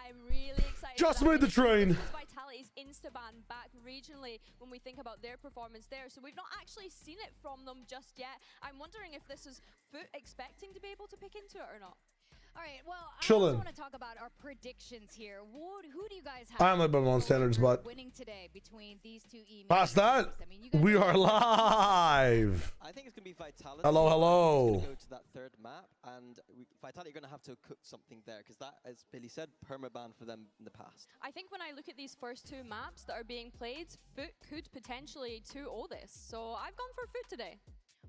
I'm really excited. Just made the train. Vitality's Instaban back regionally when we think about their performance there. So we've not actually seen it from them just yet. I'm wondering if this is FUT expecting to be able to pick into it or not. All right, well, Chillin'. I also want to talk about our predictions here. Who do you guys have? I am like on standards, but winning today between these two past that, I mean, you guys we are live. I think it's going to be Vitality. Hello, hello. It's going to go to that third map, and Vitality are going to have to cook something there, because that, as Billy said, permaban for them in the past. I think when I look at these first two maps that are being played, FUT could potentially 2-0 this. So I've gone for FUT today.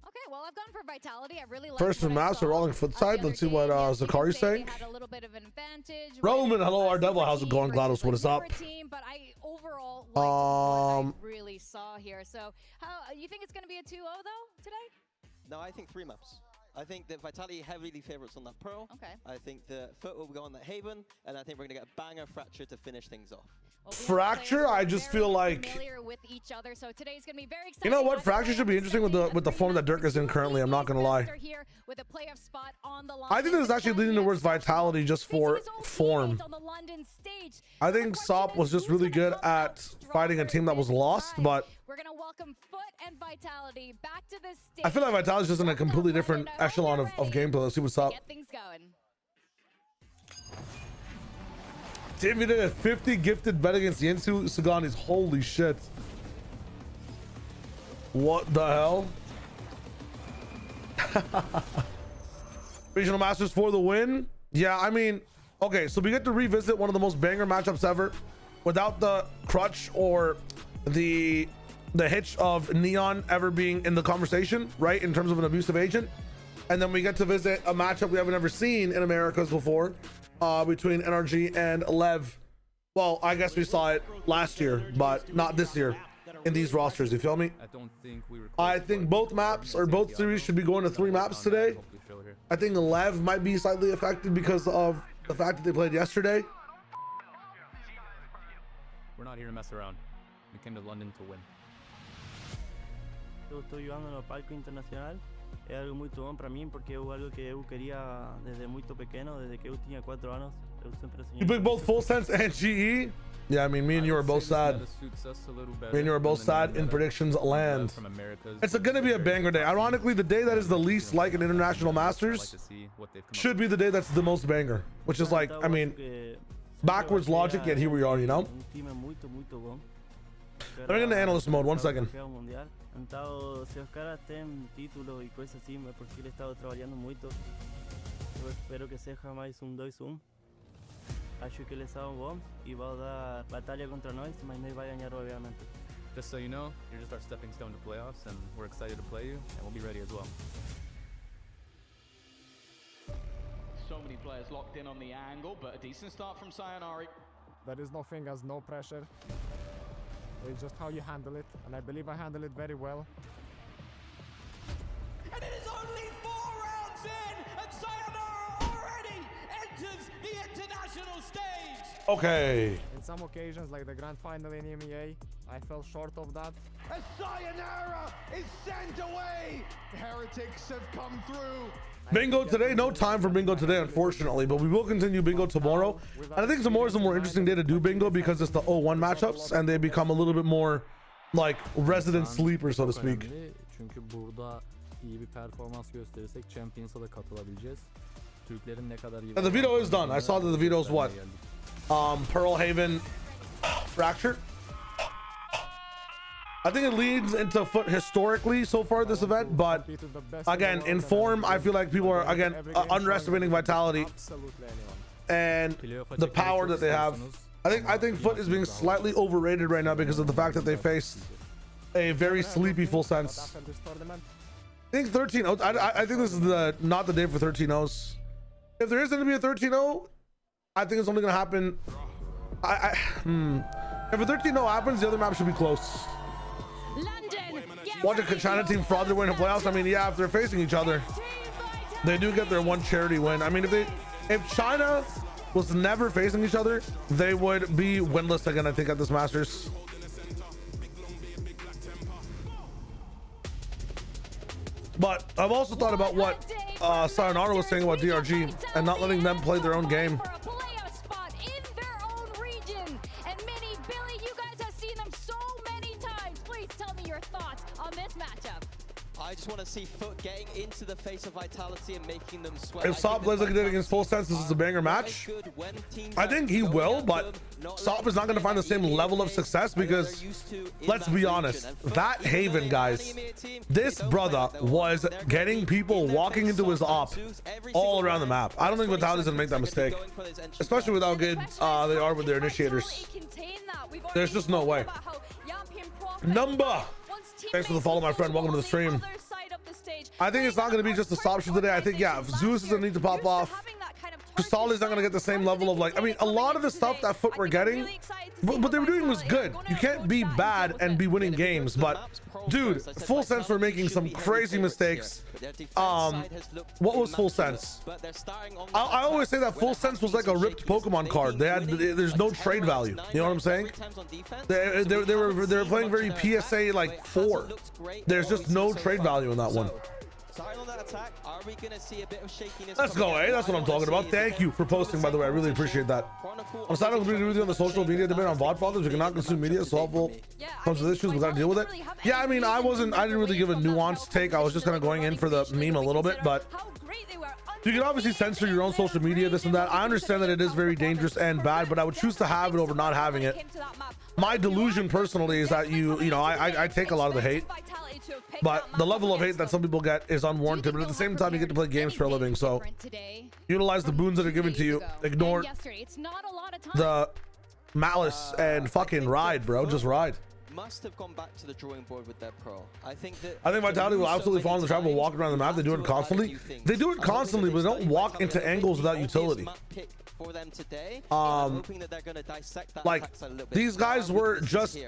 Okay, well, I've gone for Vitality. I really like First two maps are all on FUT side. Let's see what Zakari's saying. Had a little bit of an advantage. Roman, hello, our devil. How's it going, GLaDOS? What is up? Team, but I overall liked what I really saw here. So, how you think it's going to be a 2-0 though today? No, I think 3 maps. I think that Vitality heavily favorites on that Pearl. Okay. I think the FUT will go on that Haven, and I think we're going to get a banger Fracture to finish things off. Well, Fracture, I just feel like, with each other, so today's gonna be very you know what, Fracture should be interesting with the form that Dirk is in currently. I'm not gonna lie. I think this is actually leading towards Vitality just for form. I think Sop was just really good at fighting a team that was lost, but we're gonna welcome FUT and Vitality back to this stage. I feel like Vitality's just in a completely different echelon of gameplay. Let's see what's up. Get things going. Damn, you did a 50 gifted bet against Yensu Saganis. Holy shit. What the hell? Regional Masters for the win. Yeah, I mean, okay, so we get to revisit one of the most banger matchups ever without the crutch or the hitch of Neon ever being in the conversation, right, in terms of an abusive agent. And then we get to visit a matchup we haven't ever seen in Americas before, between NRG and LEV. Well, I guess we saw it last year, but not this year in these rosters. You feel me? I think both maps or both series should be going to 3 maps today. I think LEV might be slightly affected because of the fact that they played yesterday. We're not here to mess around. We came to London to win. Eu estou jogando no palco internacional. É algo muito bom para mim porque é algo que eu queria desde muito pequeno, desde que eu tinha 4 anos. Eu sempre sonhei. You pick both Full Sense and GE? Yeah, I mean, me and you are both sad. Me and you are both sad in predictions land. It's gonna be a banger day. Ironically, the day that is the least like an international masters should be the day that's the most banger, which is like, I mean, backwards logic, yet here we are, you know? Let me get into analyst mode, 1 second. Então, se os caras têm títulos e coisas assim, é porque ele está trabalhando muito. Eu espero que seja mais 2-1. Acho que eles são bons e vão dar batalha contra nós, mas nós vai ganhar obviamente. Just so you know, you're just our stepping stone to playoffs, and we're excited to play you, and we'll be ready as well. So many players locked in on the angle, but a decent start from Sayonari. There is nothing as no pressure. It's just how you handle it, and I believe I handle it very well. And it is only 4 rounds in, and Sayonara already enters the international stage. Okay. In some occasions, like the grand final in EMEA, I fell short of that. As Sayonara is sent away, the Heretics have come through. Bingo today, no time for bingo today, unfortunately, but we will continue bingo tomorrow. And I think tomorrow is a more interesting day to do bingo because it's the 0-1 matchups and they become a little bit more like resident sleepers, so to speak. Çünkü burada iyi bir performans gösterirsek Champions'a da katılabileceğiz. Türklerin ne kadar iyi. And the veto is done. I saw that the veto is what? Pearl Haven Fracture. I think it leads into FUT historically so far this event, but again, in form, I feel like people are again underestimating Vitality and the power that they have. I think FUT is being slightly overrated right now because of the fact that they faced a very sleepy Full Sense. I think 13-0. I think this is not the day for 13-0s. If there is going to be a 13-0, I think it's only going to happen. If a 13-0 happens, the other map should be close. Watch a China team fraud their way in the playoffs. I mean, yeah, if they're facing each other, they do get their 1 charity win. I mean, if China was never facing each other, they would be winless again, I think, at this Masters. But I've also thought about what Sayonara was saying about DRG and not letting them play their own game. your thoughts on this matchup? I just want to see FUT getting into the face of Vitality and making them sweat. If Sop plays like he did against Full Sense, this is a banger match. I think he will, but Sop is not going to find the same level of success because, let's be honest, that Haven, guys, this brother was getting people walking into his op all around the map. I don't think Vitality's going to make that mistake, especially with how good they are with their initiators. There's just no way. Number. Thanks for the follow, my friend. Welcome to the stream. I think it's not going to be just a Sop shoot today. I think, yeah, if Zeus is going to need to pop off, Crystalli's not going to get the same level of, like, I mean, a lot of the stuff that FUT were getting, what they were doing was good. You can't be bad and be winning games, but dude, Full Sense were making some crazy mistakes. What was Full Sense? I always say that Full Sense was like a ripped Pokemon card. There's no trade value. You know what I'm saying? They were playing very PSA like 4. There's just no trade value in that one. Let's go, eh? That's what I'm talking about. Thank you for posting, by the way. I really appreciate that. I'm starting to agree with you on the social media debate on VOD fathers. We cannot consume media. So helpful comes to issues. We got to deal with it. Yeah, I mean, I didn't really give a nuanced take. I was just kind of going in for the meme a little bit, but you can obviously censor your own social media, this and that. I understand that it is very dangerous and bad, but I would choose to have it over not having it. My delusion personally is that I take a lot of the hate, but the level of hate that some people get is unwarranted. But at the same time, you get to play games for a living, so utilize the boons that are given to you. Ignore the malice and fucking ride, bro. Just ride. Must have gone back to the drawing board with their pro. I think Vitality will absolutely fall in the trap and walk around the map. They do it constantly. They do it constantly, but they don't walk into angles without utility. Like, these guys were just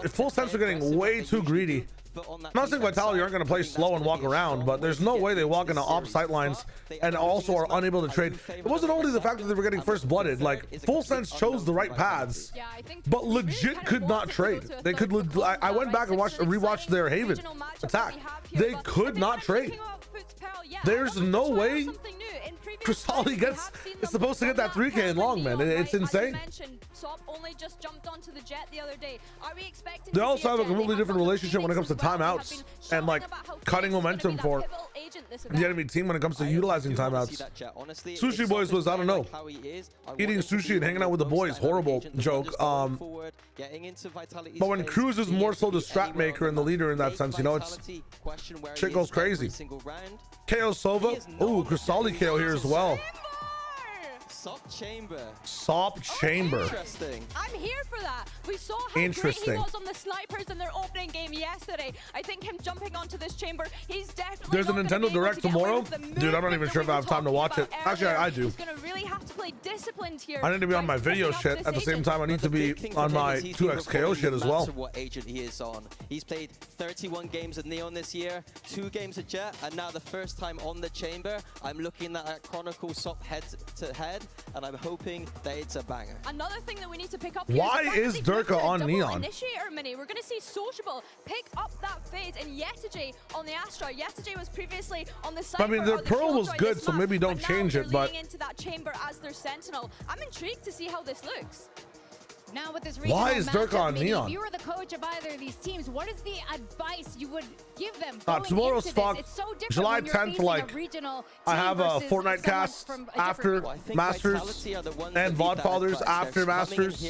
Full Sense are getting way too greedy. I'm not saying Vitality aren't going to play slow and walk around, but there's no way they walk into op sight lines and also are unable to trade. It wasn't only the fact that they were getting first blooded, like Full Sense chose the right paths, but legit could not trade. They could. I went back and rewatched their Haven attack. They could not trade. There's no way Crystalli is supposed to get that 3K in long, man. It's insane. They also have a completely different relationship when it comes to timeouts and like cutting momentum for the enemy team when it comes to utilizing timeouts. Sushi Boys was, I don't know, eating sushi and hanging out with the boys. Horrible joke. But when Cruz is more so the strat maker and the leader in that sense, you know, shit goes crazy. KO Sova. Ooh, Crystalli KO here as well. Sop Chamber. Interesting. I'm here for that. We saw how great he was on the snipers in their opening game yesterday. I think him jumping onto this chamber, he's definitely. There's a Nintendo Direct tomorrow. Dude, I'm not even sure if I have time to watch it. Actually, I do. He's gonna really have to play disciplined here. I need to be on my video shit at the same time. I need to be on my 2x KO shit as well. What agent he is on. He's played 31 games at Neon this year, 2 games at Jet, and now the first time on the chamber. I'm looking at Chronicle Sop head to head, and I'm hoping that it's a banger. Another thing that we need to pick up. Why is Durka on Neon? Initiator mini. We're gonna see Sociable pick up that fade and Yetajay on the Astra. Yetajay was previously on the side. I mean, their Pearl was good, so maybe don't change it. But into that chamber as their Sentinel. I'm intrigued to see how this looks. Now with this why is Durka on Neon? If you were the coach of either of these teams, what is the advice you would give them? Tomorrow's fuck. It's so different July 10th, like I have a Fortnite cast after Masters and VOD Fathers after Masters,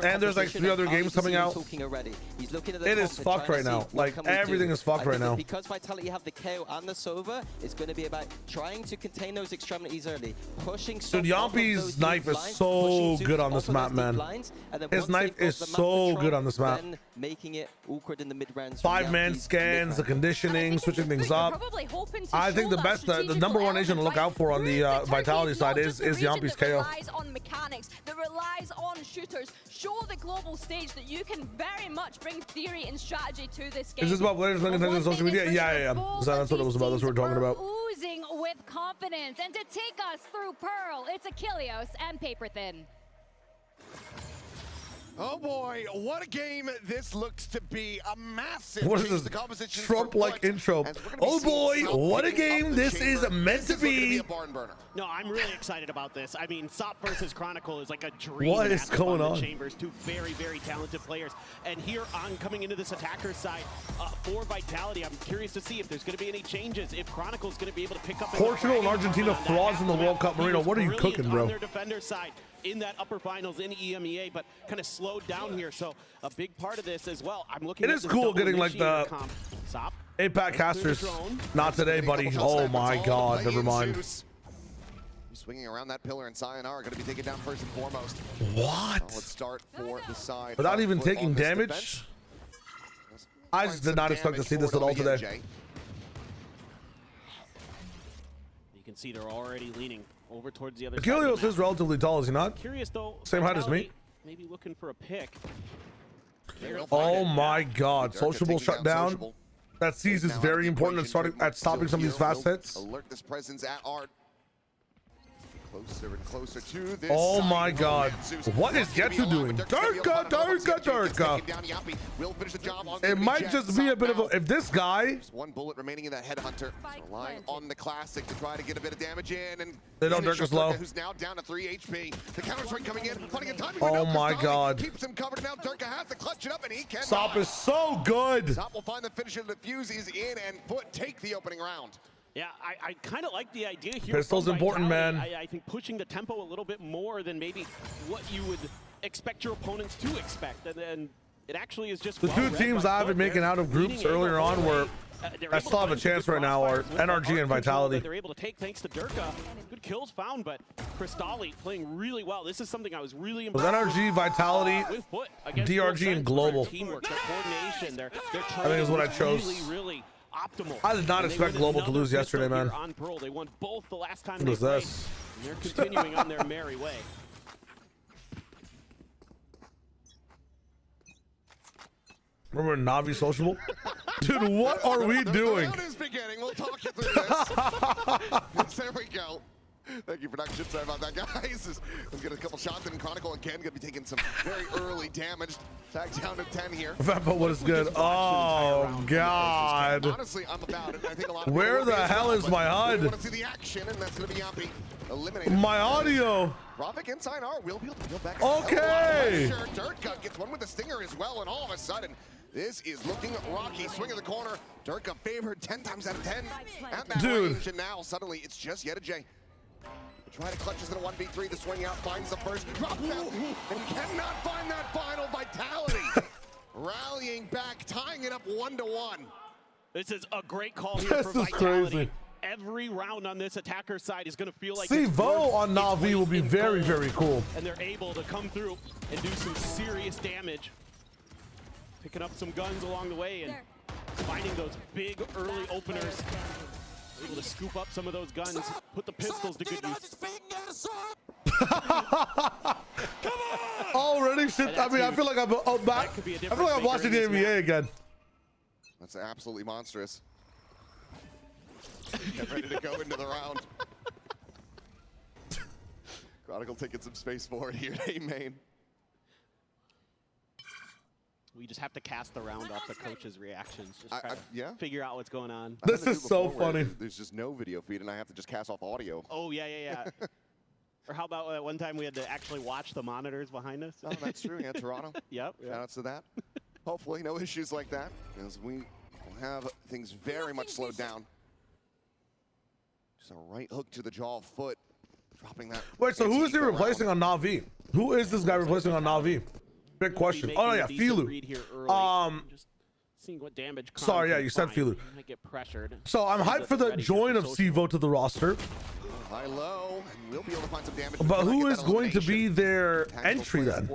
and there's like 3 other games coming out. It is fucked right now. Like everything is fucked right now. Because Vitality have the KO and the Sova, it's going to be about trying to contain those extremities early, pushing. Dude, Yompi's knife is so good on this map, man. His knife is so good on this map. Making it awkward in the mid rounds. 5-man scans, the conditioning, switching things up. I think the best, the number 1 agent to look out for on the Vitality side is Yompi's KO. Relies on mechanics, that relies on shooters. Show the global stage that you can very much bring theory and strategy to this game. Is this about players linking on social media? Yeah. So that's what it was about. That's what we're talking about. Oozing with confidence, and to take us through Pearl, it's Achilles and Paper Thin. Oh boy, what a game this looks to be. A massive What is change this to composition Trump-like for FUT, intro? as we're gonna be Oh seeing boy, Sop what a picking up game the this chamber. is meant This to is looking be. a barn burner. No, I'm really excited about this. I mean, Sop versus Chronicle is like a dream. What is matchup going the on? Chambers, two very, very talented players. And here on coming into this attacker side for Vitality, I'm curious to see if there's going to be any changes. If Chronicle's going to be able to pick up. Portugal and Argentina frauds in the World Cup. Marino, what are you cooking, bro? On their defender side in that upper finals in EMEA, but kind of slowed down here. So a big part of this as well. I'm looking. It is cool getting like the APAC casters. Not today, buddy. Oh my God, never mind. Swinging around that pillar, and Sayonara going to be taken down first and foremost. What? Let's start for the side. Without even FUT taking on this damage? defense. I just did not expect to see this at all today. You can see they're already leaning over towards the other side. Achilles is relatively tall, is he not? Curious though. Same height as me. Maybe looking for a pick. Oh my God, Sociable shut down. That sees is very important at stopping some of these fast hits. Alert this presence at Art. Closer and closer to this. Oh side. my God. What is Getsu doing? Durka. It might just be a bit of a, if this guy. One bullet remaining in that headhunter. Relying on the classic to try to get a bit of damage in. And they know Durka's low. Who's now down to 3 HP. The counter strike coming in. Putting a timing. Oh my God. Keeps him covered. Now Durka has to clutch it up, and he can. Sop is so good. Sop will find the finisher. The fuse is in, and FUT take the opening round. Yeah, I kind of like the idea here. Pistol's important, man. I think pushing the tempo a little bit more than maybe what you would expect your opponents to expect. And it actually is just the two teams I've been making out of groups earlier on were I still have a chance right now are NRG and Vitality. They're able to take thanks to Durka. Good kills found, but Cristali playing really well. This is something I was really impressed with. NRG, Vitality, with FUT against DRG, and Global. Teamwork, their coordination, their I think is what I chose. Really optimal. I did not expect Global to lose yesterday, man. On Pearl. They won both the last time what is they this? They're continuing on their merry way. Remember Navi Sociable? Dude, what are we doing? The round is beginning. We'll talk you through this. There we go. Thank you, production. Sorry about that, guys. Let's get a couple shots in. Chronicle again going to be taking some very early damage. Tag down to 10 here. But what is good? Oh, God. Honestly, I'm about it. I think a lot of where the hell is my HUD? We want to see the action, and that's going to be Yappy eliminated. My audio. Ravik and Sayonara will be able to peel back. Okay. Durka gets one with the stinger as well, and all of a sudden, this is looking rocky. Swing in the corner. Durka favored 10 times out of 10 at that range, and now suddenly it's just Yeta J. Try to clutch us in a 1v3. The swing out finds the first, drops out, and cannot find that final. Vitality rallying back, tying it up 1-1. This is a great call here for Vitality. Crazy. Every round on this attacker side is going to feel like Sivo on Navi will be very, very cool. And they're able to come through and do some serious damage. Picking up some guns along the way and finding those big early openers. Able to scoop up some of those guns, put the pistols to good use. Already shit. I mean, I feel like I'm back. I feel like I'm watching the NBA again. That's absolutely monstrous. Get ready to go into the round. Chronicle taking some space forward here at A main. We just have to cast the round off the coach's reactions. Just try to yeah. figure out what's going on. This is so funny. There's just no video feed, and I have to just cast off audio. Oh, yeah. Or how about one time we had to actually watch the monitors behind us? Oh, that's true. Yeah, Toronto. Yep. Shoutouts to that. Hopefully no issues like that, as we will have things very much slowed down. Just a right hook to the jaw of FUT, dropping that. Wait, so who is he replacing on Navi? Who is this guy replacing on Navi? Big question. Oh, yeah, Filu. Just seeing what damage. Sorry, yeah, you said Filu. Might get pressured. So I'm hyped for the join of Sivo to the roster. High low, and we'll be able to find some damage. But who is going to be their entry then?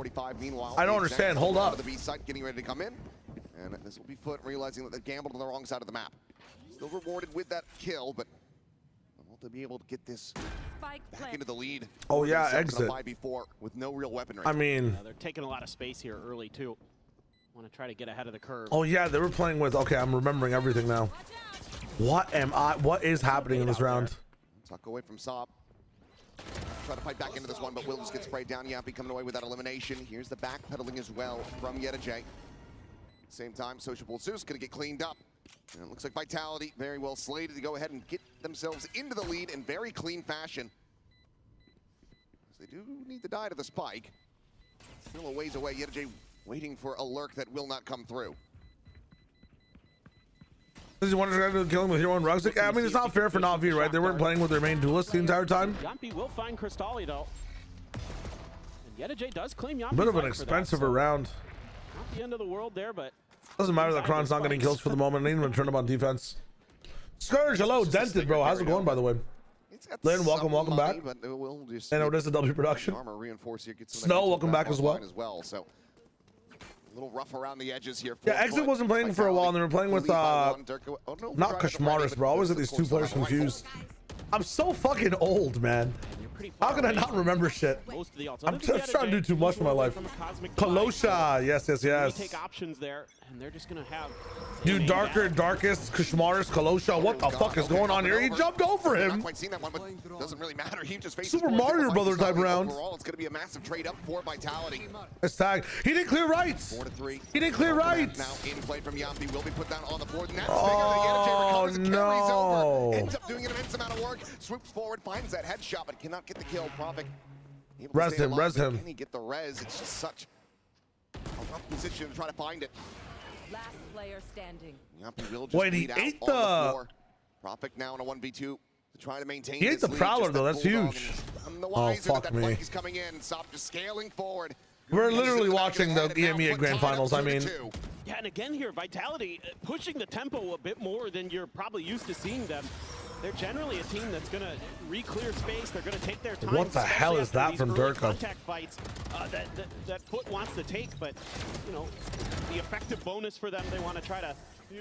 I don't understand. Hold up. The B site getting ready to come in, and this will be FUT realizing that they gambled on the wrong side of the map. Still rewarded with that kill, but to be able to get this back into the lead. Oh yeah, exit. With no real weaponry. I mean, they're taking a lot of space here early too. Want to try to get ahead of the curve. Oh yeah, they were playing with. Okay, I'm remembering everything now. What is happening in this round? Tuck away from Sop. try to fight back into this one, but will just get sprayed down. Yappy coming away with that elimination. Here's the backpedaling as well from LETSGETTITTT. Same time, Sociable Zeus gonna get cleaned up. And it looks like Vitality very well slated to go ahead and get themselves into the lead in very clean fashion. They do need to die to the spike. Still a ways away. LETSGETTITT waiting for a lurk that will not come through. Does he want to try to kill him with Hero and Ruxic? I mean, it's not fair for Na'Vi, right? They weren't playing with their main duelist the entire time. Yampy will find Crystalli though. And LETSGETTITT does claim Yampy. A bit of an expensive round. Not the end of the world there, but doesn't matter that Kron's not getting kills for the moment. I need him to turn him on defense. Scourge, hello, Dented, bro. How's it going, by the way? Lynn, welcome back. And Odessa W production. Snow, welcome back as well. So a little rough around the edges here. Yeah, Exit wasn't playing for a while, and they were playing with not Kashmaris, bro. I always get these two players confused. I'm so fucking old, man. How can I not remember shit? I'm just trying to do too much for my life. Kolosha, yes. Take options there, and they're just gonna have. Dude, Darkest, Kashmaris, Kolosha. What the fuck is going on here? He jumped over him. Not quite seen that one, but doesn't really matter. He just faces Super Mario Brother type round. Overall, it's gonna be a massive trade up for Vitality. Nice tag. He didn't clear rights. 4-3. He didn't clear rights. Now in play from Yampy will be put down on the board. And that's oh no! Ends up doing an immense amount of work. Swoops forward, finds that headshot, but cannot get the kill. Prophet. Res him. Can he get the res? It's just such a rough position to try to find it. Last player standing. Yampy will just wait, he ate the. Prophet now in a 1v2 to try to maintain. He ate the Prowler though. That's huge. Oh fuck me. He's coming in. Stop just scaling forward. We're literally watching the EMEA Grand Finals. I mean. Yeah, and again here, Vitality pushing the tempo a bit more than you're probably used to seeing them. They're generally a team that's going to re-clear space. They're going to take their time. What the hell is that from Durka? Contact fights that FUT wants to take, but you know, the effective bonus for them, they want to try to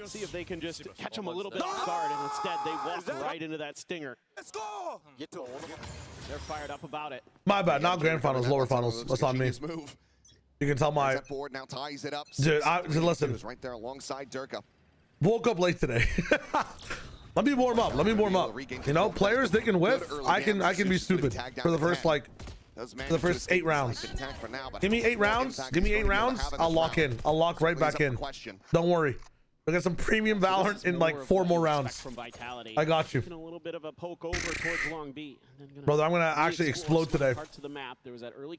see if they can just catch them a little bit off guard, and instead they walk right into that stinger. Let's go! They're fired up about it. My bad, not Grand Finals, lower finals. That's on me. You can tell my board now ties it up. Dude, listen. Right there alongside Durka. Woke up late today. Let me warm up. You know, players, they can whiff. I can be stupid for the first 8 rounds. Give me 8 rounds. I'll lock in. I'll lock right back in. Don't worry. We got some premium Valorant in like 4 more rounds. I got you. A little bit of a poke over towards Long B. Brother, I'm gonna actually explode today.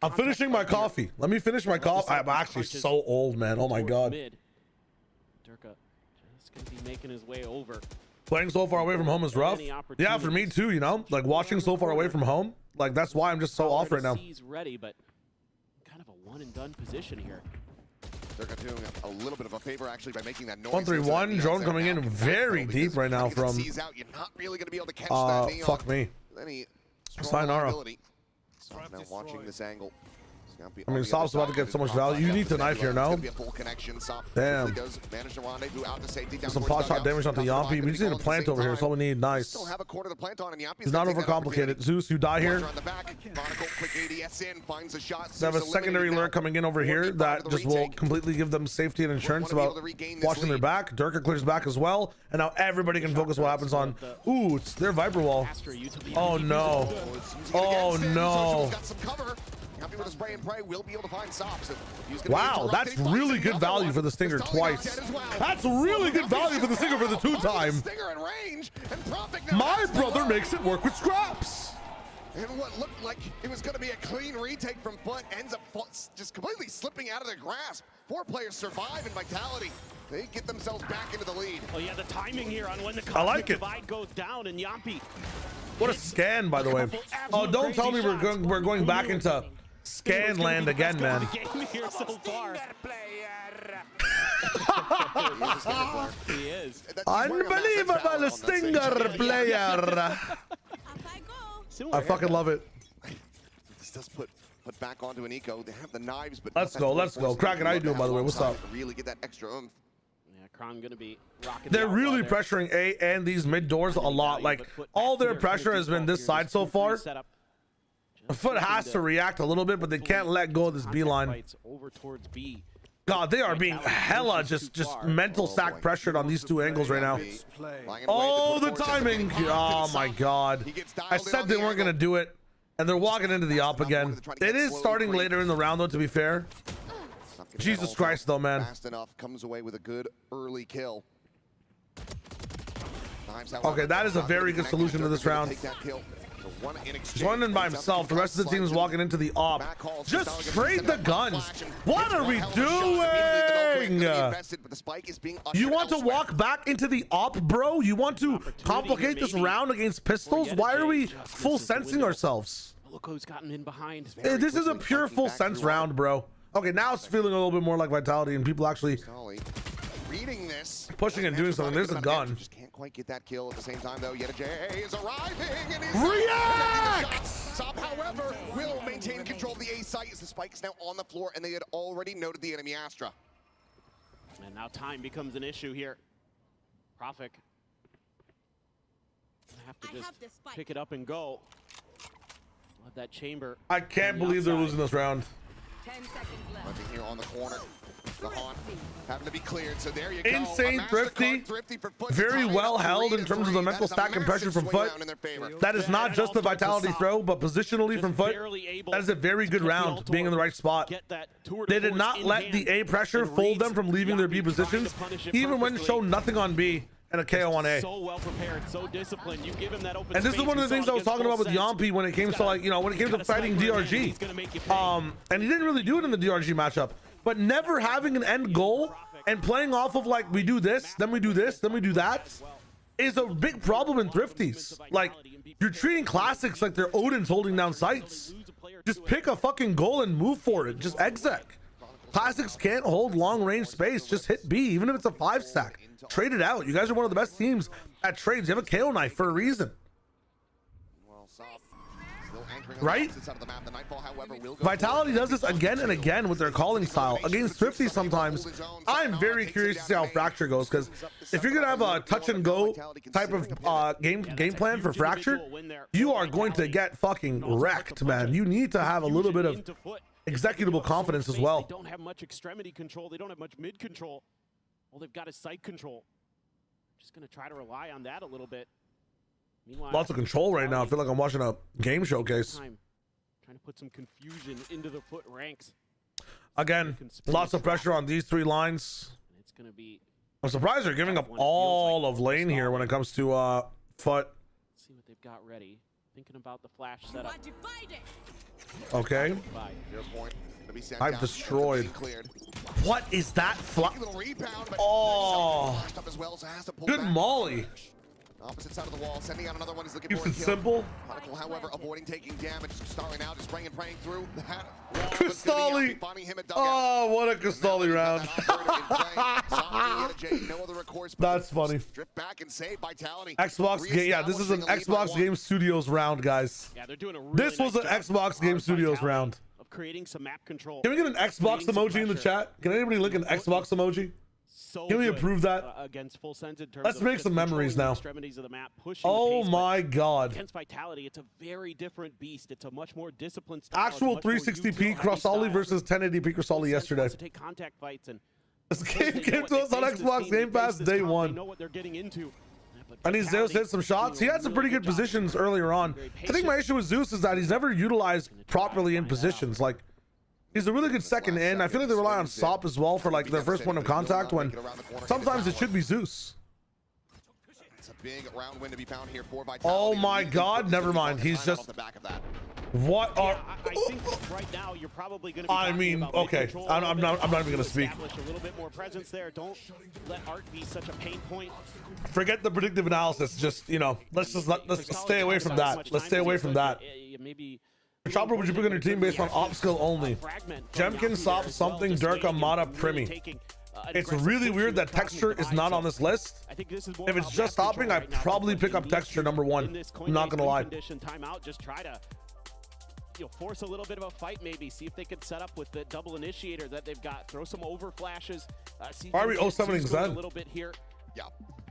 I'm finishing my coffee. Let me finish my coffee. I'm actually so old, man. Oh my god. Durka just gonna be making his way over. Playing so far away from home is rough. Yeah, for me too, you know? Like watching so far away from home. Like that's why I'm just so off right now. He's ready, but kind of a one and done position here. They're doing a little bit of a favor actually by making that noise. 1-3-1 drone coming in very deep right now from you're not really going to be able to catch that Neon. Fuck me. Sayonara. Now watching this angle. I mean, Sop's about to get so much value. You need to knife here now. Damn. Some pot shot damage onto Yampy. We just need a plant over here. That's all we need. Nice. It's not overcomplicated. Zeus, you die here. They have a secondary lurk coming in over here that just will completely give them safety and insurance about watching their back. Durka clears back as well. And now everybody can focus what happens on. Ooh, it's their Viper Wall. Oh no. Oh no. Happy with a spray and pray, will be able to find Sops. Wow, that's really good value for the Stinger twice. That's really good value for the Stinger for the 2-time. My brother makes it work with scraps. And what looked like it was going to be a clean retake from FUT ends up just completely slipping out of their grasp. 4 players survive in Vitality. They get themselves back into the lead. Oh yeah, the timing here on when the cosmic divide goes down, and Yampy. What a scan, by the way. Oh, don't tell me we're going back into scan land again, man. He is. Unbelievable Stinger player. I fucking love it. This does put back onto an eco. They have the knives, but let's go. Kraken, how you doing, by the way? What's up? Really get that extra oomph. Yeah, Kron gonna be rocking. They're really pressuring A and these mid doors a lot. Like all their pressure has been this side so far. FUT has to react a little bit, but they can't let go of this B line. God, they are being hella just mental sack pressured on these 2 angles right now. Oh, the timing. Oh my God. I said they weren't going to do it. And they're walking into the op again. It is starting later in the round, though, to be fair. Jesus Christ, though, man. Fast enough, comes away with a good early kill. Okay, that is a very good solution to this round. He's running by himself. The rest of the team is walking into the op. Just trade the guns. What are we doing? You want to walk back into the op, bro? You want to complicate this round against pistols? Why are we full sensing ourselves? Look who's gotten in behind. This is a pure full sense round, bro. Okay, now it's feeling a little bit more like Vitality and people actually reading this, pushing and doing something. There's a gun. Just can't quite get that kill at the same time, though. Yet a J is arriving and he's react. Sop, however, will maintain control of the A site as the spike is now on the floor, and they had already noted the enemy Astra. And now time becomes an issue here. Profik have to just pick it up and go. Let that chamber. I can't believe they're losing this round. 10 seconds left. Looking here on the corner. The haunt having to be cleared, so there you go. Insane thrifty for FUT. very well held in terms of the mental stack and pressure from FUT. That is not just the Vitality throw, but positionally from FUT, that is a very good round, being in the right spot. They did not let the A pressure fold them from leaving their B positions, even when shown nothing on B and a KO on A. So well prepared, so disciplined. You give him that open and this is one of the things I was talking about with Yampi when it came to, like, you know, when it came to fighting DRG. And he didn't really do it in the DRG matchup, but never having an end goal and playing off of, like, we do this, then we do this, then we do that, is a big problem in Thrifties. Like, you're treating classics like they're Odin's holding down sites. Just pick a fucking goal and move for it. Just exec. Classics can't hold long range space. Just hit B, even if it's a 5-stack. Trade it out. You guys are one of the best teams at trades. You have a KO knife for a reason. Right? Vitality does this again and again with their calling style against Thrifty. Sometimes I'm very curious to see how Fracture goes, because if you're gonna have a touch and go type of game plan for Fracture, you are going to get fucking wrecked, man. You need to have a little bit of executable confidence as well. They don't have much extremity control. They don't have much mid control. All they've got is site control. Just gonna try to rely on that a little bit. Meanwhile, lots of control right now. I feel like I'm watching a game showcase. Trying to put some confusion into the FUT ranks. Again, lots of pressure on these three lines. It's gonna be. I'm surprised they're giving up all of lane here when it comes to FUT. Let's see what they've got ready. Thinking about the flash setup. Okay. I've destroyed. What is that? Oh, good molly. Opposite side of the wall, sending out another one. He's looking Keeps for a it kill. simple. Chronicle, however, avoiding taking damage. Starting out, just praying through that. Cristalli. Oh, what a Cristalli round. That's funny. Strip back and save Vitality. Xbox game. Yeah, this is an Xbox Game Studios round, guys. Yeah, they're doing a really this was an Xbox Game Studios round. Of creating some map control. Can we get an Xbox emoji in the chat? Can anybody link an Xbox emoji? Can we approve that? Against full sense in terms Let's make some memories now. Of the map, oh my god. Against Vitality, it's a very different beast. It's a much more disciplined style. Actual 360p Cristalli versus 1080p Cristalli yesterday. To take contact fights, and this game came to us on Xbox Game Pass day one. Know what they're getting into. And he's Zeus hit some shots. He had some pretty good positions earlier on. I think my issue with Zeus is that he's never utilized properly in positions. Like, he's a really good second in. I feel like they rely on Sop as well for, like, their first point of contact, when sometimes it should be Zeus. It's a big round win to be found here for Vitality. Oh my god, never mind. He's just what are I think right now you're probably going to be I mean, okay. I'm not even going to speak. A little bit more presence there. Don't let art be such a pain point. Forget the predictive analysis. Just, you know, let's stay away from that. Let's stay away from that. Maybe Chopper, would you pick on your team based on op skill only? Jemkin, Sop, something, Durka, Mata, Primi. It's really weird that Texture is not on this list. If it's just stopping, I'd probably pick up Texture #1. I'm not gonna lie. Timeout, just try to force a little bit of a fight, maybe see if they could set up with the double initiator that they've got. Throw some over flashes. Why are we 0-7ing Zen? A little bit here. Yeah,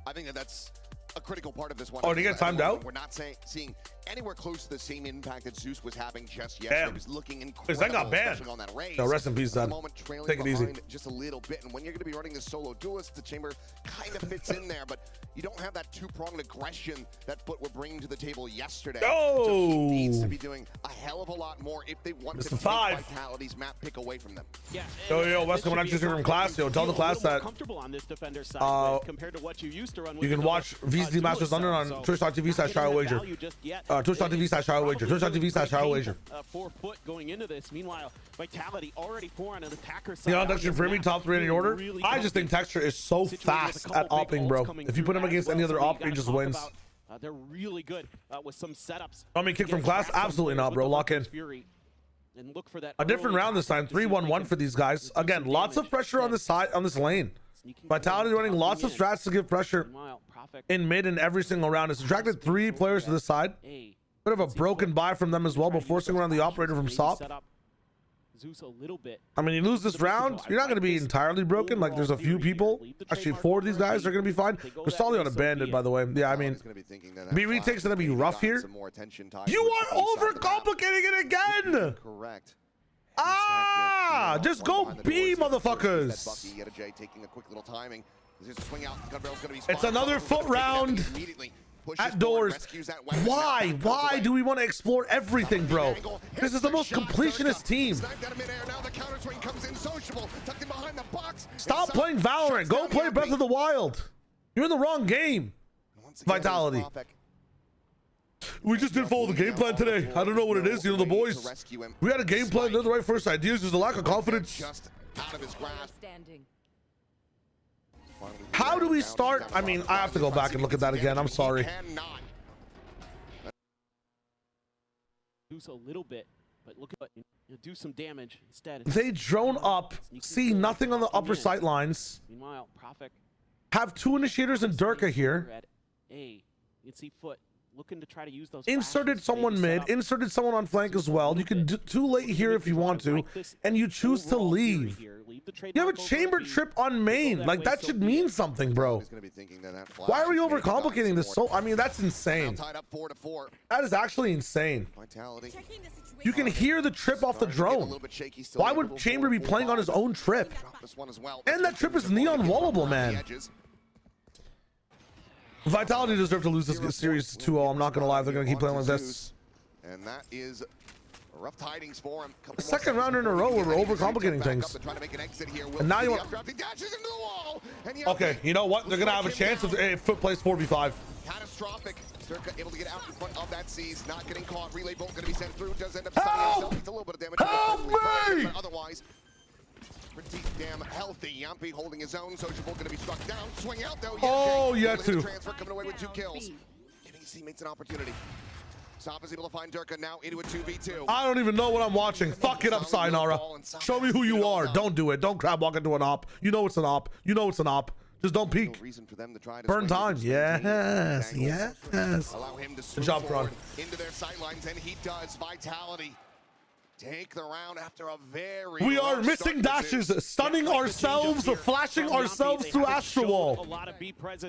I think that's a critical part of this one. Oh, did he get timed out? We're not seeing anywhere close to the same impact that Zeus was having just yesterday. Damn. He was looking That incredible, got banned. especially on that raise. No, rest in peace, At the son. moment, trailing Take it easy. behind just a little bit, and when you're going to be running this solo duelist, the chamber kind of fits in there, but you don't have that two-pronged aggression that FUT were bringing to the table yesterday. Oh! So he needs to be doing a hell of a lot more if they want to Mr. take Five. Vitality's map pick away from them. Yeah. Yo, Wes, coming at you from class. Yo, tell the class that comfortable on this defender side compared to what you used to run. you can watch VT Masters Thunder on twitch.tv/trialwager. Twitch.tv/trialwager. Twitch.tv/trialwager. 4 foot going into this. Meanwhile, Vitality already 4 on an attacker side. Neon Dexter for me, top 3 in the order. I just think Texture is so fast at opping, bro. If you put him against any other op, he just wins. They're really good with some setups. I mean, kick from class? Absolutely not, bro. Lock in. And look for that A different round this time. 3-1-1 for these guys. Again, lots of pressure on this side, on this lane. Vitality running lots of strats to give pressure in mid in every single round. It's attracted 3 players to this side. Bit of a broken buy from them as well, but forcing around the operator from SOP. Zeus a little bit. I mean, you lose this round, you're not going to be entirely broken. Like, there's a few people. Actually, 4 of these guys are going to be fine. We're solely on a bandit, by the way. Yeah, I mean, B retake's going to be rough here. You are overcomplicating it again. Correct. Ah, just go B, motherfuckers. It's another FUT round at doors. Why do we want to explore everything, bro? This is the most completionist team. Stop playing Valorant. Go play Breath of the Wild. You're in the wrong game. Vitality. We just didn't follow the game plan today. I don't know what it is. You know, the boys, we had a game plan. They're the right first ideas. There's a lack of confidence. How do we start? I mean, I have to go back and look at that again. I'm sorry. A little bit, but look at do some damage instead. They drone up, see nothing on the upper sight lines. Meanwhile, Prophet have 2 initiators and Durka here. You can see FUT looking to try to use those. Inserted someone mid, inserted someone on flank as well. You can do too late here if you want to, and you choose to leave. You have a chamber trip on main. Like, that should mean something, bro. Why are we overcomplicating this so? I mean, that's insane. That is actually insane. You can hear the trip off the drone. Why would Chamber be playing on his own trip? And that trip is neon wallable, man. Vitality deserve to lose this series 2-0. I'm not gonna lie, they're gonna keep playing like this. And that is rough tidings for him. Second round in a row where we're overcomplicating things. And now you want. Okay, you know what? They're gonna have a chance if FUT plays 4v5. Catastrophic. Circa able to get out in front of that seize, not getting caught. Relay bolt gonna be sent through. Does end up stunning himself. It's a little bit of damage. Help me! But otherwise, pretty damn healthy. Yampi holding his own. Social Bolt gonna be struck down. Swing out though. Oh, yeah, too. Transfer coming away with 2 kills. Giving his teammates an opportunity. Sop is able to find Durka now into a 2v2. I don't even know what I'm watching. Fuck it up, Sayonara. Show me who you are. Don't do it. Don't crab walk into an op. You know it's an op. You know it's an op. Just don't peek. Burn time. Yes. Yes. Allow him to Good job, Kron. into their sightlines, and he does. Vitality take the round after a very We are missing dashes, stunning ourselves, or flashing ourselves through Astro Wall.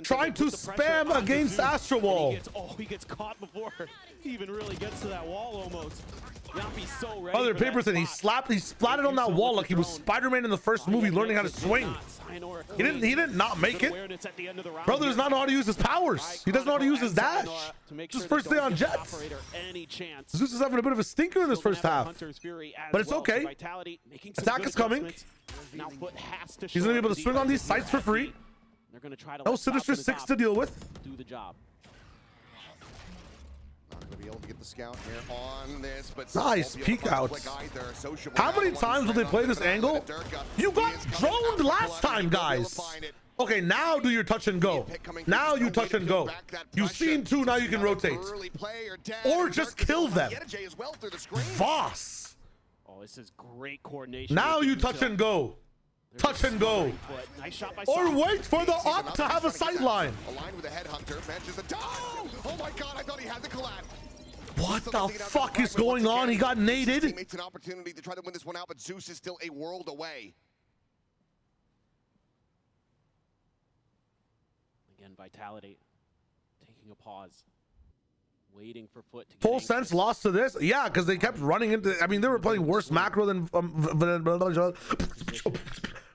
Trying to spam against Astro Wall. He gets caught before he even really gets to that wall almost. Yampi's so ready. Other papers and he splatted on that wall like he was Spider-Man in the first movie learning how to swing. He didn't not make it. Brother does not know how to use his powers. He doesn't know how to use his dash. It's his first day on Jets. Zeus is having a bit of a stinker in this first half. But it's okay. Attack is coming. He's going to be able to swing on these sites for free. No Sinister 6 to deal with. Do the job. Not gonna be able to get the scout here on this, but nice peek outs. How many times will they play this angle? You got droned last time, guys. Okay, now do your touch and go. Now you touch and go. You've seen 2, now you can rotate. Or just kill them. Voss. Oh, this is great coordination. Now you touch and go. Touch and go. Or wait for the op to have a sight line. Aligned with the headhunter, matches the oh my god, I thought he had the collab. What the fuck is going on? He got naded. Teammates an opportunity to try to win this one out, but Zeus is still a world away. Again, Vitality taking a pause. Waiting for FUT to get Full anxious. sense lost to this. Yeah, because they kept running into. I mean, they were playing worse macro than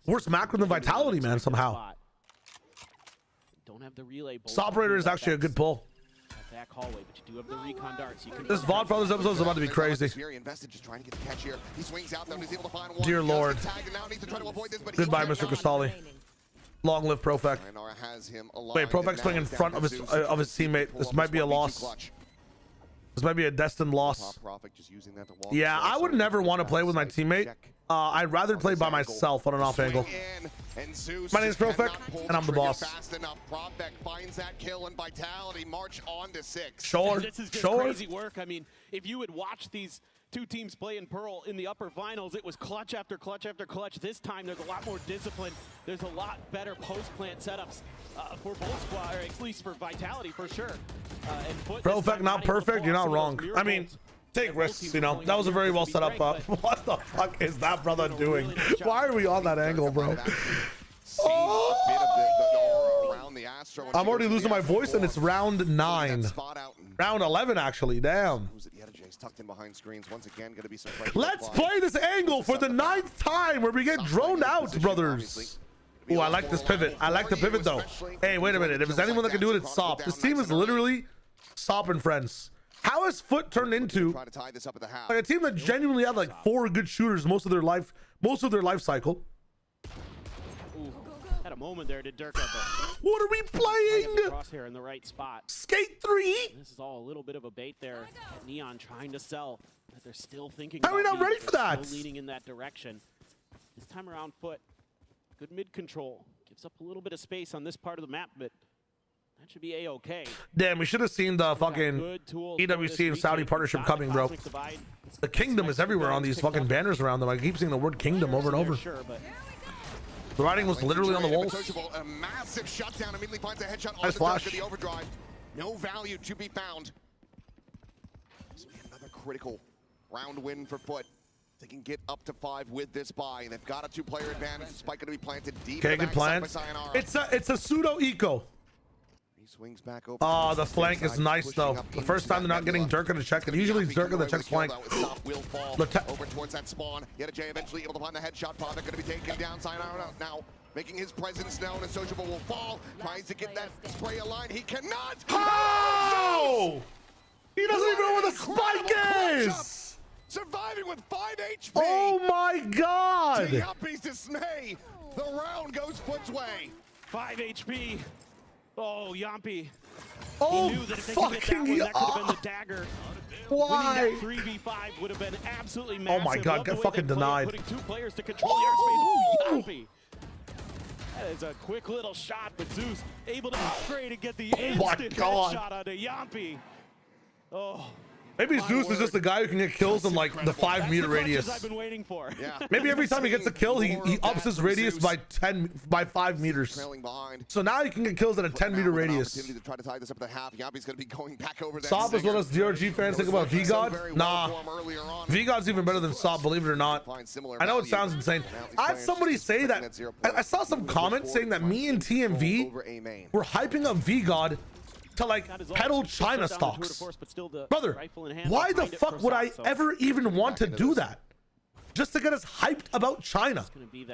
worse macro than Vitality, man. Somehow. Don't have the relay. Operator is actually a good pull. Back hallway, but you do have the recon darts. You can This VOD for this episode is about to be crazy. Very invested, just trying to get the catch here. He swings out though, and he's able to find one. Dear Lord. Goodbye, Mr. Cristalli. Long live Profec. Wait, Profec's playing in front of his teammate. This might be a loss. This might be a destined loss. Yeah, I would never want to play with my teammate. I'd rather play by myself on an off angle. My name is Profec, and I'm the boss. Finds that kill, and Vitality march on to 6. Sure, this is just sure. crazy work. I mean, if you would watch these two teams play in Pearl in the upper finals, it was clutch after clutch after clutch. This time, there's a lot more discipline. There's a lot better post-plant setups for both squad, or at least for Vitality, for sure. And FUT Profec not perfect, you're not wrong. I mean, take risks, you know. That was a very well set up. What the fuck is that brother doing? Why are we on that angle, bro? I'm already losing my voice, and it's round 9. Round 11, actually. Damn. Let's play this angle for the 9th time where we get droned out, brothers. Oh, I like this pivot. I like the pivot, though. Hey, wait a minute. If there's anyone that can do it, it's Sop. This team is literally Sop and friends. How has FUT turned into like a team that genuinely had like 4 good shooters most of their life cycle? Ooh, had a moment there to Durka, but what are we playing? Crosshair in the right spot. Skate 3. This is all a little bit of a bait there. Neon trying to sell, but they're still thinking. How are we not ready for that? Still leaning in that direction. This time around, FUT, good mid control, gives up a little bit of space on this part of the map, but that should be a-okay. Damn, we should have seen the fucking EWC and Saudi partnership coming, bro. The kingdom is everywhere on these fucking banners around them. I keep seeing the word kingdom over and over. The writing was literally on the walls. A massive shutdown, immediately finds a headshot on Nice the flash. Durka, the overdrive. No value to be found. This will be another critical round win for FUT. They can get up to 5 with this buy, and they've got a 2-player advantage. The spike going to be planted deep. Okay, good plan. It's a pseudo eco. He swings back over. Oh, the flank is nice though. The first time they're not getting Durka to check it. Usually it's Durka that checks flank. Will fall over towards that spawn. Yet eventually able to find the headshot. Father going to be taken down. Sayonara now making his presence known. And Sociable will fall. Tries to get that spray aligned. He cannot. How? He doesn't even know where the spike is. Surviving with 5 HP. Oh my god. To Yuppie's dismay, the round goes FUT's way. 5 HP. Oh, Yampi. Oh, he knew that if they could get that one, that could have been the dagger. Why? Winning that 3v5 would have been absolutely massive. Oh my god, get fucking denied. Putting 2 players to control the airspace. Ooh, Yampi. That is a quick little shot, but Zeus able to spray to get the instant headshot onto Yampi. Oh. Maybe Zeus is just the guy who can get kills in like the 5-meter radius. I've been waiting for. Yeah. Maybe every time he gets a kill, he ups his radius by 5 meters. So now he can get kills at a 10-meter radius. To try to tie this up at the half. Yabbi's going to be going back over that. Sop is what us DRG fans think about VGod. Nah, VGod's even better than Sop, believe it or not. I know it sounds insane. I had somebody say that. I saw some comments saying that me and TMV were hyping up VGod to like peddle China stocks. Brother, why the fuck would I ever even want to do that? Just to get us hyped about China.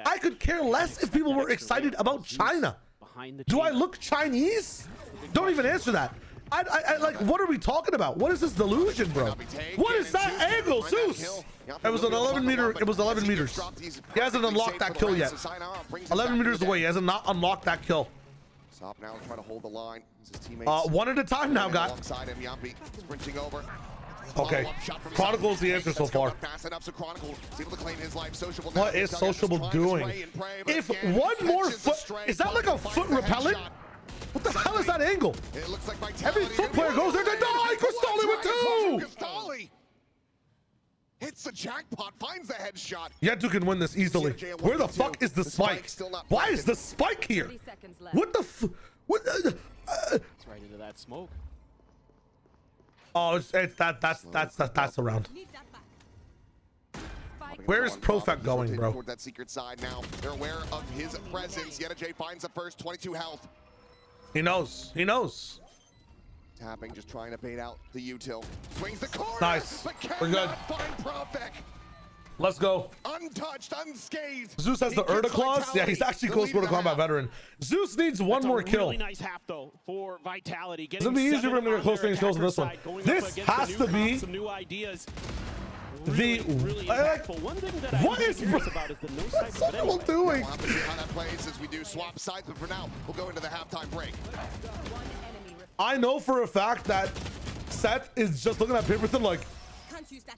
I could care less if people were excited about China. Do I look Chinese? Don't even answer that. I like, what are we talking about? What is this delusion, bro? What is that angle, Zeus? It was an 11 meter, it was 11 meters. He hasn't unlocked that kill yet. 11 meters away, he hasn't not unlocked that kill. Sop now trying to hold the line. His teammates one at a time now, guys. Alongside him, Yampi sprinting over. Okay, Chronicle is the answer so far. What is Sociable doing? If one more foot, is that like a foot repellent? What the hell is that angle? Every foot player goes there to die. Cristalli with 2. Hits the jackpot, finds the headshot. Yetu can win this easily. Where the fuck is the spike? Why is the spike here? What the what? It's right into that smoke. Oh, it's that's around. Where is Profec going, bro? Toward that secret side now. They're aware of his presence. Yet finds the first 22 health. He knows. He knows. Tapping, just trying to bait out the util. Swings the corner. Nice. But We're good. cannot find Profek. Let's go. Untouched, unscathed. Zeus has the Urda clause. Yeah, he's actually close to a combat veteran. Zeus needs one more kill. Really nice half though for Vitality. It's gonna be easier for him to get close range kills in this one. This has to be some new ideas. the what is Sentinel doing? We'll have to see how that plays as we do swap sides, but for now, we'll go into the halftime break. I know for a fact that Seth is just looking at Pipperton like,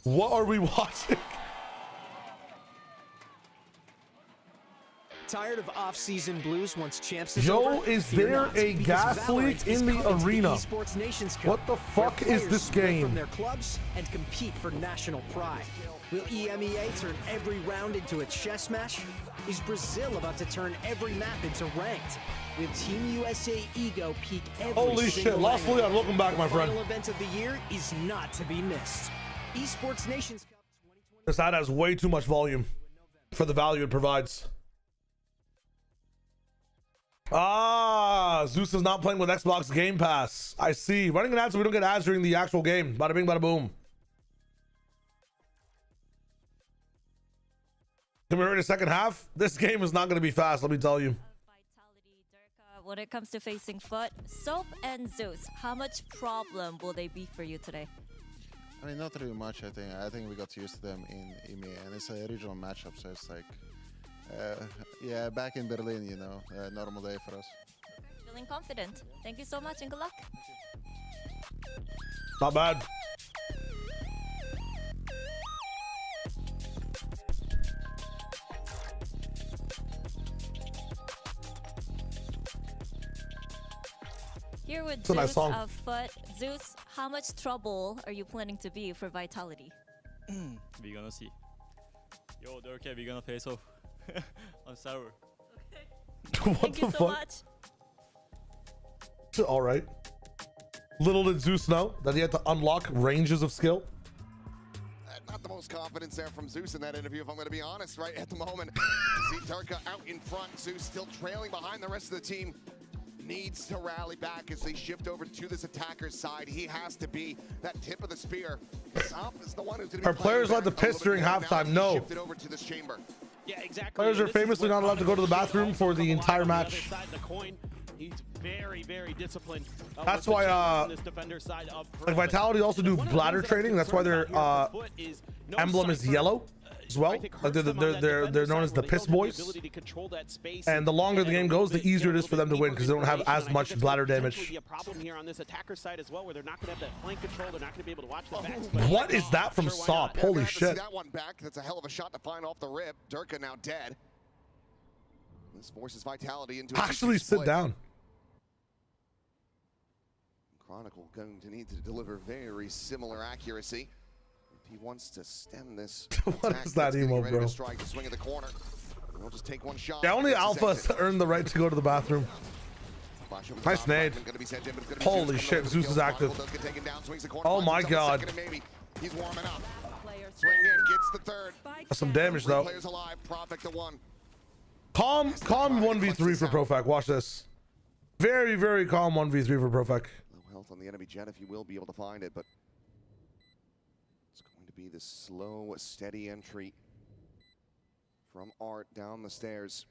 what are we watching? Tired of off-season blues once champs is Yo, over? is Fear there not, a because gas leak Valorant in is the coming to arena? Esports Nations Cup, What the fuck where is this players split game? From their clubs and compete for national pride. Will EMEA turn every round into a chess match? Is Brazil about to turn every map into ranked? Will Team USA ego peak every Holy shit, Lost round? Leon, welcome back, my The friend. final event of the year is not to be missed. Esports Nations Cup 2020. This ad has way too much volume for the value it provides. Ah, Zeus is not playing with Xbox Game Pass. I see. Running an ad so we don't get ads during the actual game. Bada bing, bada boom. Can we hear in the second half? This game is not going to be fast, let me tell you. When it comes to facing FUT, Soap and Zeus, how much problem will they be for you today? I mean, not really much, I think. I think we got used to them in EMEA, and it's a regional matchup, so it's like, yeah, back in Berlin, you know, normal day for us. Feeling confident. Thank you so much and good luck. Not bad. Here with It's a nice Zeus song. of FUT. Zeus, how much trouble are you planning to be for Vitality? We're gonna see. Yo, they're okay, we're gonna face off on server. What Thank the you so fuck? much. All right. Little did Zeus know that he had to unlock ranges of skill. Not the most confidence there from Zeus in that interview, if I'm going to be honest, right at the moment. See Turka out in front, Zeus still trailing behind the rest of the team. Needs to rally back as they shift over to this attacker's side. He has to be that tip of the spear. Sop is the one who's going to be Are players allowed to piss during halftime? No. Shifted over to this chamber. Yeah, exactly. Players are famously not allowed to go to the bathroom for the entire match. He's very, very disciplined. That's why like Vitality also do bladder training. That's why their emblem is yellow as well. Like they're known as the piss boys. And the longer the game goes, the easier it is for them to win because they don't have as much bladder damage. Be a problem here on this attacker side as well, where they're not going to have that flank control. They're not going to be able to watch the backs. What is that from Sop? Holy shit! That one back. That's a hell of a shot to find off the rip. Durka now dead. This forces Vitality into a Actually, sit down. Chronicle going to need to deliver very similar accuracy if he wants to stem this. What is that emo, bro? Strike to swing at the corner. We'll just take one shot. Yeah, only alphas earn the right to go to the bathroom. Nice nade. Holy shit, Zeus is active. Oh my god. He's warming up. Swing in, gets the third. That's some damage though. Players alive, Profek the one. Calm 1v3 for Profek. Watch this. Very, very calm 1v3 for Profek. Low health on the enemy jet if you will be able to find it, but it's going to be this slow, steady entry from Art down the stairs.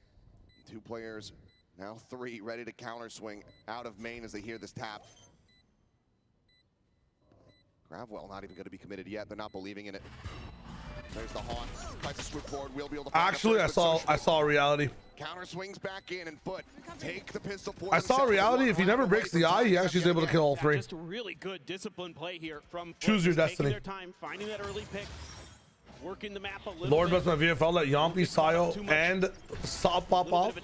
Two players, now three, ready to counter swing out of main as they hear this tap. Gravwell not even going to be committed yet. They're not believing in it. There's the haunt. Tries to swoop forward. We'll be able to find Actually, I saw reality. Counter swings back in and foot. Take the pistol for I saw reality. If he never breaks the eye, he actually is able to kill all three. Just really good discipline play here from Choose your taking destiny. Their time, finding that early pick, working the map a little Lord bit. bless my VFL, let Yompi, Sayo, and Sop pop off.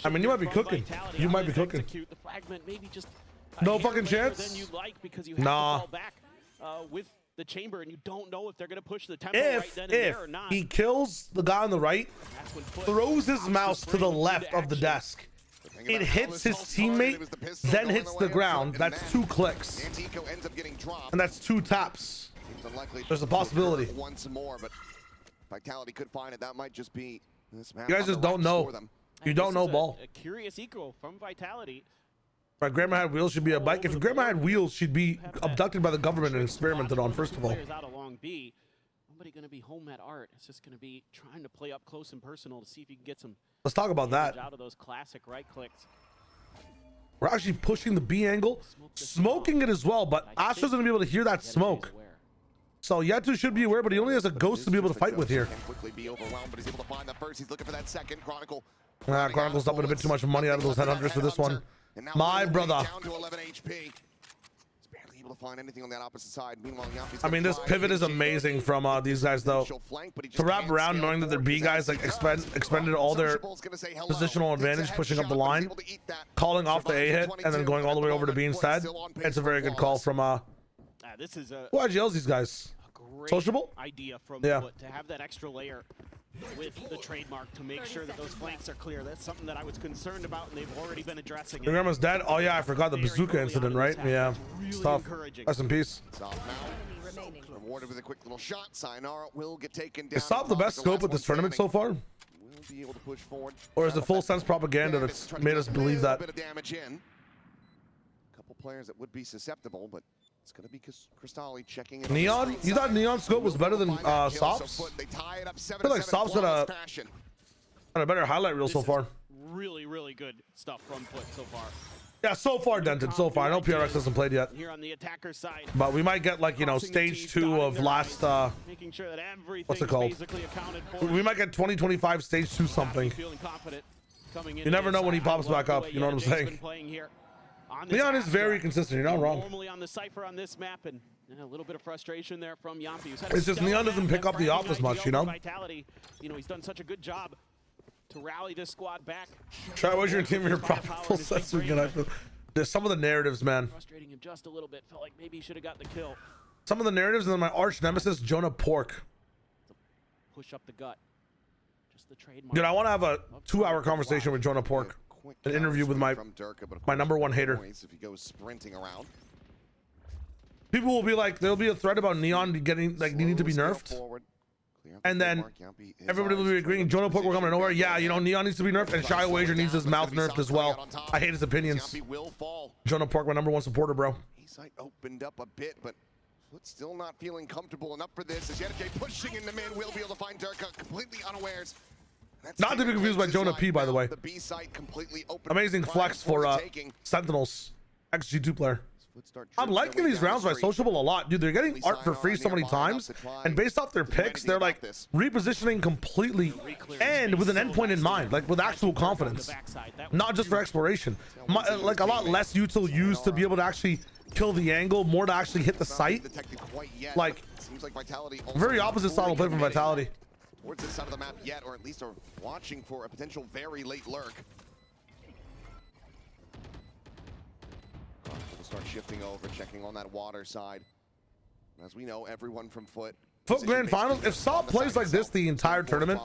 I mean, you might be cooking. You might be cooking. The fragment maybe just No fucking chance. than you like because you have Nah. to fall back with the chamber, and you don't know if they're going to push the tempo right then and there or not. He kills the guy on the right, throws his mouse to the left of the desk, it hits his teammate, then hits the ground. That's 2 clicks. And that's 2 taps. There's a possibility. Once more, but Vitality could find it. That might just be this map. You guys just don't know. You don't know ball. A curious eco from Vitality. My grandma had wheels should be a bike. If your grandma had wheels, she'd be abducted by the government and experimented on, first of all. Out along B. Nobody going to be home at art. It's just going to be trying to play up close and personal to see if you can get some. Let's talk about that. Out of those classic right clicks. We're actually pushing the B angle, smoking it as well, but Astra's going to be able to hear that smoke. So Yetu should be aware, but he only has a ghost to be able to fight with here. Quickly be overwhelmed, but he's able to find that first. He's looking for that second. Chronicle. Chronicle's dumping a bit too much money out of those headhunters for this one. My brother. Down to 11 HP. He's barely able to find anything on that opposite side. Meanwhile, I mean, this pivot is amazing from these guys, though. To wrap around knowing that their B guys like expended all their positional advantage, pushing up the line, calling off the A hit, and then going all the way over to B instead. It's a very good call from this is a who IGLs these guys? Sociable idea from yeah. FUT to have that extra layer with the trademark to make sure that those flanks are clear. That's something that I was concerned about, and they've already been addressing. Your grandma's dead? Oh yeah, I forgot the bazooka incident, right? Yeah, really tough. Rest in peace. Rewarded with a quick little shot. Sayonara will get taken down. Is Sop the best scope at this tournament so far? Will be able to push forward. Or is it full sense propaganda that's made us believe that? Bit of damage in. A couple players that would be susceptible, but it's going to be Cristali checking in. Neon? You thought Neon scope was better than Sop's? I feel like Sop's got a better highlight reel so far. Really, really good stuff from FUT so far. Yeah, so far, Denton, so far. I know PRX hasn't played yet. Here on the attacker side. But we might get, like, you know, stage 2 of last, making sure that what's it called? We might get 2025 stage 2 something. You never know when he pops back up, you know what I'm saying? Leon is very consistent, you're not wrong. Normally on the Cypher on this map, and a little bit of frustration there from Yampi. It's just Leon doesn't pick up the off as much, you know? Vitality, you know, he's done such a good job to rally this squad back. Try what's your team your proper full sets again. There's some of the narratives, man. Frustrating him just a little bit. Felt like maybe he should have got the kill. Some of the narratives, and then my arch nemesis, Jonah Pork. Push up the gut. Just the trademark. Dude, I want to have a 2-hour conversation with Jonah Pork. An interview with my number one hater. If he goes sprinting around. People will be like, there'll be a thread about Neon getting like needing to be nerfed. And then everybody will be agreeing, Jonah Pork will come out of nowhere. Yeah, you know, Neon needs to be nerfed, and Shy Wager needs his mouth nerfed as well. I hate his opinions. Jonah Pork, my number one supporter, bro. He's like opened up a bit, but FUT still not feeling comfortable enough for this. As Yetaj pushing in the mid, will be able to find Durka completely unawares. Not to be confused by Jonah P, by the way. The B site completely open. Amazing flex for Sentinels, XG2 player. I'm liking these rounds by Sociable a lot. Dude, they're getting art for free so many times, and based off their picks, they're like repositioning completely and with an endpoint in mind, like with actual confidence, not just for exploration. Like a lot less util used to be able to actually kill the angle, more to actually hit the site. Like, very opposite style of play from Vitality. Towards this side of the map yet, or at least are watching for a potential very late lurk. We'll start shifting over, checking on that water side. As we know, everyone from FUT Grand Finals, if Saab plays like this the entire tournament,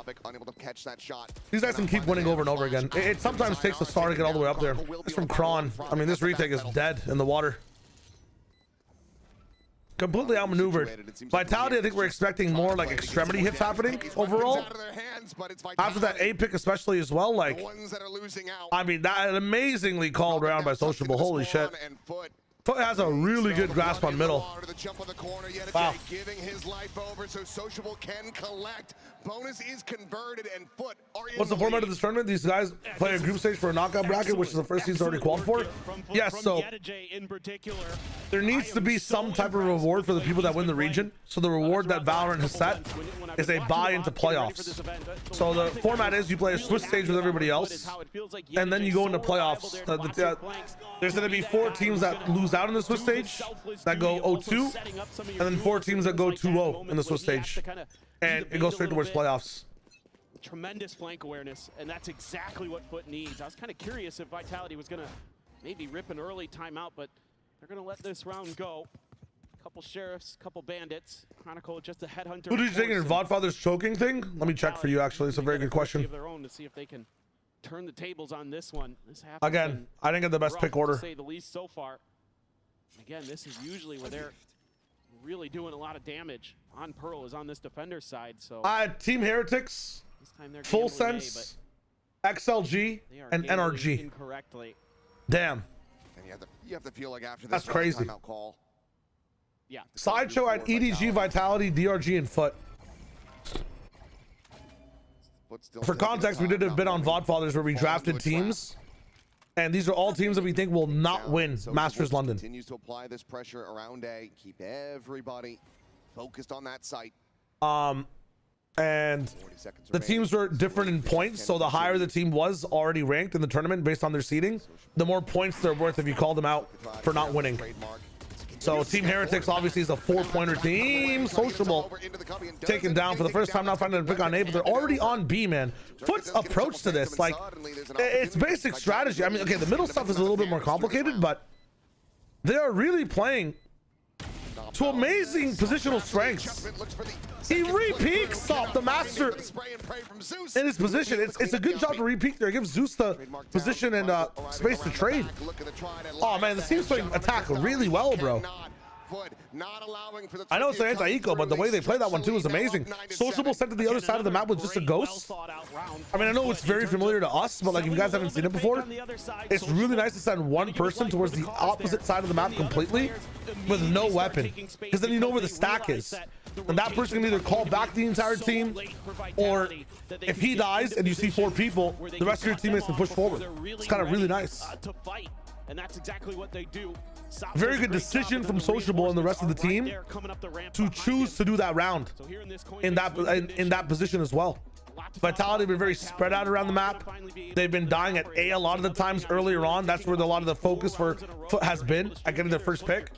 these guys can keep winning over and over again. It sometimes takes a star to get all the way up there. It's from Kron. I mean, this retake is dead in the water. Completely outmaneuvered. Vitality, I think we're expecting more like extremity hits happening overall. After that A pick especially as well, like, I mean, that amazingly called round by Sociable. Holy shit. FUT has a really good grasp on middle. Wow. Giving his life over so Sociable can collect. Bonus is converted, and FUT are in. What's the format of this tournament? These guys play a group stage for a knockout bracket, which is the first season already qualified for. Yes, so there needs to be some type of reward for the people that win the region. So the reward that Valorant has set is a buy into playoffs. So the format is you play a Swiss stage with everybody else, and then you go into playoffs. There's going to be 4 teams that lose out in the Swiss stage that go 0-2, and then 4 teams that go 2-0 in the Swiss stage, and it goes straight towards playoffs. Tremendous flank awareness, and that's exactly what FUT needs. I was kind of curious if Vitality was going to maybe rip an early timeout, but they're going to let this round go. Couple sheriffs, couple bandits. Chronicle just a headhunter. Who did you think in Vodfather's choking thing? Let me check for you, actually. It's a very good question. Their own to see if they can turn the tables on this one. This again, I didn't get the best pick order. To say the least so far. Again, this is usually where they're really doing a lot of damage. On Pearl is on this defender's side, so Team Heretics, Full Sense, XLG, and NRG. Incorrectly. Damn. And you have to feel like after this That's crazy. timeout call. Yeah. Sideshow at EDG, Vitality, DRG, and FUT. For context, we did a bit on VOD Fathers where we drafted teams, and these are all teams that we think will not win Masters London. Continues to apply this pressure around A, keep everybody focused on that site. And the teams were different in points, so the higher the team was already ranked in the tournament based on their seeding, the more points they're worth if you call them out for not winning. So Team Heretics obviously is a 4-pointer team. Sociable taken down for the first time, not finding a pick on A, but they're already on B, man. FUT's approach to this, like, it's basic strategy. I mean, okay, the middle stuff is a little bit more complicated, but they are really playing to amazing positional strengths. He re-peeks off the master in his position. It's a good job to re-peek there. It gives Zeus the position and space to trade. Oh man, the team's playing attack really well, bro. I know it's an anti-eco, but the way they play that one too is amazing. Sociable sent to the other side of the map with just a ghost. I mean, I know it's very familiar to us, but like if you guys haven't seen it before, it's really nice to send one person towards the opposite side of the map completely with no weapon, because then you know where the stack is. And that person can either call back the entire team, or if he dies and you see 4 people, the rest of your teammates can push forward. It's kind of really nice. And that's exactly what they do. Very good decision from Sociable and the rest of the team to choose to do that round in that position as well. Vitality have been very spread out around the map. They've been dying at A a lot of the times earlier on. That's where a lot of the focus for FUT has been at getting their first pick.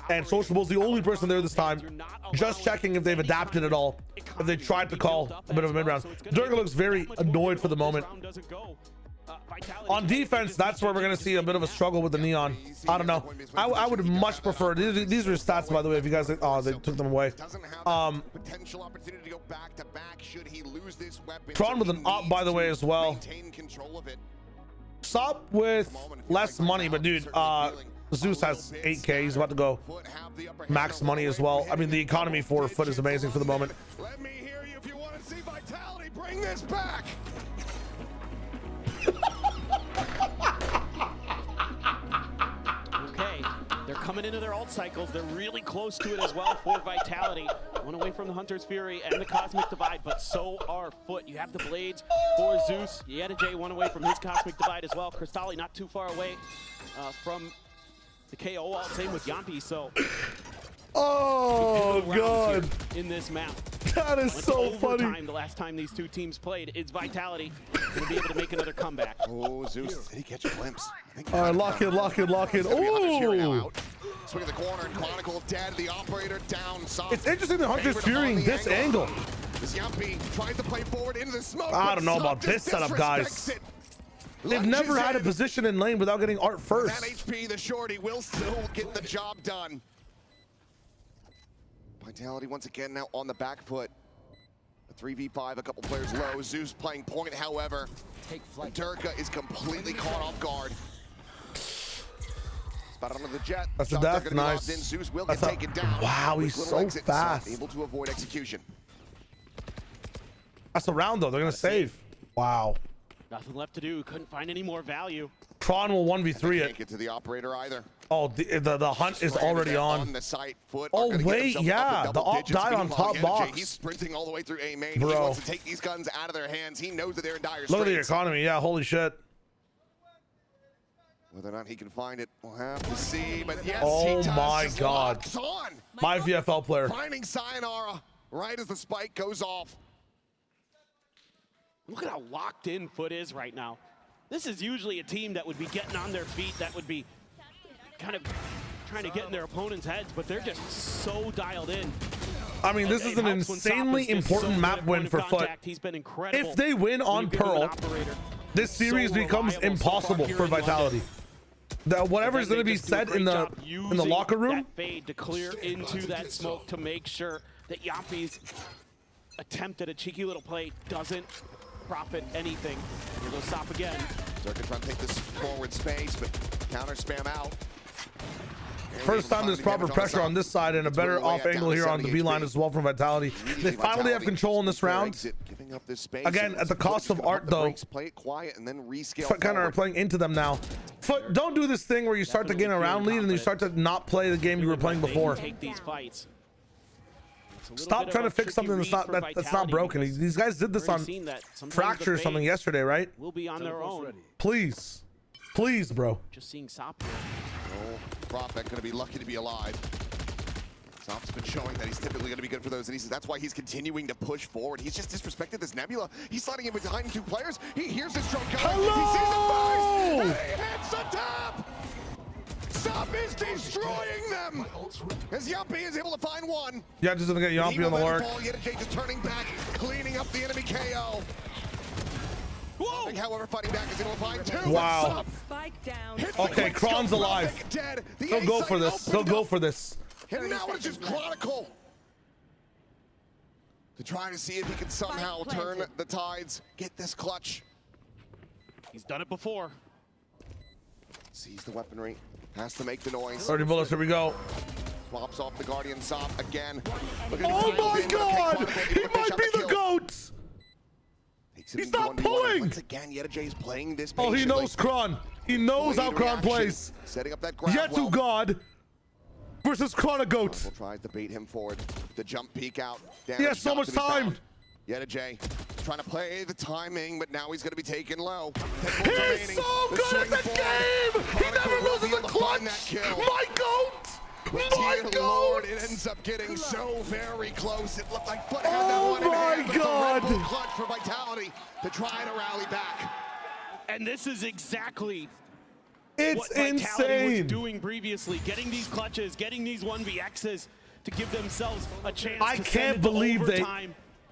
And Sociable's the only person there this time. Just checking if they've adapted at all, if they tried to call a bit of a mid-round. Durga looks very annoyed for the moment. On defense, that's where we're going to see a bit of a struggle with the Neon. I don't know. I would much prefer, these are his stats, by the way, if you guys, oh, they took them away. Tron with an op, by the way, as well. Stop with less money, but dude, Zeus has 8K. He's about to go max money as well. I mean, the economy for FUT is amazing for the moment. Let me hear you if you want to see Vitality bring this back. Okay, they're coming into their ult cycles. They're really close to it as well for Vitality. One away from the Hunter's Fury and the Cosmic Divide, but so are FUT. You have the Blades for Zeus. J one away from his Cosmic Divide as well. Crystalli not too far away from the KO ult. Same with Yampi, so... Oh, God. In this map. That is so funny. The last time these two teams played, it's Vitality going to be able to make another comeback. Oh, Zeus, did he catch a glimpse? All right, lock in, lock in, lock in. Oh! Swing at the corner, and Chronicle dead. The operator down. Soft. It's interesting that Hunter's furying this angle. This Yampi tried to play forward into the smoke. I don't know about this setup, guys. They've never had a position in lane without getting art first. That HP, the shorty, will still get the job done. Vitality once again now on the back foot. A 3v5, a couple players low. Zeus playing point, however. Durka is completely caught off guard. Spotted under the jet. That's a death, nice. Zeus will get taken down. Wow, he's so fast. Able to avoid execution. That's a round though. They're gonna save. Wow. Nothing left to do. Couldn't find any more value. Tron will 1v3 Can't get to the operator either. Oh, the hunt is already on. The site. FUT oh wait, yeah, the op died on top box. He's sprinting all the way through A main. Bro. He wants to take these guns out of their hands. He knows that they're in dire straits. Look at the economy. Yeah, holy shit. Whether or not he can find it, we'll have to see. But yes, oh he does. my Just God. locks on. My VFL player. Finding Sayonara right as the spike goes off. Look at how locked in FUT is right now. This is usually a team that would be getting on their feet, that would be kind of trying to get in their opponent's heads, but they're just so dialed in. I mean, this is an insanely important map win for FUT. He's been incredible. If they win on Pearl, this series becomes impossible for Vitality. Whatever is going to be said in the locker room. Fade to clear into that smoke to make sure that Yampi's attempt at a cheeky little play doesn't profit anything. Here goes Sop again. Durka trying to take this forward space, but counter spam out. First time there's proper pressure on this side and a better off angle here on the B line as well from Vitality. They finally have control in this round. Again, at the cost of art though. Play it quiet and then rescale. FUT kind of are playing into them now. FUT, don't do this thing where you start to gain a round lead and you start to not play the game you were playing before. Take these fights. Stop trying to fix something that's not broken. These guys did this on Fracture or something yesterday, right? Will be on their own. Please, please, bro. Just seeing Sop here. Oh, Prophet gonna be lucky to be alive. Sop's been showing that he's typically going to be good for those, and that's why he's continuing to push forward. He's just disrespected this Nebula. He's sliding in behind 2 players. He hears his drone coming. Hello! He sees him first, and he hits the top. Sop is destroying them. As Yuppie is able to find one. Yeah, just gonna get Yuppie on the work. Yettajay just turning back, cleaning up the enemy KO. Whoa! However, fighting back is able to find 2. Wow. Spike down. Okay, Kron's alive. He'll go for this. He'll go for this. And now it's just Chronicle to try to see if he can somehow turn the tides, get this clutch. He's done it before. Sees the weaponry, has to make the noise. 30 bullets, here we go. Swaps off the Guardian Sop again. Oh my god! He might be the GOAT! He's not pulling! Once again, Yettajay is playing this Oh, patiently. he knows Kron. He knows how Kron plays. Setting up that grab Yetu God versus Chronogoat. We'll try to bait him forward. The jump peek out. He has so much time. Yettajay trying to play the timing, but now he's going to be taken low. He's so good at the game! He never loses a clutch! My GOAT! My Dear GOAT! Lord, it ends up getting so very close. It looked like FUT had that one in hand, but God! it's a Red Bull clutch for Vitality to try to rally back. And this is exactly it's what Vitality insane. was doing previously, getting these clutches, getting these 1vx's to give themselves a chance. I to can't believe they.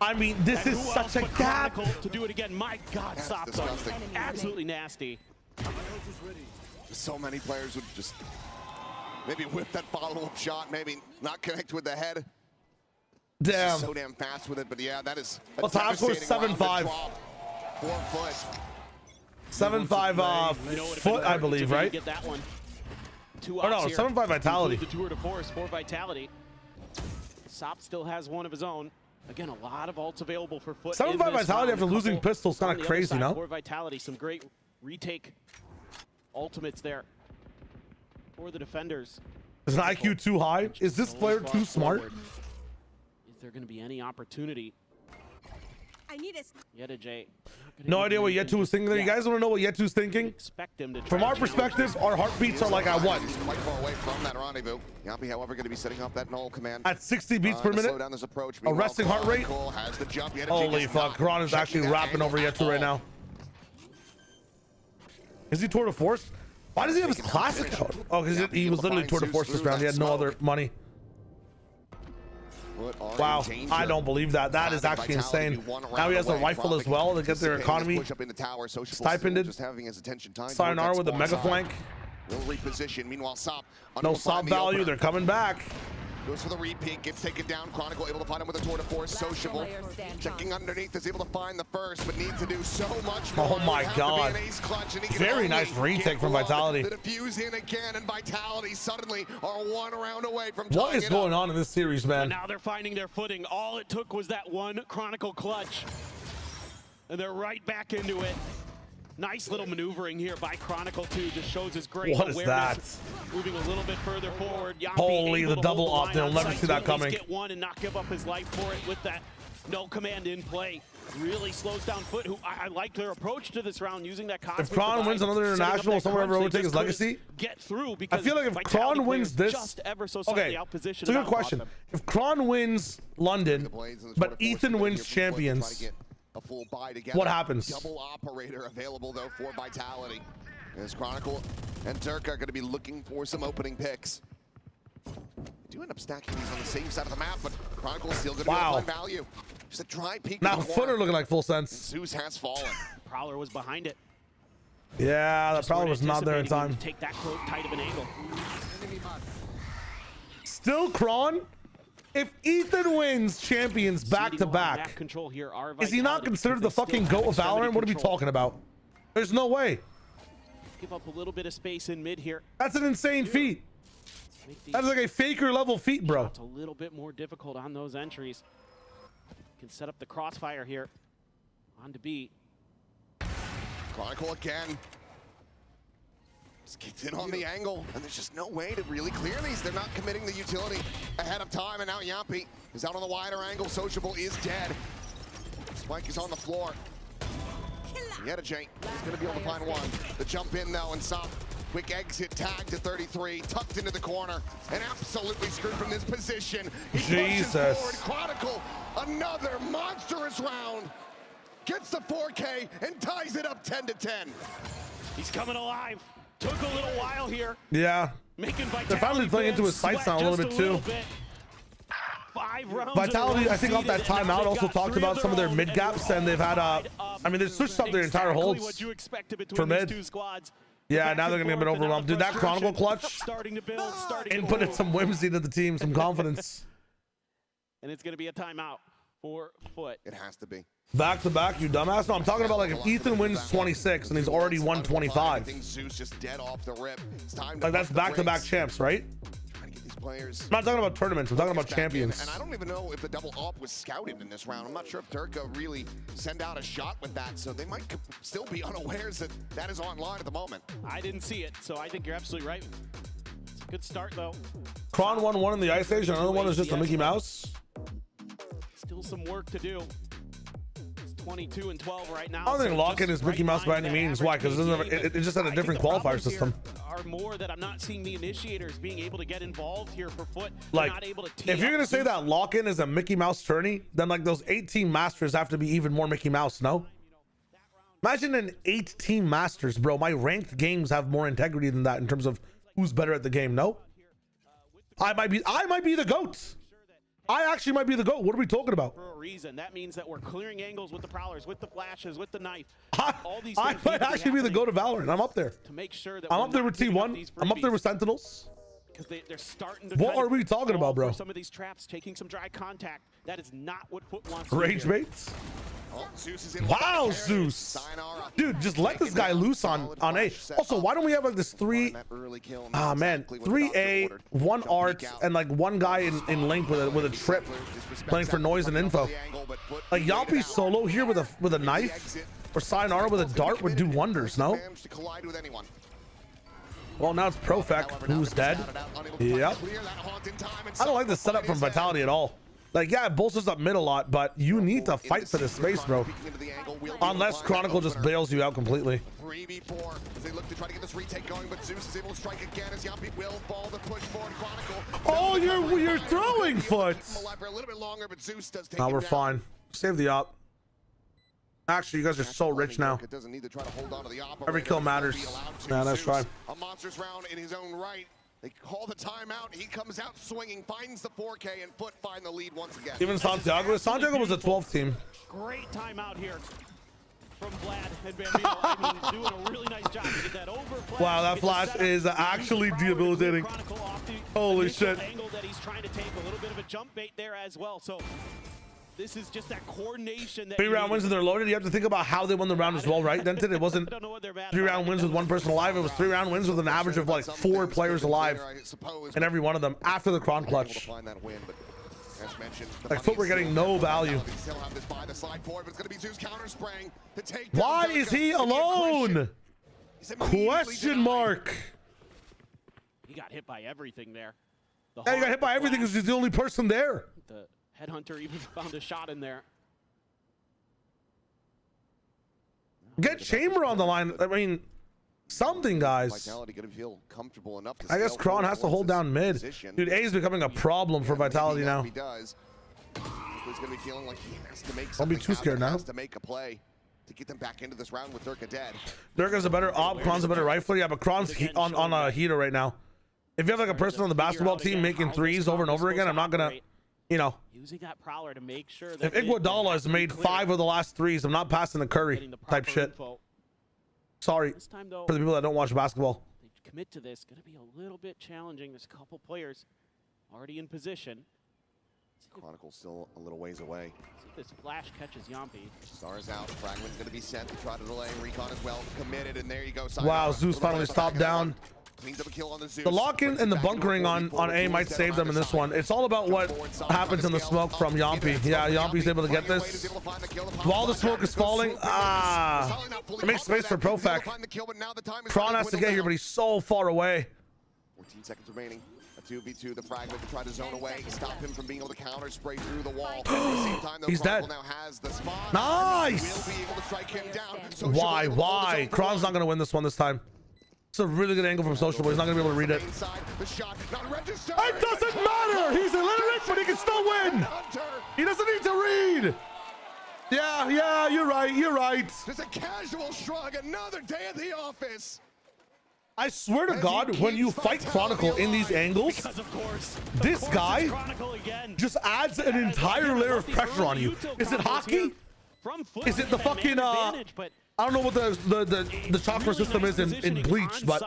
I mean, this is such a gap. To do it again, my God, Sop, absolutely nasty. So many players would just maybe whip that follow-up shot, maybe not connect with the head. Damn. So damn fast with it, but yeah, that is. Well, top score is 7-5. 4 foot. 7-5 FUT, I believe, right? Get that one. Oh no, 7-5 Vitality. The tour de force for Vitality. Sop still has one of his own. Again, a lot of ults available for FUT. 7-5 Vitality after losing pistols, kind of crazy, no? For Vitality, some great retake ultimates there for the defenders. Is an IQ too high? Is this player too smart? Is there going to be any opportunity? I need a Yettajay. No idea what Yetu was thinking there. You guys want to know what Yetu's thinking? Expect him to From our perspective, our heartbeats are like at what? Quite far away from that rendezvous. Yappy, however, going to be setting up that null command. At 60 beats per minute? Slow down this approach. A resting heart rate? Has the jump. Holy fuck, Kron is actually rapping over Yetu right now. Is he tour de force? Why does he have his classic out? Oh, because he was literally tour de force this round. He had no other money. Wow, I don't believe that. That is actually insane. Now he has a rifle as well to get their economy stipended. Sayonara with a mega flank. Will reposition. Meanwhile, Sop. No Sop value. They're coming back. Goes for the repeat, gets taken down. Chronicle able to find him with a tour de force. Sociable. Checking underneath, is able to find the first, but needs to do so much more. Oh my god. Very nice retake from Vitality. The defuse in again, and Vitality suddenly are 1 round away from what is going on in this series, man? And now they're finding their footing. All it took was that one Chronicle clutch. And they're right back into it. Nice little maneuvering here by Chronicle 2. Just shows his great what awareness. Is that? Moving a little bit further forward. Yappy Holy, the double up. They'll never see that to coming. Get one and not give up his life for it with that no command in play. Really slows down FUT, who I like their approach to this round, using that if Kron wins another international, someone ever overtake his legacy? Get through because I feel like if Kron wins this, just ever so okay, it's a good question. If Kron wins London, but Ethan wins Champions, a full buy together. What happens? Double operator available though for Vitality. As Chronicle and Durka are going to be looking for some opening picks. They do end up stacking these on the same side of the map, but Chronicle's still going to be able to find value. Just a dry peek. Now FUT are looking like full sense. Zeus has fallen. Prowler was behind it. Yeah, that Prowler was not there in time. Take that close, tight of an angle. Still Kron? If Ethan wins Champions back-to-back, is he not considered the fucking GOAT of Valorant? What are we talking about? There's no way. Give up a little bit of space in mid here. That's an insane feat. That is like a Faker level feat, bro. It's a little bit more difficult on those entries. Can set up the crossfire here. On to B. Chronicle again. Just gets in on the angle, and there's just no way to really clear these. They're not committing the utility ahead of time, and now Yampi is out on the wider angle. Sociable is dead. Spike is on the floor. Yettajay is going to be able to find one. The jump in, though, and Sop. Quick exit, tagged to 33, tucked into the corner, and absolutely screwed from this position. He pushes forward. Chronicle, another monstrous round. Gets the 4K and ties it up 10-10. He's coming alive. Took a little while here. Yeah. Making Vitality they're finally playing into his sights now a little bit too. 5 rounds Vitality, I think off that timeout, also talked about some of their mid gaps, and they've had I mean, they've switched up their entire holds for mid. Yeah, now they're gonna get a bit overwhelmed. Dude, that Chronicle clutch inputted some whimsy to the team, some confidence. And it's gonna be a timeout for FUT. It has to be. Back to back, you dumbass. No, I'm talking about like if Ethan wins 26 and he's already won 25. I think Zeus just dead off the rip. It's time to like that's back to back champs, right? Players. I'm not talking about tournaments. I'm talking about champions. And I don't even know if the double up was scouted in this round. I'm not sure if Durka really sent out a shot with that, so they might still be unawares that that is online at the moment. I didn't see it, so I think you're absolutely right. It's a good start, though. Kron won one in the Ice Age, and another one is just a Mickey Mouse. Still some work to do. 22 and 12 right now. I don't think lock-in is Mickey Mouse by any means. Why? Because it just had a different qualifier system. Are more that I'm not seeing the initiators being able to get involved here for FUT. Like, not able to if you're gonna say that lock-in is a Mickey Mouse tourney, then like those 8-team Masters have to be even more Mickey Mouse. No. Imagine an 8-team Masters, bro. My ranked games have more integrity than that in terms of who's better at the game. No. I might be the GOAT. I actually might be the GOAT. What are we talking about? For a reason. That means that we're clearing angles with the prowlers, with the flashes, with the knife. All these I might actually be the GOAT of Valorant. I'm up there. To make sure that I'm up there with T1. I'm up there with Sentinels. Because they're starting to. What are we talking about, bro? Some of these traps, taking some dry contact. That is not what FUT wants. Rage baits. Oh, Zeus is in. Wow, Zeus. Dude, just let this guy loose on A. Also, why don't we have like this 3 3A, 1 art, and like 1 guy in link with a trip playing for noise and info. Like Yampi solo here with a knife, or Sayonara with a dart would do wonders, no? Well, now it's Profec, who's dead. Yep. I don't like the setup from Vitality at all. Like, yeah, it bolsters up mid a lot, but you need to fight for this space, bro. Unless Chronicle just bails you out completely. 3v4 as they look to try to get this retake going, but Zeus is able to strike again as Yampi will fall the push forward. Chronicle. Oh, you're throwing FUT. For a little bit longer, but Zeus does take no, we're fine. Save the op. Actually, you guys are so rich now. Every kill matters. Yeah, that's fine. A monstrous round in his own right. They call the timeout. He comes out swinging, finds the 4K, and FUT find the lead once again. Even Santiago was a 12th team. Great timeout here from Vlad and Bambino. I mean, doing a really nice job to get that over. Wow, that flash is actually debilitating. Holy shit. Angle that he's trying to take a little bit of a jump bait there as well. So this is just that coordination. 3-round wins and they're loaded. You have to think about how they won the round as well, right, Denton? It wasn't 3-round wins with 1 person alive. It was 3-round wins with an average of like 4 players alive in every one of them after the Cron clutch. Like FUT were getting no value. Why is he alone? Question mark. He got hit by everything there. Yeah, he got hit by everything because he's the only person there. The Headhunter even found a shot in there. Get Chamber on the line. I mean, something, guys. I guess Kron has to hold down mid. Dude, A is becoming a problem for Vitality now. Don't be too scared now. To get them back into this round with Durka dead. Durka's a better op, Kron's a better rifler. Yeah, but Kron's on a heater right now. If you have like a person on the basketball team making 3s over and over again, I'm not gonna, you know. Using that prowler to make sure that if Iguodala has made 5 of the last 3s, I'm not passing the Curry type shit. Sorry for the people that don't watch basketball. They commit to this. Going to be a little bit challenging. There's a couple players already in position. Chronicle still a little ways away. See if this flash catches Yampi. Stars out. Fragment's going to be sent to try to delay. Recon as well committed, and there you go. Wow, Zeus finally stopped down. Cleans up a kill on the Zeus. The lock-in and the bunkering on A might save them in this one. It's all about what happens in the smoke from Yompi. Yeah, Yompi's able to get this. While the smoke is falling, it makes space for Profec. Kron has to get here, but he's so far away. 14 seconds remaining. A 2v2, the fragment to try to zone away, stop him from being able to counter, spray through the wall. At the same time, though, He's dead. now has the spot. Nice! Will be able to strike him down. Why? Kron's not going to win this one this time. It's a really good angle from Social, but he's not going to be able to read it. It doesn't matter! He's illiterate, but he can still win! He doesn't need to read! Yeah, you're right. Just a casual shrug, another day at the office. I swear to God, when you fight Chronicle in these angles, this guy just adds an entire layer of pressure on you. Is it hockey? Is it the fucking I don't know what the chakra system is in Bleach, but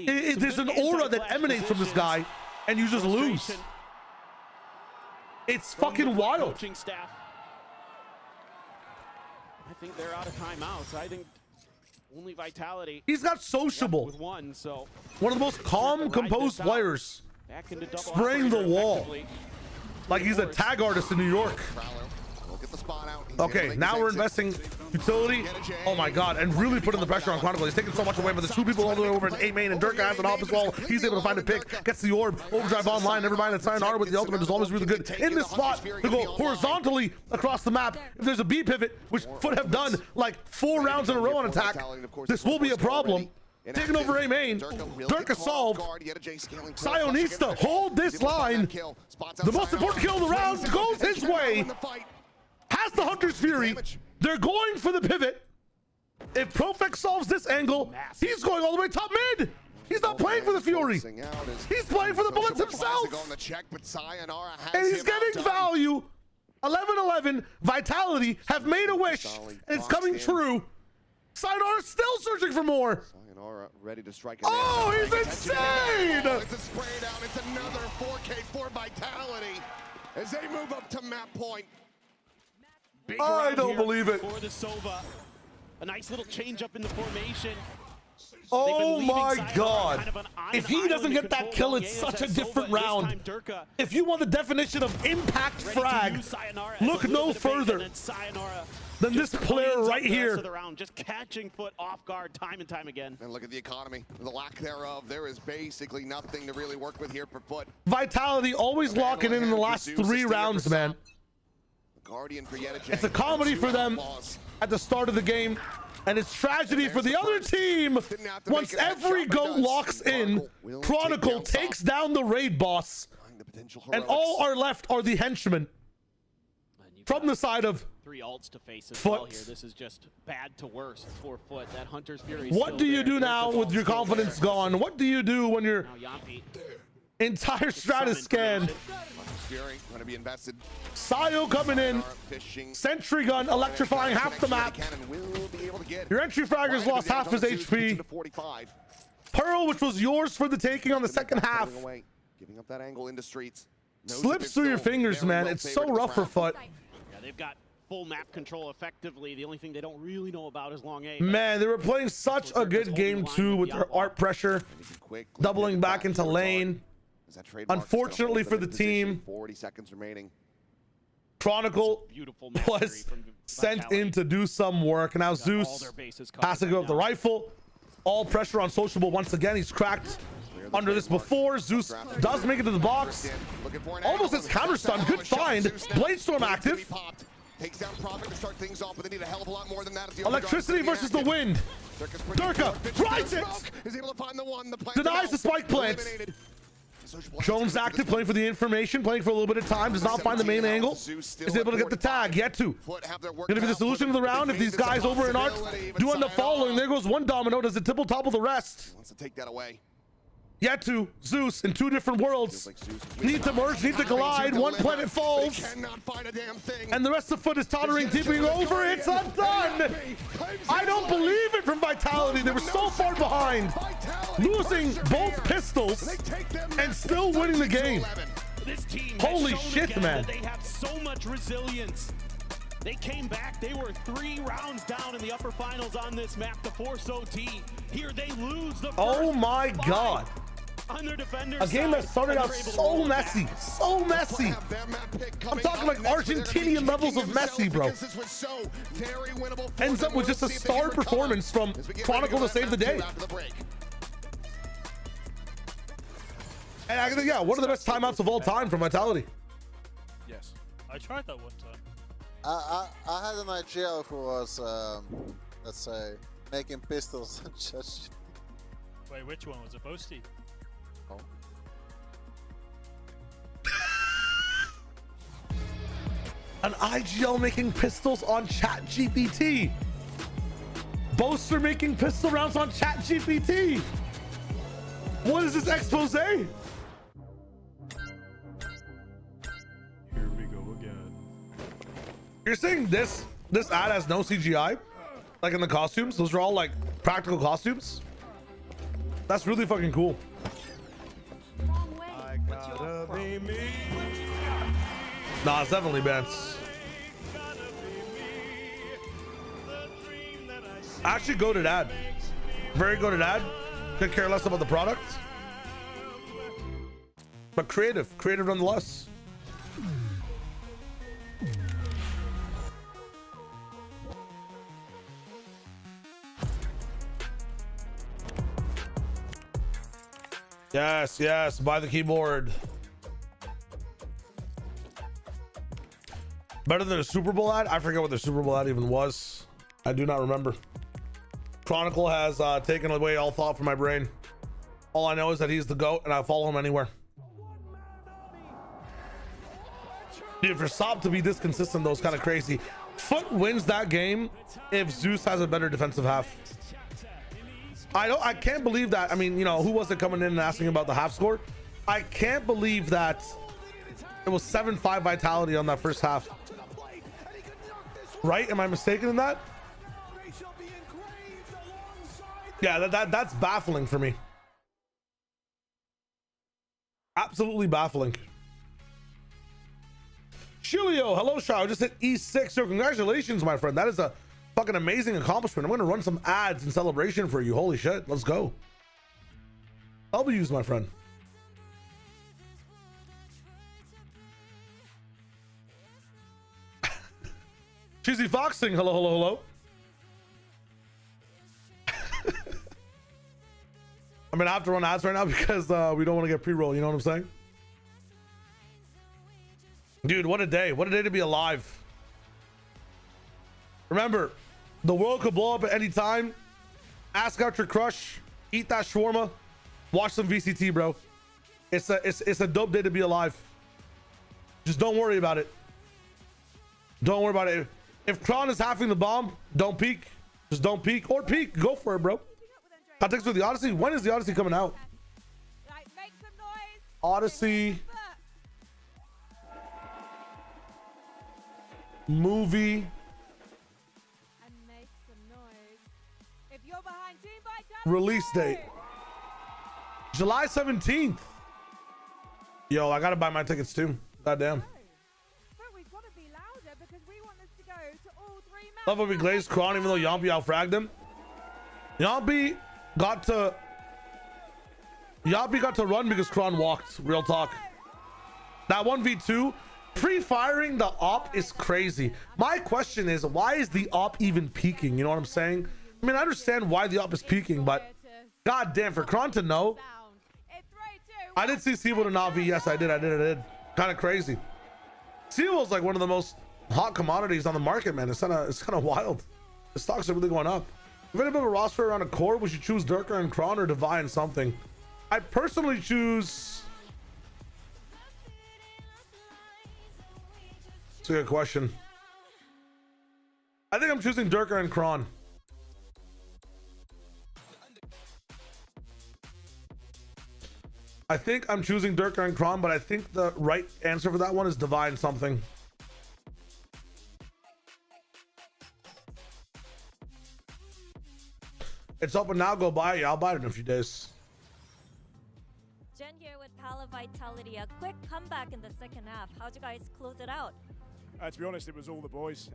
there's an aura that emanates from this guy, and you just lose. It's fucking wild. I think they're out of timeouts. I think only Vitality. He's got sociable. With one, so one of the most calm, composed players. Spraying the wall like he's a tag artist in New York. Okay, now we're investing utility. Oh my God, and really putting the pressure on Chronicle. He's taking so much away, but there's two people all the way over in A main, and Durka has an off as well. He's able to find a pick, gets the orb, overdrive online. Everybody that Sayonara with the ultimate is always really good. In this spot, to go horizontally across the map. If there's a B pivot, which FUT have done like 4 rounds in a row on attack, this will be a problem. Taking over A main, Durka solved. Sayo needs to hold this line. The most important kill of the round goes his way. Has the Hunter's Fury. They're going for the pivot. If Profec solves this angle, he's going all the way top mid. He's not playing for the Fury. He's playing for the bullets himself. And he's getting value. 11-11. Vitality have made a wish. It's coming true. Sayonara still searching for more. Ready to strike. Oh, he's insane! It's a spray down. It's another 4K for Vitality as they move up to map point. I don't believe it. For the Sova. A nice little change up in the formation. Oh my God. If he doesn't get that kill, it's such a different round. If you want the definition of impact frag, look no further than this player right here. Just catching FUT off guard time and time again. And look at the economy, the lack thereof. There is basically nothing to really work with here for FUT. Vitality always locking in the last 3 rounds, man. It's a comedy for them at the start of the game, and it's tragedy for the other team. Once every goat locks in, Chronicle takes down the raid boss, and all are left are the henchmen from the side of 3 ults to face as FUT. well here. This is just bad to worse for FUT. That Hunter's Fury. What do you do now with your confidence gone? What do you do when your entire strat is scanned? Going to be invested. Sayo coming in. Sentry gun electrifying half the map. Your entry fragger's lost half his HP. Pearl, which was yours for the taking on the second half, Giving up that angle into streets. slips through your fingers, man. It's so rough for FUT. Yeah, they've got full map control effectively. The only thing they don't really know about is long A. Man, they were playing such a good game too with their art pressure, doubling back into lane. Unfortunately for the team, 40 seconds remaining. Chronicle was sent in to do some work. Now Zeus has to go with the rifle. All pressure on Sociable once again. He's cracked under this before. Zeus does make it to the box. Almost his counter stun. Good find. Bladestorm active. Takes down Profit to start things off, but they need a hell of a lot more than that. Electricity versus the wind. Durka tries it. Is able to find the one. Denies the spike plant. Jones active, playing for the information, playing for a little bit of time, does not find the main angle, is able to get the tag, yet to. Gonna be the solution of the round if these guys over in Art do end up following. There goes one domino, does it tipple topple the rest? Wants to take that away. Yet to Zeus in 2 different worlds. Need to merge, need to collide, one planet falls. And the rest of FUT is tottering, tipping over, it's undone! I don't believe it from Vitality, they were so far behind. Losing both pistols and still winning the game. This team Holy has shown shit, again man. that they have so much resilience. They came back. They were 3 rounds down in the upper finals on this map to force OT. Here they lose the first Oh my God. On their defenders. A game that started out so messy, so messy. I'm talking like Argentinian levels of messy, bro. Ends up with just a star performance from Chronicle to save the day. And I think, yeah, one of the best timeouts of all time for Vitality. Yes. I tried that one time. I had an idea who was, let's say, making pistols and just. Wait, which one was it? Boasty? Oh. An IGL making pistols on ChatGPT. Boaster making pistol rounds on ChatGPT. What is this expose? Here we go again. You're saying this ad has no CGI? Like in the costumes? Those are all like practical costumes? That's really fucking cool. Nah, it's definitely Bance. Actually goated ad. Very goated ad. Could care less about the product. But creative nonetheless. Yes, yes, buy the keyboard. Better than a Super Bowl ad? I forget what the Super Bowl ad even was. I do not remember. Chronicle has taken away all thought from my brain. All I know is that he's the GOAT and I follow him anywhere. Dude, for Sob to be this consistent though is kind of crazy. FUT wins that game if Zeus has a better defensive half. I can't believe that. I mean, you know, who was it coming in and asking about the half score? I can't believe that it was 7-5 Vitality on that first half. Right? Am I mistaken in that? Yeah, that's baffling for me. Absolutely baffling. Shulio, hello, Shao. Just hit E6. So congratulations, my friend. That is a fucking amazing accomplishment. I'm going to run some ads in celebration for you. Holy shit. Let's go. W's, my friend. Cheesy Foxing. Hello, hello, hello. I'm gonna have to run ads right now because we don't want to get pre-roll. You know what I'm saying? Dude, what a day. What a day to be alive. Remember, the world could blow up at any time. Ask out your crush. Eat that shawarma. Watch some VCT, bro. It's a dope day to be alive. Just don't worry about it. Don't worry about it. If Kron is halving the bomb, don't peek. Just don't peek. Or peek. Go for it, bro. Context with the Odyssey. When is the Odyssey coming out? Odyssey. Movie. Release date. July 17th. Yo, I gotta buy my tickets too. Goddamn. Love when we glazed Kron even though Yampi outfragged him. Yampi got to run because Kron walked. Real talk. That 1v2 pre-firing the op is crazy. My question is, why is the op even peaking? You know what I'm saying? I mean, I understand why the op is peaking, but goddamn, for Kron to know. I did see Sivo to Navi. Yes, I did. Kind of crazy. Sivo's like one of the most hot commodities on the market, man. It's kind of wild. The stocks are really going up. If anybody have a roster around a core, we should choose Durka and Kron or Divine something. I personally choose. It's a good question. I think I'm choosing Durka and Kron. I think I'm choosing Durka and Kron, but I think the right answer for that one is Divine something. It's open now. Go buy it. I'll buy it in a few days. Jen here with Pala Vitality. A quick comeback in the second half. How'd you guys close it out? To be honest, it was all the boys.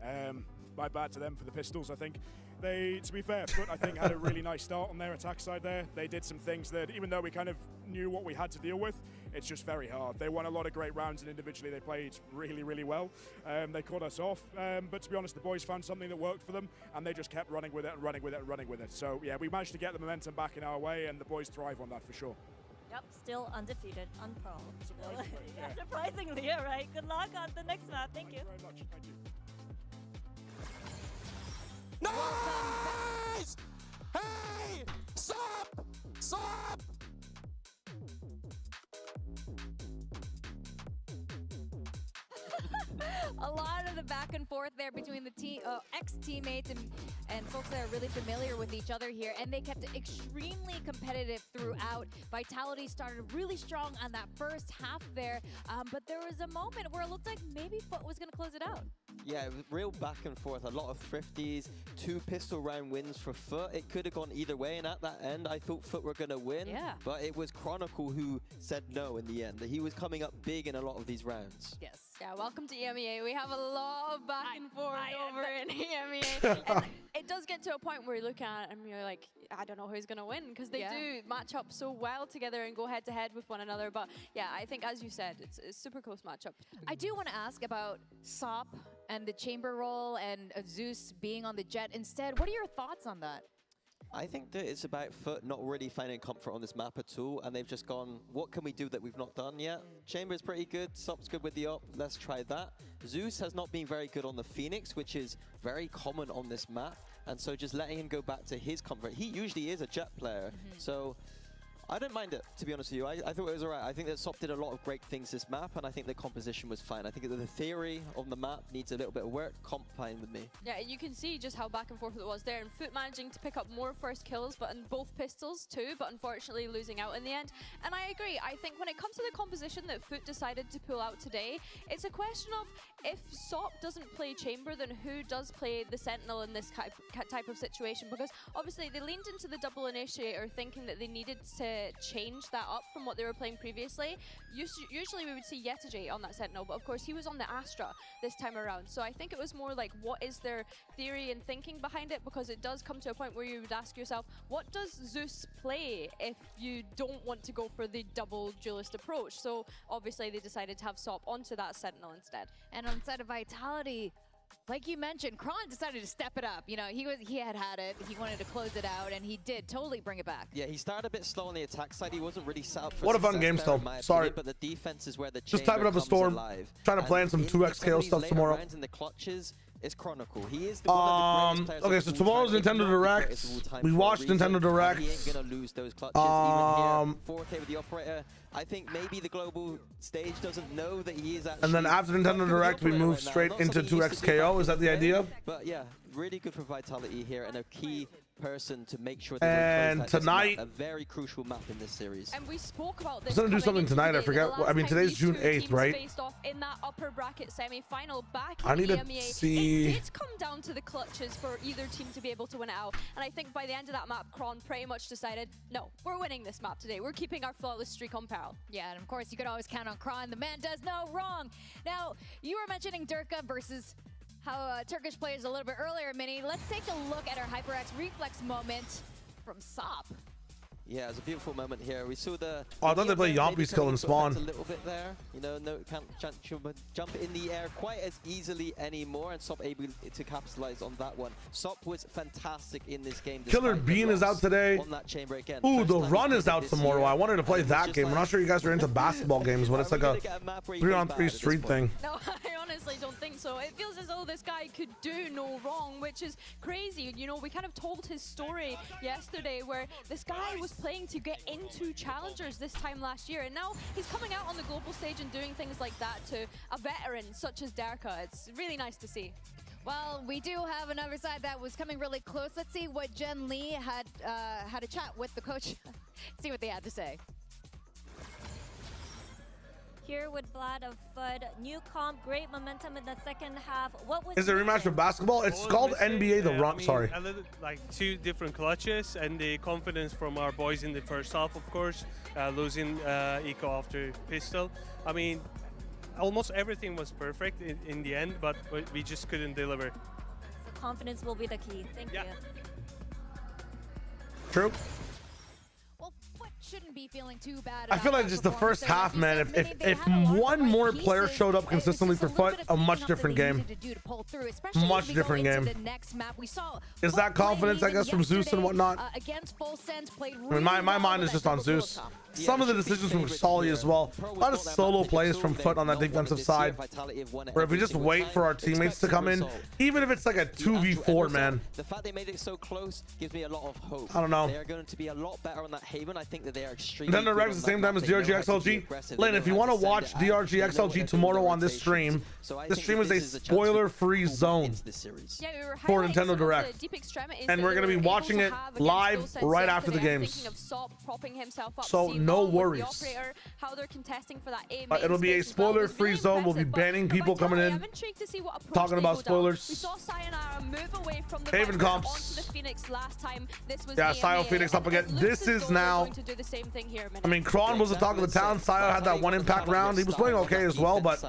My bad to them for the pistols. I think they, to be fair, FUT I think had a really nice start on their attack side there. They did some things that, even though we kind of knew what we had to deal with, it's just very hard. They won a lot of great rounds, and individually they played really, really well. They caught us off, but to be honest, the boys found something that worked for them, and they just kept running with it and running with it and running with it. So yeah, we managed to get the momentum back in our way, and the boys thrive on that for sure. Yep, still undefeated, unproud. Surprisingly, yeah. Surprisingly, all right. Good luck on the next map. Thank you. Very much. Thank you. Nice! Hey! Stop! Stop! A lot of the back and forth there between the ex-teammates and folks that are really familiar with each other here, and they kept it extremely competitive throughout. Vitality started really strong on that first half there, but there was a moment where it looked like maybe FUT was going to close it out. Yeah, it was real back and forth. A lot of thrifties, 2 pistol round wins for FUT. It could have gone either way, and at that end, I thought FUT were going to win. Yeah. But it was Chronicle who said no in the end. He was coming up big in a lot of these rounds. Yes. Yeah, welcome to EMEA. We have a lot of back and forth over in EMEA. And it does get to a point where you look at it and you're like, I don't know who's going to win, because they do match up so well together and go head to head with one another. But yeah, I think, as you said, it's a super close matchup. I do want to ask about SOP and the chamber role and Zeus being on the Jet instead. What are your thoughts on that? I think that it's about FUT not really finding comfort on this map at all, and they've just gone, what can we do that we've not done yet? Chamber is pretty good, SOP's good with the op, let's try that. Zeus has not been very good on the Phoenix, which is very common on this map, and so just letting him go back to his comfort. He usually is a Jet player, so I don't mind it, to be honest with you. I thought it was alright. I think that SOP did a lot of great things this map, and I think the composition was fine. I think that the theory on the map needs a little bit of work. Comp fine with me. Yeah, and you can see just how back and forth it was there. And FUT managing to pick up more first kills, but in both pistols too, but unfortunately losing out in the end. And I agree. I think when it comes to the composition that FUT decided to pull out today, it's a question of if SOP doesn't play Chamber, then who does play the Sentinel in this type of situation? Because obviously they leaned into the double initiator thinking that they needed to change that up from what they were playing previously. Usually we would see LETSGETTITTT on that Sentinel, but of course he was on the Astra this time around. So I think it was more like, what is their theory and thinking behind it? Because it does come to a point where you would ask yourself, what does Zeus play if you don't want to go for the double duelist approach? So obviously they decided to have SOP onto that Sentinel instead. And on the side of Vitality, like you mentioned, Kron decided to step it up. You know, he had it. He wanted to close it out, and he did totally bring it back. Yeah, he started a bit slow on the attack side. He wasn't really set up for what a fun game there, still. in my Sorry. opinion, but the defense is where the just typing up a storm. Trying to plan some 2x KO stuff tomorrow. In the clutches, it's Chronicle. He is the one of the okay, so tomorrow's Nintendo Direct. We watched Nintendo Direct. He ain't gonna lose those clutches. Even here, 4K with the operator. I think maybe the global stage doesn't know that he is actually. And then after Nintendo Direct, we move straight into 2x KO. Is that the idea? But yeah, really good for Vitality here, and a key person to make sure that and tonight, a very crucial map in this series. And we spoke about this. He's gonna do something tonight. I forget. I mean, today's June 8th, right? Faced off in that upper bracket semi-final back I in need the to EMEA. see. It did come down to the clutches for either team to be able to win it out. And I think by the end of that map, Kron pretty much decided, no, we're winning this map today. We're keeping our flawless streak on Pearl. Yeah, and of course, you could always count on Kron. The man does no wrong. Now, you were mentioning Durka versus how Turkish players a little bit earlier, Minnie. Let's take a look at our HyperX reflex moment from SOP. Yeah, it was a beautiful moment here. We saw the. Oh, I thought they played Yompi's kill and spawn. A little bit there, you know, no can't jump in the air quite as easily anymore, and SOP able to capitalize on that one. SOP was fantastic in this game. Killer Bean is out today. On that chamber again. Ooh, the run is out tomorrow. I wanted to play that game. I'm not sure you guys are into basketball games, but it's like a 3-on-3 street thing. No, I honestly don't think so. It feels as though this guy could do no wrong, which is crazy. You know, we kind of told his story yesterday where this guy was playing to get into challengers this time last year, and now he's coming out on the global stage and doing things like that to a veteran such as Derka. It's really nice to see. Well, we do have another side that was coming really close. Let's see what Jen Lee had a chat with the coach. See what they had to say. Here with Vlad of FUT, new comp, great momentum in the second half. What was Is it a rematch of basketball? It's called NBA The Run. Sorry. A little, like 2 different clutches, and the confidence from our boys in the first half, of course, losing Eco after pistol. I mean, almost everything was perfect in the end, but we just couldn't deliver. So confidence will be the key. Thank you. True. Shouldn't be feeling too bad. I feel like just the first half, man. If one more player showed up consistently for FUT, a much different game. Much different game. Is that confidence, I guess, from Zeus and whatnot? I mean, my mind is just on Zeus. Some of the decisions from Solly as well. A lot of solo plays from FUT on that defensive side. Where if we just wait for our teammates to come in, even if it's like a 2v4, man. The fact they made it so close gives me a lot of hope. I don't know. They are going to be a lot better on that Haven. I think that they are extremely Then the Rex at the same time as DRG XLG. Lynn, if you want to watch DRG XLG tomorrow on this stream is a spoiler-free zone for Nintendo Direct. And we're going to be watching it live right after the games. So no worries. It'll be a spoiler-free zone. We'll be banning people coming in, talking about spoilers. Haven comps. Yeah, Sio Phoenix up again. This is now... I mean, Kron was the talk of the town. Sio had that one impact round. He was playing okay as well, but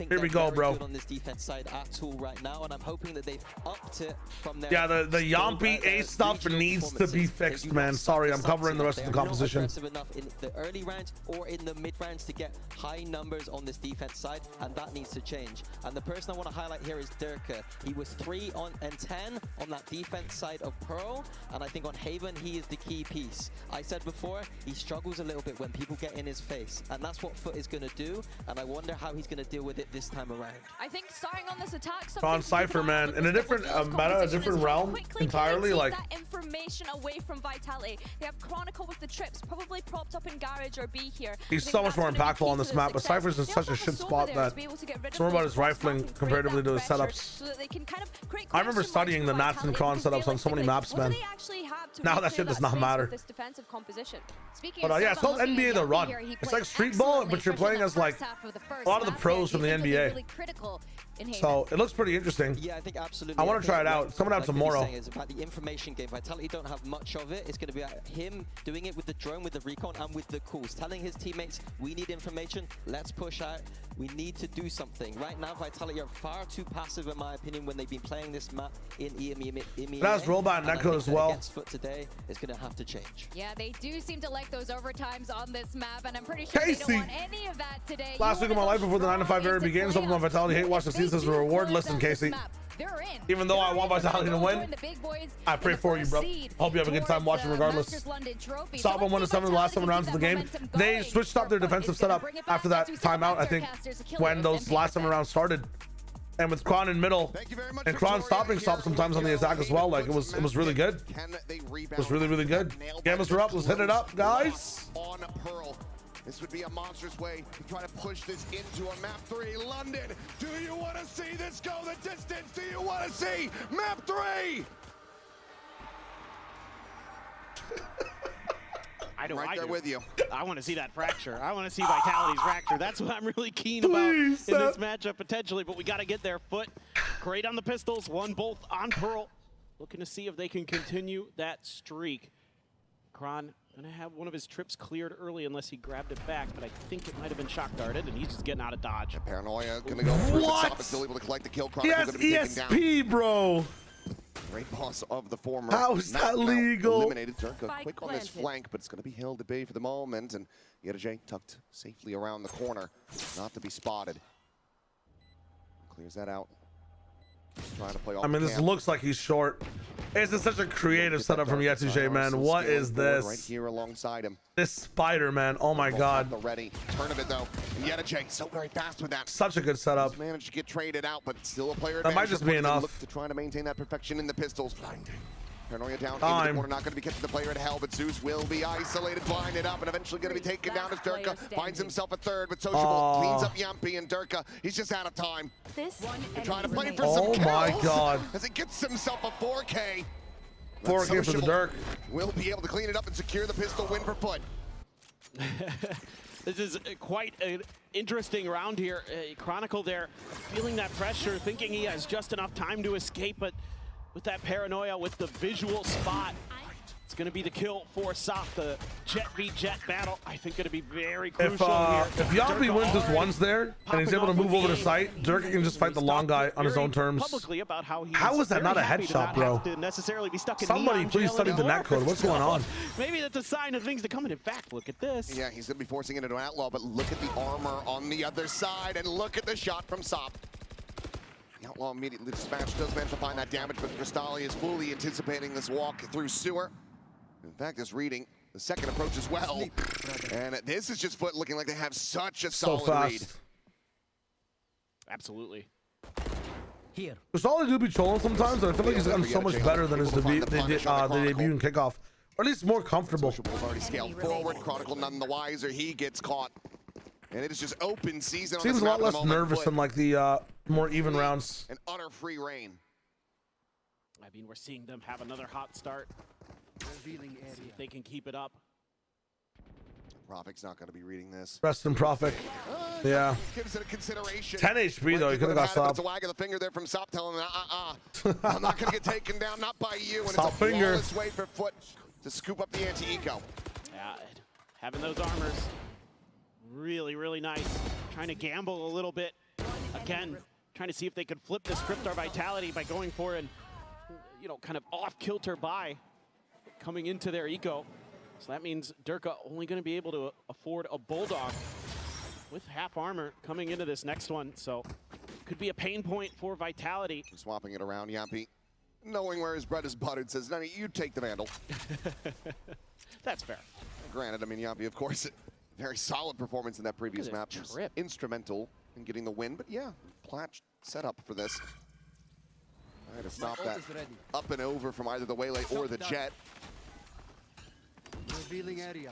here we go, bro. On this defense side at all right now, and I'm hoping that they've upped it from their the Yampi A stuff needs to be fixed, man. Sorry, I'm covering the rest of the composition. Aggressive enough in the early rounds or in the mid rounds to get high numbers on this defense side, and that needs to change. And the person I want to highlight here is Durka. He was 3 and 10 on that defense side of Pearl, and I think on Haven he is the key piece. I said before, he struggles a little bit when people get in his face, and that's what FUT is going to do, and I wonder how he's going to deal with it this time around. I think starting on this attack, Kron Cypher, man, in a different meta, a different realm entirely. Like that information away from Vitality. They have Chronicle with the trips, probably propped up in Garage or B here. He's so much more impactful on this map, but Cypher's in such a shit spot that it's more about his rifling comparatively to his setups. I remember studying the Nats and Kron setups on so many maps, man. Now that shit does not matter. But yeah, it's called NBA The Run. It's like street ball, but you're playing as like a lot of the pros from the NBA. So it looks pretty interesting. Yeah, I think absolutely. I want to try it out. It's coming out tomorrow. It's about the information game. Vitality don't have much of it. It's going to be about him doing it with the drone, with the recon, and with the calls, telling his teammates, we need information, let's push out, we need to do something. Right now, Vitality are far too passive, in my opinion, when they've been playing this map in EMEA. That's Robot and Neko as well. Against FUT today is going to have to change. Yeah, they do seem to like those overtimes on this map, and I'm pretty sure they don't want any of that today. Last week of my life before the 9-to-5 era begins, open my Vitality hate watch the season as a reward. Listen, Casey. Even though I want Vitality to win, I pray for you, bro. Hope you have a good time watching regardless. Stop on 1-7 the last 7 rounds of the game. They switched up their defensive setup after that timeout, I think, when those last 7 rounds started. And with Kron in middle, and Kron stopping sometimes on the attack as well. Like it was really good. It was really good. Gammas are up. Let's hit it up, guys. On Pearl. This would be a monstrous way to try to push this into a map 3. London, do you want to see this go the distance? Do you want to see map 3? I know. Right there with you. I want to see that fracture. I want to see Vitality's fracture. That's what I'm really keen about in this matchup potentially. But we got to get their FUT. Great on the pistols. Won both on Pearl. Looking to see if they can continue that streak. Kron gonna have one of his trips cleared early unless he grabbed it back, but I think it might have been shock darted, and he's just getting out of dodge. Paranoia gonna go through the top, but still able to collect the kill. Yes, ESP, bro. Great boss of the former. How is that legal? Eliminated. Durka quick on this flank, but it's gonna be held at bay for the moment, and Yedajay tucked safely around the corner, not to be spotted. Clears that out. Trying to play off I mean, this looks like he's short. It's just such a creative setup from Yetujay, man. What is this? Right here alongside him. This spider, man. Oh my god. Ready. Turn of it though. And Yetujay so very fast with that. Such a good setup. He's managed to get traded out, but still a player that might just be enough. Look to try to maintain that perfection in the pistols. Paranoia down into the corner, not going to be catching the player at hell, but Zeus will be isolated, blinded up, and eventually going to be taken down as Durka finds himself a third, but Sociable cleans up Yampi, and Durka, he's just out of time. This one trying to play for some kills. Oh my god. As he gets himself a 4K. 4K for the Dirk. Will be able to clean it up and secure the pistol win for FUT. This is quite an interesting round here. Chronicle there, feeling that pressure, thinking he has just enough time to escape, but with that paranoia, with the visual spot, It's going to be the kill for Sop. The Jet v Jet battle, I think, going to be very crucial here. If Yampi wins this once there and he's able to move over to site, Durka can just fight the long guy on his own terms. About how is that not a headshot, bro? Somebody please study the netcode. What's going on? Maybe that's a sign of things to come. And in fact, look at this. Yeah, he's going to be forcing it into an outlaw, but look at the armor on the other side, and look at the shot from Sop. The outlaw immediately dispatched, does manage to find that damage, but Cristali is fully anticipating this walk through sewer. In fact, is reading the second approach as well. And this is just FUT looking like they have such a solid read. Absolutely. Here. Cristali do be trolling sometimes, and I feel like he's gotten so much better than his debut in kickoff. Or at least more comfortable. Sociable's already scaled forward. Chronicle none the wiser. He gets caught. And it is just open season. Seems a lot less nervous than like the more even rounds. An utter free reign. I mean, we're seeing them have another hot start. See if they can keep it up. Profic's not going to be reading this. Rest in Profic. Yeah. Gives it a consideration. 10 HP though. He could have got stopped. It's a wag of the finger there from Sop telling him, I'm not going to get taken down, not by you. And Stop it's a finger. flawless way for FUT to scoop up the anti-eco. Yeah, having those armors, really, really nice. Trying to gamble a little bit. Again, trying to see if they could flip this Cryptar Vitality by going for an, kind of off-kilter buy coming into their eco. So that means Durka only going to be able to afford a Bulldog with half armor coming into this next one. So could be a pain point for Vitality. Swapping it around, Yampi, knowing where his bread is buttered, says, no, you take the Vandal. That's fair. Granted, I mean, Yampi, of course, very solid performance in that previous map. Instrumental in getting the win, but yeah, Platch set up for this. I had to stop that up and over from either the Waylay or the Jet. Revealing area.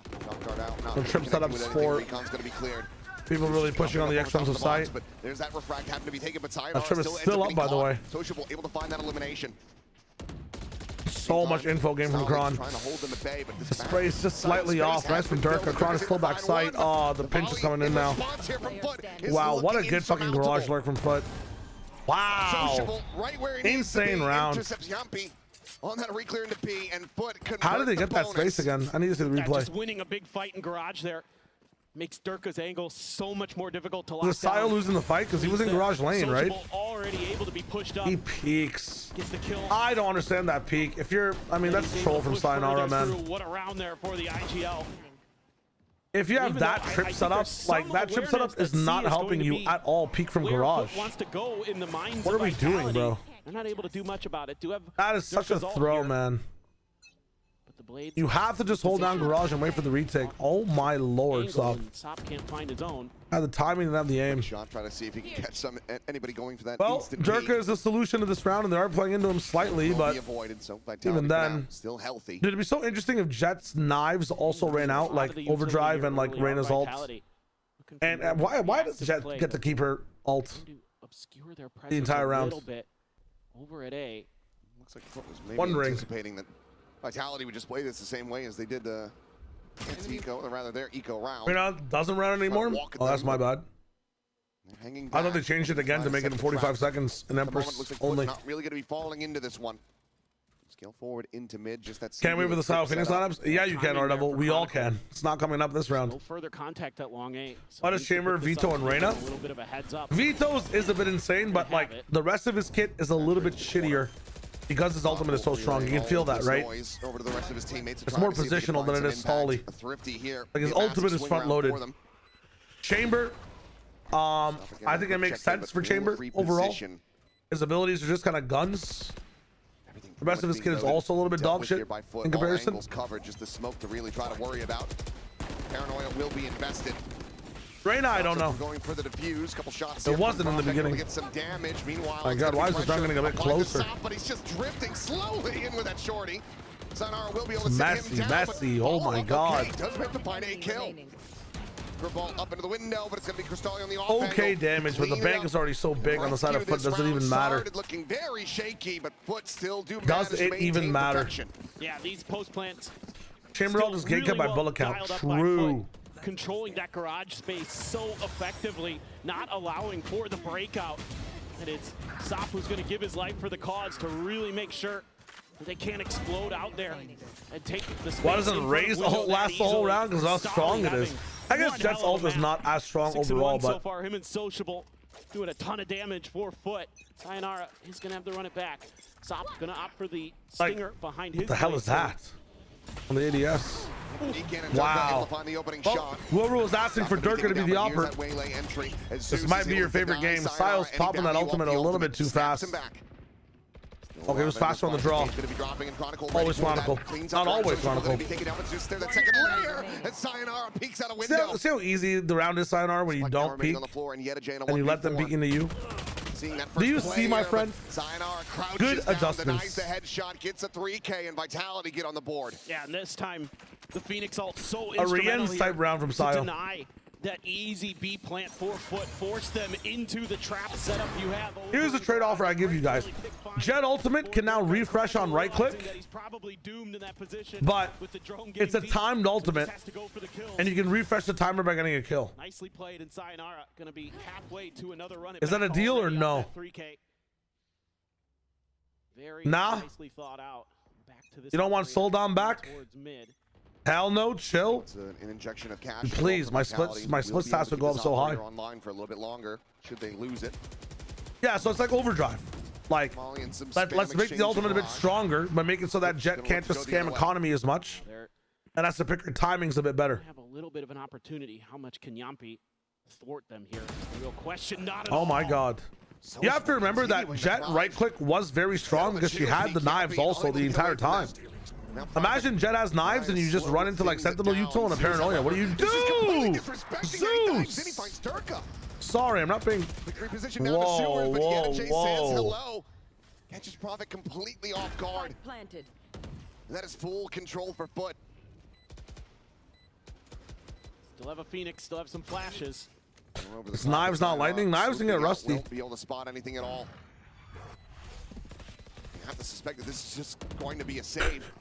The trip setups for people really pushing on the extremes of sight. But there's that refract having to be taken, but Sayonara that trip is still up, by the way. Sociable able to find that elimination. So much info game from Kron. The spray is just slightly off. Nice from Durka. Kron is still back sight. Oh, the pinch is coming in now. Wow, what a good fucking garage lurk from FUT. Wow. Insane round. On that reclear into B, and FUT how did they get that space again? I need to see the replay. Just winning a big fight in garage there makes Durka's angle so much more difficult to lock Was Sayo losing the fight? Because he was in garage lane, right? Already able to be pushed up. He peeks. Gets the kill. I don't understand that peek. If you're, I mean, that's a troll from Sayonara, man. What a round there for the IGL. If you have that trip set up, like that trip setup is not helping you at all. Peek from garage. Wants to go in the minds what are we doing, bro? They're not able to do much about it. That is such a throw, man. You have to just hold down garage and wait for the retake. Oh my lord, Sop. Sop can't find his own. Have the timing and have the aim. Shot trying to see if he can catch anybody going for that. Well, Durka is the solution to this round, and they are playing into him slightly, but even then, still healthy. Dude, it'd be so interesting if Jet's knives also ran out, like Overdrive and like Reyna's ult. And why does Jet get to keep her ult the entire round? Over at A. Looks like FUT was maybe anticipating that Vitality would just play this the same way as they did the eco, or rather their eco round. Reyna doesn't round anymore? Oh, that's my bad. I thought they changed it again to make it in 45 seconds and Empress only. Not really going to be falling into this one. Scale forward into mid, just that. Can't wait for the Sayo Phoenix lineups? Yeah, you can, R-Devil. We all can. It's not coming up this round. No further contact at long A. What is Chamber, Vito, and Reyna? A little bit of a heads up. Vito's is a bit insane, but like the rest of his kit is a little bit shittier because his ultimate is so strong. You can feel that, right? Over to the rest of his teammates. It's more positional than it is stally. Like his ultimate is front loaded. Chamber, I think it makes sense for Chamber overall. His abilities are just kind of guns. The rest of his kit is also a little bit dog shit in comparison. Covered, just the smoke to really try to worry about. Paranoia will be invested. Reyna, I don't know. Going for the defuse, couple shots. It wasn't in the beginning. Get some damage. Meanwhile, my God, why is this round getting a bit closer? But he's just drifting slowly in with that shorty. Sayonara will be able to messy, him down, messy. Oh my God. Okay, does have to find a kill. Ball up into the window, but it's going to be Cristali on the off okay angle. Damage, but the bank is already so big on the side of FUT, doesn't even matter. Looking very shaky, but FUT still does it even matter? Protection. Yeah, these post plants. Chamber ult is gate kept by bullet count. True. Controlling that garage space so effectively, not allowing for the breakout. And it's Sop who's going to give his life for the cause to really make sure They can't explode out there and take the space. Why doesn't Raze last the whole round? Because how strong it is. I guess Jet's ult is not as strong overall, but so far, him and Sociable doing a ton of damage for FUT. Sayonara is gonna have to run it back. Sop's gonna opt for the stinger behind his. What the hell is that? On the ADS. Wow. Well, whoever was asking for Durka to be the opera, this might be your favorite game. Styles popping that ultimate a little bit too fast. Okay, it was faster on the draw. Always Chronicle. Not always Chronicle. See how easy the round is, Sayonara, when you don't peek and you let them peek into you? Do you see, my friend? Good adjustments. The headshot gets a 3K and Vitality get on the board. Yeah, and this time the Phoenix ult so a Rien's type round from Sio. Deny that easy B plant for FUT, force them into the trap setup you have. Here's the trade offer I give you guys. Jet Ultimate can now refresh on right click, but it's a timed ultimate, and you can refresh the timer by getting a kill. Nicely played, and Sayonara gonna be halfway to another run. Is that a deal or no? Very nicely thought out. Back to this you don't want Soldan back? Hell no, chill. It's an injection of cash. Please, my splits has to go up so high. Online for a little bit longer. Should they lose it? Yeah, so it's like overdrive. Like, let's make the ultimate a bit stronger, but make it so that Jet can't just scam economy as much. And that's to pick her timings a bit better. Have a little bit of an opportunity. How much can Yampi thwart them here? The real question. Not at oh all. my God. You have to remember that Jet right click was very strong because she had the knives also the entire time. Imagine Jet has knives and you just run into like Sentinel Util and a Paranoia. What do you do? Zeus! Sorry, I'm not being... Whoa, whoa, whoa. Catches Prophet completely off guard. Planted. That is full control for FUT. Still have a Phoenix, still have some flashes. It's knives, not lightning. Knives can get rusty. Won't be able to spot anything at all. You have to suspect that this is just going to be a save.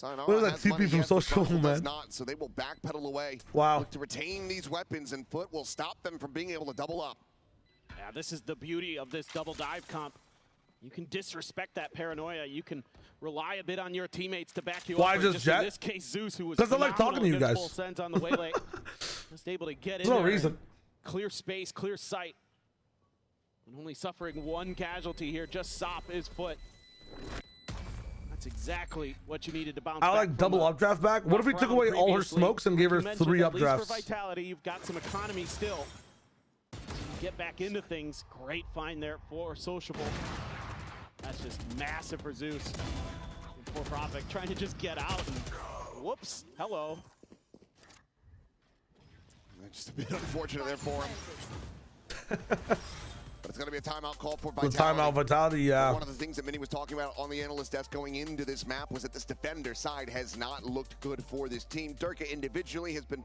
Look at that TP from Social, man. Not, so they will backpedal away. Wow. Look to retain these weapons, and FUT will stop them from being able to double up. Yeah, this is the beauty of this double dive comp. You can disrespect that Paranoia. You can rely a bit on your teammates to back you up. Why just Jet? In this case, Zeus, who was because I like talking to you guys. Full sends on the waylay, just able to get in There's no there. reason. Clear space, clear sight. And only suffering one casualty here. Just Sop is FUT. That's exactly what you needed to bounce back. I like double updraft back. What if we took away all her smokes and gave her 3 updrafts? For Vitality, you've got some economy still. Get back into things. Great find there for Sociable. That's just massive for Zeus. And poor Prophet trying to just get out. And whoops. Hello. Just a bit unfortunate there for him. But it's going to be a timeout call for Vitality. The timeout Vitality, yeah. One of the things that Minnie was talking about on the analyst desk going into this map was that this defender side has not looked good for this team. Durka individually has been...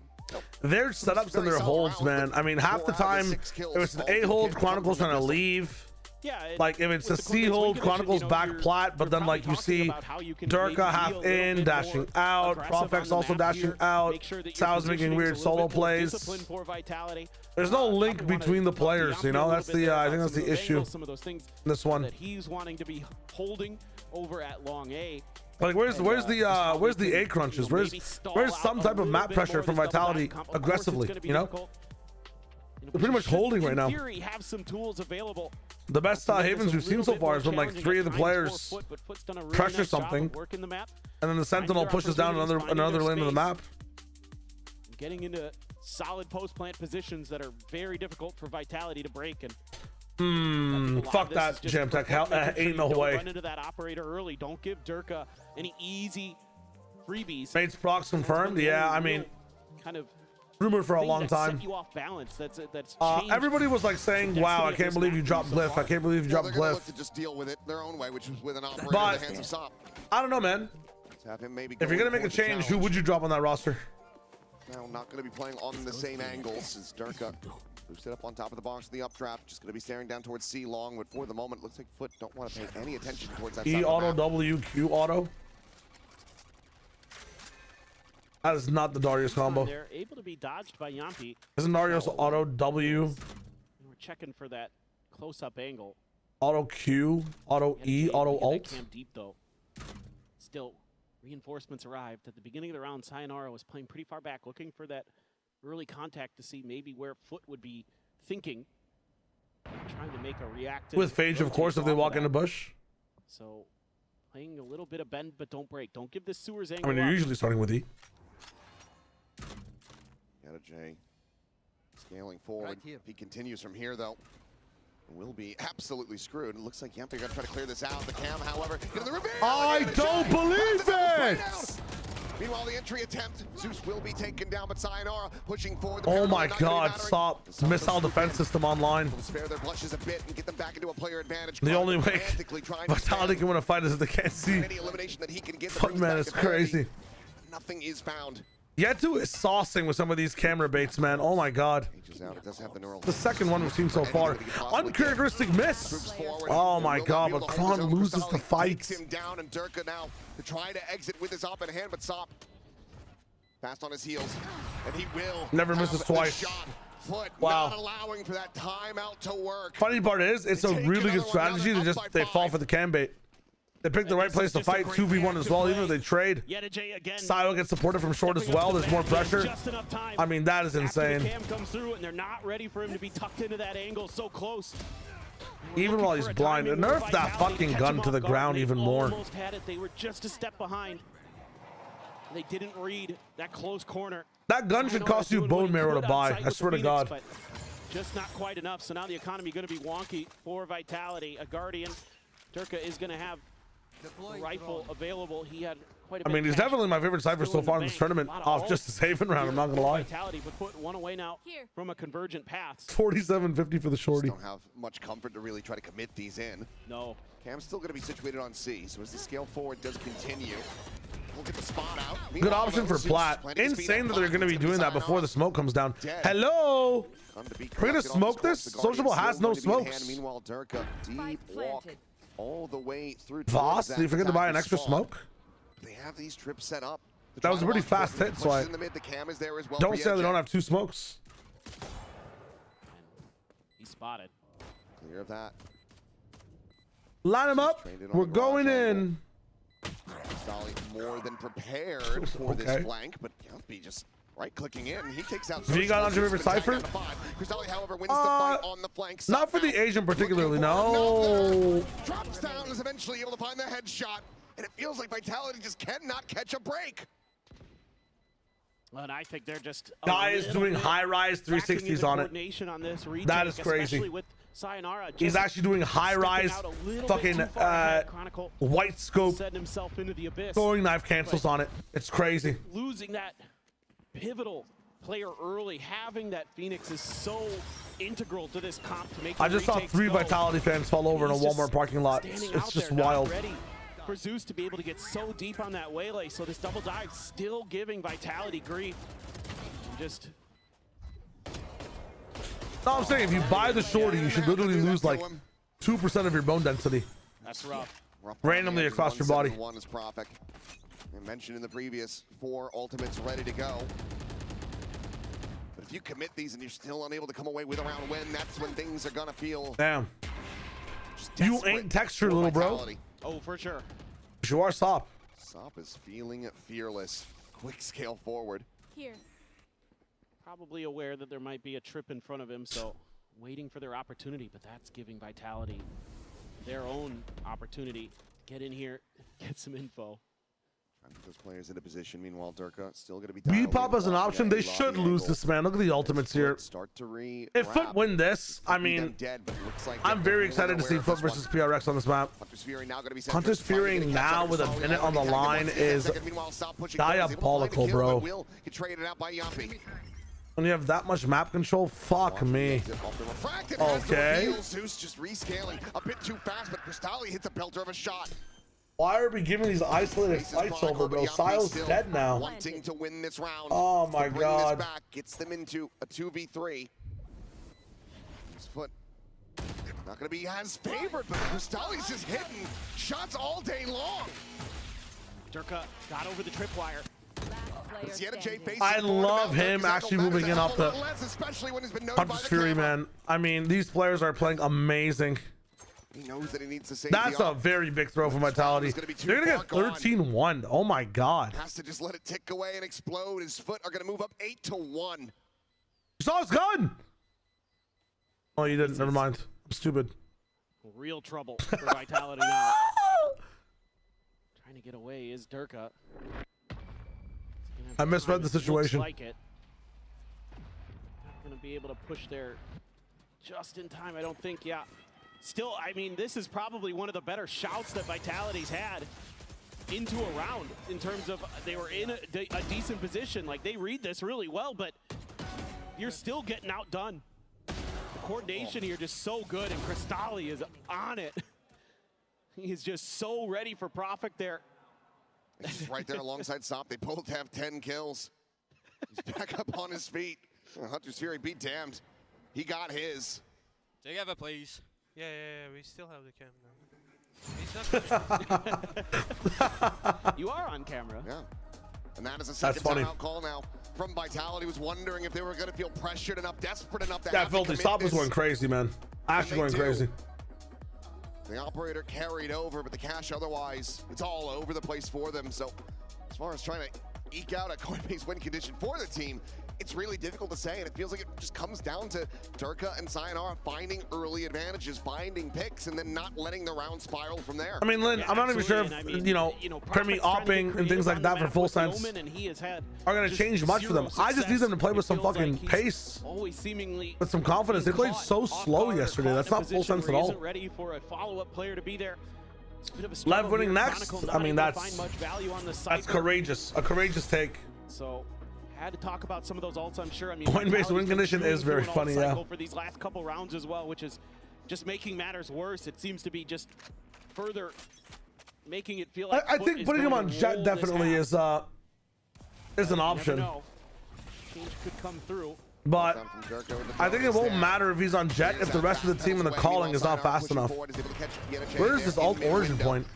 Their setups and their holds, man. I mean, half the time, if it's an A hold, Chronicle's trying to leave. Yeah, like if it's a C hold, Chronicle's back plat, but then like you see Durka half in, dashing out, Profex also dashing out, Sal's making weird solo plays. There's no link between the players, you know. That's the I think that's the issue. This one. That he's wanting to be holding over at long A. Like where's the A crunches? Where's some type of map pressure from Vitality aggressively? You know. They're pretty much holding right now. Have some tools available. The best Havens we've seen so far is when like 3 of the players pressure something, and then the Sentinel pushes down another lane of the map. Getting into solid post plant positions that are very difficult for Vitality to break. And fuck that Jam Tech. Hell, ain't no way. Run into that operator early. Don't give Durka any easy freebies. Fates procs confirmed. Yeah, I mean, kind of rumored for a long time. Set you off balance. That's everybody was like saying, "Wow, I can't believe you dropped Glyph. I can't believe you dropped Glyph." To just deal with it their own way, which was with an operator in the hands of Sop. I don't know, man. If you're gonna make a change, who would you drop on that roster? Now, not gonna be playing on the same angle since Durka boosted up on top of the box of the updraft. Just gonna be staring down towards C long, but for the moment, looks like FUT don't want to pay any attention towards that. E auto W Q auto. That is not the Darius combo. They're able to be dodged by Yampi. Isn't Darius auto W? We're checking for that close-up angle. Auto Q, auto E, auto alt. Camp deep though. still, reinforcements arrived. At the beginning of the round, Sayonara was playing pretty far back, looking for that early contact to see maybe where FUT would be thinking. Trying to make a reactive. With Phage, of course, if they walk in the bush. So, playing a little bit of bend, but don't break. Don't give this Sewers I angle mean, you're up. usually starting with E. Got a J. Scaling forward. He continues from here, though. Will be absolutely screwed. It looks like Yempe going to try to clear this out. The Cam, however, into the reveal. I don't believe it! Meanwhile, the entry attempt, Zeus will be taken down, but Sayonara pushing forward. Oh my God, stop. Missile defense system online. Spare their blushes a bit and get them back into a player advantage. The only way Vitality can win a fight is if they can't see. Any elimination that he can get. FUT man is crazy. Nothing is found. Yetu is saucing with some of these camera baits, man. Oh my God. The second one we've seen so far. Uncharacteristic miss. Oh my God, but Kron loses the fight. Him down, and Durka now to try to exit with his op in hand, but Sop fast on his heels, and he will. Never misses twice. FUT Wow. not allowing for that timeout to work. Funny part is, it's a really good strategy. They fall for the cam bait. They pick the right place to fight, 2v1 as well, even if they trade. Sio gets supported from short as well. There's more pressure. I mean, that is insane. Cam comes through and they're not ready for him to be tucked into that angle so close. Even while he's blind, nerf that fucking gun to the ground even more. Almost had it. They were just a step behind. They didn't read that close corner. That gun should cost you bone marrow to buy. I swear to God. But just not quite enough. So now the economy going to be wonky for Vitality. A Guardian. Durka is going to have the rifle available. He had quite a bit. I mean, he's definitely my favorite Cypher so far in this tournament. Off just the saving round, I'm not gonna lie. Vitality would put one away now from a convergent path. 47.50 for the shorty. Don't have much comfort to really try to commit these in. No. Cam's still going to be situated on C, so as the scale forward does continue, we'll get the spot out. Good option for Plat. Insane that they're going to be doing that before the smoke comes down. Hello? We're going to smoke this? Sociable has no smokes. Meanwhile, Durka, deep walk all the way through. Voss, did you forget to buy an extra smoke? They have these trips set up. That was a pretty fast hit, so I don't say they don't have two smokes. He's spotted. Clear of that. Line him up. We're going in. Dolly more than prepared for this flank, but Yumpy just right-clicking in. He takes out. V got on your favorite Cypher? Crystalli, however, wins the fight on the flank. Not for the Asian particularly, no. Drops down, is eventually able to find the headshot, and it feels like Vitality just cannot catch a break. Well, and I think they're just Guy is doing high-rise 360s on it. That is crazy. He's actually doing high-rise fucking white scope throwing knife cancels on it. It's crazy. Losing that pivotal player early, having that Phoenix is so integral to this comp to make. I just saw 3 Vitality fans fall over in a Walmart parking lot. It's just wild. For Zeus to be able to get so deep on that waylay, so this double dive still giving Vitality grief. Just. No, I'm saying if you buy the shorty, you should literally lose like 2% of your bone density. That's rough. Randomly across your body. One is Prophet. I mentioned in the previous 4 ultimates ready to go. But if you commit these and you're still unable to come away with a round win, that's when things are gonna feel. Damn. You ain't textured, little bro. Oh, for sure. You are Sop. Sop is feeling fearless. Quick scale forward. Here. Probably aware that there might be a trip in front of him, so waiting for their opportunity, but that's giving Vitality their own opportunity to get in here, get some info. Trying to put those players into position. Meanwhile, Durka still going to be Pop as an option. They should lose this, man. Look at the ultimates here. If FUT win this, I mean, I'm very excited to see FUT versus PRX on this map. Hunter's Fury now with a minute on the line is diabolical, bro. When you have that much map control, fuck me. Okay. Zeus just rescaling a bit too fast, but Crystalli hits a belter of a shot. Why are we giving these isolated fights over, bro? Sio's dead now. Wanting to win this round. Oh my God. Back, gets them into a 2v3. His FUT not going to be as favored, but Crystalli's just hitting shots all day long. Durka got over the tripwire. I love him actually moving in off the Hunter's Fury, man. I mean, these players are playing amazing. He knows that he needs to save That's a very big throw from Vitality. They're gonna get 13-1. Oh my god. Has to just let it tick away and explode. His FUT are gonna move up 8-1. You saw his gun. Oh, you didn't. Never mind. I'm stupid. Real trouble for Vitality now. Trying to get away is Durka. I misread the situation. Like it. Not gonna be able to push there just in time, I don't think. Yeah. Still, I mean, this is probably one of the better shouts that Vitality's had into a round in terms of they were in a decent position. Like, they read this really well, but you're still getting outdone. The coordination here just so good, and Cristalli is on it. He's just so ready for Profit there. He's right there alongside Sop. They both have 10 kills. He's back up on his feet. Hunter's Fury be damned. He got his. Together, please. Yeah, we still have the camera. He's not You are on camera. Yeah. And that is a second timeout call now from Vitality. Was wondering if they were going to feel pressured enough, desperate enough to have to Filthy Stop is going crazy, man. Actually going crazy. The operator carried over, but the cash otherwise, it's all over the place for them. So as far as trying to eke out a Coinbase win condition for the team, it's really difficult to say, and it feels like it just comes down to Durka and Sayonara finding early advantages, finding picks, and then not letting the round spiral from there. I mean, Lynn, I'm not even sure if, Premi opping and things like that for full sense are going to change much for them. I just need them to play with some fucking pace, with some confidence. They played so slow yesterday. That's not full sense at all. Ready for a follow-up player to be there. LEV winning next? I mean, that's courageous. A courageous take. So, had to talk about some of those ults, I'm sure. I mean, Coinbase win condition is very funny, yeah. For these last couple rounds as well, which is just making matters worse. It seems to be just further making it feel like I think putting him on Jet definitely is an option. Change could come through. But I think it won't matter if he's on Jet if the rest of the team in the calling is not fast enough. Where is this ult origin point?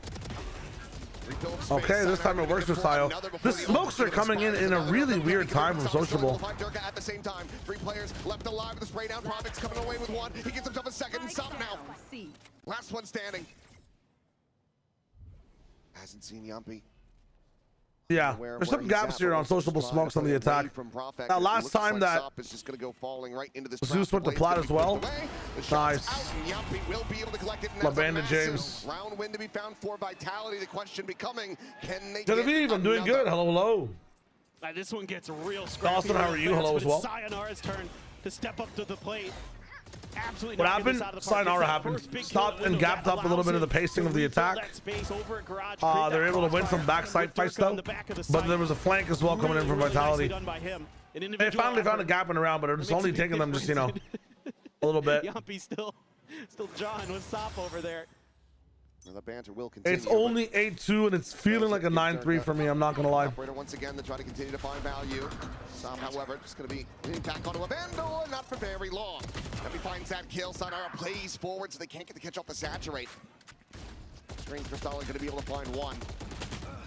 Okay, this time it works for Sayo. The smokes are coming in a really weird time from Sociable. At the same time, 3 players left alive with the spray down. Profit's coming away with 1. He gets himself a second. Stop now. Last one standing. Hasn't seen Yumpy. Yeah, there's some gaps here on Sociable smokes on the attack. Now, last time that Zeus went to plat as well. Nice. LaBanda James. Round win to be found for Vitality. The question becoming, can they Genevieve, I'm doing good. Hello, hello. This one gets real scrappy. Dawson, how are you? Hello as well. Sayonara's turn to step up to the plate. Absolutely. What happened? Sayonara happened. Stopped and gapped up a little bit of the pacing of the attack. They're able to win some backside fights though, but there was a flank as well coming in from Vitality. They finally found a gap in the round, but it was only taking them just, a little bit. Yumpy still jawing with Sop over there. The banter will continue. It's only 8-2 and it's feeling like a 9-3 for me. I'm not gonna lie. Operator once again to try to continue to find value. Some, however, just gonna be back onto a Vandal, and not for very long. Let me find that kill. Sayonara plays forward, so they can't get the catch off the saturate. Strange Cristalli gonna be able to find 1.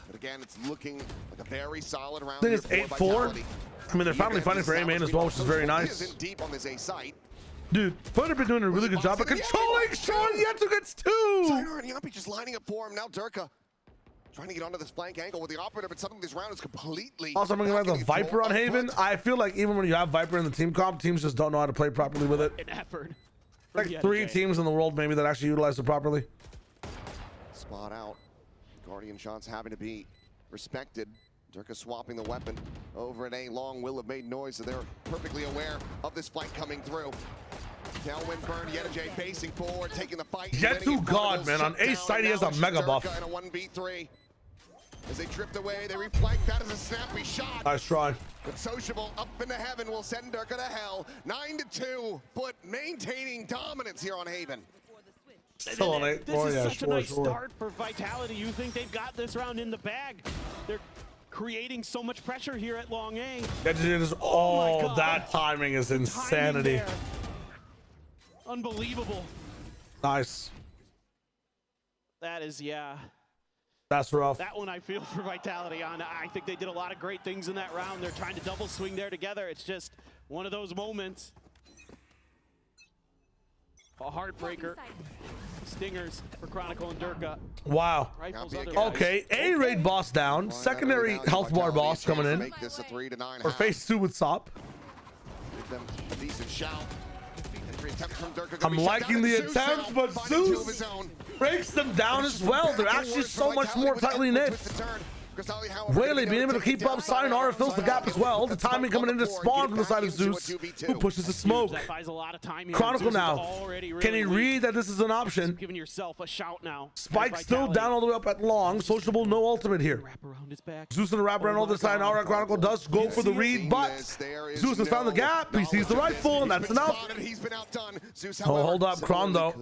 But again, it's looking like a very solid round. I think it's 8-4. I mean, they're finally fighting for A main as well, which is very nice. Isn't deep on this A site. Dude, FUT have been doing a really good job of controlling Sean Yetu gets 2! Sayonara and Yumpy just lining up for him. Now Durka trying to get onto this flank angle with the operator, but suddenly this round is completely... Also, I'm going to have the Viper on Haven. I feel like even when you have Viper in the team comp, teams just don't know how to play properly with it. An effort. Like 3 teams in the world maybe that actually utilize it properly. Spot out. Guardian shots having to be respected. Durka swapping the weapon over an A. Long will have made noise, so they're perfectly aware of this flank coming through. Tailwind burn, Yettajay facing forward, taking the fight. Yetu God, man. On A side, he has a mega buff. And a 1v3. As they drift away, they reflank. That is a snappy shot. Nice try. But Sociable up into heaven will send Durka to hell. 9-2, but maintaining dominance here on Haven. Still on 8. This is such a nice start for Vitality. You think they've got this round in the bag. They're creating so much pressure here at Long A. That timing is insanity. Unbelievable. Nice. That is, yeah. That's rough. That one I feel for Vitality on. I think they did a lot of great things in that round. They're trying to double swing there together. It's just one of those moments. A heartbreaker. Stingers for Chronicle and Durka. Wow. Okay, A-Raid boss down. Secondary health bar boss coming in. Make this a 3-9. Or phase 2 with Sop. Give them a decent shout. I'm liking the attempts, but Zeus breaks them down as well. They're actually so much more tightly knit. Whaley being able to keep up. Sayonara fills the gap as well. The timing coming in to spawn from the side of Zeus, who pushes the smoke. Chronicle now. Can he read that this is an option? Giving yourself a shout now. Spike still down all the way up at long. Sociable, no ultimate here. Zeus in the wrap around all the Sayonara. Chronicle does go for the read, but Zeus has found the gap. He sees the rifle, and that's enough. Oh, hold up, Chron though.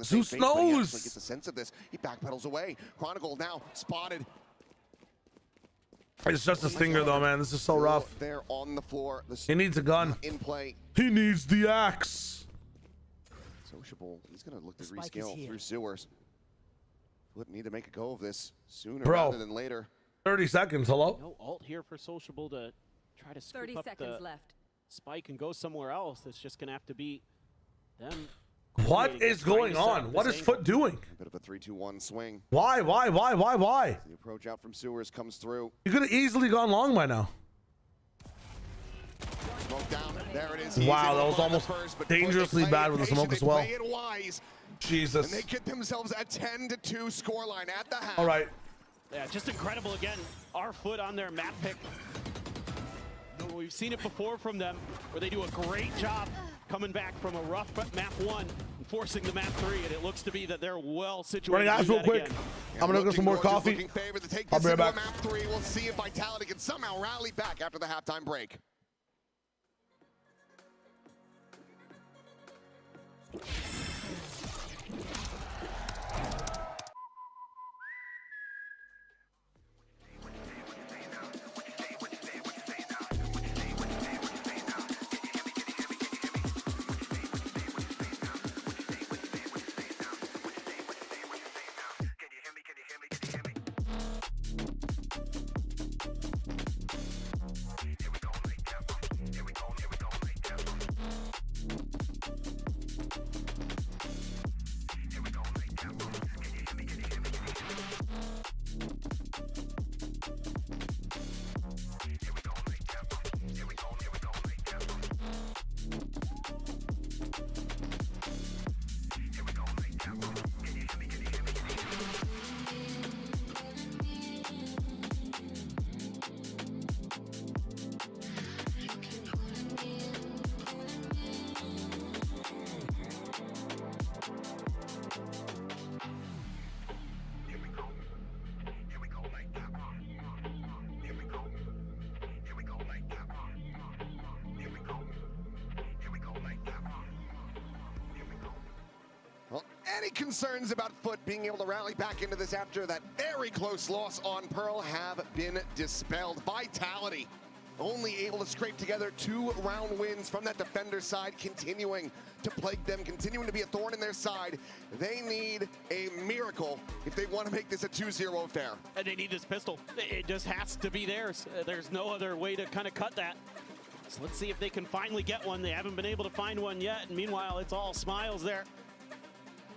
Zeus knows. Gets a sense of this. He backpedals away. Chronicle now spotted. It's just a stinger though, man. This is so rough. They're on the floor. He needs a gun. In play. He needs the axe. Sociable. He's gonna look to rescale through sewers. Flip need to make a go of this sooner Bro, rather than later. 30 seconds. Hello. No ult here for Sociable to try to scoop 30 up seconds the left. spike and go somewhere else. It's just gonna have to be them. What is going on? What is FUT doing? A bit of a 3-2-1 swing. Why? The approach out from sewers comes through. You could have easily gone long by now. Smoke down. There it is. Wow, that was almost dangerously bad with the smoke as well. Jesus. And they get themselves a 10-2 scoreline at the half. All right. Yeah, just incredible again. Our FUT on their map pick. We've seen it before from them, where they do a great job coming back from a rough map 1 and forcing the map 3, and it looks to be that they're well situated. Running eyes real quick. I'm gonna go some more coffee. I'll be right back. Map 3. We'll see if Vitality can somehow rally back after the halftime break. Any concerns about FUT being able to rally back into this after that very close loss on Pearl have been dispelled. Vitality only able to scrape together 2-round wins from that defender side, continuing to plague them, continuing to be a thorn in their side. They need a miracle if they want to make this a 2-0 affair. And they need this pistol. It just has to be theirs. There's no other way to kind of cut that. So let's see if they can finally get one. They haven't been able to find one yet, and meanwhile, it's all smiles there.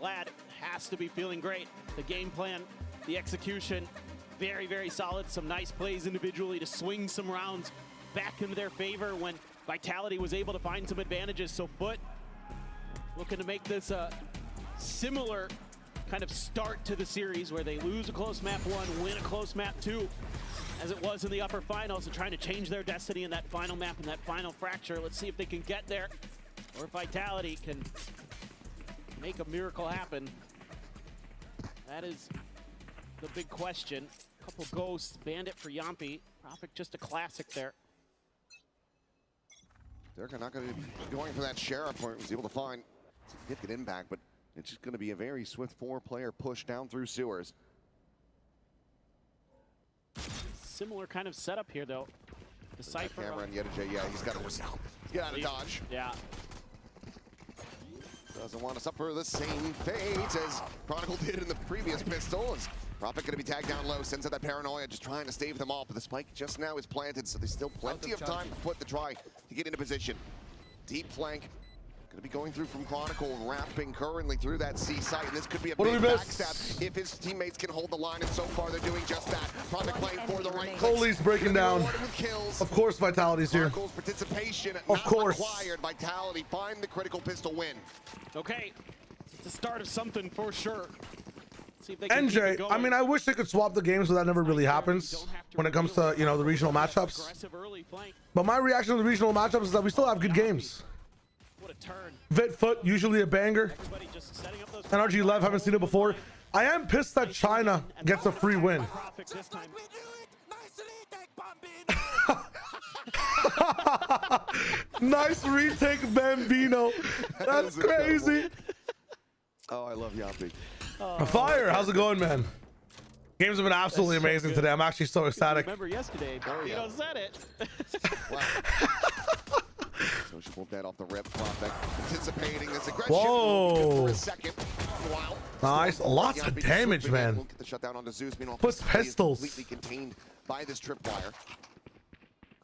Lad has to be feeling great. The game plan, the execution, very, very solid. Some nice plays individually to swing some rounds back into their favor when Vitality was able to find some advantages. So FUT looking to make this a similar kind of start to the series where they lose a close map 1, win a close map 2, as it was in the upper finals, and trying to change their destiny in that final map and that final fracture. Let's see if they can get there, or if Vitality can make a miracle happen. That is the big question. Couple ghosts, Bandit for Yampi. Prophet just a classic there. They're not going to be going for that Sheriff where it was able to find significant impact, but it's just going to be a very swift 4-player push down through sewers. Similar kind of setup here though. The Cypher. Camera and Yedija, yeah, he's got to get out of dodge. Yeah. Doesn't want to suffer the same fate as Chronicle did in the previous pistol. As Prophet going to be tagged down low, sends out that paranoia, just trying to stave them off. But the spike just now is planted, so there's still plenty of time for FUT to try to get into position. Deep flank. Gonna be going through from Chronicle, wrapping currently through that C site, and this could be a What do big we miss? backstab if his teammates can hold the line, and so far they're doing just that. Project playing for the right clicks. Cole's breaking down. Of course, Vitality's here. Chronicle's participation Of course. required. Vitality find the critical pistol win. Okay, it's the start of something for sure. See if they can keep it NJ, going. I mean, I wish they could swap the games, but that never really happens when it comes to, you know, the regional matchups. Aggressive early flank. But my reaction to the regional matchups is that we still have good games. What a turn. VIT FUT, usually a banger. Everybody just setting up those NRG LEV, haven't seen it before. I am pissed that China gets a free win. this time. Nice retake, Bambino. That's crazy. Oh, I love Yappy. Fire, how's it going, man? Games have been absolutely amazing today. I'm actually so ecstatic. Remember yesterday, Bambino said it. Sociable dead off the rip. Prospect anticipating this aggression. Whoa. For a second. Wow. Nice. Lots of damage, man. We'll get the shutdown onto Zeus. Meanwhile, Puts Vitality is pistols. completely contained by this tripwire.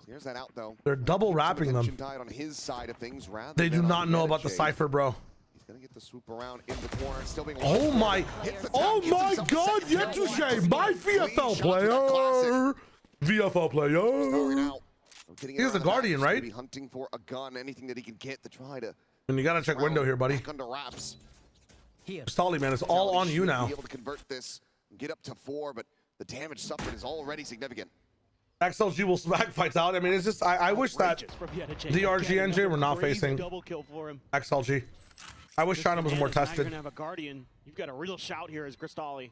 Clears that out though. They're double wrapping them. Died on his side of things rather They do than not on know about the Jay. Cypher, bro. He's gonna get the swoop around in the corner, still being. Oh my God, Yetushe, my VFL player. VFL player. He's a Guardian, right? Be hunting for a gun, anything that he can get to try to. And you gotta check window here, buddy. Back under wraps. Stolly, man, it's all on you Should now. Be able to convert this, and get up to 4, but the damage suffered is already significant. XLG will smack Vitality. I mean, it's just, I wish that the RGNJ were not facing double kill for him. XLG. I wish China was more Now you're tested. gonna have a Guardian. You've got a real shout here as Cristalli.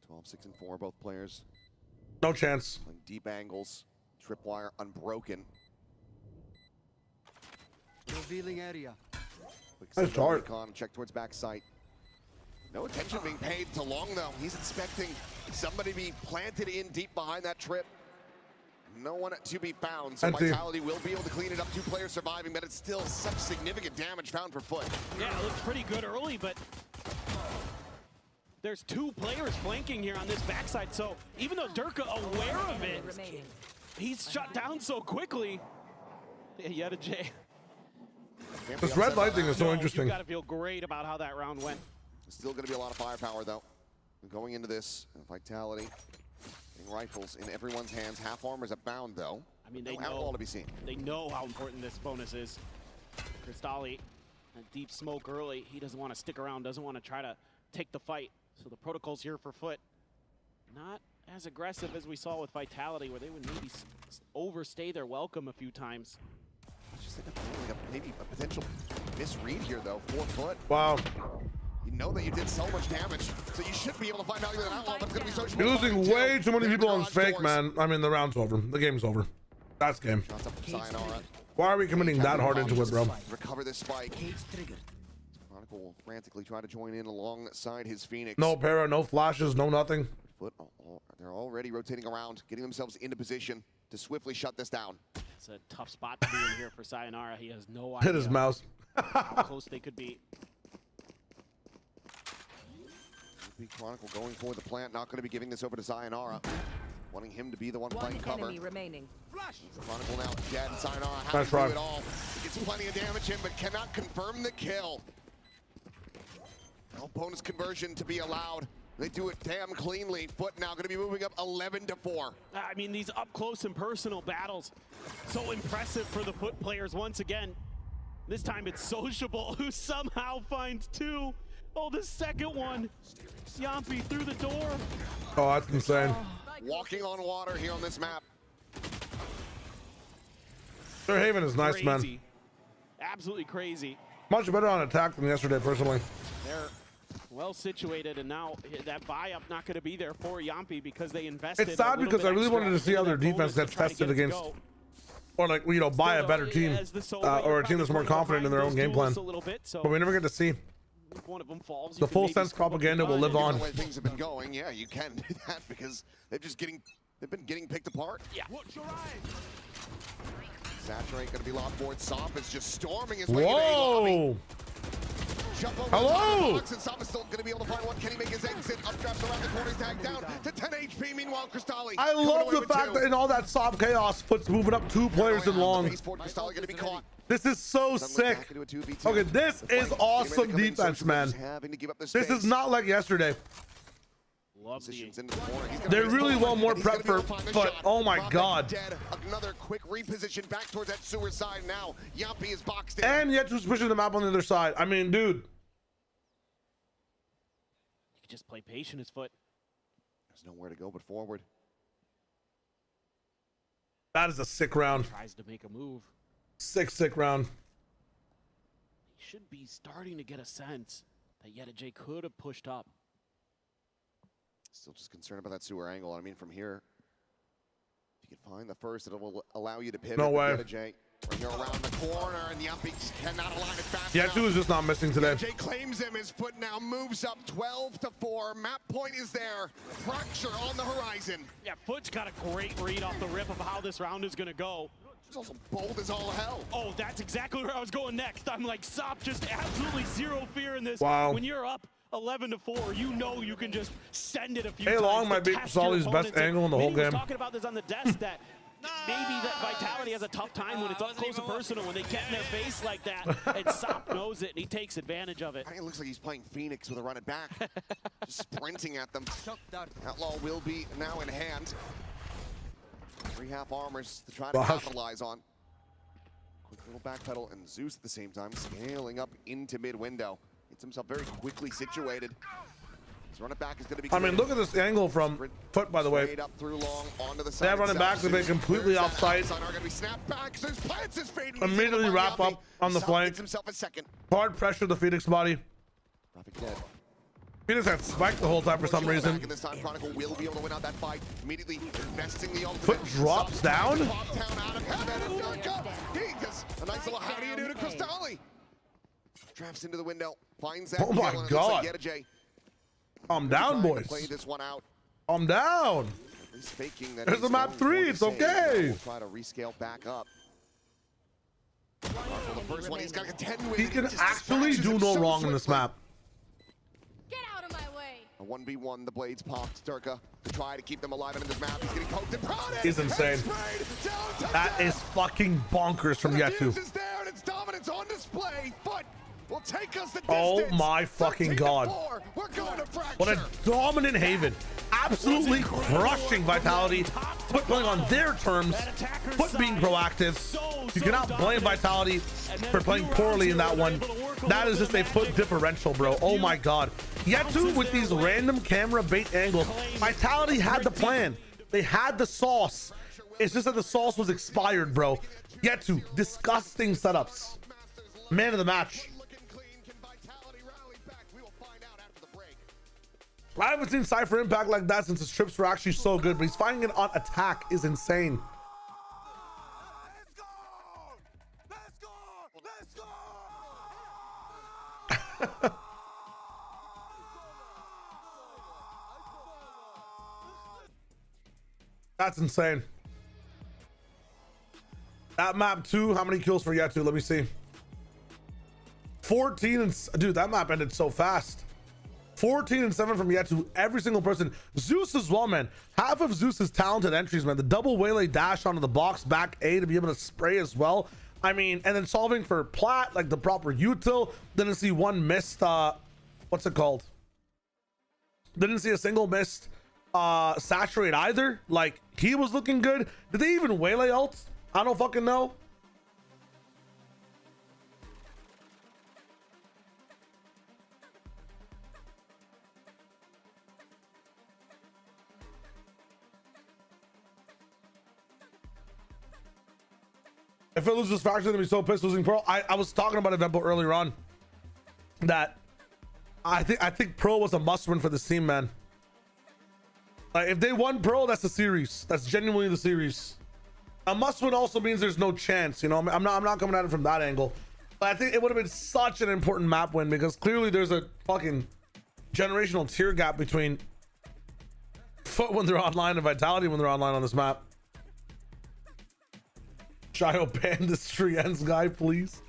12, 6, and 4, both players. No chance. Playing deep angles, tripwire unbroken. Revealing area. That's hard. Check towards backside. No attention being paid to Long though. He's expecting somebody to be planted in deep behind that trip. No one to be found, so Empty. Vitality will be able to clean it up. 2 players surviving, but it's still such significant damage found for FUT. Yeah, it looked pretty good early, but there's 2 players flanking here on this backside, so even though Durka aware of it, he's shut down so quickly. Yeah, Yeta J. This red light thing is so interesting. You gotta feel great about how that round went. Still going to be a lot of firepower though. Going into this, Vitality, getting rifles in everyone's hands. Half armor's abound though. I mean, they no know outlaw to be seen. They know how important this bonus is. Cristalli, a deep smoke early. He doesn't want to stick around, doesn't want to try to take the fight. So the protocol's here for FUT. Not as aggressive as we saw with Vitality, where they would maybe overstay their welcome a few times. It's just like maybe a potential misread here though for FUT. Wow. You know that you did so much damage, so you should be able to find value in an outlaw, but it's going to be social. You're losing way too many people on fake, man. I mean, the round's over. The game's over. That's game. Shots up from Sayonara. Why are we committing that hard into it, bro? Recover this spike. Chronicle will frantically try to join in alongside his Phoenix. No para, no flashes, no nothing. FUT, they're already rotating around, getting themselves into position to swiftly shut this down. It's a tough spot to be in here for Sayonara. He has no idea Hit his mouse. how close they could be. Chronicle going for the plant, not going to be giving this over to Sayonara. Wanting him to be the one playing cover. Remaining. Chronicle now dead, and Sayonara has Nice to run. do it all. He gets plenty of damage in, but cannot confirm the kill. No bonus conversion to be allowed. They do it damn cleanly. FUT now going to be moving up 11-4. I mean, these up close and personal battles, so impressive for the FUT players once again. This time it's Sociable, who somehow finds 2. Oh, the second one. Yampi through the door. Oh, that's insane. Walking on water here on this map. Their Haven is nice, man. Crazy. Absolutely crazy. Much better on attack than yesterday, personally. They're well situated, and now that buy-up not going to be there for Yampi because they invested. It's sad because I really wanted to see how their defense gets tested against, or like, you know, buy a better team, or a team that's more confident in their own game plan. But we never get to see. If one of them falls, The full sense propaganda will live on. The way things have been going, yeah, you can do that because they've been getting picked apart. Yeah. Saturate going to be locked board. Sop is just storming his way Whoa! Jump over Hello! the box, and Sop is still going to be able to find one. Can he make his exit? Updrafts around the corner, he's tagged down to 10 HP. Meanwhile, Cristalli. I love the fact that in all that sob chaos, FUT's moving up 2 players in long. Cristalli going to be caught. This is so sick. Okay, this is awesome defense, man. This is not like yesterday. They really want more prep for FUT. Oh my god. Another quick reposition back towards that sewer side now. Yappy is boxed in. And Yetu's pushing the map on the other side. I mean, dude. You can just play patient as FUT. There's nowhere to go but forward. That is a sick round. Tries to make a move. Sick round. He should be starting to get a sense that YettaJ could have pushed up. Still just concerned about that sewer angle. I mean, from here, if you can find the first, it will allow you to pivot. No way. YettaJ, when you're around the corner, and the Yappy cannot align it fast Yetu is just not missing today. YettaJ claims him. His foot now moves up 12-4. Map point is there. Fracture on the horizon. Yeah, FUT's got a great read off the rip of how this round is going to go. He's also bold as all hell. Oh, that's exactly where I was going next. I'm like, Sop, just absolutely zero fear in this. Wow. When you're up 11-4, you know you can just send it a few Hey, times. Long might be Solly's best angle in the whole Minnie was game. talking about this on the desk that maybe that Vitality has a tough time when it's up close and personal, when they get in their face like that, and Sop knows it, and he takes advantage of it. I think it looks like he's playing Phoenix with a run it back. Just sprinting at them. Outlaw will be now in hand. 3 half armors to try to capitalize on. Quick little backpedal, and Zeus at the same time scaling up into mid window. Gets himself very quickly situated. His run it back is going to be. I mean, look at this angle from FUT, by the way. Up through long onto the They have running back to be completely offside. Immediately wrap up on the flank. Hard pressure the Phoenix body. Phoenix had spiked the whole time for some reason. This time, Chronicle will be able to win out that fight. Immediately investing the FUT drops down. A nice little how do you do to Crystalli. Drafts into the window, finds that. Oh my god. I'm down, boys. Play this one out. I'm down. He's faking that. There's the map 3. It's okay. We'll try to rescale back up. For the first one, he's got a 10 win. He can actually do no wrong in this map. Get out of my way. A 1v1, the blades popped. Durka to try to keep them alive in this map. He's getting poked and prodded. He's insane. That is fucking bonkers from Yetu. Is there and it's dominance on display. FUT will take us the distance. Oh my fucking god. We're going to fracture. What a dominant Haven. Absolutely crushing Vitality. FUT playing on their terms. FUT being proactive. You cannot blame Vitality for playing poorly in that one. That is just a FUT differential, bro. Oh my god. Yetu with these random camera bait angles. Vitality had the plan. They had the sauce. It's just that the sauce was expired, bro. Yetu, disgusting setups. Man of the match. I haven't seen Cypher impact like that since his trips were actually so good, but he's finding it on attack is insane. That's insane. That map 2, how many kills for Yetu? Let me see. 14 and dude, that map ended so fast. 14 and 7 from Yetu, every single person. Zeus as well, man. Half of Zeus's talented entries, man. The double waylay dash onto the box back A to be able to spray as well. I mean, and then solving for plat, like the proper util. Didn't see one missed, what's it called? Didn't see a single missed saturate either. Like, he was looking good. Did they even waylay ult? I don't fucking know. If it loses Fracture, they're gonna be so pissed losing Pearl. I was talking about Eventful earlier on that I think Pearl was a must win for this team, man. Like, if they won Pearl, that's the series. That's genuinely the series. A must win also means there's no chance, you know. I'm not coming at it from that angle, but I think it would have been such an important map win because clearly there's a fucking generational tier gap between FUT when they're online and Vitality when they're online on this map. Shio, ban this tree ends guy, please.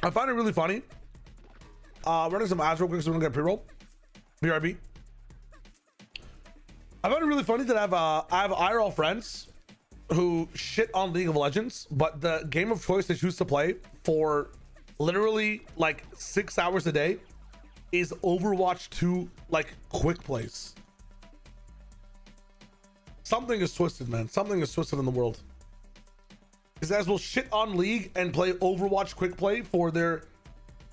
I find it really funny. Running some ads real quick so we don't get pre-roll. BRB. I find it really funny that I have IRL friends who shit on League of Legends, but the game of choice they choose to play for literally like 6 hours a day is Overwatch 2 like quick plays. Something is twisted, man. Something is twisted in the world. These guys will shit on League and play Overwatch quick play for their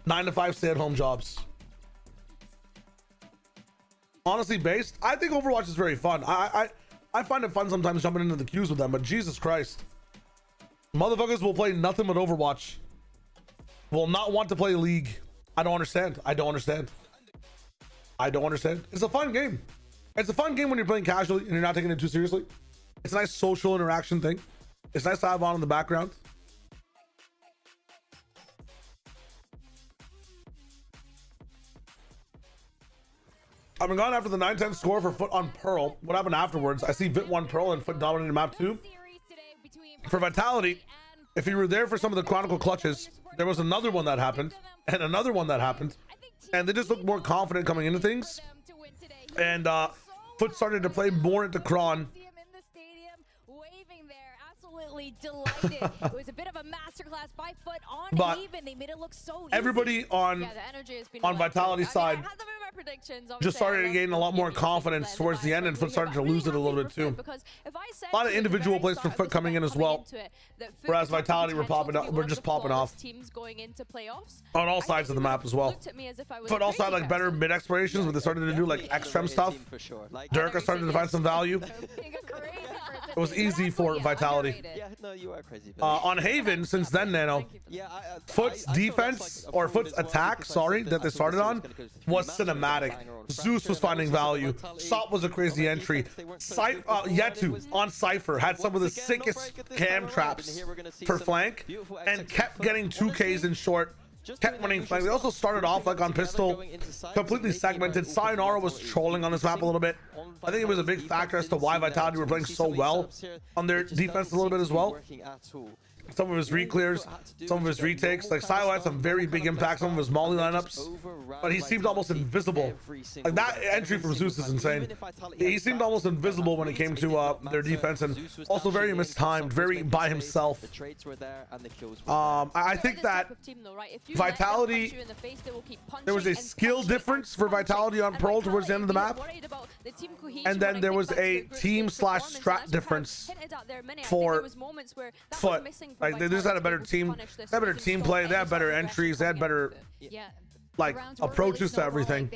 9-to-5 stay-at-home jobs. Honestly, based, I think Overwatch is very fun. I find it fun sometimes jumping into the queues with them, but Jesus Christ. Motherfuckers will play nothing but Overwatch. Will not want to play League. I don't understand. I don't understand. I don't understand. It's a fun game. It's a fun game when you're playing casually and you're not taking it too seriously. It's a nice social interaction thing. It's nice to have on in the background. I've been gone after the 9-10 score for FUT on Pearl. What happened afterwards? I see VIT won Pearl and FUT dominated map 2. For Vitality, if you were there for some of the Chronicle clutches, there was another one that happened and another one that happened. And they just looked more confident coming into things. And FUT started to play more into Kron. Delighted. It was a bit of a masterclass by FUT on but even. They made it look so easy. Everybody on Vitality's side just started to gain a lot more confidence towards the end, and FUT started to lose it a little bit too. A lot of individual plays for FUT coming in as well, whereas Vitality were popping up, were just popping off on all sides of the map as well. FUT also had like better mid explorations, but they started to do like Extreme stuff. Durka started to find some value. It was easy for Vitality. Yeah, no, you are crazy. On Haven, since then, Nano, FUT's defense or FUT's attack, sorry, that they started on was cinematic. Zeus was finding value. Sop was a crazy entry. Yetu on Cypher had some of the sickest cam traps for flank and kept getting 2Ks in short. Kept winning flank. They also started off like on pistol, completely segmented. Sayonara was trolling on this map a little bit. I think it was a big factor as to why Vitality were playing so well on their defense a little bit as well. Some of his re-clears, some of his retakes. Like Silo had some very big impacts, some of his molly lineups, but he seemed almost invisible. Like that entry from Zeus is insane. He seemed almost invisible when it came to their defense, and also very mistimed, very by himself. I think that Vitality, there was a skill difference for Vitality on Pearl towards the end of the map, and then there was a team/strat difference for FUT. Like they just had a better team, they had better team play, they had better entries, they had better like approaches to everything,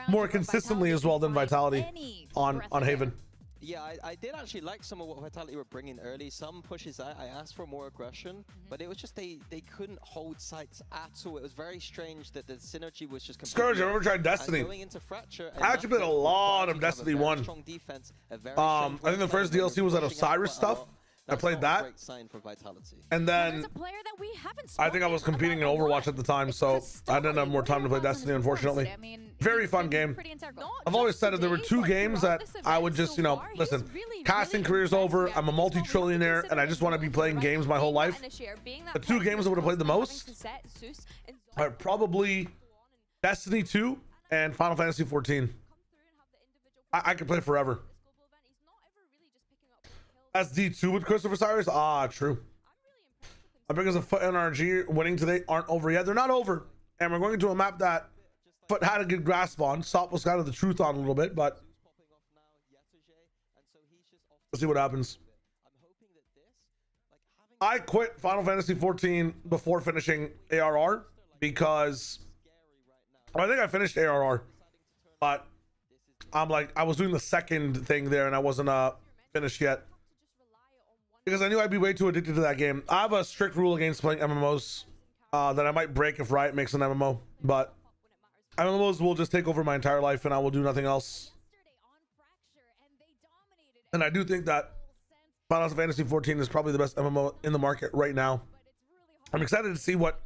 more consistently as well than Vitality on Haven. Yeah, I did actually like some of what Vitality were bringing early. Some pushes I asked for more aggression, but it was just they couldn't hold sites at all. It was very strange that the synergy was just Scourge, I remember trying Destiny. I actually played a lot of Destiny 1. I think the first DLC was that Osiris stuff. I played that, and then I think I was competing in Overwatch at the time, so I didn't have more time to play Destiny, unfortunately. Very fun game. I've always said if there were 2 games that I would just, you know, listen, casting career's over, I'm a multi-trillionaire, and I just want to be playing games my whole life. The 2 games I would have played the most are probably Destiny 2 and Final Fantasy 14. I could play forever. SD2 with Christopher Cyrus? Ah, true. Because of FUT NRG winning today aren't over yet. They're not over. And we're going into a map that FUT had a good grasp on. Sop was kind of the truth on a little bit, but let's see what happens. I quit Final Fantasy 14 before finishing ARR because I think I finished ARR, but I'm like, I was doing the second thing there and I wasn't finished yet. Because I knew I'd be way too addicted to that game. I have a strict rule against playing MMOs that I might break if Riot makes an MMO, but MMOs will just take over my entire life and I will do nothing else. And I do think that Final Fantasy 14 is probably the best MMO in the market right now. I'm excited to see what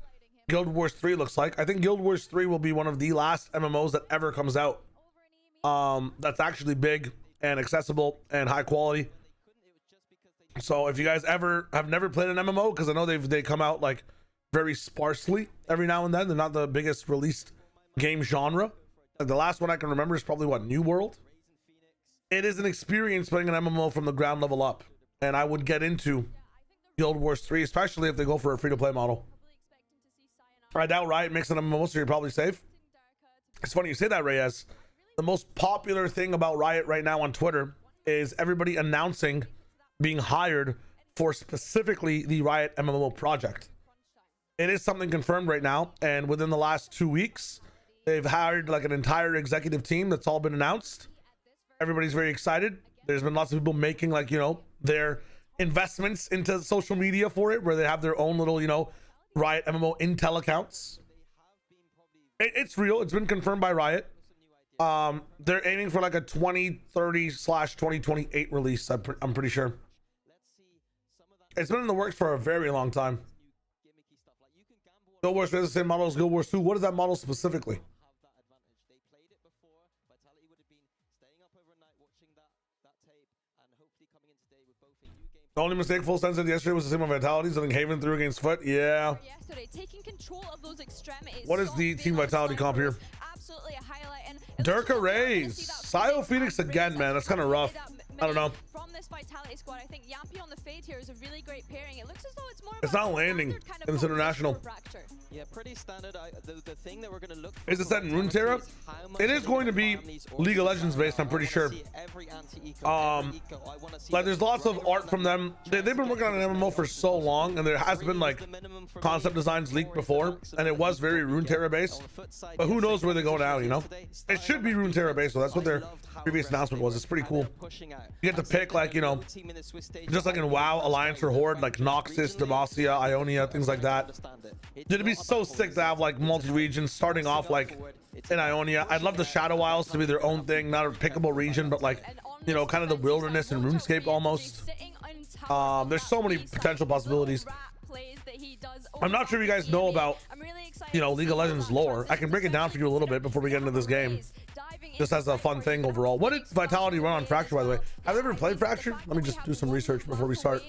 Guild Wars 3 looks like. I think Guild Wars 3 will be one of the last MMOs that ever comes out. That's actually big and accessible and high quality. So if you guys ever have never played an MMO, because I know they come out like very sparsely every now and then. They're not the biggest released game genre. Like the last one I can remember is probably what, New World. It is an experience playing an MMO from the ground level up, and I would get into Guild Wars 3, especially if they go for a free-to-play model. I doubt Riot makes an MMO, so you're probably safe. It's funny you say that, Reyes. The most popular thing about Riot right now on Twitter is everybody announcing being hired for specifically the Riot MMO project. It is something confirmed right now, and within the last 2 weeks, they've hired like an entire executive team that's all been announced. Everybody's very excited. There's been lots of people making, like, you know, their investments into social media for it, where they have their own little, you know, Riot MMO Intel accounts. It's real. It's been confirmed by Riot. They're aiming for like a 2030/2028 release. I'm pretty sure. It's been in the works for a very long time. Guild Wars 3 is the same model as Guild Wars 2. What is that model specifically? The only mistake Full Sense did yesterday was the same on Vitalities. I think Haven threw against FUT. Yeah. Yesterday, taking control of those extremities. What is the Team Vitality comp here? Absolutely a highlight. And Durka Rays. Sio Phoenix again, man. That's kind of rough. I don't know. From this Vitality squad, I think Yampy on the Fade here is a really great pairing. It looks as though it's more. It's not landing in this international. Yeah, pretty standard. The thing that we're going to look for is it set in Runeterra? It is going to be League of Legends based, I'm pretty sure. Like there's lots of art from them. They've been working on an MMO for so long, and there has been like concept designs leaked before, and it was very Runeterra based. But who knows where they go now, you know? It should be Runeterra based, so that's what their previous announcement was. It's pretty cool. You get to pick, like, you know, just like in WoW, Alliance or Horde, like Noxus, Demacia, Ionia, things like that. It'd be so sick to have like multi-regions starting off like in Ionia. I'd love the Shadow Isles to be their own thing, not a pickable region, but like, you know, kind of the wilderness and RuneScape almost. There's so many potential possibilities. I'm not sure if you guys know about, you know, League of Legends lore. I can break it down for you a little bit before we get into this game. Just as a fun thing overall. What did Vitality run on Fracture, by the way? Have they ever played Fracture? Let me just do some research before we start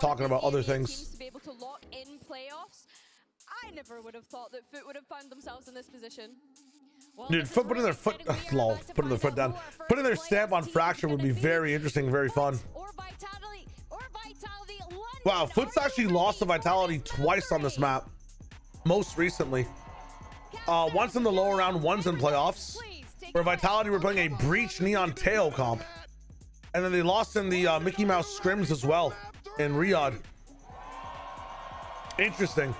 talking about other things. I never would have thought that FUT would have found themselves in this position. Dude, FUT putting their foot, lol, putting their foot down. Putting their stamp on Fracture would be very interesting, very fun. Wow, FUT's actually lost to Vitality twice on this map. Most recently. Once in the lower round, once in playoffs. Where Vitality were playing a Breach Neon Tail comp. And then they lost in the Mickey Mouse scrims as well in Riyadh. Interesting.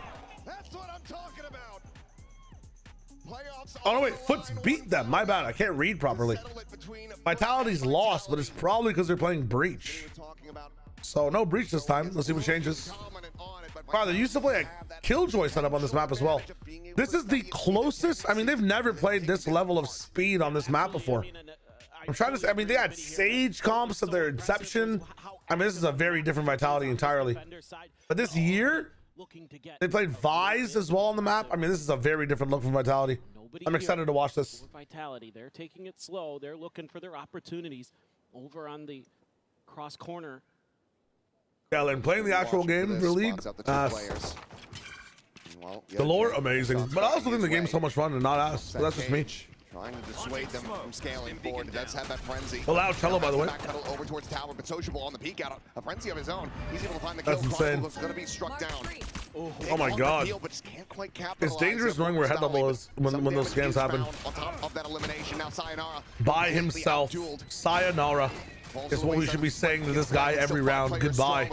Oh no, wait, FUT's beat them. My bad, I can't read properly. Vitality's lost, but it's probably because they're playing Breach. So no Breach this time. Let's see what changes. Wow, they used to play a Killjoy setup on this map as well. This is the closest. I mean, they've never played this level of speed on this map before. I'm trying to say, I mean, they had Sage comps at their inception. I mean, this is a very different Vitality entirely. But this year, they played Vise as well on the map. I mean, this is a very different look from Vitality. I'm excited to watch this. Vitality, they're taking it slow. They're looking for their opportunities over on the cross corner. Yeah, and playing the actual game, really. The lore, amazing. But I also think the game's so much fun and not us. So that's just me. Trying to dissuade them from scaling forward. It does have that frenzy. Allow Cello, by the way. Backpedal over towards tower, but Sociable on the peak out. A frenzy of his own. He's able to find the kill. That's insane. Is going to be struck down. Oh my god. It's dangerous knowing where head level is when those scans happen. On top of that elimination, now Sayonara. By himself. Sayonara is what we should be saying to this guy every round. Goodbye.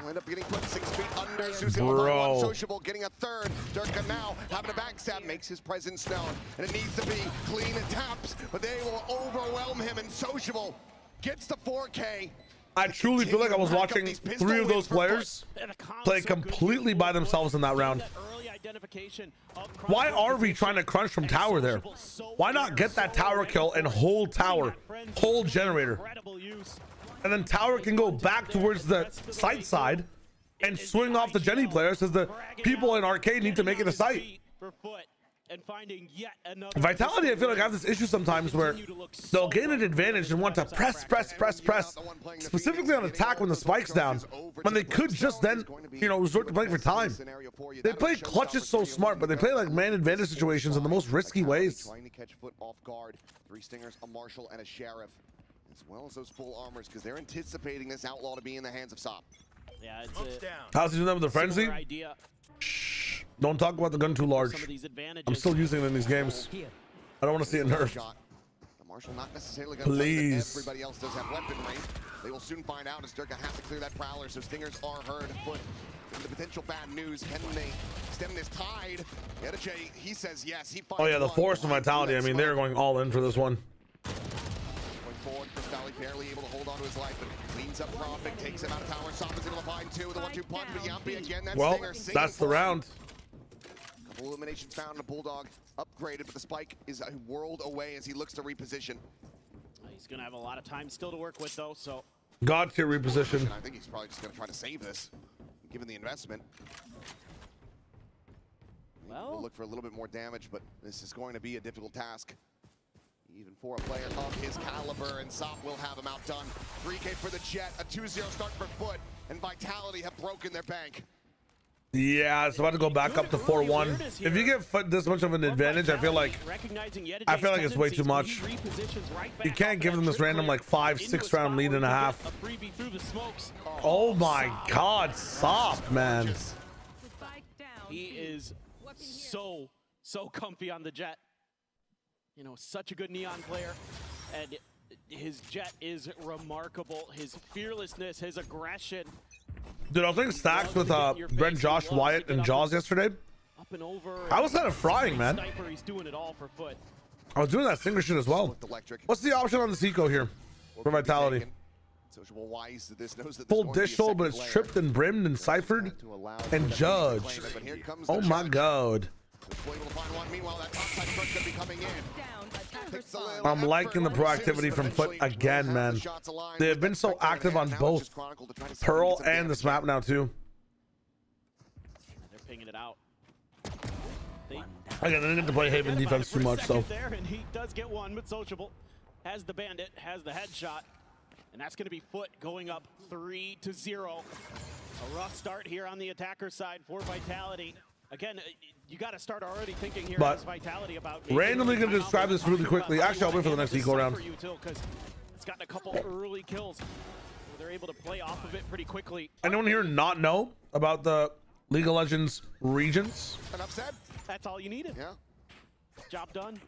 End up getting put 6 feet under. Bro. Sociable getting a third. Durka now having a backstab makes his presence known. And it needs to be clean and taps, but they will overwhelm him, and Sociable gets the 4K. I truly feel like I was watching 3 of those players play completely by themselves in that round. Why are we trying to crunch from tower there? Why not get that tower kill and hold tower, hold generator? And then tower can go back towards the side and swing off the Jenny players, because the people in arcade need to make it a site. and finding yet another. Vitality, I feel like I have this issue sometimes where they'll gain an advantage and want to press, specifically on attack when the spike's down, when they could just then, you know, resort to playing for time. They play clutches so smart, but they play like man advantage situations in the most risky ways. Trying to catch Foot off guard. 3 stingers, a marshal, and a sheriff, as well as those full armors, because they're anticipating this outlaw to be in the hands of Sop. Yeah, it's how's he doing that with the frenzy? Shh, don't talk about the gun too large. I'm still using it in these games. I don't want to see it nerfed. The marshal not necessarily going to please. Everybody else does have weaponry. They will soon find out as Durka has to clear that prowler, so stingers are heard. Foot the potential bad news. Can they stem this tide? J, he says yes. He Oh yeah, the force and vitality. I mean, they're going all in for this one. Going forward, Crystalli barely able to hold on to his life, but cleans up Profit, takes him out of tower. Sop is able to find 2 with the 1-2 punch, but Yampi again. That Well, stinger that's the round. Couple eliminations found. A Bulldog upgraded, but the spike is a world away as he looks to reposition. He's gonna have a lot of time still to work with, though. So God tier reposition. I think he's probably just gonna try to save this, given the investment. Well, we'll look for a little bit more damage, but this is going to be a difficult task, even for a player of his caliber. And Sop will have him outdone. 3K for the Jet, a 2-0 start for Foot, and Vitality have broken their bank. Yeah, it's about to go back up to 4-1. If you give Foot this much of an advantage, I feel like it's way too much. You can't give them this random like 5-6 round lead and a half. Oh my God, Sop, man. He is so comfy on the Jet. You know, such a good Neon player, and his Jet is remarkable. His fearlessness, his aggression. Dude, I was playing stacks with Brent, Josh, Wyatt, and Jaws yesterday. Up and over. I was kind of frying, man. Sniper, he's doing it all for Foot. I was doing that stinger shit as well. What's the option on the Seco here for Vitality? Full dish soul, but it's tripped and brimmed and ciphered and judged. Oh my God. I'm liking the proactivity from Foot again, man. They have been so active on both Pearl and this map now too. They're pinging it out. Again, I didn't get to play Haven defense too much, so. There, and he does get one, but Sociable has the bandit, has the headshot, and that's going to be Foot going up 3-0. A rough start here on the attacker side for Vitality. Again, you got to start already thinking here as Vitality about randomly going to describe this really quickly. Actually, I'll wait for the next eco round. It's gotten a couple early kills. They're able to play off of it pretty quickly. Anyone here not know about the League of Legends regions? Enough said. That's all you needed. Yeah. Job done.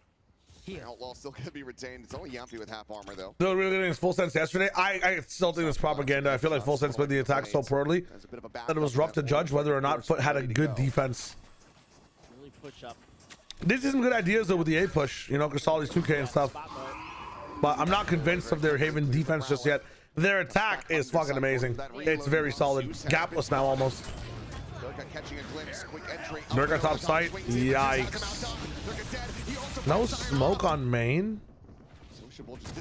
Outlaw still going to be retained. It's only Yampi with half armor, though. Still really getting his full sense yesterday. I still think it's propaganda. I feel like full sense played the attack so poorly that it was rough to judge whether or not Foot had a good defense. Really push up. They did some good ideas though with the A push, you know, Crystalli's 2K and stuff. But I'm not convinced of their Haven defense just yet. Their attack is fucking amazing. It's very solid. Gapless now almost. Durka top site. Yikes. No smoke on main?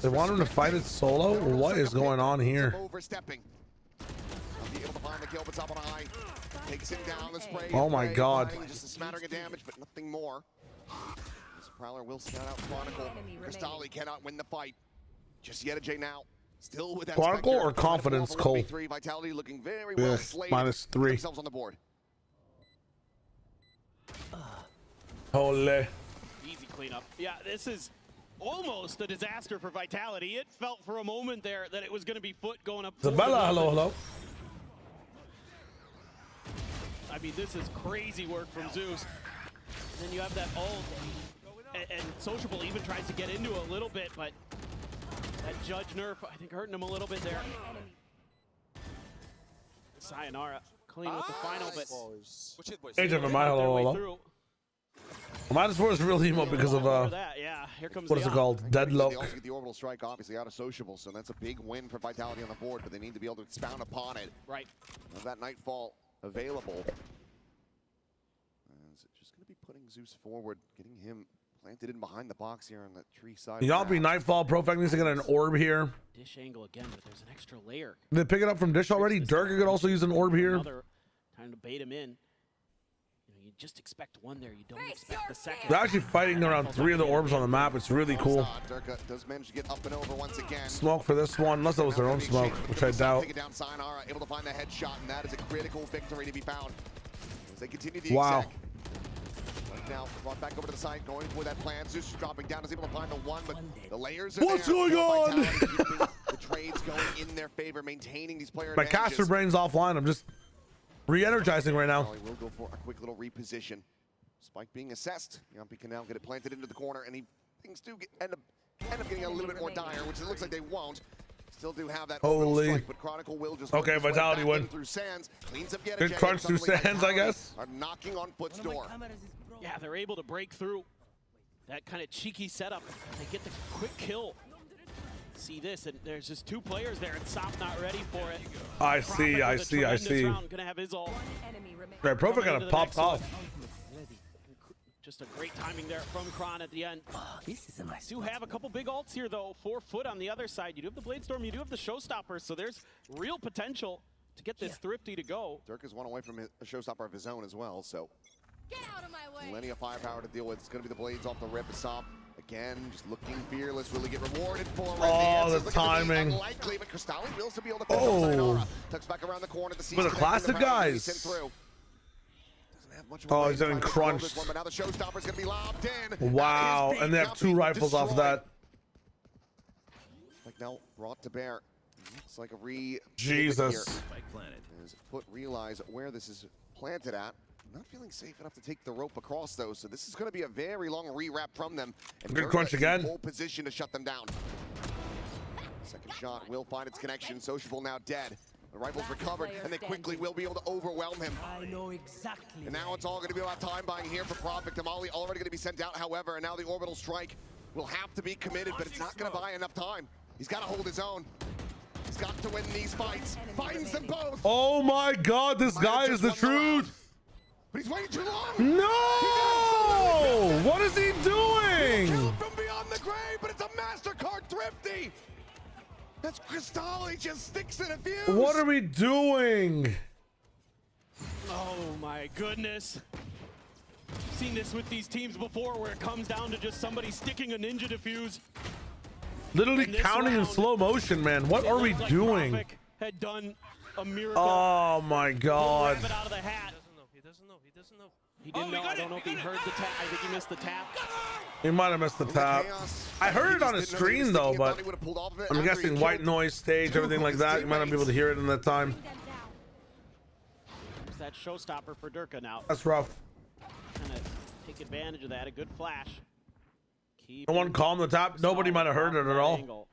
They want him to fight it solo? What is going on here? Oh my God. Just a smattering of damage, but nothing more. This Prowler will scout out Chronicle. Crystalli cannot win the fight. Just J now. Still with that Chronicle or confidence, Cole? Vitality looking very well slated. -3. Themselves on the board. Holy. Easy cleanup. Yeah, this is almost a disaster for Vitality. It felt for a moment there that it was going to be Foot going up. Isabella, hello. I mean, this is crazy work from Zeus. And then you have that ult, and Sociable even tries to get into it a little bit, but that Judge nerf, I think, hurting him a little bit there. Sayonara, clean with the final, but Hey, hello. -4 is real emo because of what is it called? Deadlock. They also get the orbital strike, obviously out of Sociable, so that's a big win for Vitality on the board, but they need to be able to expound upon it. Right. Have that Nightfall available. Is it just going to be putting Zeus forward, getting him planted in behind the box here on that tree side? Y'all be Nightfall. Profect needs to get an orb here. Dish angle again, but there's an extra layer. Did they pick it up from Dish already? Durka could also use an orb here. Time to bait him in. You just expect one there. You don't expect the second. They're actually fighting around 3 of the orbs on the map. It's really cool. Durka does manage to get up and over once again. Smoke for this one, unless that was their own smoke, which I doubt. Taking down Sayonara, able to find the headshot, and that is a critical victory to be found. As they continue the wow. exec. Right now, brought back over to the side, going for that plan. Zeus is dropping down, is able to find the one, but the layers are What's there. going on? The trades going in their favor, maintaining these player My advantages. caster brain's offline. I'm just re-energizing right now. We'll go for a quick little reposition. Spike being assessed. Yampi can now get it planted into the corner, and things do end up getting a little bit more dire, which it looks like they won't. Still do have that Holy. strike, but Chronicle will just okay, Vitality win. through Sands, cleans up Good crunch through Sands, I guess. Are knocking on Foot's door. Yeah, they're able to break through that kind of cheeky setup. They get the quick kill. See this, and there's just 2 players there, and Sop not ready for it. I see. Gonna have his ult. Right, Prophet kind of popped off. Just a great timing there from Kron at the end. This is a nice. Do have a couple big ults here though. 4 Foot on the other side. You do have the Bladestorm, you do have the Showstopper, so there's real potential to get this Thrifty to go. Dirk is one away from a Showstopper of his own as well, so. Get out of my way. Plenty of firepower to deal with. It's going to be the blades off the rip of Sop. Again, just looking fearless, really get rewarded for it. Oh, the timing. Unlikely, but Cristalli will still be able to finish Sayonara. Tucks back around the corner. But the classic guys. Oh, he's getting crunched. But now the Showstopper's going to be lobbed in. Wow, and they have 2 rifles off of that. Like now brought to bear. It's like a Jesus. Spike planted. As Foot realize where this is planted at. Not feeling safe enough to take the rope across those, so this is going to be a very long rewrap from them. And good crunch again. Pole position to shut them down. Second shot will find its connection. Sociable now dead. The rifle's recovered, and they quickly will be able to overwhelm him. I know exactly. And now it's all going to be about time buying here for Prophet. Damali already going to be sent out, however, and now the orbital strike will have to be committed, but it's not going to buy enough time. He's got to hold his own. He's got to win these fights. Finds them both. Oh my God, this guy is the truth. But he's waiting too long. No! What is he doing? Kill from beyond the grave, but it's a MasterCard Thrifty. That's Cristalli just sticks in a fuse. What are we doing? Oh my goodness. Seen this with these teams before where it comes down to just somebody sticking a ninja defuse. Literally counting in slow motion, man. What are we doing? Prophet had done a miracle. Oh my God. Grab it out of the hat. He didn't know. I don't know if he heard the tap. I think he missed the tap. He might have missed the tap. I heard it on his screen though, but I'm guessing white noise, stage, everything like that. You might not be able to hear it in that time. There's that Showstopper for Durka now. That's rough. Kind of take advantage of that. A good flash. No one calm the tap. Nobody might have heard it at all.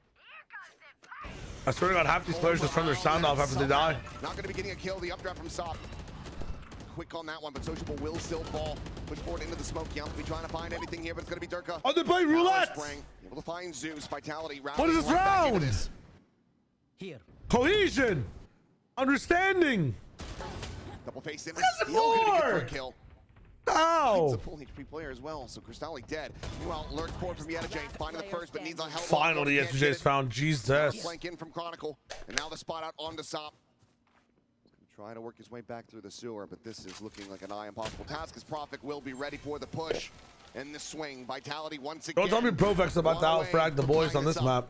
I swear to God, half these players just turn their sound off after they die. Not going to be getting a kill. The updraft from Sop. Quick on that one, but Sociable will still fall. Push forward into the smoke. Yamp be trying to find anything here, but it's going to be Durka. Oh, they play roulette. Able to find Zeus. Vitality. What is this round? Here. Cohesion. Understanding. Double face in. Still going to get for a kill. Ow. He's a full HP player as well, so Cristalli dead. Meanwhile, lurk forward from Yettajay, finding the first, but needs a help. Finally, Yettajay's found. Jesus. Flank in from Chronicle, and now the spot out onto Sop. Trying to work his way back through the sewer, but this is looking like a nigh impossible task as Prophet will be ready for the push. And the swing, Vitality once again. Don't tell me Profex about to outfrag the boys on this map.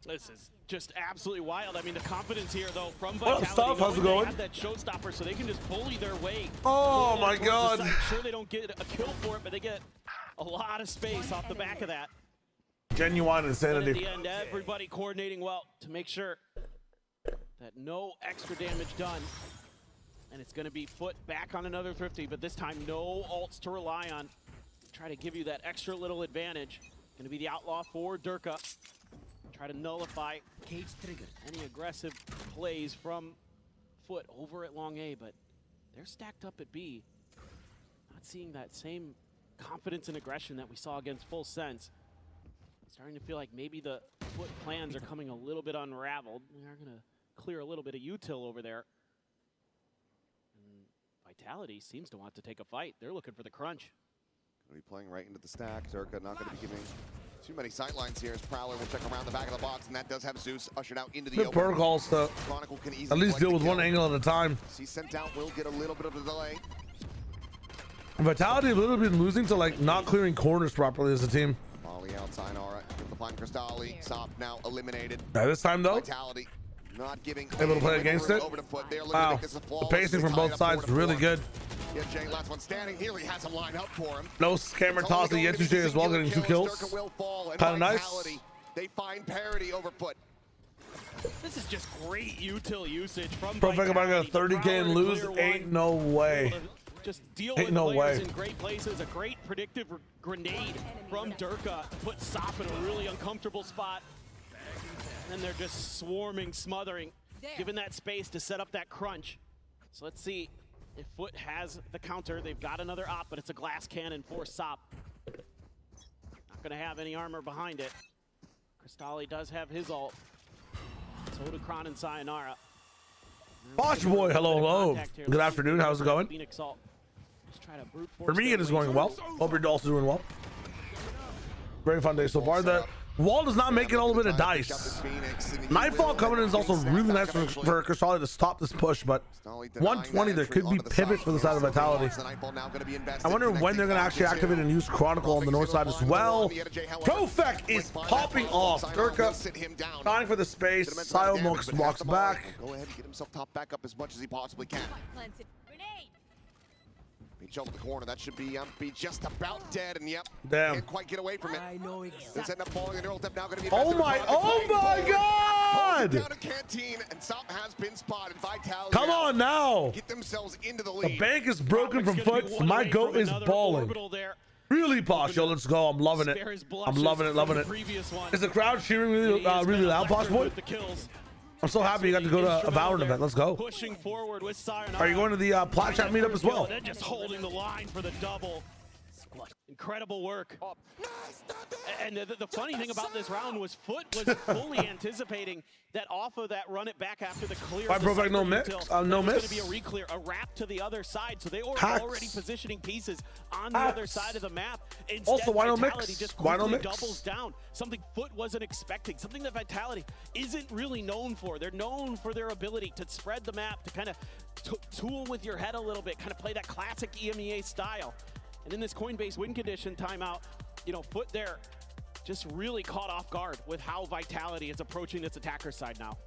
This is just absolutely wild. I mean, the confidence here, though, from Vitality. Stuff, how's it going? They have that Showstopper, so they can just bully their way. Oh my God. Sure, they don't get a kill for it, but they get a lot of space off the back of that. Genuine insanity. But at the end, everybody coordinating well to make sure that no extra damage done. And it's going to be Foot back on another Thrifty, but this time no ults to rely on. Try to give you that extra little advantage. Going to be the outlaw for Durka. Try to nullify any aggressive plays from Foot over at Long A, but they're stacked up at B. Not seeing that same confidence and aggression that we saw against Full Sense. Starting to feel like maybe the Foot plans are coming a little bit unraveled. They are going to clear a little bit of util over there. And Vitality seems to want to take a fight. They're looking for the crunch. Going to be playing right into the stack. Durka not going to be giving too many sightlines here as Prowler will check around the back of the box, and that does have Zeus ushered out into the Good open. protocol stuff. Chronicle can At easily least deal with one angle at a time. He's sent out, will get a little bit of a delay. Vitality have literally been losing to like not clearing corners properly as a team. Volley outside, Aura. Able to find Cristali. Sop now eliminated. This time though, Vitality not giving able to play against it. over to Foot. They're looking to Wow, make this a the flawless. pacing from They tie both it up sides 4-4. really good. Yeah, Jay, last one standing. Nearly has him lined up for him. No scammer toss to Yetsu as well, getting 2 kills. Kind of nice. They find parity over Foot. This is just great util usage from Perfect about to 30k and lose. Ain't no way. Just deal Ain't with no players way. in great places. A great predictive grenade from Durka to put Sop in a really uncomfortable spot. And they're just swarming, smothering, given that space to set up that crunch. So let's see if Foot has the counter. They've got another op, but it's a glass cannon for Sop. Not gonna have any armor behind it. Cristali does have his ult. So do Kron and Sayonara. Bosh boy, hello. Good afternoon. How's it going? Phoenix ult. Just try to brute For force me, their it is way going through. well. Hope you're also doing well. Very fun day so far. The wall does not make it all the way to dice. Nightfall coming in is also really nice for Cristali to stop this push, but 120, there could be pivots for the side of Vitality. I wonder when they're going to actually activate and use Chronicle on the north side as well. Profek is popping off. Durka trying for the space. Silmox walks back. Go ahead and get himself top back up as much as he possibly can. Reach over the corner. That should be just about dead. And yep, Damn. Can't quite get away from it. I know exactly. It's end up falling. The neural tap now going to be. Oh my God! Down to Canteen, and Sop has been spotted. Vitality. Come on now. Get themselves into the lead. The bank is broken from Foot. My goat is balling. Really, Posh. Yo, let's go. I'm loving it. I'm loving it, loving it. Is the crowd cheering really, really loud, Posh boy? I'm so happy you got to go to a Valorant event. Let's go. Pushing forward with Sayonara. Are you going to the Plat Chat meetup as well? They're just holding the line for the double. Incredible work. And the funny thing about this round was Foot was fully anticipating that off of that run it back after the clear. Why Profek no miss? No miss. Going to be a re-clear, a wrap to the other side. So they were already positioning pieces on the other side of the map. Instead, Also, why no Vitality mix? just Why no quickly mix? doubles down. Something Foot wasn't expecting. Something that Vitality isn't really known for. They're known for their ability to spread the map, to kind of tool with your head a little bit, kind of play that classic EMEA style. And in this Coinbase win condition timeout, you know, Foot there just really caught off guard with how Vitality is approaching this attacker side now.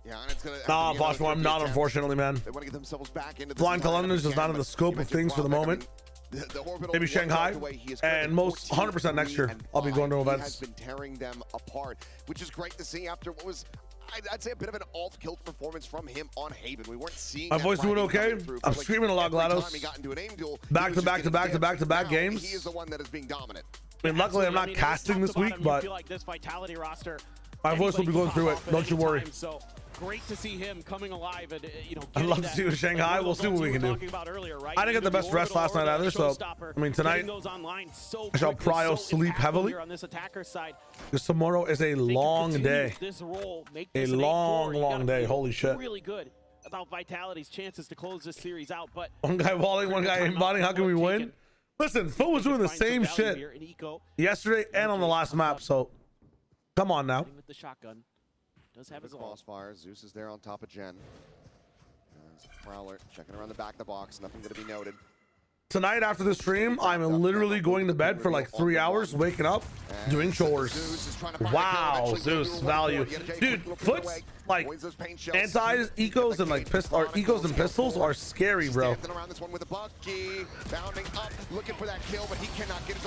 Yeah, and it's gonna. Nah, Posh boy, I'm not, unfortunately, man. They want to get themselves back into Flying to London is just not in the scope of things for the moment. Maybe Shanghai, and most 100% next year I'll be going to events. Has been tearing them apart, which is great to see after what was, I'd say, a bit of an alt-kilt performance from him on Haven. We weren't seeing My voice doing okay? I'm screaming a lot, GLaDOS. Back to back to back to back to back games. He is the one that is being dominant. I mean, luckily I'm not casting this week, but like this Vitality roster, my voice will be going through it. Don't you worry. So great to see him coming alive and I'd love to see you in Shanghai. We'll see what we can do. I didn't get the best rest last night either, so I mean tonight I shall prio sleep heavily. Because tomorrow is a long day. A long day. Holy shit. Really good about Vitality's chances to close this series out, but one guy walling, one guy inbounding. How can we win? Listen, Phil was doing the same shit yesterday and on the last map, so come on now. With the shotgun. Does have his crossfire. Zeus is there on top of Jen. Prowler checking around the back of the box. Nothing going to be noted. Tonight after the stream, I'm literally going to bed for like 3 hours, waking up, doing chores. Wow, Zeus value, dude. Foot's like anti-ecos and like ecos and pistols are scary, bro.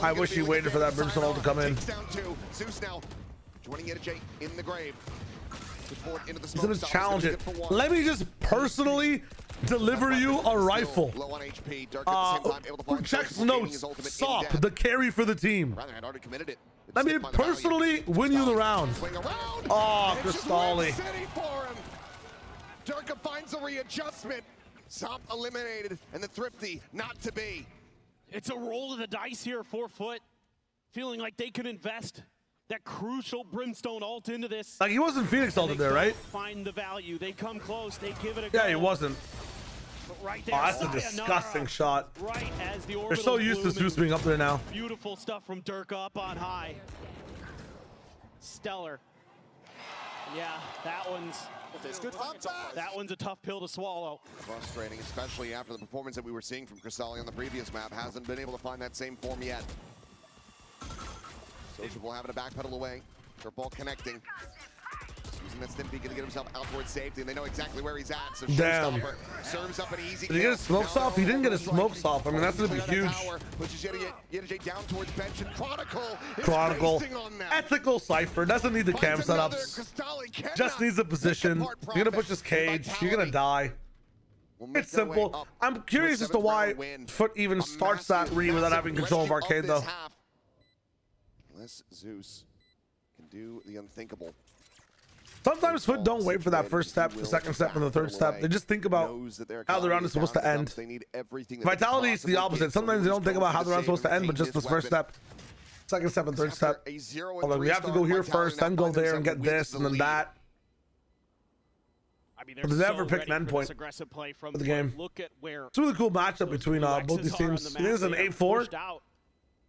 I wish he waited for that Brimstone ult to come in. Zeus now joining NRG in the grave. He's gonna challenge it. Let me just personally deliver you a rifle. Who checks notes? Sop, the carry for the team. Let me personally win you the round. Oh, Cristali. Durka finds a readjustment. Sop eliminated, and the Thrifty not to be. It's a roll of the dice here for Foot, feeling like they could invest that crucial Brimstone ult into this. Like he wasn't Phoenix ulted there, right? Find the value. They come close. They give it a go. Yeah, he wasn't. But right there, oh, that's a disgusting shot. Right as the They're so used to Zeus being up there now. Beautiful stuff from Durka up on high. Stellar. Yeah, that one's That one's a tough pill to swallow. Frustrating, especially after the performance that we were seeing from Cristalli on the previous map. Hasn't been able to find that same form yet. Sociable having to backpedal away. Ball connecting. Using that stim beacon to get himself out towards safety, and they know exactly where he's at. So damn. Serves up an easy Did he get his smokes off? He didn't get his smokes off. I mean, that's gonna be huge. Pushes Yedije down towards bench, and Chronicle. Ethical Cypher doesn't need the cam setups. Just needs a position. You're gonna push his cage. You're gonna die. It's simple. I'm curious as to why FUT even starts that read without having control of arcade, though. Unless Zeus can do the unthinkable. Sometimes FUT don't wait for that first step, the second step, and the third step. They just think about how the round is supposed to end. Vitality is the opposite. Sometimes they don't think about how the round is supposed to end, but just the first step, second step, and third step. Although we have to go here first, then go there and get this, and then that. I mean, But they never pick an endpoint for the game. It's a really cool matchup between both these teams. It is an 8-4.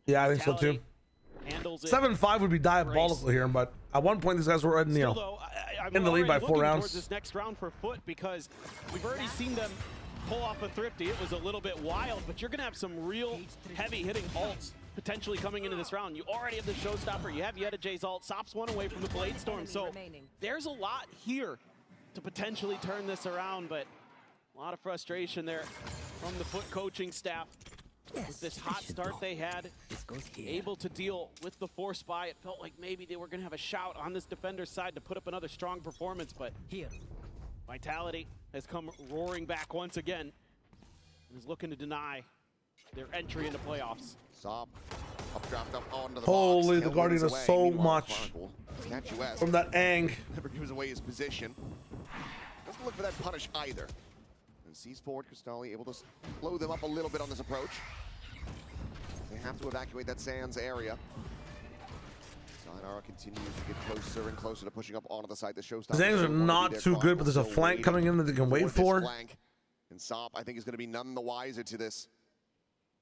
Yeah, I think so too. 7-5 would be diabolical here, but at one point these guys were in the lead by 4 rounds. This next round for FUT, because we've already seen them pull off a Thrifty. It was a little bit wild, but you're gonna have some real heavy hitting ults potentially coming into this round. You already have the showstopper. You have Yedije's ult. Sops one away from the Blade Storm, so there's a lot here to potentially turn this around, but a lot of frustration there from the FUT coaching staff. With this hot start they had, able to deal with the force buy, it felt like maybe they were going to have a shout on this defender's side to put up another strong performance, but Vitality has come roaring back once again and is looking to deny their entry into playoffs. Holy, the Guardian does so much from that ang. Never gives away his position. Doesn't look for that punish either. And sees forward, Cristalli able to slow them up a little bit on this approach. They have to evacuate that Sands area. Sayonara continues to get closer and closer to pushing up onto the side. The showstopper. Zangs are not too good, but there's a flank coming in that they can wait for. And Sop, I think, is going to be none the wiser to this.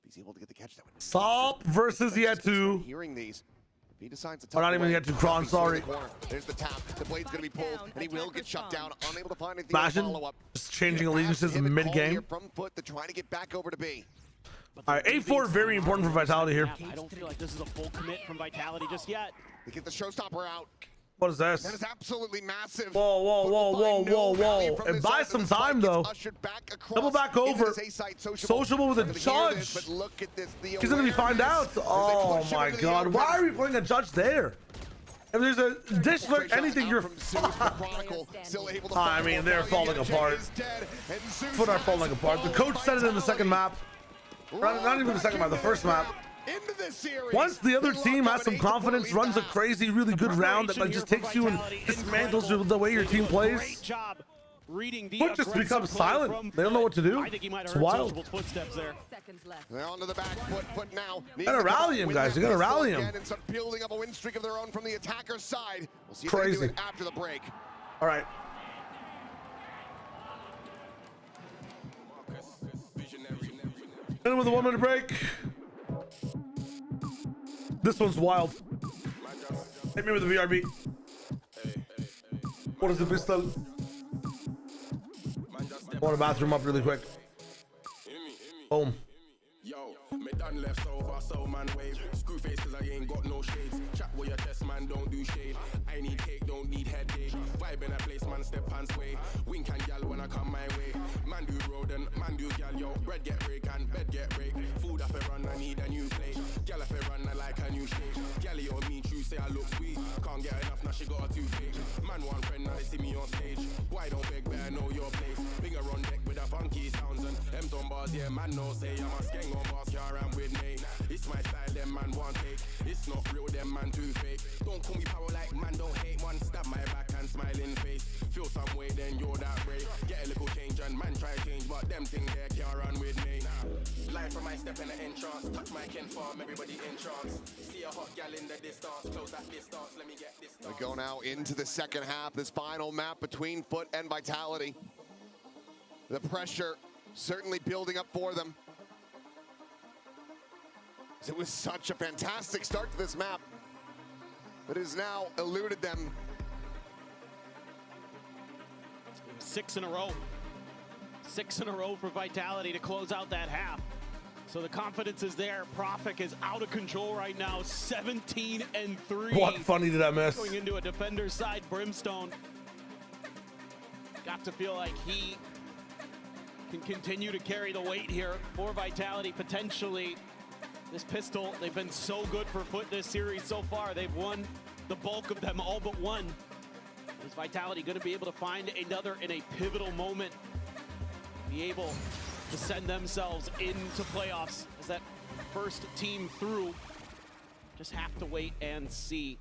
He's able to get the catch that one. Sop versus Yetu. Hearing these. If he decides to Or not even Yetu, Kron, sorry. There's the tap. The blade's going to be pulled, and he will get shut down. Unable to find anything Imagine to follow up. just changing allegiances in mid-game. From FUT to try to get back over to B. All right, 8-4, very important for Vitality here. I don't feel like this is a full commit from Vitality just yet. They get the showstopper out. What is this? That is absolutely massive. Whoa, whoa, whoa, whoa, whoa, whoa. It buys some time, though. Double back over. Sociable with a judge. He's going to be found out. Oh, my God. Why are we putting a judge there? If there's a dish lurk, anything, you're I mean, they're falling apart. FUT are falling apart. The coach said it in the second map. Not even the second map, the first map. Once the other team has some confidence, runs a crazy, really good round that just takes you and dismantles the way your team plays, FUT just becomes silent. They don't know what to do. It's wild. They're onto the back foot now. You gotta rally him, guys. You gotta rally him. And start building up a win streak of their own from the attacker's side. We'll see if Crazy. they can do it after the break. All right. And with a 1 minute break. This one's wild. Hit me with the VRB. What is the pistol? I want a bathroom up really quick. Boom. Yo, me done left over, so man wave. Screw face cause I ain't got no shades. Chat with your chest, man, don't do shade. I need cake, don't need headache. Vibe in a place, man, step and sway. Wink and gal when I come my way. Man do road and man do gal, yo. Bread get rake and bed get rake. Food up and run, I need a new plate. Gal up and run, I like a new shape. Gally on me, true, say I look sweet. Can't get enough, now she got a toothache. Man one friend, now they see me on stage. Why don't beg, better know your place. Bigger on deck with a funky sounds and M-ton bars, yeah, man, no say. I'm a skeng on bars, car and with me. It's my style, them man want take. It's not real, them man too fake. Don't call me power like man, don't hate one. Stab my back and smile in face. Feel some way, then you're that brave. Get a little change and man try change, but them thing there can't run with me. Life from my step in the entrance. Touch my Ken farm, everybody in trance. See a hot gal in the distance. Close that distance, let me get this. We go now into the second half. This final map between FUT and Vitality. The pressure certainly building up for them. It was such a fantastic start to this map, but it has now eluded them. 6 in a row. 6 in a row for Vitality to close out that half. So the confidence is there. Profik is out of control right now, 17-3. What funny did I miss? Going into a defender's side, Brimstone. Got to feel like he can continue to carry the weight here for Vitality potentially. This pistol, they've been so good for FUT this series so far. They've won the bulk of them, all but one. Is Vitality going to be able to find another in a pivotal moment? Be able to send themselves into playoffs as that first team through. Just have to wait and see.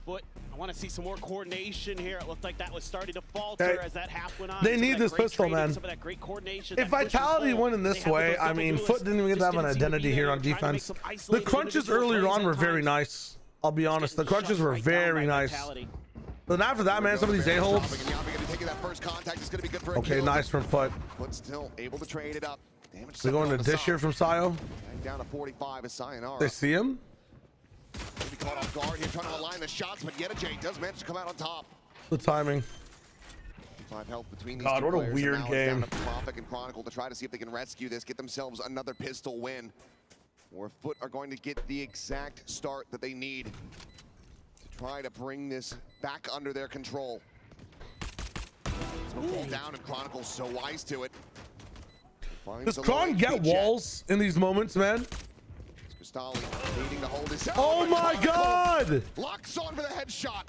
FUT, I want to see some more coordination here. It looked like that was starting to falter as that half went on. They need this pistol, man. Some of that great coordination. If Vitality win in this way, I mean, FUT didn't even get to have an identity here on defense. The crunches earlier on were very nice. I'll be honest. The crunches were very nice. But after that, man, some of these a-holes. Okay, nice from FUT. But still able to trade it up. They're going to dish here from Sayo. Down to 45 is Sayonara. They see him. Maybe caught off guard here, trying to align the shots, but YettaJ does manage to come out on top. The timing. 5 health between these God, two what a players, weird and now game. it's down to Profik and Chronicle to try to see if they can rescue this, get themselves another pistol win. Or FUT are going to get the exact start that they need to try to bring this back under their control. Smoke ball down, and Chronicle's so wise to it. Does Kron get walls in these moments, man? Cristali needing to hold his. Oh my God! Locks on for the headshot.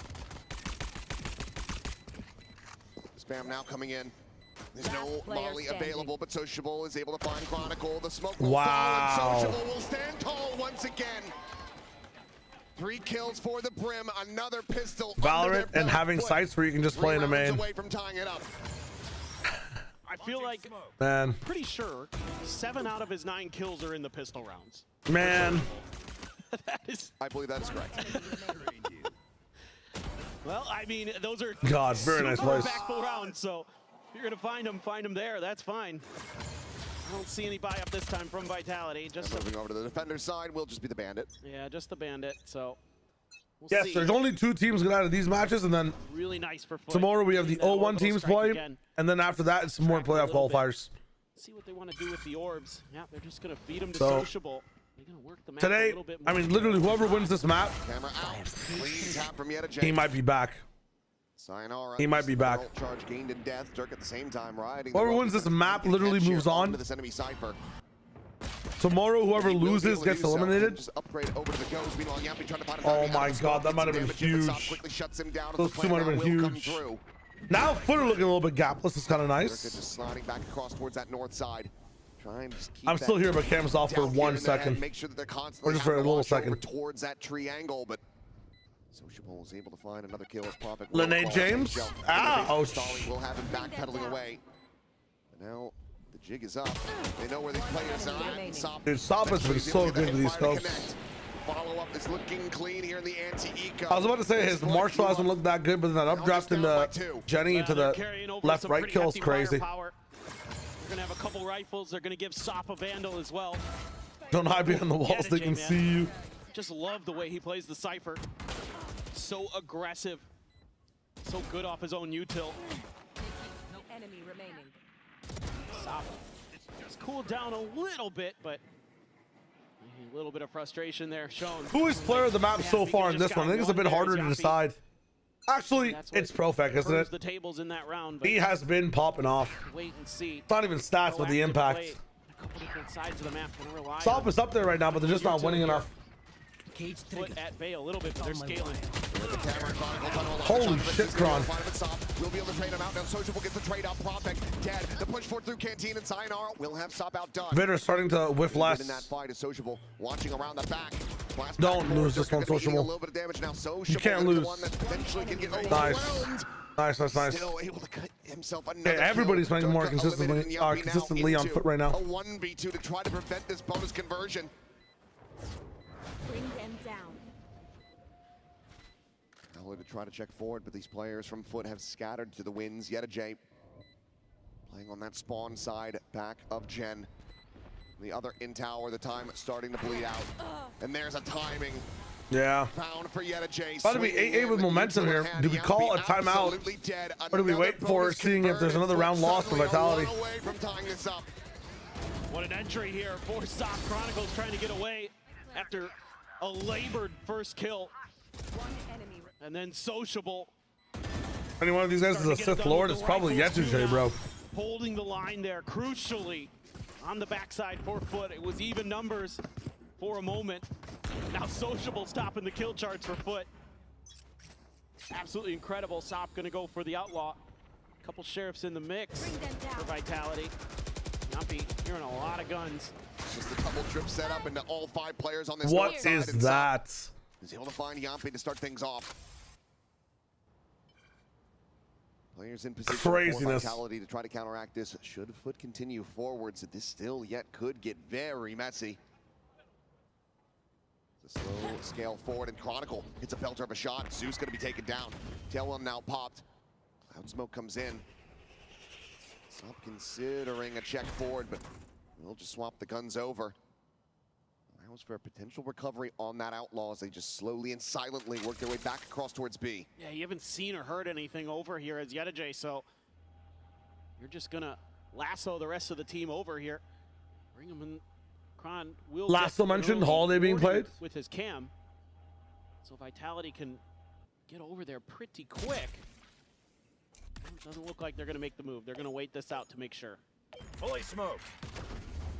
Spam now coming in. There's no Molly available, but Sociable is able to find Chronicle. The smoke will fall, and Sociable will stand tall once again. 3 kills for the Brim, another pistol. Valorant and having sites where you can just play in the main. Away from tying it up. I feel like, man, pretty sure 7 out of his 9 kills are in the pistol rounds. Man. That is, I believe that is correct. Well, I mean, those are God, very nice place. impactful rounds, so if you're going to find them there, that's fine. I don't see any buy up this time from Vitality. Just moving over to the defender side will just be the Bandit. Yeah, just the Bandit, so we'll yes, see. there's only 2 teams get out of these matches, and then really nice for FUT. Tomorrow we have the 0-1 teams play, and then after that, it's some more playoff qualifiers. See what they want to do with the orbs. Yeah, they're just going to feed them to Sociable. They're going to work the map Today, a little bit more. I mean, literally, whoever wins this map, Camera out. Clean tap from YettaJ. he might be back. Sayonara. He might be back. Charge gained in death. Dirk at the same time riding. Whoever wins this map literally moves on. This enemy Cypher. Tomorrow, whoever loses gets eliminated. Just upgrade over to the Ghost. Meanwhile, Yappy trying to find Oh my God, that might have been huge. Those 2 might have been huge. Now, FUT are looking a little bit gapless. It's kind of nice. Just sliding back across towards that north side. I'm still here, but camera's off for 1 second. Make sure that they're constantly or just for a little second. Towards that triangle, but Sociable is able to find another kill as Profik. Lene James? Ouch. Will have him backpedaling away. And now the jig is up. They know where these players are at. Dude, Sop has been so good with these scopes. Follow-up is looking clean here in the anti-eco. I was about to say his martial hasn't looked that good, but then that updraft into Jenny into the left-right kill is crazy. They're going to have a couple rifles. They're going to give Sop a Vandal as well. Don't hide behind the walls. They can see you. Just love the way he plays the Cypher. So aggressive. So good off his own util. No enemy remaining. Sop just cooled down a little bit, but a little bit of frustration there shown. Who is player of the map so far in this one? I think it's a bit harder to decide. Actually, it's Profek, isn't it? The tables in that round, he has been popping off. Wait and see. It's not even stats with the impact. A couple different sides of the map can rely Sop is up there right now, but they're just not winning enough. FUT at bay a little bit, but they're scaling. Holy shit, Kron. We'll be able to trade him out now. Sociable gets the trade out. Profik dead. The push forward through Canteen and Sayonara will have Sop outdone. Vitter starting to whiff less. In that fight is Sociable watching around the back. Don't lose this one, Sociable. You can't lose. Nice. Nice. Still able to cut himself another Okay, everybody's kill. playing more Dirk consistently on FUT right now. A 1v2 to try to prevent this bonus conversion. Bring them down. To try to check forward, but these players from FUT have scattered to the winds. YettaJ playing on that spawn side back of Gen. The other in tower, the time starting to bleed out. And there's a timing. Yeah. Found for JettaJ. About to be 8-8 with momentum here. Do we call a timeout, or do we wait for seeing if there's another round lost for Vitality? What an entry here for Soft Chronicles, trying to get away after a labored first kill. And then Sociable. Any one of these guys is a Sith Lord, it's probably LETSGETTITTT, bro. Holding the line there, crucially on the backside for FUT. It was even numbers for a moment. Now Sociable stopping the kill charts for FUT. Absolutely incredible. Sop gonna go for the outlaw. A couple sheriffs in the mix for Vitality. Yumpy hearing a lot of guns. It's just a double trip set up into all 5 players on this. What is that? He's able to find Yumpy to start things off. Players in position for Vitality to try to counteract this. Should FUT continue forwards, this still yet could get very messy. It's a slow scale forward, and Chronicle hits a belter of a shot. Zeus going to be taken down. Tailwind now popped. Cloud Smoke comes in. Stop considering a check forward, but we'll just swap the guns over. Allows for a potential recovery on that outlaw as they just slowly and silently work their way back across towards B. Yeah, you haven't seen or heard anything over here as JettaJ, so you're just gonna lasso the rest of the team over here. Bring them in. Kron will Lasso mentioned Holiday being played with his cam, so Vitality can get over there pretty quick. It doesn't look like they're gonna make the move. They're gonna wait this out to make sure. Fully smoked.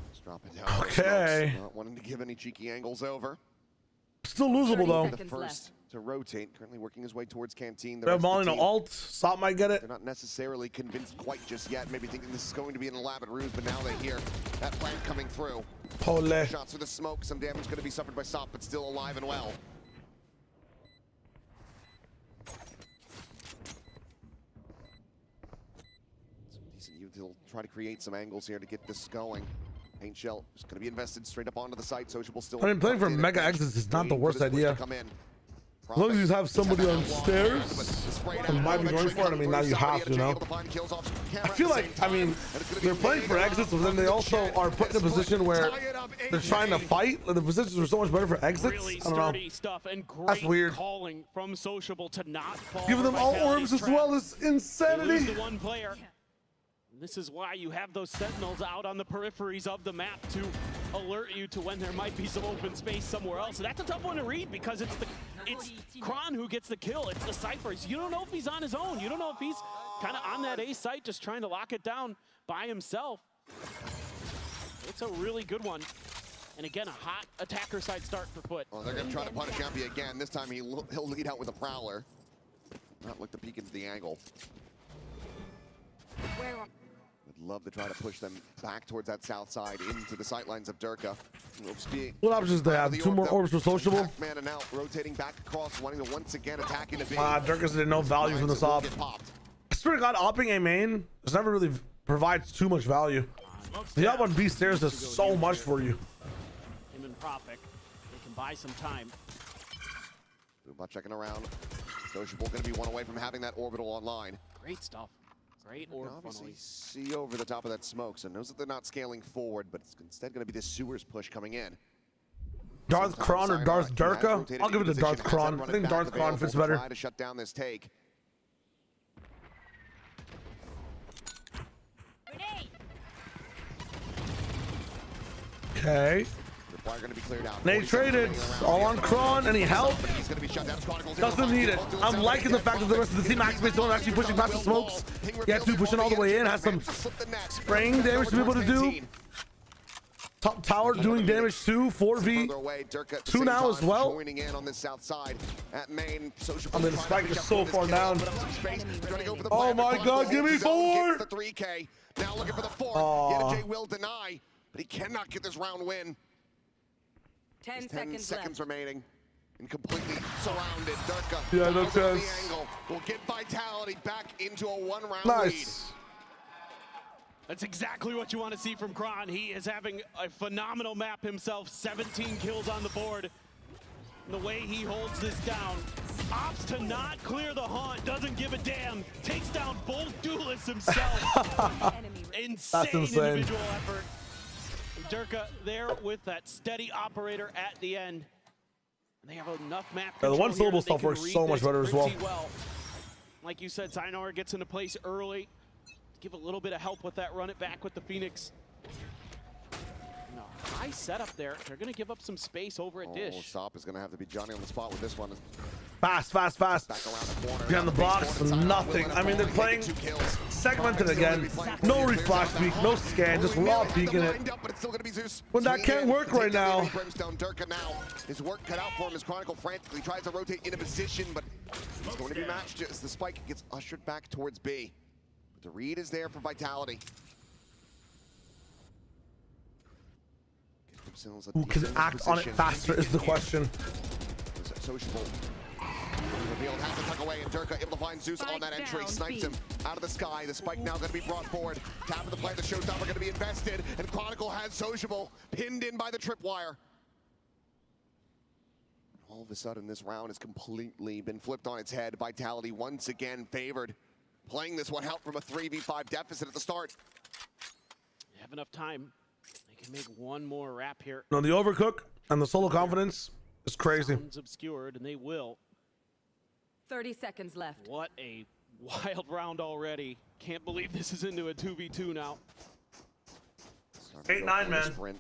Just drop it down. Okay. Not wanting to give any cheeky angles over. Still losable though. The first to rotate, currently working his way towards Canteen. They're Molly no ult. Sop might get it. They're not necessarily convinced quite just yet. Maybe thinking this is going to be an elaborate ruse, but now they hear that plant coming through. Holy. Shots through the smoke. Some damage going to be suffered by Sop, but still alive and well. Some decent youth. He'll try to create some angles here to get this going. Paint Shell is going to be invested straight up onto the site. Sociable still. I mean, playing for Mega Exits is not the worst idea. As long as you have somebody on stairs, and might be going for it. I mean, now you have to, you know. I feel like, I mean, they're playing for exits, but then they also are put in a position where they're trying to fight. Like, the positions are so much better for exits. I don't know. Stuff and That's weird. Calling from Sociable to not fall. Giving them all orbs as well as insanity. The one player. This is why you have those sentinels out on the peripheries of the map to alert you to when there might be some open space somewhere else. So that's a tough one to read because it's Kron who gets the kill. It's the Cyphers. You don't know if he's on his own. You don't know if he's kind of on that A site just trying to lock it down by himself. It's a really good one. And again, a hot attacker side start for FUT. Well, they're going to try to punish Yumpy again. This time he'll lead out with a Prowler. Not look to peek into the angle. Would love to try to push them back towards that south side into the sightlines of Durka. What options do they have? 2 more orbs for Sociable? Man and out, rotating back across, wanting to once again attack into B. Durka's didn't know value from the top. I swear to God, opping a main just never really provides too much value. The up on B stairs does so much for you. Him and Propic, they can buy some time. Boobot checking around. Sociable going to be one away from having that orbital online. Great stuff. Great orb obviously see over the top of that smoke, so knows that they're not scaling forward, but it's instead going to be this sewers push coming in. Darth Kron or Darth Durka? I'll give it to Darth Kron. I think Darth Kron fits better. Try to shut down this take. Okay. Going to be cleared out. They traded all on Kron. Any help? Doesn't need it. I'm liking the fact that the rest of the team activates don't actually pushing past the smokes. Yetsu pushing all the way in, has some spraying damage to be able to do. Top tower doing damage too. 4v. 2 now as well. Joining in on this south side at main. I mean, the spike is so far down. Oh my God, give me 4. The 3K. Now looking for the 4. JettaJ will deny, but he cannot get this round win. 10 seconds remaining and completely surrounded. Durka. Yeah, no chance. Will get Vitality back into a 1-round lead. That's exactly what you want to see from Kron. He is having a phenomenal map himself. 17 kills on the board. The way he holds this down. Opts to not clear the haunt. Doesn't give a damn. Takes down both duelists himself. Insane individual effort. Durka there with that steady operator at the end. They have enough map Yeah, the control one syllable here that they stuff can works read so much this better as well. pretty Like you said, Sayonara gets into place early. Give a little bit of help with that run it back with the Phoenix. No, high setup there. They're going to give up some space over at Dish. Sop is going to have to be Johnny on the spot with this one. Fast. Back around the corner. Behind the box, nothing. I mean, they're playing segmented again. No reflash peek, no scan, just raw peeking it. When that can't work right now. Durka now. His work cut out for him as Chronicle frantically tries to rotate into position, but it's going to be matched as the spike gets ushered back towards B. But the read is there for Vitality. Who can act on it faster is the question. Sociable. Revealed, has to tuck away, and Durka able to find Zeus on that entry, snipes him out of the sky. The spike now going to be brought forward. Tap of the play, the showstopper going to be invested, and Chronicle has Sociable pinned in by the tripwire. All of a sudden, this round has completely been flipped on its head. Vitality once again favored. Playing this one out from a 3v5 deficit at the start. They have enough time. They can make one more wrap here. No, the overcook and the solo confidence is crazy. Sounds obscured, and they will. 30 seconds left. What a wild round already. Can't believe this is into a 2v2 now. 8-9, man.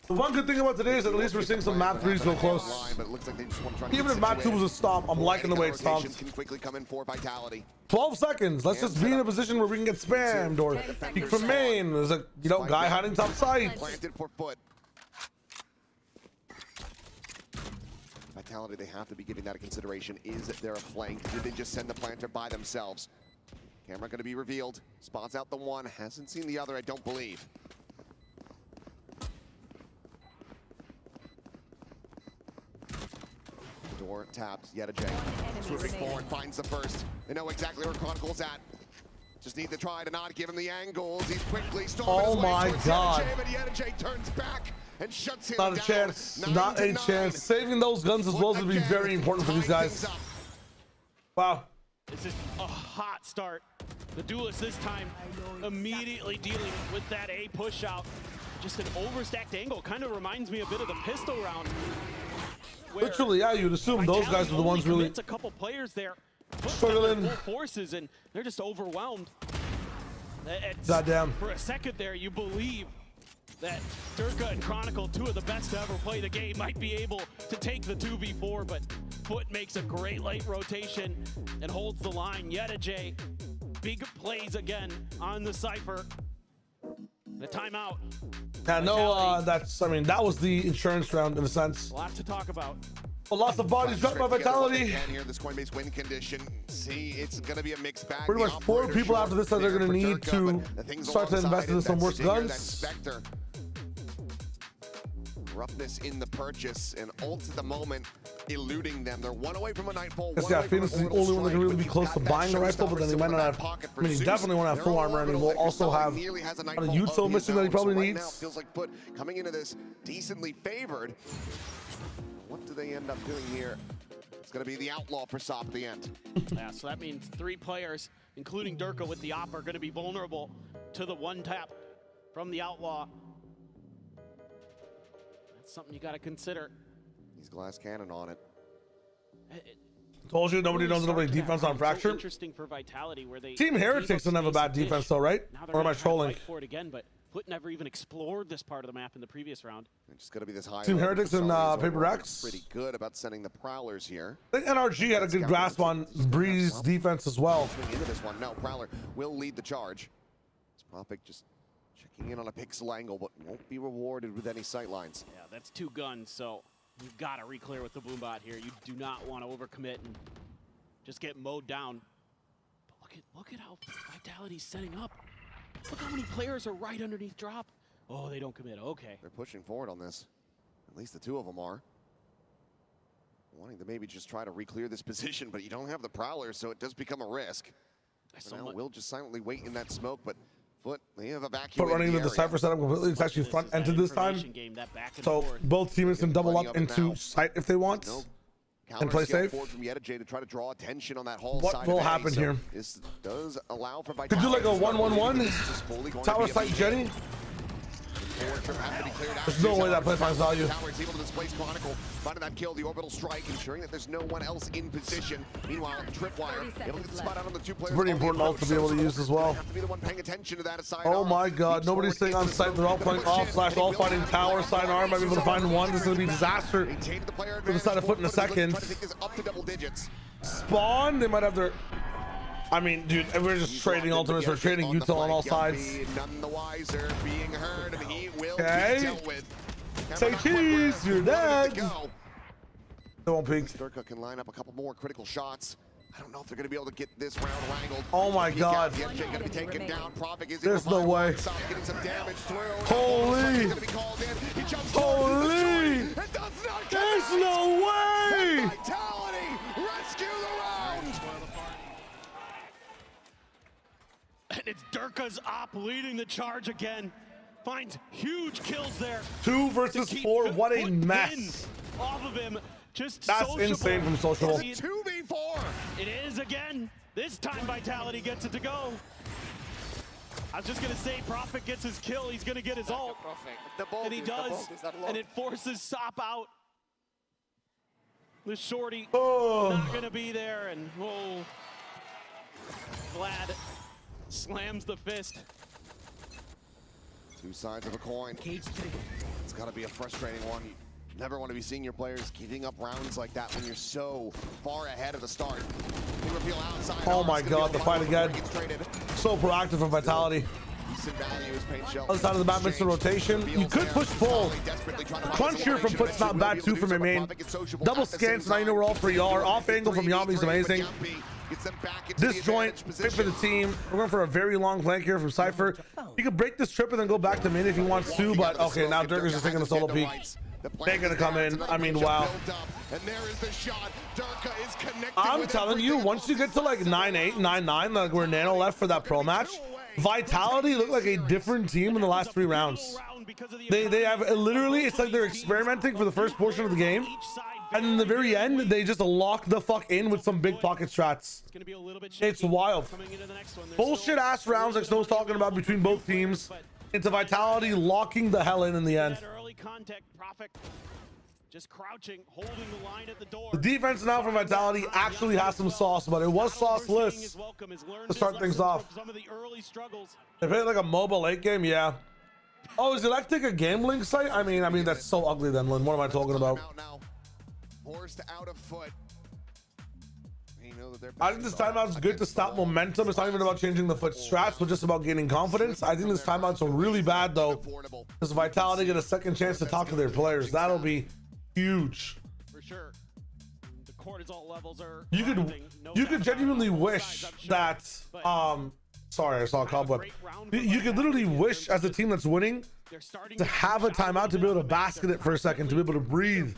The one good thing about today is that at least we're seeing some map 3s go close. Even if map 2 was a stomp, I'm liking the way it stomps. Can quickly come in for Vitality. 12 seconds. Let's just be in a position where we can get spammed or peek from main. There's a guy hiding top side. Planted for FUT. Vitality, they have to be giving that a consideration. Is there a flank? Did they just send the planter by themselves? Camera going to be revealed. Spots out the one. Hasn't seen the other, I don't believe. Door taps, yet a J. Swooping forward, finds the first. They know exactly where Chronicle's at. Just need to try to not give him the angles. He's quickly storming his way towards Yeta J, but Yeta J turns back and shuts him down. Not a chance. Not a chance. Saving those guns as well would be very important for these guys. Wow. This is a hot start. The duelist this time immediately dealing with that A push out. Just an overstacked angle. Kind of reminds me a bit of the pistol round. Literally, yeah, you'd assume those guys are the ones really. It's a couple players there struggling. Full forces, and they're just overwhelmed. Goddamn. For a second there, you believe that Durka and Chronicle, two of the best to ever play the game, might be able to take the 2v4, but FUT makes a great late rotation and holds the line. Yeta J, big plays again on the Cypher. The timeout. Yeah, no, that was the insurance round in a sense. A lot to talk about. Lots of bodies dropped by Vitality. Here, this Coinbase win condition. See, it's going to be a mixed bag. Pretty much 4 people after this that they're going to need to start to invest in some worse guns. Roughness in the purchase, and ults at the moment eluding them. They're one away from a nightfall. Yeah, Phoenix is the only one that can really be close to buying a rifle, but then he might not have. I mean, he definitely won't have full armor, and he will also have a Yuto mission that he probably needs. Feels like FUT coming into this decently favored. What do they end up doing here? It's going to be the outlaw for Sop at the end. Yeah, so that means 3 players, including Durka with the op, are going to be vulnerable to the one tap from the outlaw. That's something you got to consider. He's glass cannon on it. Told you nobody knows nobody defense on Fracture. So interesting for Vitality, where they Team Heretics don't have a bad defense though, right? Or am I trolling? For it again, but FUT never even explored this part of the map in the previous round. It's just going to be this high. Team Heretics and Paper X. Pretty good about sending the Prowlers here. I think NRG had a good grasp on Breeze defense as well. Into this one, no, Prowler will lead the charge. Propic just checking in on a pixel angle, but won't be rewarded with any sightlines. Yeah, that's 2 guns, so you've got to re-clear with the Boombot here. You do not want to overcommit and just get mowed down. But look at how Vitality's setting up. Look how many players are right underneath drop. Oh, they don't commit. Okay. They're pushing forward on this. At least the 2 of them are. Wanting to maybe just try to re-clear this position, but you don't have the Prowler, so it does become a risk. Now we'll just silently wait in that smoke, but FUT, they have evacuated But running into the Cypher setup completely. It's actually front-ended this time. So both teams can double up into sight if they want. And play safe. From Yeta J to try to draw attention on that whole What will happen here? This does allow for Could do like a 1-1-1. Tower site Jenny. There's no way that play finds value. Is able to displace Chronicle, finding that kill, the orbital strike, ensuring that there's no one else in position. Meanwhile, Tripwire able to get the spot out on the two players. It's pretty important ult to be able to use as well. Have to be the one paying attention to that aside. Oh my god, nobody's staying on site. They're all playing off / all fighting tower. Sayonara might be able to find one. This is going to be a disaster for the side of FUT in a second. Spawn, they might have their... I mean, dude, we're just trading ultimates. We're trading util on all sides. None the wiser, being heard, and he will be Okay. dealt with. Say cheese, you're dead. They won't peek. Durka can line up a couple more critical shots. I don't know if they're going to be able to get this round wrangled. Oh my god. The MJ going to be taken down. Prophet is There's no way. getting some damage through. Holy. Holy. There's no way. Vitality rescue the round. And it's Durka's op leading the charge again. Finds huge kills there. 2 versus 4. What a mess. Off of him. Just That's sociable. insane from Sociable. 2v4. It is again. This time Vitality gets it to go. I was just gonna say, Prophet gets his kill. He's gonna get his ult, and he does. And it forces Sop out. The shorty not gonna be there, and Vlad slams the fist. Two sides of a coin. It's got to be a frustrating one. You never want to be seeing your players giving up rounds like that when you're so far ahead of the start. Oh my god, the fight again. So proactive from Vitality. Other side of the map, missing rotation. You could push pull. Crunch here from FUT's not bad too from a main. Double scans, now you know we're all free. Our off angle from Yami's amazing. Disjoint, great for the team. We're going for a very long flank here from Cypher. He could break this trip and then go back to mid if he wants to, but okay, now Durka's just taking the solo peek. They're gonna come in. I mean, wow. I'm telling you, once you get to like 9-8, 9-9, like we're nano left for that pro match, Vitality look like a different team in the last 3 rounds. They have literally, it's like they're experimenting for the first portion of the game, and in the very end, they just lock the fuck in with some big pocket strats. It's wild. Bullshit ass rounds like Snow's talking about between both teams. Into Vitality locking the hell in the end. Just crouching, holding the line at the door. The defense now from Vitality actually has some sauce, but it was sauceless to start things off. They played like a mobile late game, yeah. Oh, is Electric a gambling site? I mean that's so ugly then, Lynn. What am I talking about? Forced out of FUT. I think this timeout's good to stop momentum. It's not even about changing the FUT strats, but just about gaining confidence. I think this timeout's really bad though, because Vitality get a second chance to talk to their players. That'll be huge. For sure. The cortisol levels are You could genuinely wish that sorry, I saw a cobweb. You could literally wish as a team that's winning to have a timeout to be able to basket it for a second, to be able to breathe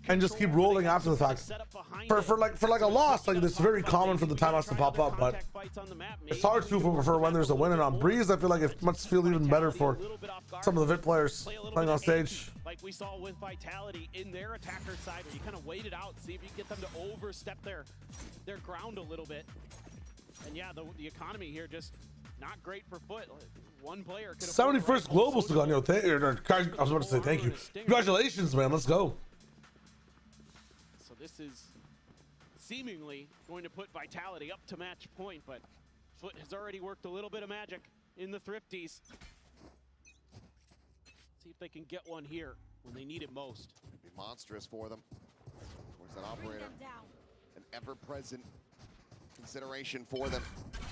and just keep rolling after the fact. For like a loss, like it's very common for the timeouts to pop up, but it's hard to for when there's a win. And on Breeze, I feel like it must feel even better for some of the VIT players playing on stage. Like we saw with Vitality in their attacker side, where you kind of wait it out, see if you can get them to overstep their ground a little bit. And yeah, the economy here just not great for FUT. One player could 71st Global still on, yo. I was about to say thank you. Congratulations, man. Let's go. So this is seemingly going to put Vitality up to match point, but FUT has already worked a little bit of magic in the Thrifties. See if they can get one here when they need it most. It'd be monstrous for them. Where's that operator? An ever-present consideration for them.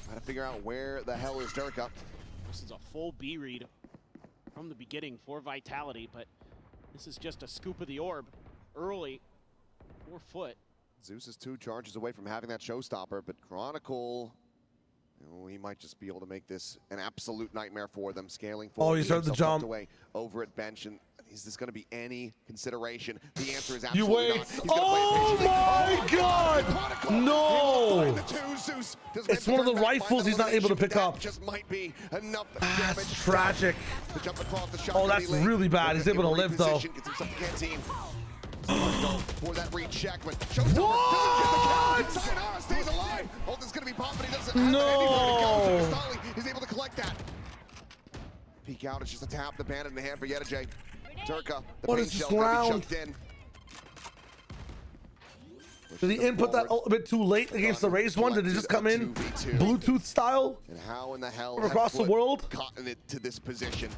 Trying to figure out where the hell is Durka. This is a full B read from the beginning for Vitality, but this is just a scoop of the orb early for FUT. Zeus is 2 charges away from having that showstopper, but Chronicle, he might just be able to make this an absolute nightmare for them. Scaling forward. Oh, he's heard the jump. Away over at bench, and is this going to be any consideration? The answer is You absolutely wait. not. Oh my god! No! It's one of the rifles he's not able to pick up. Just might be enough That's tragic. Oh, that's really bad. He's able to live though. For that recheck, but what? Sayonara stays alive. Ult is going to be popped, but he doesn't have anywhere to go. He's able to collect that. peek out. It's just a tap. The bandit in the hand for Yettajay. Turka, the What paint is this shell gonna be round? chucked in. Did he input that a bit too late against the raised one? Did it just come in Bluetooth style? And how in the hell From across the world? Gotten it to this position?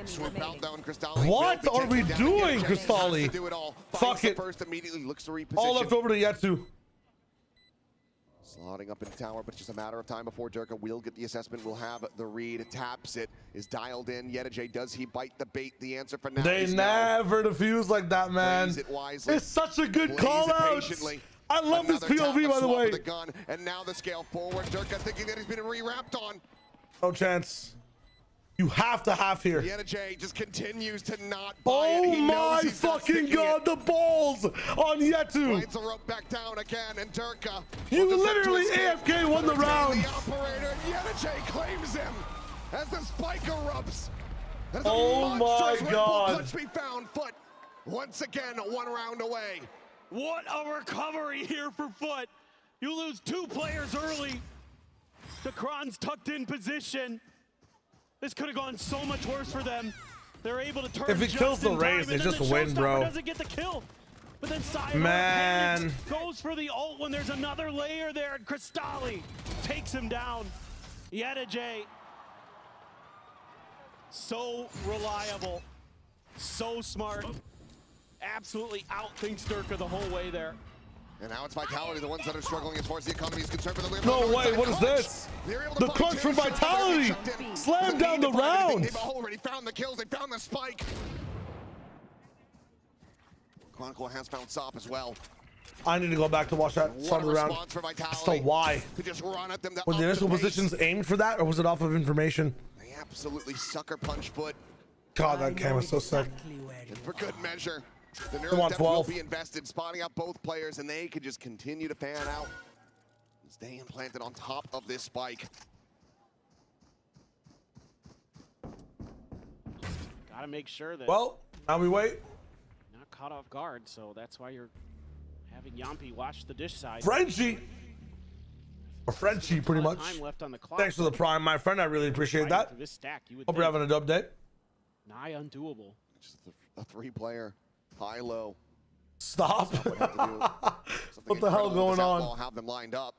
Swoop out down Cristalli. What are we doing, Cristalli? Do it all. Fuck it. First immediately looks to reposition. All left over to Yetsu. Slotting up in the tower, but it's just a matter of time before Durka will get the assessment. Will have the read. Taps it. Is dialed in. Yettajay, does he bite the bait? The answer for now They is never defuse like that, man. Plays it wisely. It's such a good Plays call it out. patiently. I love this Another tap, POV, a by the swap way. of the gun, and now the scale forward. Durka thinking that he's been rewrapped on. No chance. You have to have here. Yettajay just continues to not buy Oh it. He knows my he's not fucking sticking god, it. the balls on Yetu. Rides the rope back down again, and Durka. You will just literally attempt to escape, AFK won the but it's round. The operator, Yettajay claims him as the spike erupts. As Oh a my monstrous Red Bull God. clutch be found. FUT once again 1 round away. What a recovery here for FUT. You lose 2 players early. The Kron's tucked in position. This could have gone so much worse for them. They're able to turn. If he just kills the in race, time, they and then just the win, showstopper bro. Doesn't get the kill. But then Sayonara Man. panics, goes for the ult when there's another layer there, and Cristalli takes him down. Yettajay, so reliable, so smart, absolutely outthinks Durka the whole way there. And now it's Vitality, the ones that are struggling as far as the economy is concerned. For the No way, what is this? The crunch from Vitality. Slam down the round. They've already found the kills. They found the spike. Chronicle has found Sop as well. I need to go back to watch that start of the round. Response for Vitality. So why? To just run at them. Were the initial positions aimed for that, or was it off of information? They absolutely sucker punch FUT. God, that game was so sick. And for good measure, the Come on, nerve depth will 12. be invested, spotting out both players, and they could just continue to fan out and stay implanted on top of this spike. Gotta make sure that Well, now we wait. not caught off guard, so that's why you're having Yampi watch the dish side. Frenchie. Or Frenchie, pretty much. Time left on the clock. Thanks for the prime, my friend. I really appreciate that. Through this stack, you would Hope you're think having a dub day. nigh undoable. Just a 3-player high-low. Stop. What the hell going on? Have them lined up.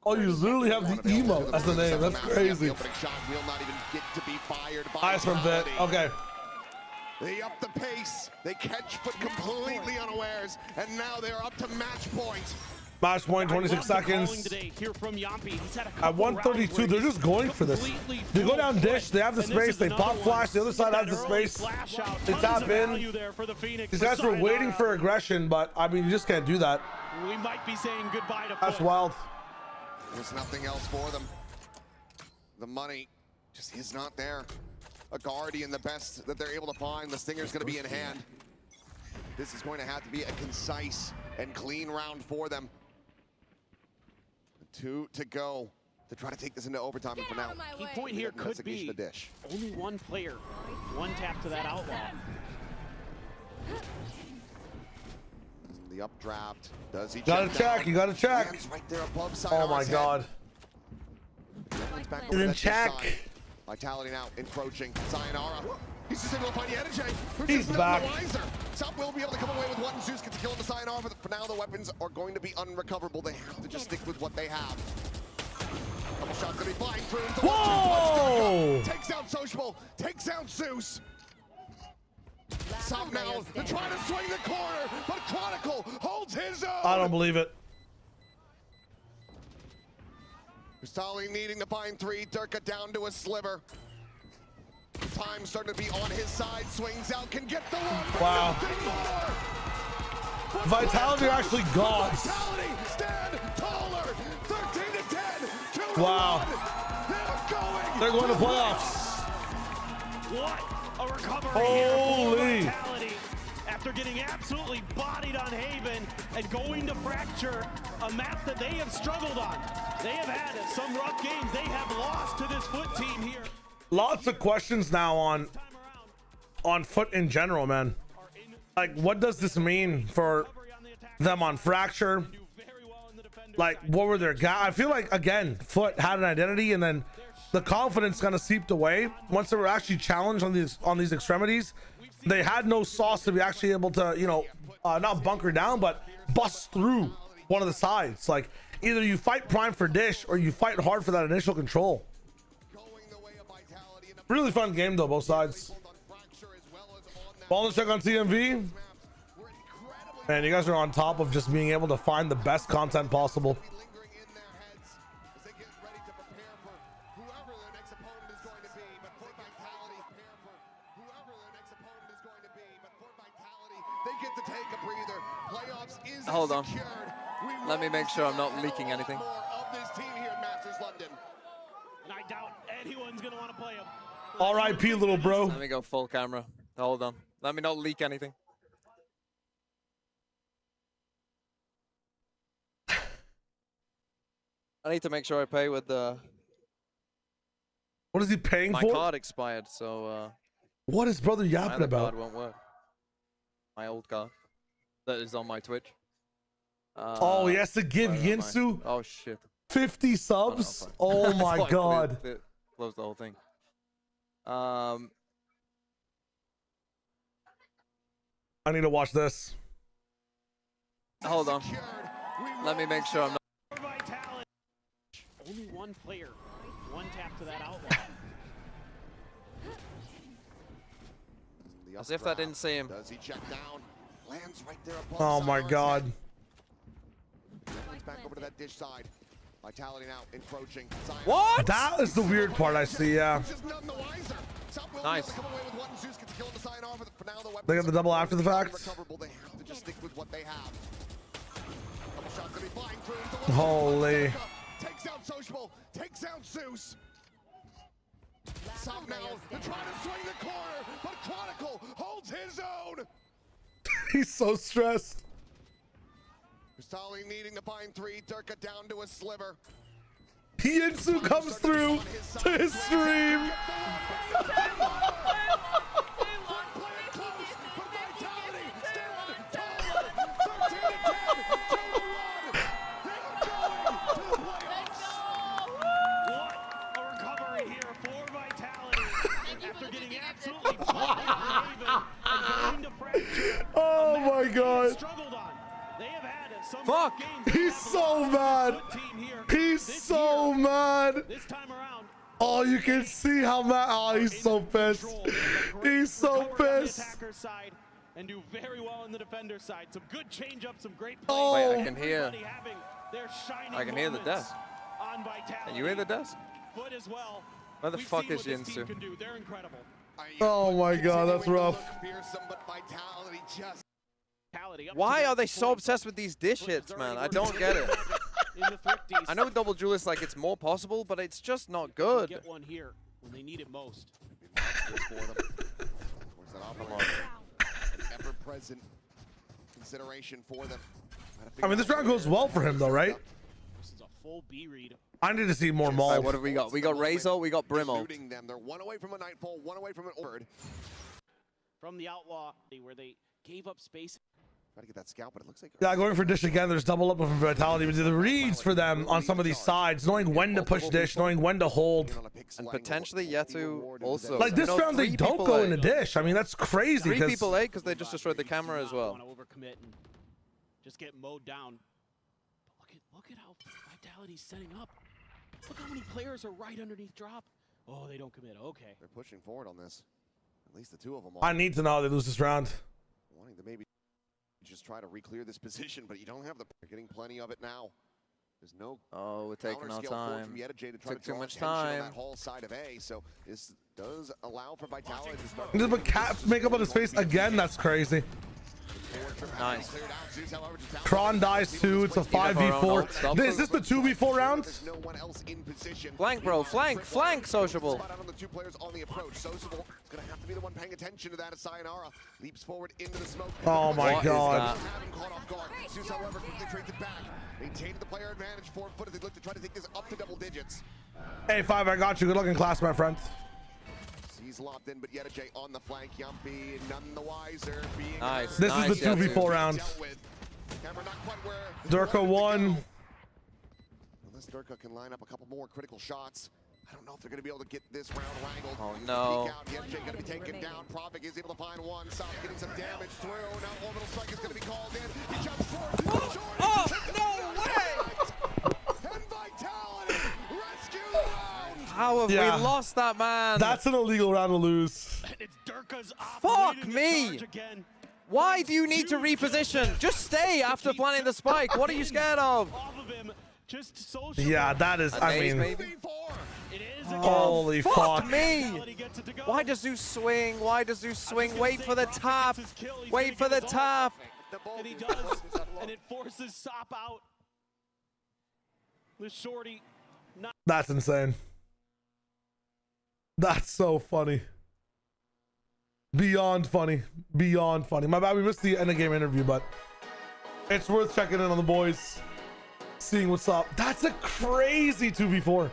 Oh, you literally have the emo as the name. That's crazy. The opening shot will not even get to be fired by Eyes from VIT. Vitality. Okay. They up the pace. They catch FUT completely unawares, and now they're up to match point. Match point, 26 seconds. Today, here from Yampi. He's had a At couple 132, rounds they're where just going for this. They go down dish, they have the space, they pop flash, the other side has the space. They tap in. These guys were waiting for aggression, but I mean, you just can't do that. We might be saying goodbye to That's FUT. wild. There's nothing else for them. The money just is not there. A Guardian, the best that they're able to find. The Stinger's going to be in hand. This is going to have to be a concise and clean round for them. 2 to go to try to take this into overtime. And for now, Key point here could be the dish. only one player, one tap to that outlaw. The updraft. Does he Gotta check, down? you gotta check. Lands right there above Oh my Sayonara's god. head. And then That check. side. Vitality now encroaching. Sayonara. He's just able to find Yettajay. He's back. Sop will be able to come away with one. Zeus gets a kill on the Sayonara, but for now the weapons are going to be unrecoverable. They have to just stick with what they have. Couple shots gonna be flying through. The Whoa! 1-2 punch takes out Sociable, takes out Zeus. Sop now, they're trying to swing the corner, but Chronicle holds his own. I don't believe it. Cristalli needing to find 3. Durka down to a sliver. Time starting to be on his side. Swings out, can get the one. but Wow. nothing more. Vitality are actually gods. Vitality stand taller. 13 to 10. 2 Wow. They're going to playoffs. What a recovery Holy. here for Vitality after getting absolutely bodied on Haven and going to Fracture, a map that they have struggled on. They have had some rough games. They have lost to this FUT team here. Lots of questions now on FUT in general, man. Like, what does this mean for them on Fracture? Like, what were their guys? I feel like, again, FUT had an identity, and then the confidence kind of seeped away once they were actually challenged on these extremities. They had no sauce to be actually able to, you know, not bunker down, but bust through one of the sides. Like, either you fight prime for dish or you fight hard for that initial control. Really fun game though, both sides. Ball check on TMV. Man, you guys are on top of just being able to find the best content possible. Hold on. Let me make sure I'm not leaking anything. R.I.P. little bro. Let me go full camera. Hold on. Let me not leak anything. I need to make sure I pay with the... What is he paying my for? My card expired, so... what is brother yapping my about? Card won't work. My old card. That is on my Twitch. Oh, he has to give Yinsu oh, shit. 50 subs? Oh my god. Close the whole thing. I need to watch this. Hold on. Let me make sure I'm not... Only one player. One tap to that outlaw. As if that didn't see him. Does he check down? Lands right there above. Oh my god. Back over to that dish side. Vitality now encroaching. What? That is the weird part I see, yeah. Nice. They got the double after the fact. They have to just stick with what they have. Holy. Takes out Sociable, takes out Zeus. Stop now, they're trying to swing the corner, but Chronicle holds his own. He's so stressed. Crystalli needing to find 3, Durka down to a sliver. Yinsu comes through to his stream. Oh my god. Fuck! He's so mad. He's so mad. Oh, you can see how mad. Oh, he's so pissed. He's so pissed. And do very well on the defender side. Some good change up, some great play. Oh. Wait, I can hear. I can hear the desk. Can you hear the desk? FUT as well. Where the fuck is Yinsu? They're incredible. Oh my god, that's rough. Why are they so obsessed with these dish hits, man? I don't get it. I know double duel is like it's more possible, but it's just not good. Get one here when they need it most. Ever-present consideration for them. I mean, this round goes well for him though, right? This is a full B read. I need to see more Maul. Right, what have we got? We got Razor, we got Brimo. They're one away from a Nightfall, one away from an Ord. From the Outlaw, where they gave up space. Try to get that scout, but it looks like... Yeah, going for dish again. There's double up with Vitality. But the reads for them on some of these sides, knowing when to push dish, knowing when to hold. And potentially Yetu also. Like this round, they don't go into dish. I mean, that's crazy. 3 people A because they just destroyed the camera as well. Overcommit and just get mowed down. But look at how Vitality's setting up. Look how many players are right underneath drop. Oh, they don't commit. Okay. They're pushing forward on this. At least the 2 of them are. I need to know how they lose this round. Wanting to maybe just try to re-clear this position, but you don't have the... You're getting plenty of it now. There's no... Oh, we're taking our time. From Yettajay to try Took to too much on time. that whole side of A, so this does allow for Vitality to start... There's a cat makeup on his face again. That's crazy. Nice. Kron dies too. It's a 5v4. Is this the 2v4 round? Flank, bro. Flank, Sociable. On the 2 players on the approach. Sociable is going to have to be the one paying attention to that as Sayonara leaps forward into the smoke. Oh my god. Zeus, however, quickly trades it back. Maintained the player advantage for FUT as they look to try to take this up to double digits. Hey, 5, I got you. Good luck in class, my friend. He's locked in, but Yettajay on the flank. Yumpy none the wiser. Being nice. This is the 2v4 round. Durka 1. Unless Durka can line up a couple more critical shots. I don't know if they're going to be able to get this round wrangled. Oh, no. The NJ going to be taken down. Prophet is able to find one. South getting some damage through. Now Orbital Strike is going to be called in. He jumps forward. Oh, no way! And Vitality rescue the round. How have we lost that, man? That's an illegal round to lose. Fuck me! Why do you need to reposition? Just stay after planting the spike. What are you scared of? Yeah, that is, I mean, holy fuck fuck. me! Why does Zeus swing? Why does Zeus swing? Wait for the tap. Wait for the tap. And he does, and it forces Sop out. The shorty. That's insane. That's so funny. Beyond funny. Beyond funny. My bad, we missed the end of game interview, but it's worth checking in on the boys. Seeing what's up. That's a crazy 2v4.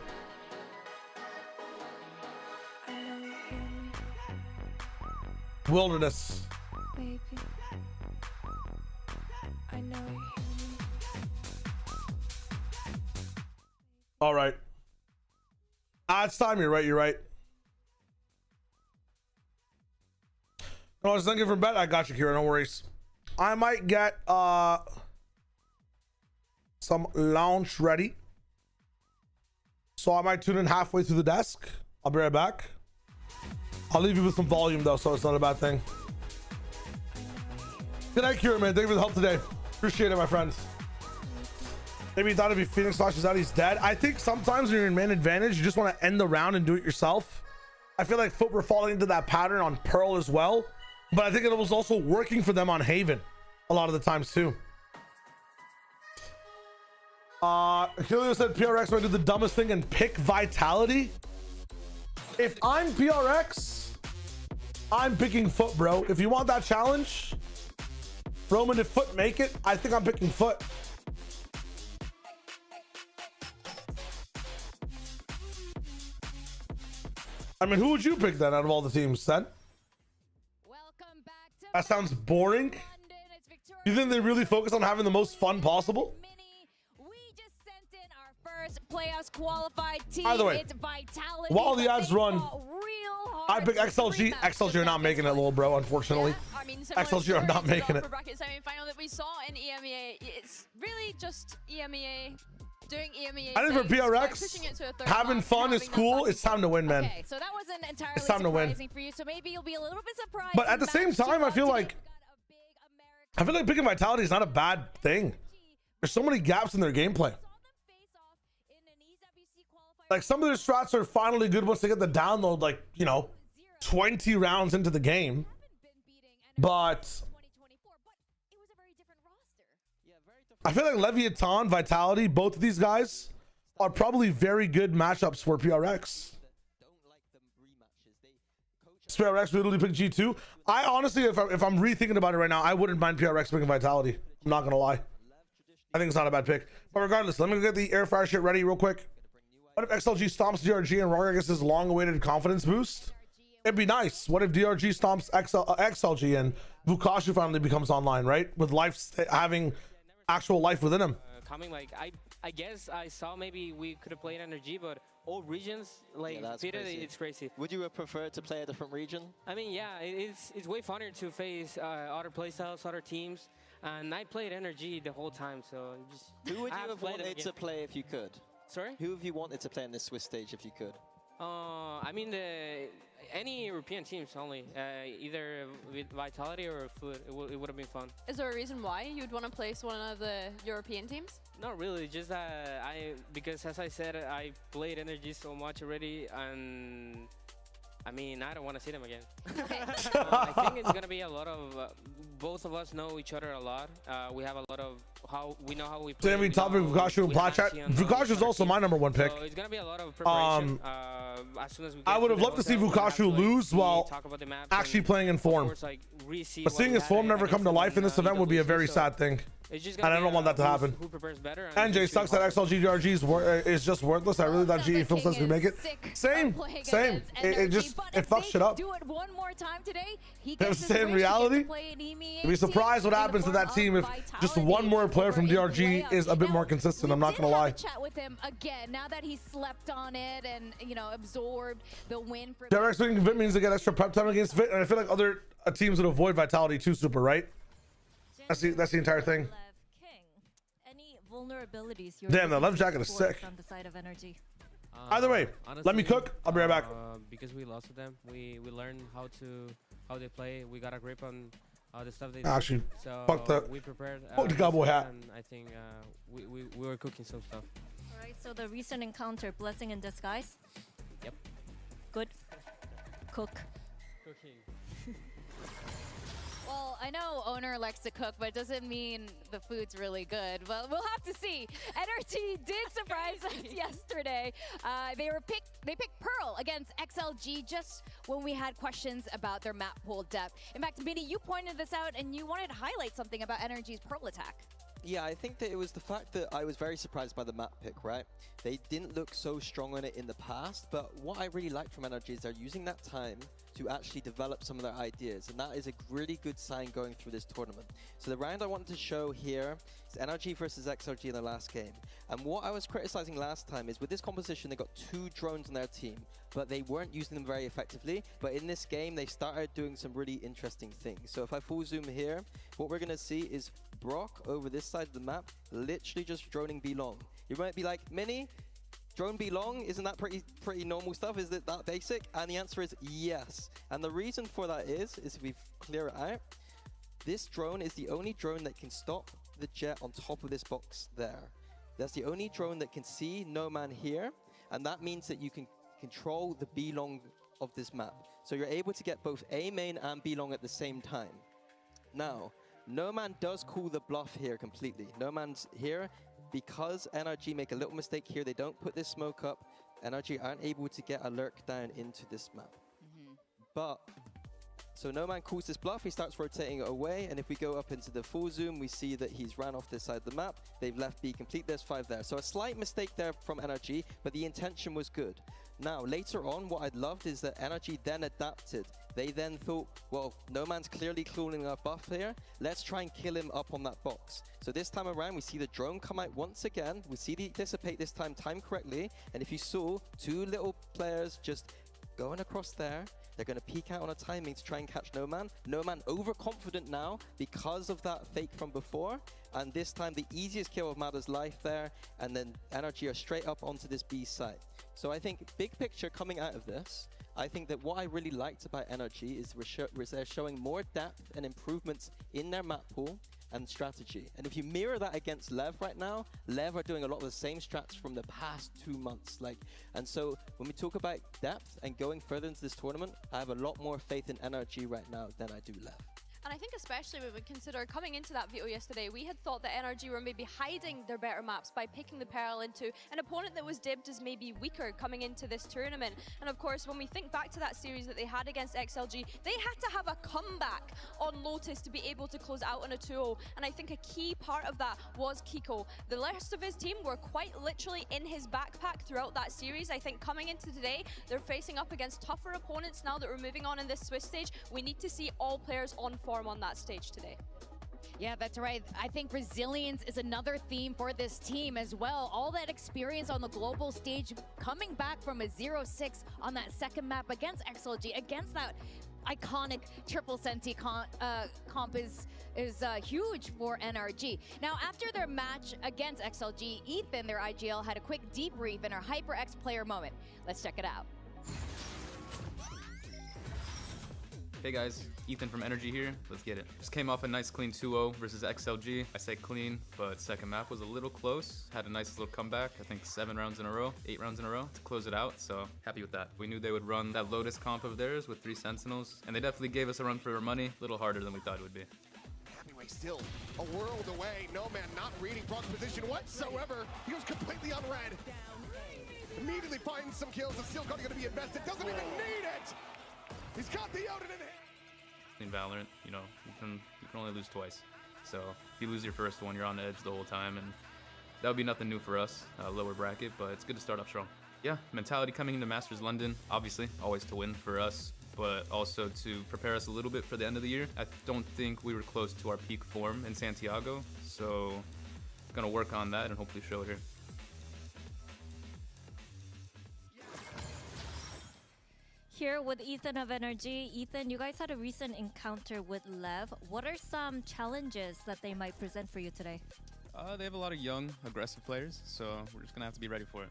Wilderness. Baby, I know you hear me. All right. It's time. You're right. You're right. No, I was thinking for bet. I got you, Kira. No worries. I might get some launch ready. So I might tune in halfway through the desk. I'll be right back. I'll leave you with some volume though, so it's not a bad thing. Good night, Kira, man. Thank you for the help today. Appreciate it, my friends. Maybe you thought if Phoenix flashes out, he's dead. I think sometimes when you're in man advantage, you just want to end the round and do it yourself. I feel like FUT were falling into that pattern on Pearl as well. But I think it was also working for them on Haven a lot of the times too. Achilles said PRX might do the dumbest thing and pick Vitality. If I'm PRX, I'm picking FUT, bro. If you want that challenge, Roman, if FUT make it, I think I'm picking FUT. I mean, who would you pick then out of all the teams, Sen? That sounds boring. You think they really focus on having the most fun possible? Playoffs qualified team. By the way, it's Vitality, while the ads run, I pick XLG. XLG are not making it, little bro, unfortunately. Yeah, I mean, XLG are not making it. For bracket semi-final that we saw in EMEA, it's really just EMEA doing EMEA. I think for PRX, having fun is cool. It's time to win, man. Okay, so that wasn't entirely it's time to win. surprising for you. So maybe you'll be a little bit surprised. But at the same time, I feel like picking Vitality is not a bad thing. There's so many gaps in their gameplay. Like some of their strats are finally good once they get the download, like, you know, 20 rounds into the game. But I feel like Leviathan, Vitality, both of these guys are probably very good matchups for PRX. PRX literally pick G2. I honestly, if I'm rethinking about it right now, I wouldn't mind PRX picking Vitality. I'm not gonna lie. I think it's not a bad pick. But regardless, let me get the airfire shit ready real quick. What if XLG stomps DRG and Roger gets his long-awaited confidence boost? It'd be nice. What if DRG stomps XLG and Vukashu finally becomes online, right? With life having actual life within him. Coming, like, I guess I saw maybe we could have played NRG, but all regions, like, it's crazy. Would you have preferred to play a different region? I mean, yeah, it's way funner to face other playstyles, other teams, and I played NRG the whole time, so just... Who would you have wanted to play if you could? Sorry? Who have you wanted to play in this Swiss stage if you could? I mean, any European teams only. Either with Vitality or FUT, it would have been fun. Is there a reason why you'd want to place one of the European teams? Not really, just because as I said, I played NRG so much already, and I mean, I don't want to see them again. I think it's gonna be a lot of. Both of us know each other a lot. We have a lot of we know how we play. So we topic Vukashu and Platchat. Vukashu is also my #1 pick. So it's gonna be a lot of preparation. As soon as we I would have loved to see Vukashu lose while actually playing in form. But seeing his form never come to life in this event would be a very sad thing. It's just And I don't want that to happen. Who prepares better? And NJ sucks that XLG DRG is just worthless. I really thought GE feels us to make it. Same. It just fucks shit up. Do it one more time today. He gets in reality. You'd be surprised what happens to that team if just one more player from DRG is a bit more consistent. I'm not gonna lie. Chat with him again now that he slept on it and absorbed the win. Direct swing VIT means to get extra prep time against VIT, and I feel like other teams would avoid Vitality too. Super, right? That's the entire thing. Any vulnerabilities? Damn, the LEV jacket is sick. From the side of NRG. Either way, honestly, let me cook. I'll be right back. Because we lost to them, we learned how they play. We got a grip on the stuff they Actually, do. So fuck the we prepared. fuck the cowboy hat. And I think we were cooking some stuff. All right. So the recent encounter, blessing in disguise. Yep. Good. Cook. Cooking. Well, I know Owner likes to cook, but it doesn't mean the food's really good. Well, we'll have to see. NRG did surprise us yesterday. They picked Pearl against XLG just when we had questions about their map pool depth. In fact, Mini, you pointed this out and you wanted to highlight something about NRG's Pearl attack. Yeah, I think that it was the fact that I was very surprised by the map pick, right? They didn't look so strong on it in the past, but what I really liked from NRG is they're using that time to actually develop some of their ideas, and that is a really good sign going through this tournament. So the round I wanted to show here is NRG versus XRG in the last game. And what I was criticizing last time is with this composition, they got 2 drones on their team, but they weren't using them very effectively. But in this game, they started doing some really interesting things. So if I full zoom here, what we're gonna see is Brock over this side of the map, literally just droning B long. You might be like, Mini, drone B long, isn't that pretty normal stuff? Is it that basic? And the answer is yes. And the reason for that is if we clear it out, this drone is the only drone that can stop the jet on top of this box there. That's the only drone that can see no man here, and that means that you can control the B long of this map. So you're able to get both A main and B long at the same time. Now, no man does call the bluff here completely. No man's here because NRG make a little mistake here. They don't put this smoke up. NRG aren't able to get a lurk down into this map. But, so no man calls this bluff. He starts rotating it away. And if we go up into the full zoom, we see that he's ran off this side of the map. They've left B complete. There's 5 there. So a slight mistake there from NRG, but the intention was good. Now, later on, what I'd loved is that NRG then adapted. They then thought, well, no man's clearly calling our buff here. Let's try and kill him up on that box. So this time around, we see the drone come out once again. We see the dissipate this time correctly. And if you saw 2 little players just going across there, they're going to peek out on a timing to try and catch No Man. No Man overconfident now because of that fake from before. And this time, the easiest kill of Mada's life there. And then NRG are straight up onto this B site. So I think big picture coming out of this, I think that what I really liked about NRG is they're showing more depth and improvements in their map pool and strategy. And if you mirror that against LEV right now, LEV are doing a lot of the same strats from the past 2 months. And so when we talk about depth and going further into this tournament, I have a lot more faith in NRG right now than I do LEV. And I think especially when we consider coming into that veto yesterday, we had thought that NRG were maybe hiding their better maps by picking the Pearl into an opponent that was dibbed as maybe weaker coming into this tournament. And of course, when we think back to that series that they had against XLG, they had to have a comeback on Lotus to be able to close out on a 2-0. And I think a key part of that was Kiko. The rest of his team were quite literally in his backpack throughout that series. I think coming into today, they're facing up against tougher opponents now that we're moving on in this Swiss stage. We need to see all players on form on that stage today. Yeah, that's right. I think resilience is another theme for this team as well. All that experience on the global stage, coming back from a 0-6 on that second map against XLG, against that iconic triple senti comp is huge for NRG. Now, after their match against XLG, Ethan, their IGL, had a quick debrief in our HyperX player moment. Let's check it out. Hey guys, Ethan from NRG here. Let's get it. Just came off a nice clean 2-0 versus XLG. I say clean, but second map was a little close. Had a nice little comeback. I think 8 rounds in a row to close it out. So happy with that. We knew they would run that Lotus comp of theirs with 3 Sentinels, and they definitely gave us a run for our money. A little harder than we thought it would be. Anyway, still a world away. No man not reading Brock's position whatsoever. He was completely unread. Immediately finds some kills. The Steel Card going to be invested. Doesn't even need it. He's got the Odin in hand. In Valorant, you know, you can only lose twice. So if you lose your first one, you're on edge the whole time, and that would be nothing new for us, lower bracket, but it's good to start off strong. Yeah, mentality coming into Masters London, obviously, always to win for us, but also to prepare us a little bit for the end of the year. I don't think we were close to our peak form in Santiago, so gonna work on that and hopefully show it here. Here with Ethan of NRG. Ethan, you guys had a recent encounter with LEV. What are some challenges that they might present for you today? They have a lot of young, aggressive players, so we're just gonna have to be ready for it.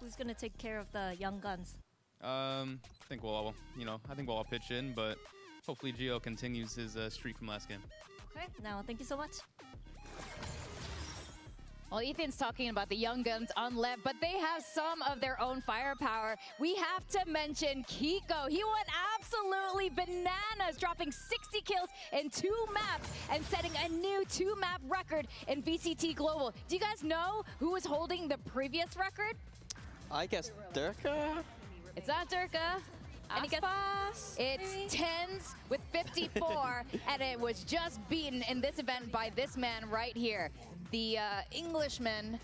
Who's gonna take care of the young guns? I think we'll all pitch in, but hopefully Gio continues his streak from last game. Okay, now thank you so much. Well, Ethan's talking about the young guns on LEV, but they have some of their own firepower. We have to mention Kiko. He went absolutely bananas, dropping 60 kills in 2 maps and setting a new 2-map record in VCT Global. Do you guys know who was holding the previous record? I guess Durka? It's not Durka. And it's Tens with 54, and it was just beaten in this event by this man right here. The Englishman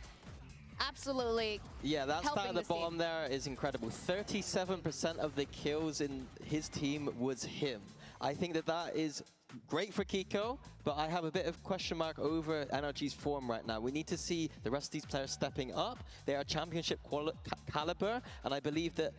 absolutely Yeah, that stat at the team. bottom there is incredible. 37% of the kills in his team was him. I think that is great for Kiko, but I have a bit of question mark over NRG's form right now. We need to see the rest of these players stepping up. They are championship caliber, and I believe that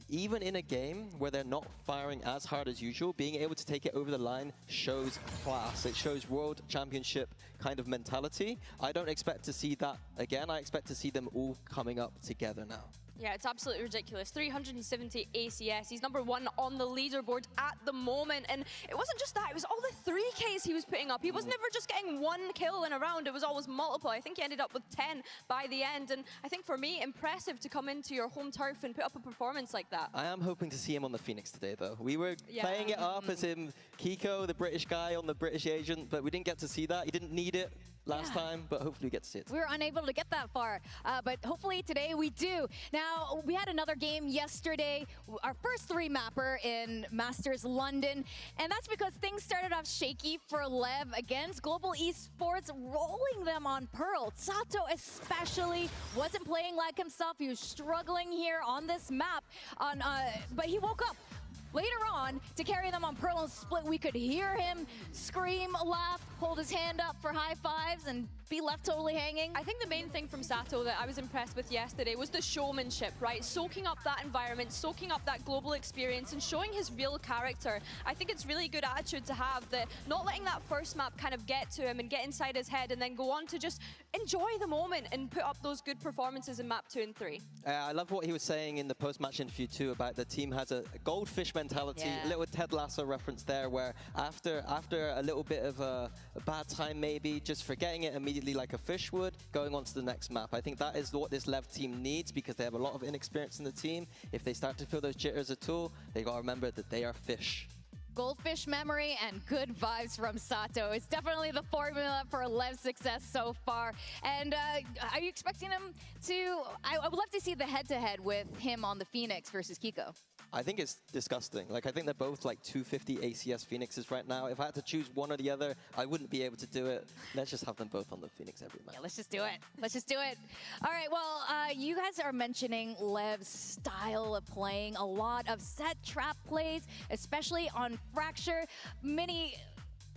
even in a game where they're not firing as hard as usual, being able to take it over the line shows class. It shows world championship kind of mentality. I don't expect to see that again. I expect to see them all coming up together now. Yeah, it's absolutely ridiculous. 370 ACS. He's #1 on the leaderboard at the moment. And it wasn't just that, it was all the 3Ks he was putting up. He was never just getting 1 kill in a round. It was always multiple. I think he ended up with 10 by the end. And I think for me, impressive to come into your home turf and put up a performance like that. I am hoping to see him on the Phoenix today, though. We were playing it up as him, Kiko, the British guy on the British agent, but we didn't get to see that. He didn't need it last time, but hopefully we get to see it. We were unable to get that far, but hopefully today we do. Now, we had another game yesterday, our first 3-mapper in Masters London, and that's because things started off shaky for LEV against Global Esports, rolling them on Pearl. Sato especially wasn't playing like himself. He was struggling here on this map, but he woke up later on to carry them on Pearl and Split. We could hear him scream, laugh, hold his hand up for high fives, and be left totally hanging. I think the main thing from Sato that I was impressed with yesterday was the showmanship, right? Soaking up that environment, soaking up that global experience, and showing his real character. I think it's really good attitude to have, that not letting that first map kind of get to him and get inside his head, and then go on to just enjoy the moment and put up those good performances in map 2 and 3. I love what he was saying in the post-match interview too about the team has a goldfish mentality. A little Ted Lasso reference there, where after a little bit of a bad time, maybe just forgetting it immediately like a fish would, going on to the next map. I think that is what this LEV team needs, because they have a lot of inexperience in the team. If they start to feel those jitters at all, they got to remember that they are fish. Goldfish memory and good vibes from Sato. It's definitely the formula for LEV's success so far. And are you expecting him to... I would love to see the head-to-head with him on the Phoenix versus Kiko. I think it's disgusting. Like, I think they're both like 250 ACS Phoenixes right now. If I had to choose one or the other, I wouldn't be able to do it. Let's just have them both on the Phoenix every match. Yeah, let's just do it. Let's just do it. All right, well, you guys are mentioning LEV's style of playing, a lot of set trap plays, especially on Fracture. Minnie,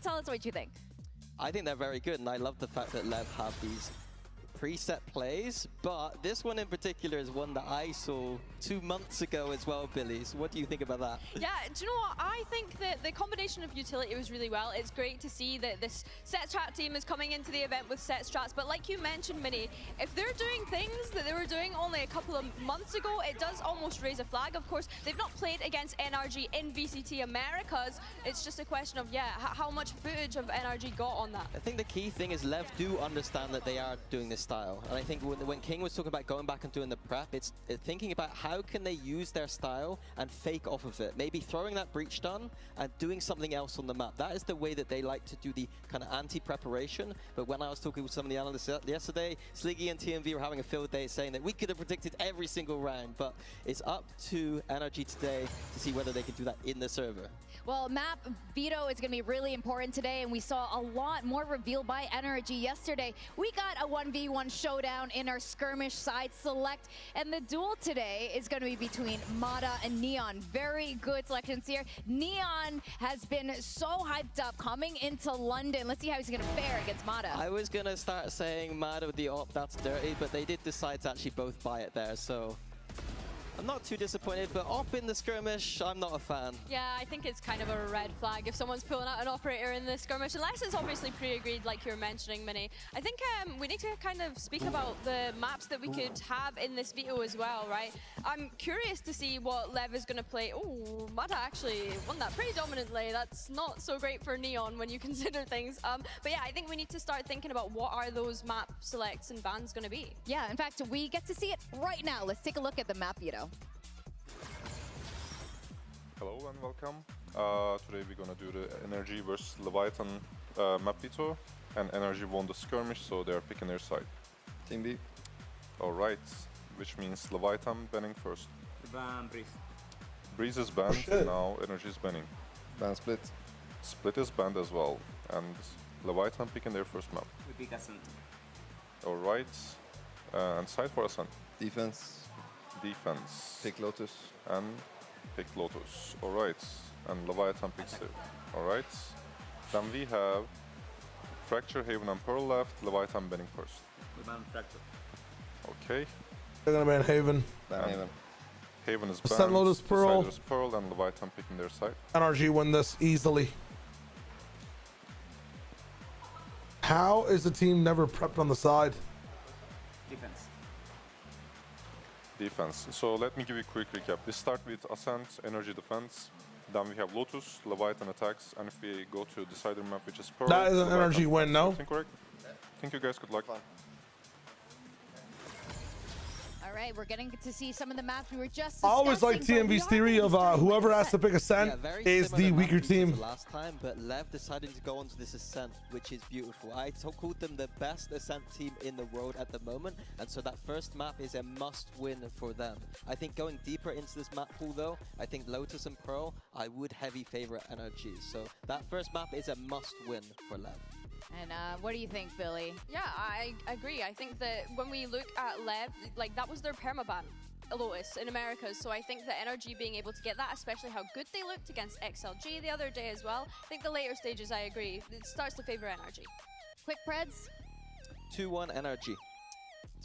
tell us what you think. I think they're very good, and I love the fact that LEV have these preset plays, but this one in particular is one that I saw 2 months ago as well, Billy. So what do you think about that? Yeah, do you know what? I think that the combination of utility was really well. It's great to see that this set strat team is coming into the event with set strats, but like you mentioned, Minnie, if they're doing things that they were doing only a couple of months ago, it does almost raise a flag. Of course, they've not played against NRG in VCT Americas. It's just a question of, how much footage of NRG got on that. I think the key thing is LEV do understand that they are doing this style style. And I think when King was talking about going back and doing the prep, it's thinking about how can they use their style and fake off of it. Maybe throwing that breach stun and doing something else on the map. That is the way that they like to do the kind of anti-preparation. But when I was talking with some of the analysts yesterday, Sliggy and TMV were having a field day saying that we could have predicted every single round, but it's up to NRG today to see whether they can do that in the server. Well, map veto is going to be really important today, and we saw a lot more revealed by NRG yesterday. We got a 1v1 showdown in our skirmish side select, and the duel today is going to be between Mata and Neon. Very good selections here. Neon has been so hyped up coming into London. Let's see how he's going to fare against Mata. I was going to start saying Mata with the op, that's dirty, but they did decide to actually both buy it there, so I'm not too disappointed, but op in the skirmish, I'm not a fan. Yeah, I think it's kind of a red flag if someone's pulling out an operator in the skirmish, unless it's obviously pre-agreed like you were mentioning, Minnie. I think we need to kind of speak about the maps that we could have in this veto as well, right? I'm curious to see what Lev is going to play. Oh, Mata actually won that pretty dominantly. That's not so great for Neon when you consider things. But yeah, I think we need to start thinking about what are those map selects and bans going to be. Yeah, in fact, we get to see it right now. Let's take a look at the map veto. Hello and welcome. Today we're gonna do the NRG versus Leviathan map veto, and NRG won the skirmish, so they're picking their side. Team B. Alright, which means Leviathan banning first. Ban Breeze. Breeze is banned, now NRG is banning. Ban Split. Split is banned as well, and Leviathan picking their first map. We pick Ascent. Alright, and side for Ascent. Defense. Defense. Pick Lotus. And pick Lotus. Alright, and Leviathan picks it. Alright, then we have Fracture, Haven and Pearl left, Leviathan banning first. We ban Fracture. Okay. They're gonna ban Haven. Ban Haven. Haven is banned. Ascent, Lotus, Pearl. Side is Pearl and Leviathan picking their side. NRG win this easily. How is the team never prepped on the side? Defense. Defense. So let me give you a quick recap. We start with Ascent, Energy Defense. Then we have Lotus, Leviathan attacks, and if we go to decider map, which is Pearl. That is an Leviathan NRG win, no? Incorrect. Thank you guys. Good luck. All right, we're getting to see some of the maps we were just I always like TMV's theory of whoever has to pick Ascent is the weaker team. Last time, but Lev decided to go onto this Ascent, which is beautiful. I called them the best Ascent team in the world at the moment, and so that first map is a must-win for them. I think going deeper into this map pool, though, I think Lotus and Pearl, I would heavy favorite NRG. So that first map is a must-win for Lev. And what do you think, Billy? Yeah, I agree. I think that when we look at Lev, like that was their permaban, Lotus, in Americas. So I think that NRG being able to get that, especially how good they looked against XLG the other day as well. I think the later stages, I agree, it starts to favor NRG. Quick Preds? 2-1 NRG.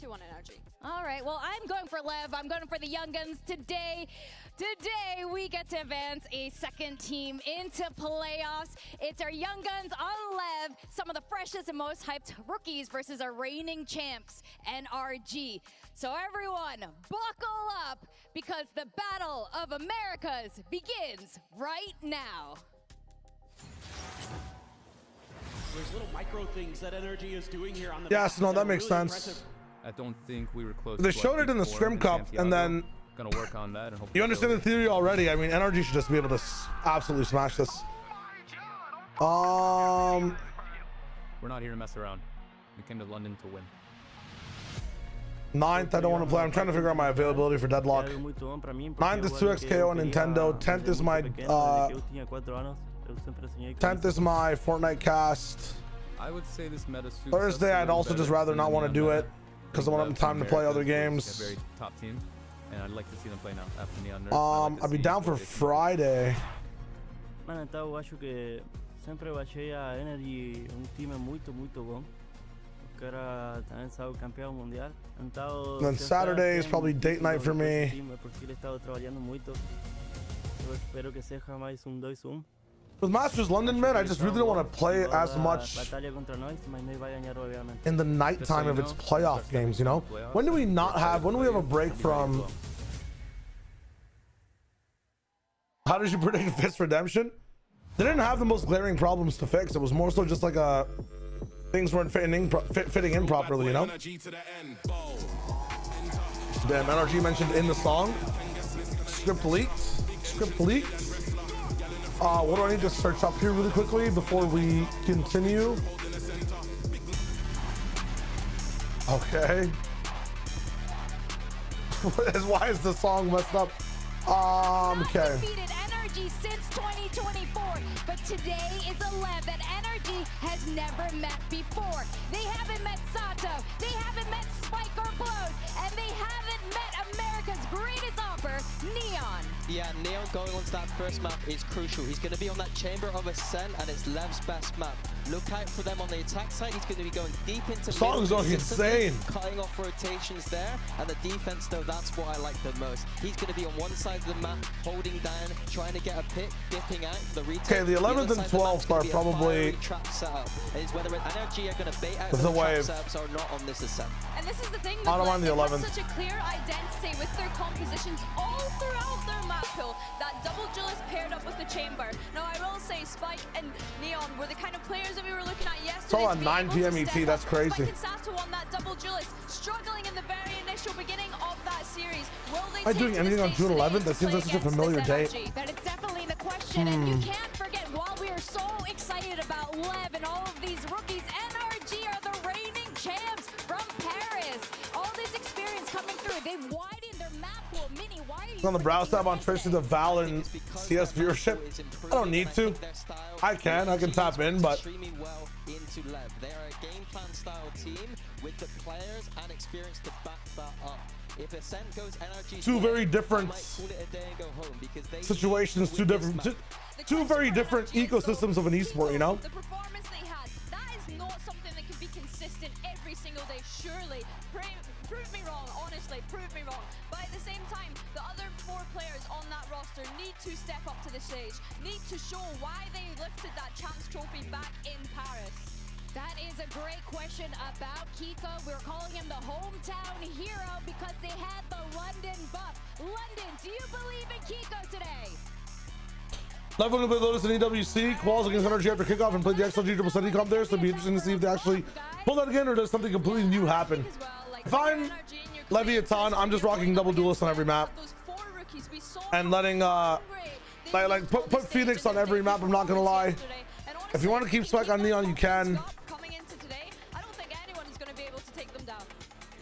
2-1 NRG. All right, well, I'm going for Lev. I'm going for the Young Guns today. Today, we get to advance a second team into playoffs. It's our Young Guns on Lev, some of the freshest and most hyped rookies versus our reigning champs, NRG. So everyone, buckle up, because the Battle of Americas begins right now. There's little micro things that NRG is doing here on the Yes, no, that makes sense. I don't think we were close. They showed it in the Scrim Cup, and then gonna work on that. And you understand the theory already. I mean, NRG should just be able to absolutely smash this. We're not here to mess around. We came to London to win. 9th, I don't want to play. I'm trying to figure out my availability for Deadlock. 9th is 2XKO on Nintendo. 10th is my 10th is my Fortnite cast. I would say this meta suits Thursday, I'd also just rather not want to do it because I want to have time to play other games. A very top team, and I'd like to see them play now after Neon Nerds. I'd be down for Friday. Mano, então eu acho que sempre eu achei a Energy time muito bom. O cara também sabe campeão mundial. Então then Saturday is probably date night for me. Porque ele está trabalhando muito. Eu espero que seja mais 2-1. With Masters London, man, I just really don't want to play as much in the nighttime of its playoff games, you know? When do we have a break from... How did you predict Fist Redemption? They didn't have the most glaring problems to fix. It was more so just like a things weren't fitting in properly, you know? Damn, NRG mentioned in the song. Script leaked. Script leaked. What do I need to search up here really quickly before we continue? Okay. Why is the song messed up? Okay. Defeated NRG since 2024, but today is a LEV that NRG has never met before. They haven't met Sato, they haven't met Spike or Blows, and they haven't met America's greatest offer, Neon. Yeah, Neon going onto that first map is crucial. He's going to be on that Chamber of Ascent, and it's Lev's best map. Look out for them on the attack side. He's going to be going deep into Song's going insane. Cutting off rotations there, and the defense, though, that's what I like the most. He's going to be on one side of the map, holding down, trying to get a pick, dipping out for the retake. Okay, the 11th and 12th are probably trap setup. Is whether NRG are going to bait out the wave trap setups or not on this ascent. And this is the thing. I don't mind the 11th. Such a clear identity with their compositions all throughout their map pool. That double Julius paired up with the Chamber. Now I will say Spike and Neon were the kind of players that we were looking at yesterday. It's all at 9 p.m. ET. That's crazy. Spike and Sato on that double Julius, struggling in the very initial beginning of that series. Will they Am I doing anything on June 11th? That seems like such a familiar date. That is definitely the question, and you can't forget, while we are so excited about LEV and all of these rookies, NRG are the reigning champs from Paris. All this experience coming through, they've widened their map pool. Mini, why are you On the browse tab on Twitch to the Val and CS viewership. I don't need to. I can tap in, but Extremely well into LEV. They are a game plan style team with the players and experience to back that up. If Ascent goes NRG, two very different situations, two very different ecosystems of an esport, you know? The performance they had, that is not something that can be consistent every single day, surely. Prove me wrong, honestly, prove me wrong. But at the same time, the other 4 players on that roster need to step up to the stage, need to show why they lifted that Champs Trophy back in Paris. That is a great question about Kiko. We're calling him the hometown hero because they had the London buff. London, do you believe in Kiko today? Love when we play Lotus and EWC, quals against NRG after kickoff and played the XLG triple city comp there, so it'd be interesting to see if they actually pull that again or does something completely new happen. If I'm Leviathan, I'm just rocking double duelist on every map and letting put Phoenix on every map. I'm not gonna lie. If you want to keep Spike on Neon, you can. Coming into today, I don't think anyone is going to be able to take them down.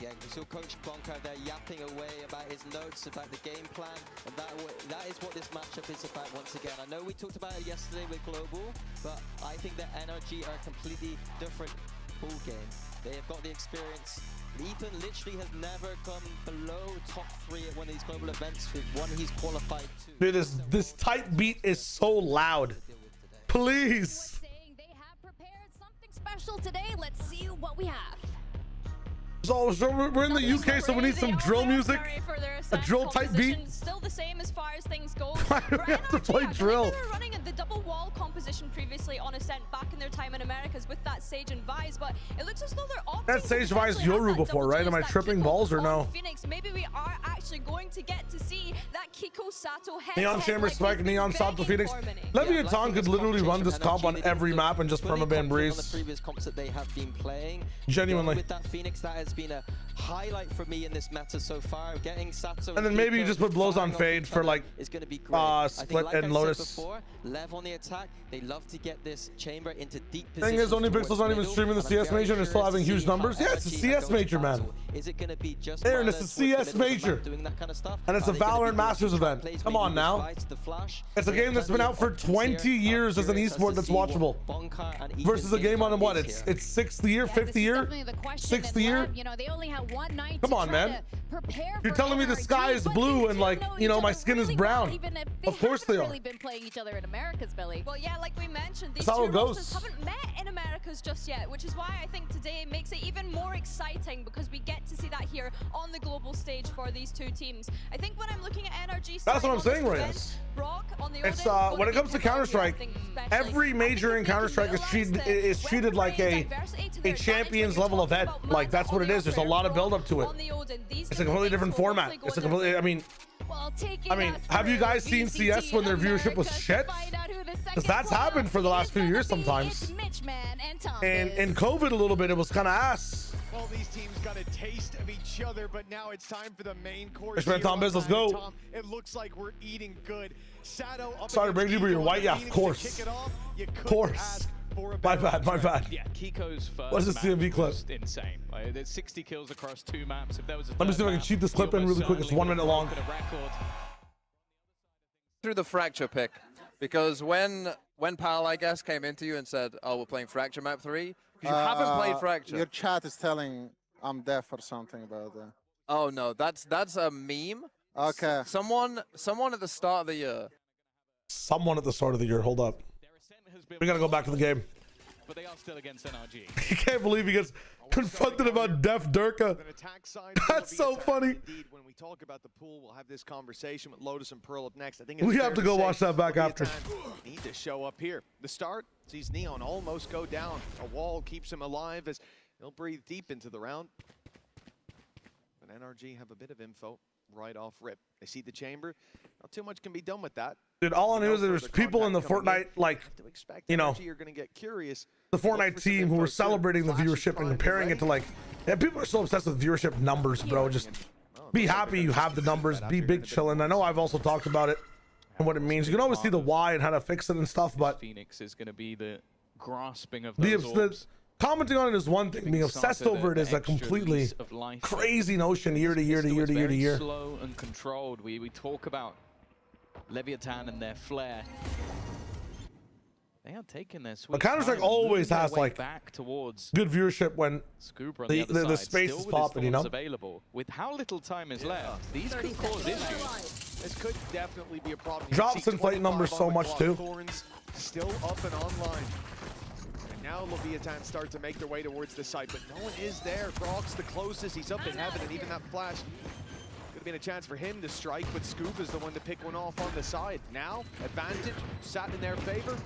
Yeah, we saw Coach Bonk out there yapping away about his notes, about the game plan, and that is what this matchup is about once again. I know we talked about it yesterday with Global, but I think that NRG are a completely different ball game. They have got the experience. Ethan literally has never come below top 3 at one of these global events with one he's qualified to. Dude, this tight beat is so loud. Please. They have prepared something special today. Let's see what we have. So we're in the UK, so we need some drill music, a drill type beat. Still the same as far as things go. Why do we have to play drill? They were running the double wall composition previously on Ascent back in their time in Americas with that Sage and Vise, but it looks as though they're opting That Sage Vise Yoru before, right? Am I tripping balls or no? Phoenix, maybe we are actually going to get to see that Kiko Sato head Neon Chamber Spike, Neon Sato Phoenix. Leviathan could literally run this comp on every map and just permaban Breeze. On the previous comps that they have been playing. Genuinely. With that Phoenix, that has been a highlight for me in this meta so far. Getting Sato and then maybe you just put blows on fade for like split and Lotus. Before, Lev on the attack, they love to get this chamber into deep position. Thing is, Only Pixel's not even streaming the CS major and is still having huge numbers. Yeah, it's a CS major, man. Is it going to be just Aaron, it's a CS major. Doing that kind of stuff? And it's a Valorant Masters event. Come on now. It's a game that's been out for 20 years as an esport that's watchable. Versus a game on what? It's 6th year, 5th year, 6th year. You know, they only have one night. Come on, man. You're telling me the sky is blue and like, you know, my skin is brown. Of course they are. Really been playing each other in Americas, Billy. Well, yeah, like we mentioned, these two rosters haven't met in Americas just yet, which is why I think today makes it even more exciting because we get to see that here on the global stage for these two teams. I think when I'm looking at NRG, that's what I'm saying, Reyes. It's when it comes to Counter-Strike, every major in Counter-Strike is treated like a champions level event. Like that's what it is. There's a lot of build up to it. It's a completely different format. It's a completely, I mean, Well, taking I mean, us have you through guys seen CS when their viewership was America shit? to find out who the Because second that's happened for the last few years it's sometimes. Mitchman and Tom And Biz. in COVID a little bit, it was kind of ass. Well, these teams got a taste of each other, but now it's time for the main course. Mitchman, Tom Biz, let's go. Tom, it looks like we're eating good. Sado up Sorry, against Brady, but you're Kiko white. Yeah, and of Phoenix to course. kick it off. You Of couldn't course. ask for a My better bad, my bad. Yeah, Kiko's first What is this map CMV clip? was insane. Like, there's 60 kills across 2 maps. If there was a Let me third see if I can map, cheat this clip he in almost really quick. It's certainly 1 minute long. broken a record. Through the Fracture pick, because when Pal, I guess, came into you and said, "Oh, we're playing Fracture map 3," because you haven't played Fracture. Your chat is telling I'm deaf or something about that. Oh no, that's a meme. Okay. Someone at the start of the year. Someone at the start of the year. Hold up. We gotta go back to the game. But they are still against NRG. He can't believe he gets confronted about Def Durka. That's so funny. Indeed, when we talk about the pool, we'll have this conversation with Lotus and Pearl up next. I think We it's have fair to go say watch that back after. Need to show up here. The start sees Neon almost go down. A wall keeps him alive as he'll breathe deep into the round. But NRG have a bit of info right off rip. They see the chamber. Not too much can be done with that. Dude, all I knew is there's people in the Fortnite, like, you know, NRG are going to get curious. the Fortnite team who were celebrating the viewership and comparing it to, like, yeah, people are so obsessed with viewership numbers, bro. Just be happy you have the numbers, be big chillin'. I know I've also talked about it and what it means. You can always see the why and how to fix it and stuff, but Phoenix is going to be the grasping of the, those the orbs. commenting on it is one thing. Being obsessed over it is a completely crazy notion year to year to year to year to year. Slow and controlled. We talk about Leviathan and their flair. They are taking their sweet But Counter-Strike time, always moving their has, way like, back towards good viewership when Scuba on the other side, space still is with his popping, you know? thorns available. With how little time is left, these could cause issues. This could definitely be a problem. You Drops see inflate 25 numbers on so the much, clock. too. Thorns still up and online. And now Leviathan start to make their way towards the site, but no one is there. Frog's the closest. He's up in heaven, and even that flash could have been a chance for him to strike, but Scoop is the one to pick one off on the side. Now, advantage sat in their favor.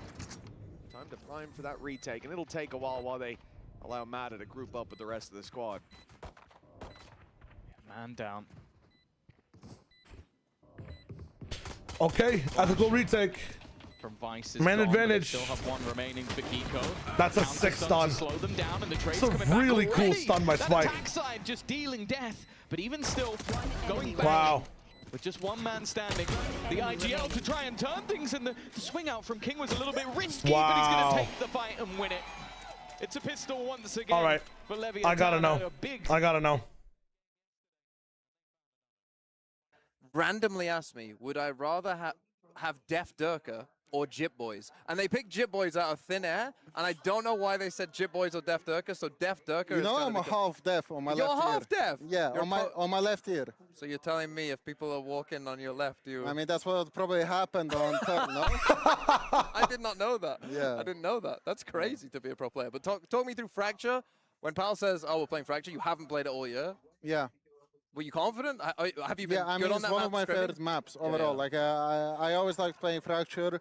Time to prime for that retake, and it'll take a while they allow Mata to group up with the rest of the squad. Man down. Okay, ethical retake. From Vice Man gone, advantage. Still have one remaining for Kiko. That's a Counter 6 stun stun. to slow them down, and the trade's It's a coming back really cool already. stun by That Spike. attack side just dealing death, but even still going back. Wow. With just one man standing, the IGL to try and turn things, and the swing out from King was a little bit risky, but he's Wow. going to take the fight and win it. It's a pistol once again. All right, For Leviathan. I gotta know. A big I gotta know. Randomly asked me, would I rather have Def Durka or Jip Boys? And they picked Jip Boys out of thin air, and I don't know why they said Jip Boys or Def Durka, so Def Durka You is know gonna I'm a become- half deaf on my You're left ear. half deaf? Yeah, You're on my left ear. So you're telling me if people are walking on your left, you... I mean, that's what probably happened on third, no? I did not know that. Yeah. I didn't know that. That's crazy to be a pro player. But talk me through Fracture. When Pal says, oh, we're playing Fracture, you haven't played it all year. Yeah. Were you confident? Have you been Yeah, I good mean, on it's that one map of my scrimmage? favorite maps Yeah, overall. yeah. Like, I always like playing Fracture.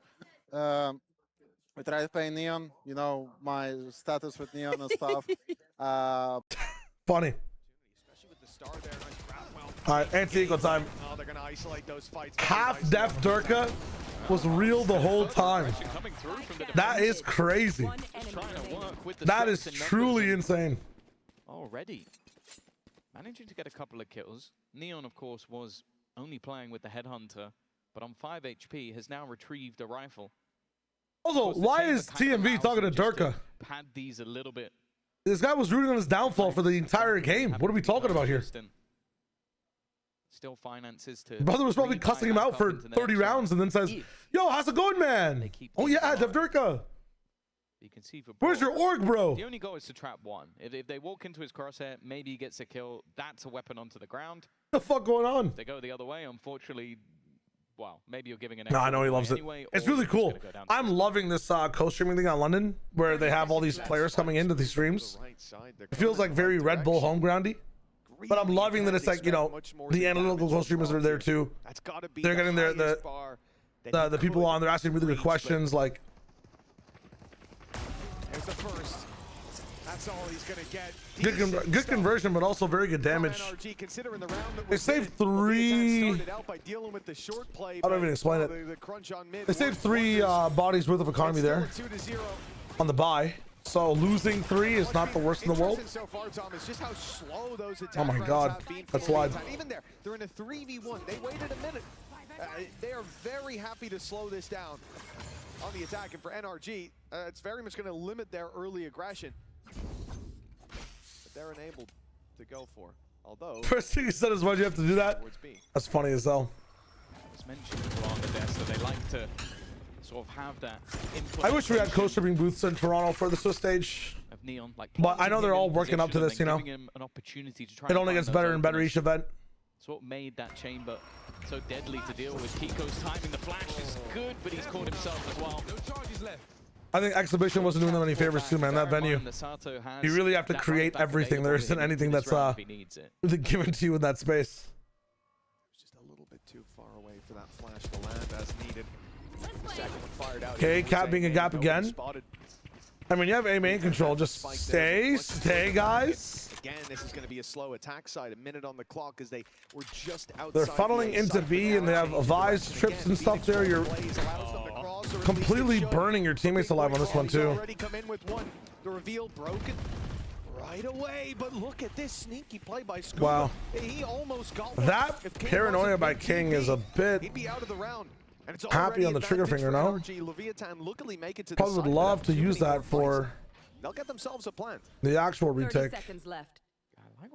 We try to play Neon, you know, my status with Neon and stuff. Funny. All right, anti-equal time. Oh, they're going to isolate those fights. Half Def Durka was real the whole time. That is crazy. That is truly insane. Already managing to get a couple of kills. Neon, of course, was only playing with the Headhunter, but on 5 HP has now retrieved a rifle. Also, why is TMV talking to Durka? Pad these a little bit. This guy was rooting on his downfall for the entire game. What are we talking about here? Still finances to. Brother was probably cussing him out for 30 rounds and then says, yo, how's it going, man? Oh, yeah, Def Durka. You can see for Where's your org, bro? The only goal is to trap one. If they walk into his crosshair, maybe he gets a kill. That's a weapon onto the ground. What the fuck going on? If they go the other way, unfortunately, well, maybe you're giving an. No, I know he loves it. Anyway, It's or really you're just cool. gonna go down I'm loving this co-streaming thing on London where they have all these players coming into these streams. It feels like very Red Bull home groundy. But I'm loving that it's like, you know, the analytical co-streamers are there too. They're getting the people on, they're asking really good questions like. There's the first. That's all he's gonna get. Good conversion, but also very good damage. NRG, considering the round that They was saved in, three. started out by dealing with the short play, I don't even but, explain well, it. the crunch on mid They saved worked 3 wonders. bodies worth of economy there It's still a 2-0. on the buy. So losing 3 is not the worst in the world. So far, Tom, is just how slow those attack Oh my rounds God, have been for that's live. Leviathan. Even there, they're in a 3v1. They waited a minute. They are very happy to slow this down on the attack, and for NRG, it's very much going to limit their early aggression. But they're enabled to go for. Although First thing he said is, why'd you have to do that? That's funny as hell. It's mentioned on the desk that they like to sort of have that. I wish we had co-stripping booths in Toronto for the Swiss stage. Of Neon, like, But I know they're all working up to this, you know. Him an opportunity to try It and only find gets those better and better openers. each event. It's what made that chamber so deadly to deal with. Kiko's timing the flash is good, but he's caught himself as well. No charges left. I think Exhibition wasn't doing them any favors too, man. That venue. You really have to create everything. There isn't anything that's given to you in that space. just a little bit too far away for that flash to land as needed. The second one fired out. Okay, Cap being a gap again. I mean, you have A main control. Just stay, guys. Again, this is going to be a slow attack side. A minute on the clock as they were just outside. They're funneling into B, and they have Vi's trips and stuff there. You're completely burning your teammates alive on this one too. Already come in with one. The reveal broken right away, but look at this sneaky play by Scuba. Wow. He almost got one. That If King paranoia wasn't by big King TP, is a bit he'd be out of the round. And it's happy on the trigger advantage finger, for no? NRG. Leviathan luckily make it to the Probably would side love to without use too many that for They'll get themselves a plant. the actual 30 retake. seconds left.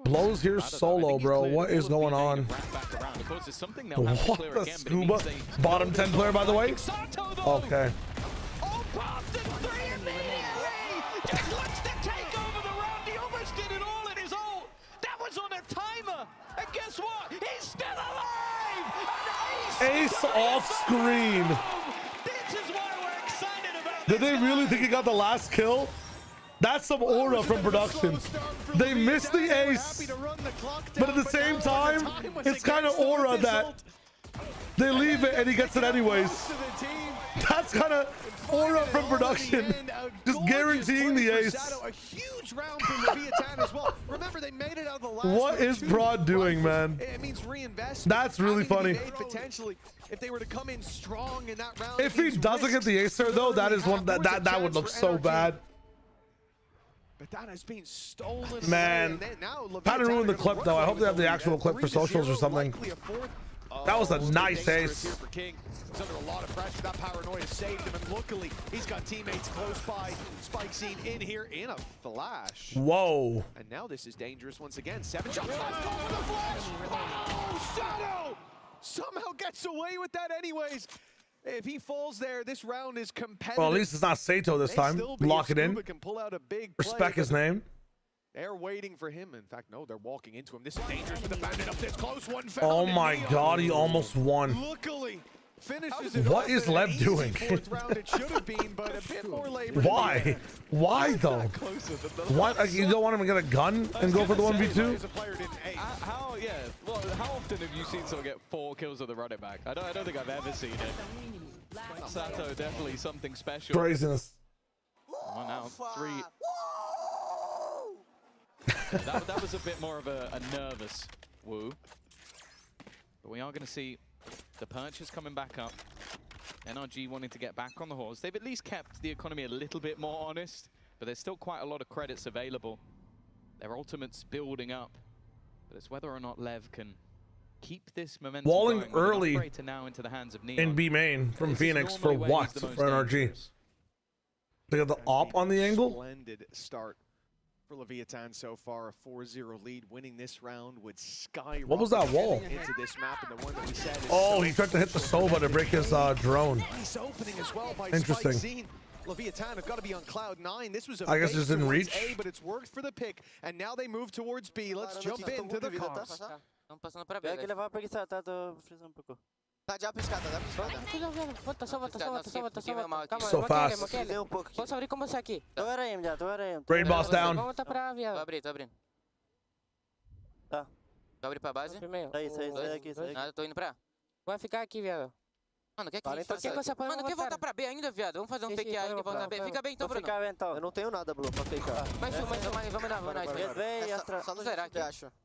Blows here solo, bro. What is going on? What the Scuba? Bottom 10 player, by the way? Okay. Just looks to take over the round. He almost did it all in his own. That was on a timer. And guess what? He's still alive. Ace off screen. This is why we're excited about Did they really think he got the last kill? That's some aura from production. They missed the ace, but at the same time, it's kind of aura that they leave it and he gets it anyways. That's kind of aura from production, just guaranteeing the ace. A huge round from Leviathan as well. Remember, they made it out of the last. What is Broad doing, man? It means reinvest. That's really funny. Potentially, if they were to come in strong in that round. If he doesn't get the ace there, though, that is one that would look so bad. But that has been stolen. Man, kind of ruined the clip though. I hope they have the actual clip for socials or something. That was a nice ace. King is under a lot of pressure. That paranoia saved him, and luckily he's got teammates close by. Spike scene in here in a flash. Whoa. And now this is dangerous once again. 7 shots left. Go for the flash. Oh, Shadow somehow gets away with that anyways. If he falls there, this round is competitive. Well, at least it's not Sato this time. Lock it in. Can pull out a big Respect his name. They're waiting for him. In fact, no, they're walking into him. This is dangerous with the bandit up this close. One Oh my God, he almost won. Luckily, finishes it. What is Lev doing? Round it should have been, but a bit more labor. Why? Why though? What? You don't want him to get a gun and go for the 1v2? How often have you seen someone get 4 kills with a running back? I don't think I've ever seen it. Sato definitely something special. Craziness. 1 out, 3. that was a bit more of a nervous woo. But we are going to see the purchase coming back up. NRG wanting to get back on the horse. They've at least kept the economy a little bit more honest, but there's still quite a lot of credits available. Their ultimate's building up, but it's whether or not LEV can keep this momentum Walling going. early Now into the hands of Neon. in B main from Phoenix for what? For NRG. They got the op on the angle? Splendid start for Leviathan so far. A 4-0 lead. Winning this round would skyrocket. What was that wall? Into this map, and the one that we said is Oh, he tried to hit the Sova to break his drone. nice opening as well by Interesting. Spike Scene. Leviathan have got to be on cloud 9. This was a I guess bait just didn't towards reach. A, but it's worked for the pick, and now they move towards B. Let's jump into the cars. Tem que levar pra aqui, tá? Tô frisando um pouco. Tá, já piscada, já piscada. Volta, só volta. Calma, So fast. Posso abrir com você aqui. Tô areia, já, tô areia. Raid boss down. Volta pra viado. Tô abrindo. Tá. Tô abrindo pra base. Sai aqui. Nada, tô indo pra. Vai ficar aqui, viado. Mano, quer voltar pra B ainda, viado? Vamos fazer um fake A e voltar B. Fica bem então, Bruno. Fica bem então. Eu não tenho nada, Blue, pra ficar. Mais um, vamos dar. Só acelerar aqui.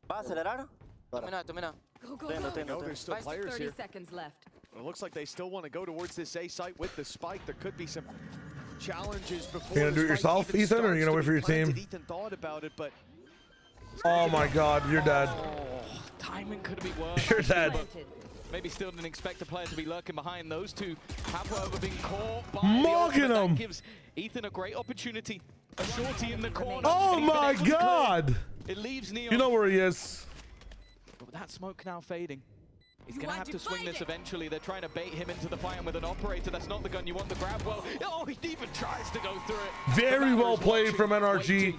Aceleraram? Dominar. There's still players 30 here. seconds left. It looks like they still want to go towards this A site with the spike. There could be some challenges before. You gonna do it yourself, Ethan, or are you gonna wait for your team? Ethan thought about it, but Oh my God, you're dead. Timing could have been worse. You're dead. Maybe still didn't expect a player to be lurking behind those two. Have however been caught by Mugging the ultimate. him. That gives Ethan a great opportunity. A shorty in the corner. Oh And he's been my able to God. clear. It leaves Neon. You know where he is. But that smoke now fading. He's going to have to swing this eventually. They're trying to bait him into the fight, and with an operator, that's not the gun you want to grab. Well, oh, he even tries to go through it. Very well played from NRG.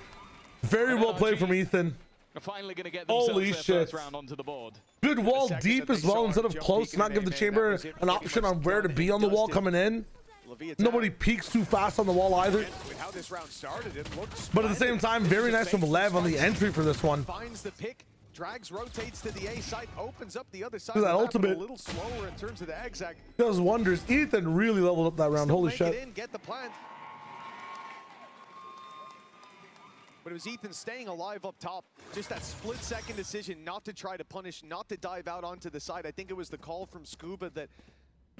Very well played from Ethan. They're finally going to get themselves Holy their shit. first round onto the board. Good wall deep as well instead of close. Not give the chamber an option on where to be on the wall coming in. Nobody peeks too fast on the wall either. with how this round started, it looks. But at the same time, very nice from Lev on the entry for this one. Finds the pick, drags, rotates to the A site, opens up the other side. Look at that of the map, ultimate. a little slower in terms of the zigzag. Does wonders. Ethan really leveled up that round. Holy Make it shit. in, get the plant. But it was Ethan staying alive up top. Just that split-second decision not to try to punish, not to dive out onto the side. I think it was the call from Scuba that...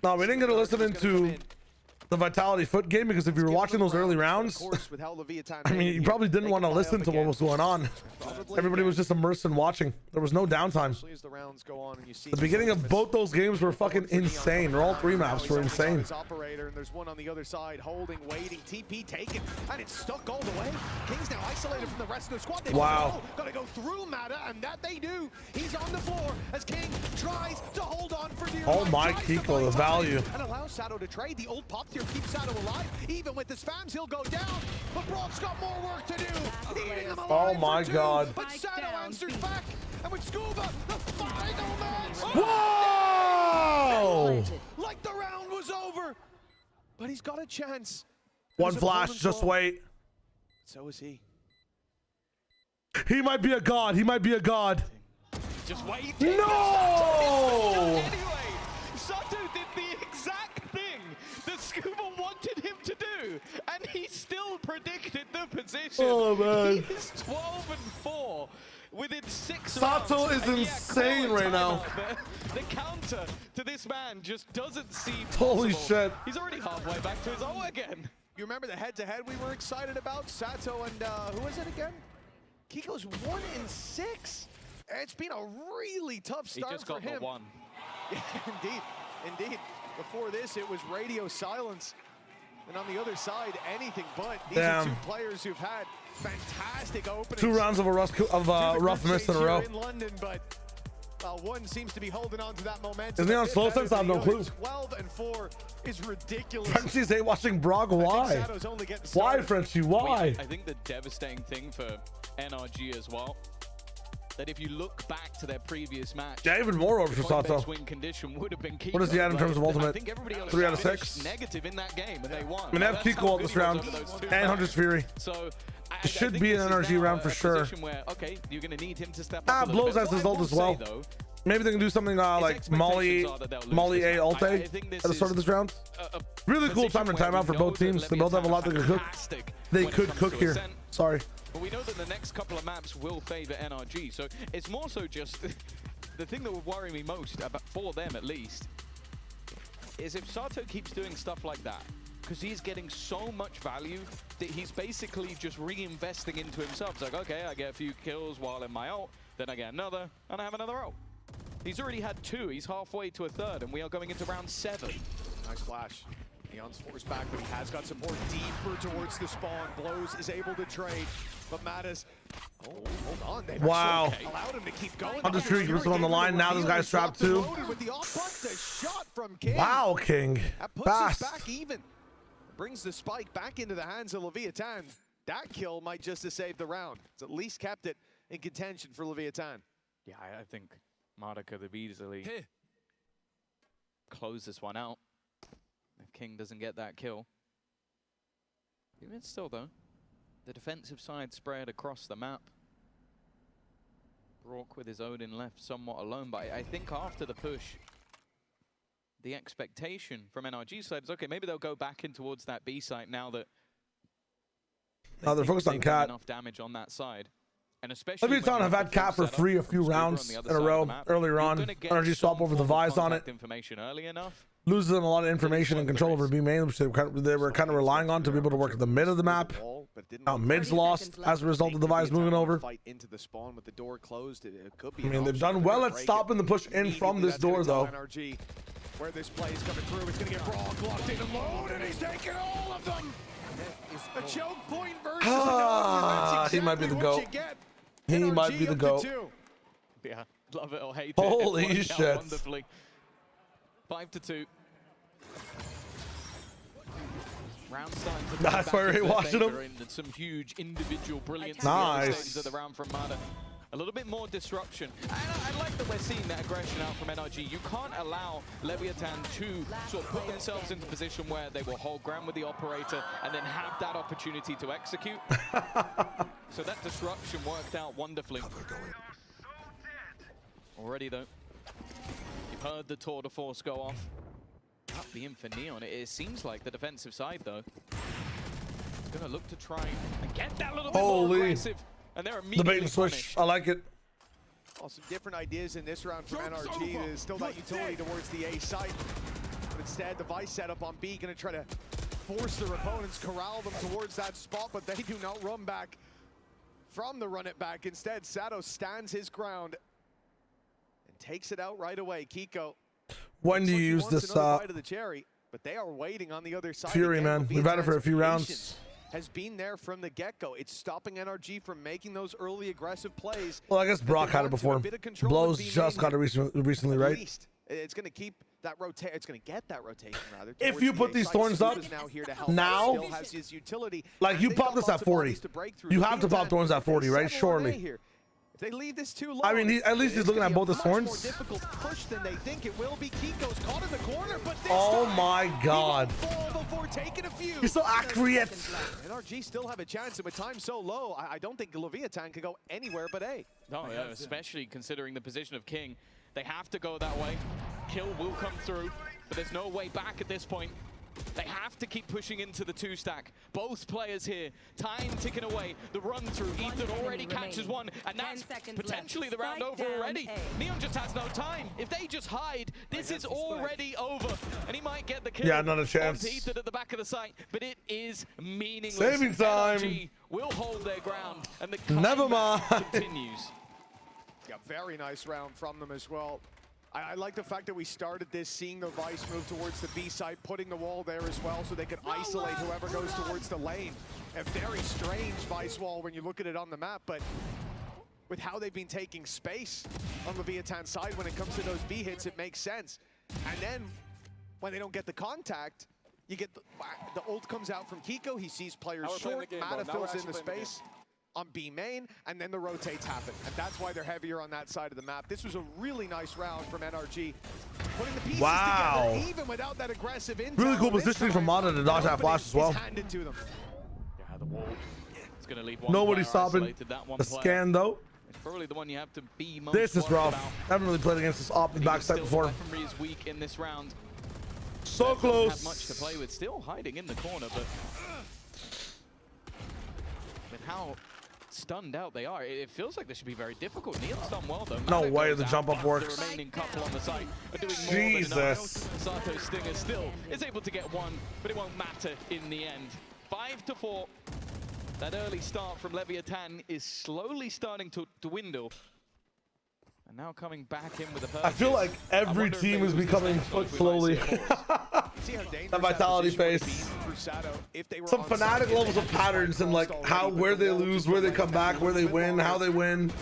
No, we didn't get to listen into the Vitality FUT game because if you were watching those early rounds, I mean, you probably didn't want to listen to what was going on. Everybody was just immersed in watching. There was no downtime. As the rounds go on and you see The beginning of both those games were fucking insane. Or all three maps were insane. His operator, and there's one on the other side, holding, waiting, TP taken, and it's stuck all the way. King's now isolated from the rest of the squad. They Wow. Gotta go through Mata, and that they do. He's on the floor as King tries to hold on for dear Oh life, my tries to Kiko, find the value. and allows Sato to trade. The old pop tier keeps Sato alive. Even with the spams, he'll go down. But Brock's got more work to do. Eating him alive Oh my for two, God. But Sato answers back. And with Scuba, the final match. Whoa! Like the round was over. But he's got a chance. One His flash, opponent's just low. wait. So is he. He might be a god. He might be a god. Just wait. No! Anyway, Sato did the exact thing that Scuba wanted him to do, and he still predicted the position. Oh, man. He is 12-4 within 6 Sato rounds. is And insane call a right now. timeout. The counter to this man just doesn't seem Holy possible. shit. He's already halfway back to his O again. You remember the head-to-head we were excited about? Sato and who was it again? Kiko's 1-6. It's been a really tough He start just for got him. the one. Yeah, indeed. Before this, it was radio silence. And on the other side, anything but. These are two Damn. players who've had fantastic openings. 2 rounds of a rough miss in a row. In London, but one seems to be holding on to that momentum. Is he on a bit slow better sense? I have than no the clue. others. 12-4 is ridiculous. Frenchies hate watching Brog. Why? Sato's only getting Why, started. Frenchie? Why? I think the devastating thing for NRG as well, that if you look back to their previous match, Yeah, even more over for the point Sato. best win condition would have been Kiko. What does he add in terms of I ultimate? think everybody else 3 out of finished 6. negative in that game, and they won. I mean, they have That's how Kiko up good this he was round over those two and matches. Hunter's Fury. So It should think be an this is NRG now round for a sure. position where, okay, you're going to need him to step up a little Blows bit. has What his I ult will as well. say, though, Maybe they can do something like Molly are that they'll lose Molly this A round. Ult I at think this the start of is this round. a Really cool time to position time out for where we both know teams. that They both have a lot they Leviathan can are cook. fantastic They when it could comes cook to here. Ascent. Sorry. But we know that the next couple of maps will favor NRG, so it's more so just the thing that would worry me most about, for them at least, is if Sato keeps doing stuff like that, because he's getting so much value that he's basically just reinvesting into himself. It's like, okay, I get a few kills while in my ult, then I get another, and I have another ult. He's already had 2, he's halfway to a 3rd, and we are going into round 7. Nice flash. Neon's forced back, but he has got support deeper towards the spawn. Blows is able to trade, but Mattis, hold on. They've Wow. actually allowed him to keep going. Hunter Fury keeps him on the line. Now this guy's trapped too. With the off-punt, the shot from King. Wow, King. That puts Fast. us back even. Brings the spike back into the hands of Leviathan. That kill might just have saved the round. It's at least kept it in contention for Leviathan. Yeah, I think Marta could have easily closed this one out if King doesn't get that kill. Even still, though, the defensive side spread across the map. Brock with his Odin left somewhat alone, but I think after the push, the expectation from NRG side is, okay, maybe they'll go back in towards that B site now that they're focused on Cat. enough damage on that side. And especially LeViathan have had Cat for free a few rounds in a row earlier on. NRG swap over the Vise on it. Information early enough. Loses them a lot of information and control over B main, which they were kind of relying on to be able to work at the mid of the map. Now mid's lost as a result of the Vise moving over. Fight into the spawn with the door closed. It could be I mean, they've done well at stopping the push in from this door, though. NRG, where this play is coming through, it's going to get Brock locked in alone, and he's taking all of them. A choke point versus another. He might be the GOAT. He might be the GOAT. Yeah, love it or hate it. Holy shit. Wonderfully. 5-2. Round starting to That's why we're watching them. Some huge individual brilliance. Nice. Of the round from Mada. A little bit more disruption. And I like that we're seeing that aggression out from NRG. You can't allow LEVIATAN to sort of put themselves into a position where they will hold ground with the operator and then have that opportunity to execute. So that disruption worked out wonderfully. Already though, you've heard the tour de force go off. Up the in for Neon. It seems like the defensive side though, gonna look to try and get that little bit more aggressive. And they're the bait and switch. I like it. Oh, some different ideas in this round from NRG. There's still that utility towards the A site. But instead, the Vice setup on B going to try to force their opponents, corral them towards that spot, but they do not run back from the run it back. Instead, Sato stands his ground and takes it out right away. Kiko. When do you use this bite of the cherry, but they are waiting on the other side. Fury, again. man. We've had it for a few rounds. Has been there from the get-go. It's stopping NRG from making those early aggressive plays. Well, I guess Brock had it before. Blows just got it recently, right? It's going to keep that rotation. It's going to get that rotation rather. If you put these thorns up now, still has his utility, like you pop this at 40, you have to pop thorns at 40, right? Surely. If they leave this too long, I mean, at least he's looking at both his horns. More difficult push than they think it will be. Kiko's caught in the corner, but this oh time, my God! Before taking a few. He's so accurate. NRG still have a chance, and with time so low, I don't think LEVIATAN could go anywhere but A. No, yeah, especially considering the position of King. They have to go that way. Kill will come through, but there's no way back at this point. They have to keep pushing into the two stack. Both players here, time ticking away. The run through, Ethan already catches one, and that's potentially the round over already. Neon just has no time. If they just hide, this is already over, and he might get the kill. Yeah, not a chance. Ethan at the back of the site, but it is meaningless. Saving time. NRG will hold their ground, and the never mind continues. Yeah, very nice round from them as well. I like the fact that we started this seeing the Vice move towards the B side, putting the wall there as well so they could isolate whoever goes towards the lane. A very strange Vice wall when you look at it on the map, but with how they've been taking space on the LEVIATAN side when it comes to those B hits, it makes sense. And then when they don't get the contact, you get the ult comes out from Kiko, he sees players short, Mata fills in the space on B main, and then the rotates happen. And that's why they're heavier on that side of the map. This was a really nice round from NRG. Putting the pieces together, even without that aggressive intel. Really cool positioning from Mata to dodge that flash as well. Handed to them. Yeah, the wall. It's going to leave one. Nobody's stopping the scan, though. It's probably the one you have to be most This is rough. I haven't really played against this op backside before. Weaponry is weak in this round. So close. Have much to play with. Still hiding in the corner, but with how stunned out they are, it feels like this should be very difficult. Neon's done well though. No way the jump up works. The remaining couple on the site are doing more than enough. Sato's Stinger still is able to get one, but it won't matter in the end. 5-4. That early start from LEVIATAN is slowly starting to dwindle. And now coming back in with a purchase. I feel like every team is becoming FUT slowly. That vitality face. Some fanatic levels of patterns and like where they lose, where they come back, where they win, how they win,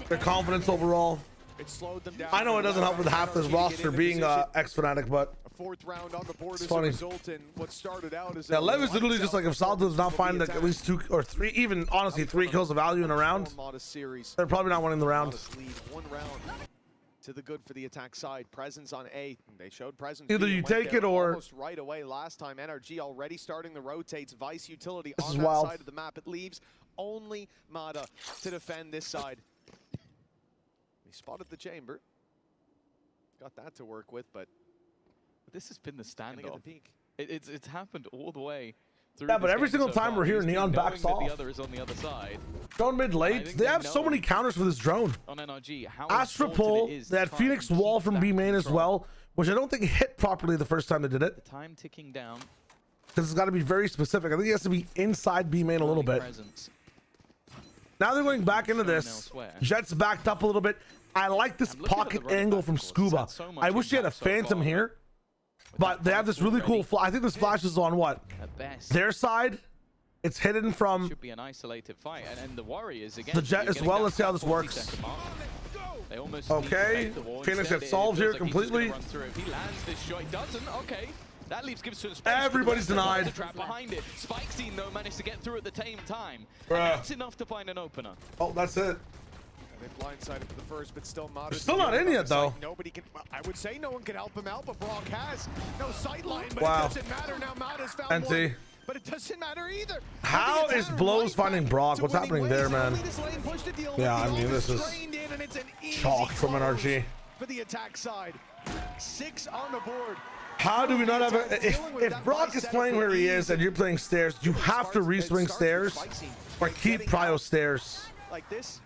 their confidence overall. I know it doesn't help with half this roster being ex-Fnatic, but fourth round on the board it's funny. What started out as LEV is literally just like if Salto does not find like at least 2 or 3, even honestly 3 kills of value in a round, they're probably not winning the round. One round to the good for the attack side. Presence on A. They showed presence. Either you take it or almost right away last time. NRG already starting the rotates. Vice utility on that side of the map. It leaves only Mata to defend this side. He spotted the chamber. Got that to work with, but the This has been the standoff. It's happened all the way through. Yeah, but every single so time we're here, Neon backs off. The other is on the other side. Drone mid late. They have so many counters for this drone. On NRG, how Astra pull. They had Phoenix wall from B main as well, which I don't think hit properly the first time they did it. The time ticking down. Because it's got to be very specific. I think he has to be inside B main a little bit. Now they're going back into this. Jet's backed up a little bit. I like this pocket angle from Scuba. I wish he had a Phantom here. But they have this really cool flash. I think this flash is on what? Their side. It's hidden from should be an isolated fight, and the Warriors again. The Jet as well. Let's see how this works. They almost okay. Phoenix gets solved here completely. If he lands this shot, he doesn't. Okay. That leaves gives to the space. Everybody's denied. The trap behind it. Spikescene though managed to get through at the same time. And that's enough to find an opener. Oh, that's it. They blindsided for the first, but still They're still not in yet, though. Nobody can. Well, I would say no one can help him out, but Brock has no sight line. But wow. It doesn't matter now. Matt has found one, but it doesn't matter either. How is Blows finding Brock? What's happening there, man? Yeah, I mean, this is chalk from NRG. For the attack side, 6 on the board. How do we not have a... If Brock is playing where he is and you're playing stairs, you have to re-swing stairs or keep prio stairs. Like this.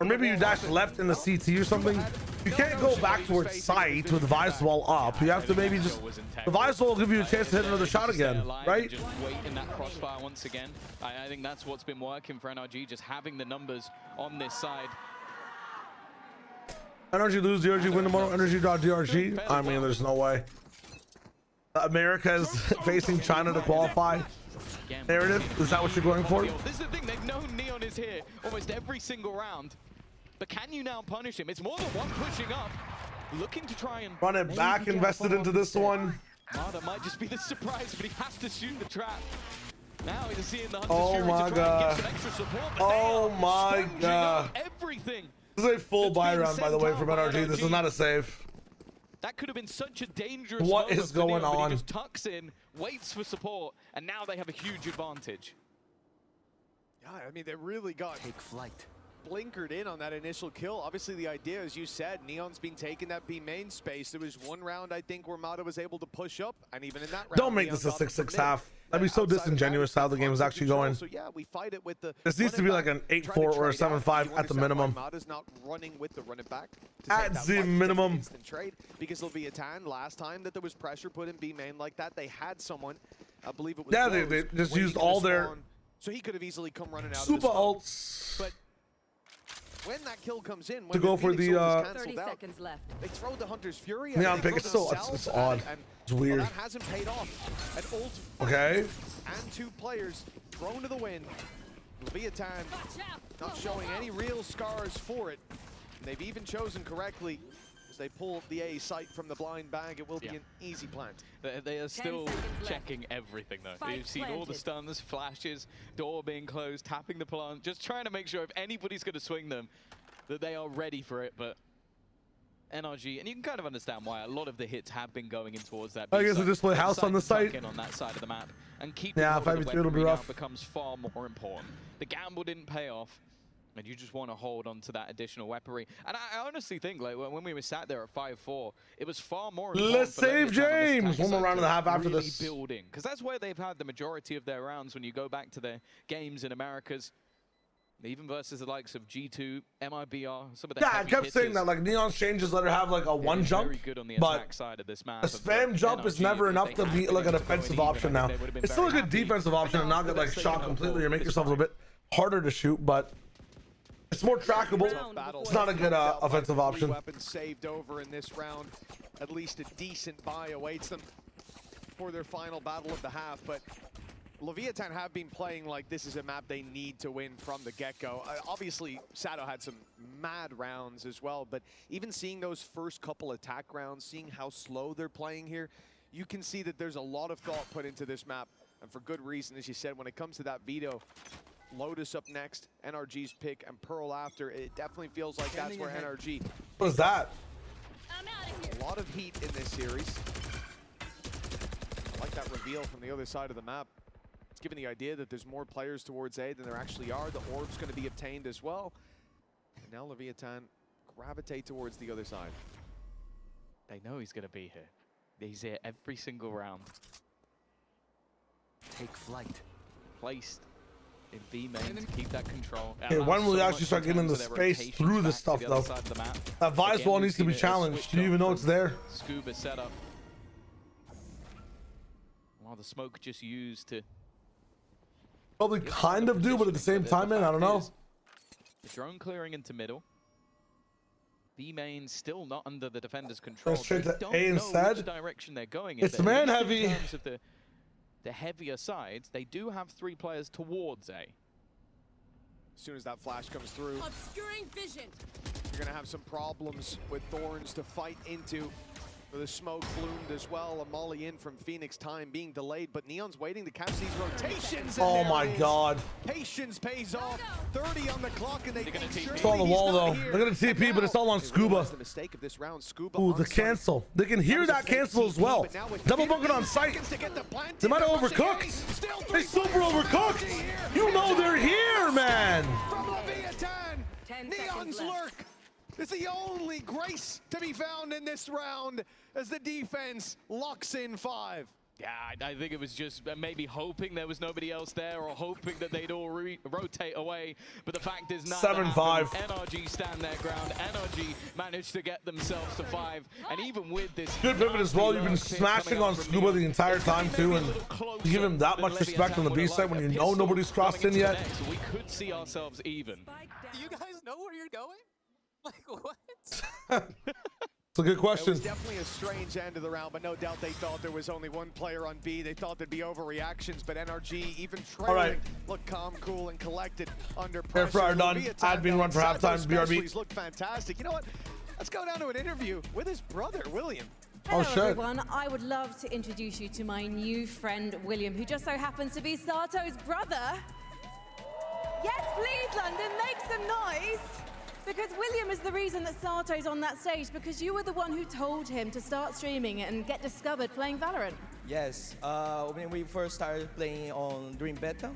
Or maybe you dash left in the CT or something. You can't go back towards sight with Vice Wall up. You have to maybe just... The Vice Wall will give you a chance to hit another shot again, right? Just wait in that crossfire once again. I think that's what's been working for NRG, just having the numbers on this side. NRG lose, DRG win tomorrow, NRG.DRG. I mean, there's no way. America is facing China to qualify. Narrative, is that what you're going for? This is the thing, they've known Neon is here almost every single round. But can you now punish him? It's more than one pushing up, looking to try and run it back, invested into this one. Marta might just be the surprise, but he has to shoot the trap. Now he's seeing the Oh my god. Oh my god. Everything. This is a full buy round, by the way, from NRG. This is not a save. That could have been such a dangerous What is going on? He just tucks in, waits for support, and now they have a huge advantage. Yeah, I mean, they really got blinkered in on that initial kill. Obviously, the idea, as you said, Neon's been taking that B main space. There was one round, I think, where Mata was able to push up, and even in that round, don't make this a 6-6 half. That'd be so disingenuous how the game is actually going. So yeah, we fight it with the. This needs to be like an 8-4 or a 7-5 at the minimum. Mata's not running with the run it back. At the minimum. Trade because Leviathan, last time that there was pressure put in B main like that, they had someone, I believe it was. Yeah, they just used all their. So he could have easily come running out. Super ults. But when that kill comes in, to go for the 30 seconds left. They throw the Hunter's Fury. Neon pick. It's still it's odd. It's weird. That hasn't paid off. An ult. Okay. And 2 players thrown to the wind. Leviathan not showing any real scars for it. And they've even chosen correctly as they pull the A site from the blind bag. It will be an easy plant. They are still checking everything, though. You've seen all the stuns, flashes, door being closed, tapping the plant, just trying to make sure if anybody's going to swing them, that they are ready for it. But NRG, and you can kind of understand why a lot of the hits have been going in towards that. I guess they just play house on the site. On that side of the map, and keeping 5v3 will be rough. Becomes far more important. The gamble didn't pay off, and you just want to hold on to that additional weaponry. And I honestly think, like, when we were sat there at 5-4, it was far more important. Let's save James. One more round and a half after really this. Building, because that's where they've had the majority of their rounds when you go back to their games in Americas. Even versus the likes of G2, MIBR, some of the yeah, I kept saying that, like, Neon's changes let her have, like, a one jump, very good on the but attack side of this map. a spam jump is never enough to be, like, an offensive option now. It's still a good defensive option and not get, like, shot completely or make yourself a little bit harder to shoot, but it's more trackable. It's not a good offensive option. Weapons saved over in this round. At least a decent buy awaits them for their final battle of the half, but Leviathan have been playing like this is a map they need to win from the get-go. Obviously, Sato had some mad rounds as well, but even seeing those first couple attack rounds, seeing how slow they're playing here, you can see that there's a lot of thought put into this map, and for good reason, as you said, when it comes to that veto. Lotus up next, NRG's pick, and Pearl after. It definitely feels like that's where NRG. What is that? A lot of heat in this series. I like that reveal from the other side of the map. It's giving the idea that there's more players towards A than there actually are. The orb's going to be obtained as well. And now Leviathan gravitate towards the other side. They know he's going to be here. He's here every single round. Take flight. Placed in B main to keep that control. Okay, when will we actually start getting the space through this stuff, though? That Vice wall needs to be challenged. Do you even know it's there? Scuba setup. While the smoke just used to... Probably kind of do, but at the same time, man, I don't know. The drone clearing into middle. B main still not under the defender's control. Straight They to don't A know instead. which direction they're going in. It's man In heavy. terms of the heavier sides, they do have 3 players towards A. As soon as that flash comes through, Obscuring vision. you're going to have some problems with Thorns to fight into. The smoke bloomed as well. A molly in from Phoenix, time being delayed, but Neon's waiting to catch these rotations. And Oh there my it is. God. Patience pays off. 30 on the clock, and they make sure It's on the he's wall, not though. here. They're going to TP, but it's all on They Scuba. realized the mistake of this round. Scuba Ooh, on the site. cancel. They can hear that cancel as well. Double booking on site. They might have overcooked. They super overcooked. You know they're here, man. From Leviathan, Neon's lurk is the only grace to be found in this round as the defense locks in 5. Yeah, I think it was just maybe hoping there was nobody else there or hoping that they'd all rotate away. But the fact is, 7-5. NRG stand their ground. NRG managed to get themselves to 5. And even with this... Good pivot as well. You've been smashing on Scuba the entire time, too. And you give him that much respect on the B side when you know nobody's crossed in yet. So we could see ourselves even. Do you guys know where you're going? Like, what? It's a good It question. was definitely a strange end of the round, but no doubt they thought there was only one player on B. They thought there'd be overreactions, but NRG, even trailing, right. looked calm, cool, and collected under Air pressure. fryer done. Leviathan, Ad being run for Sato halftime. BRB. specialties looked fantastic. You know what? Let's go down to an interview with his brother, William. Oh, Hello shit. everyone, I would love to introduce you to my new friend William, who just so happens to be Sato's brother. Yes, please, London, make some noise. Because William is the reason that Sato's on that stage, because you were the one who told him to start streaming and get discovered playing Valorant. Yes, when we first started playing on Dream Beta,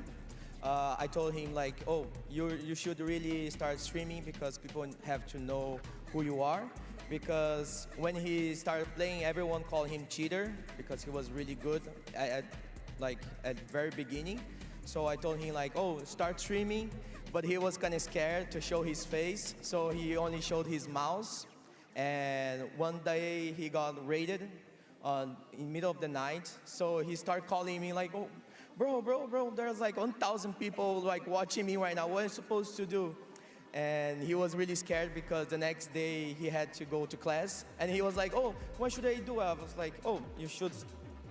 I told him like, oh, you should really start streaming because people have to know who you are. Because when he started playing, everyone called him cheater because he was really good at very beginning. So I told him like, oh, start streaming. But he was kind of scared to show his face, so he only showed his mouse. And one day he got raided in middle of the night. So he started calling me like, oh, bro, there's like 1,000 people like watching me right now. What am I supposed to do? And he was really scared because the next day he had to go to class. And he was like, oh, what should I do? I was like, oh, you should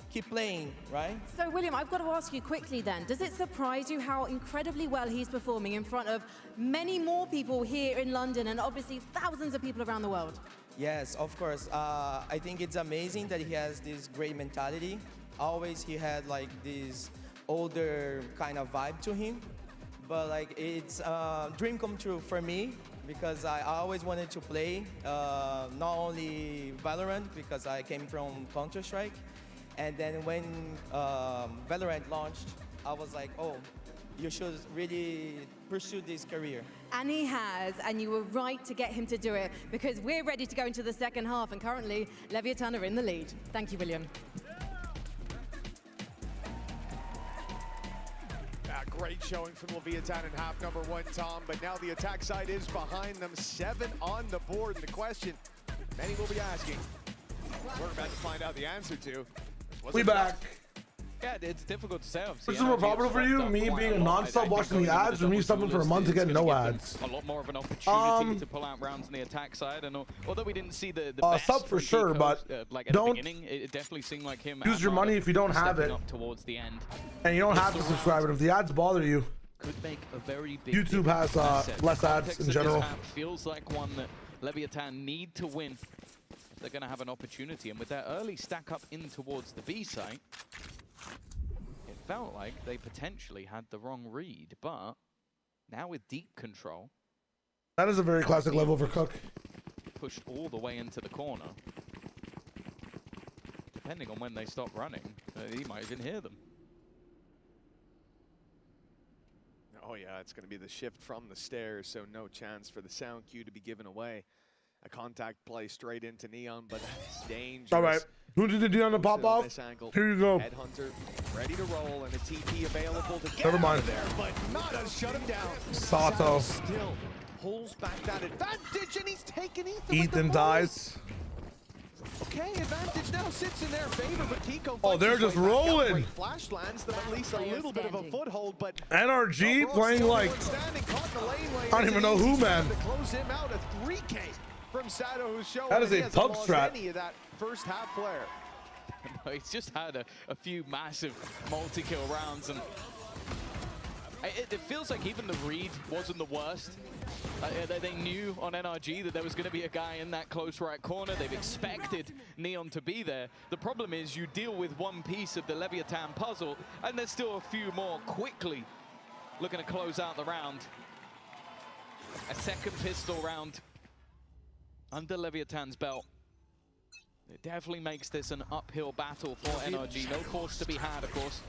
keep playing, right? So William, I've got to ask you quickly then, does it surprise you how incredibly well he's performing in front of many more people here in London and obviously thousands of people around the world? Yes, of course. I think it's amazing that he has this great mentality. Always he had like this older kind of vibe to him. But like it's a dream come true for me because I always wanted to play not only Valorant because I came from Counter-Strike. And then when Valorant launched, I was like, oh, you should really pursue this career. And he has, and you were right to get him to do it because we're ready to go into the second half and currently Leviathan are in the lead. Thank you, William. Great showing from Leviathan in half number 1, Tom, but now the attack side is behind them. 7 on the board, and the question many will be asking, we're about to find out the answer to. We back. Yeah, it's difficult to say. Obviously, Which is more popular for you? Me being a non-sub watching the ads or me subbing for a month to get no ads? A lot more of an opportunity to pull out rounds on the attack side. And although we didn't see the best sub for sure, but like at don't the beginning, it definitely seemed like him. use your money if you don't have it. Up towards the end. And you don't have to subscribe. But if the ads bother you, could make a very big YouTube has less ads in general. Feels like one that Leviathan need to win. They're going to have an opportunity, and with their early stack up in towards the B site, it felt like they potentially had the wrong read, but now with deep control. That is a very classic level for Cook. Pushed all the way into the corner. Depending on when they stop running, he might even hear them. Oh yeah, it's going to be the shift from the stairs, so no chance for the sound cue to be given away. A contact play straight into Neon, but that's dangerous. All right. Who did the D on the pop off? Here you go. Headhunter ready to roll and a TP available to get Never mind. out of there, but Nada shut him down. Sato still pulls back that advantage, and he's taking Ethan. Ethan dies. Okay, advantage now sits in their favor, but Kiko. Oh, they're just rolling. Flash lands them at least a little bit of a foothold, but NRG playing like I don't even know who, man. To close him out, a 3K from Sato, who's showing That is he a hasn't pub lost strat. any of that first half flare. No, he's just had a few massive multi-kill rounds, and it feels like even the read wasn't the worst. They knew on NRG that there was going to be a guy in that close right corner. They've expected Neon to be there. The problem is you deal with one piece of the Leviathan puzzle, and there's still a few more quickly looking to close out the round. A second pistol round under Leviathan's belt. It definitely makes this an uphill battle for NRG. No force to be had, of course.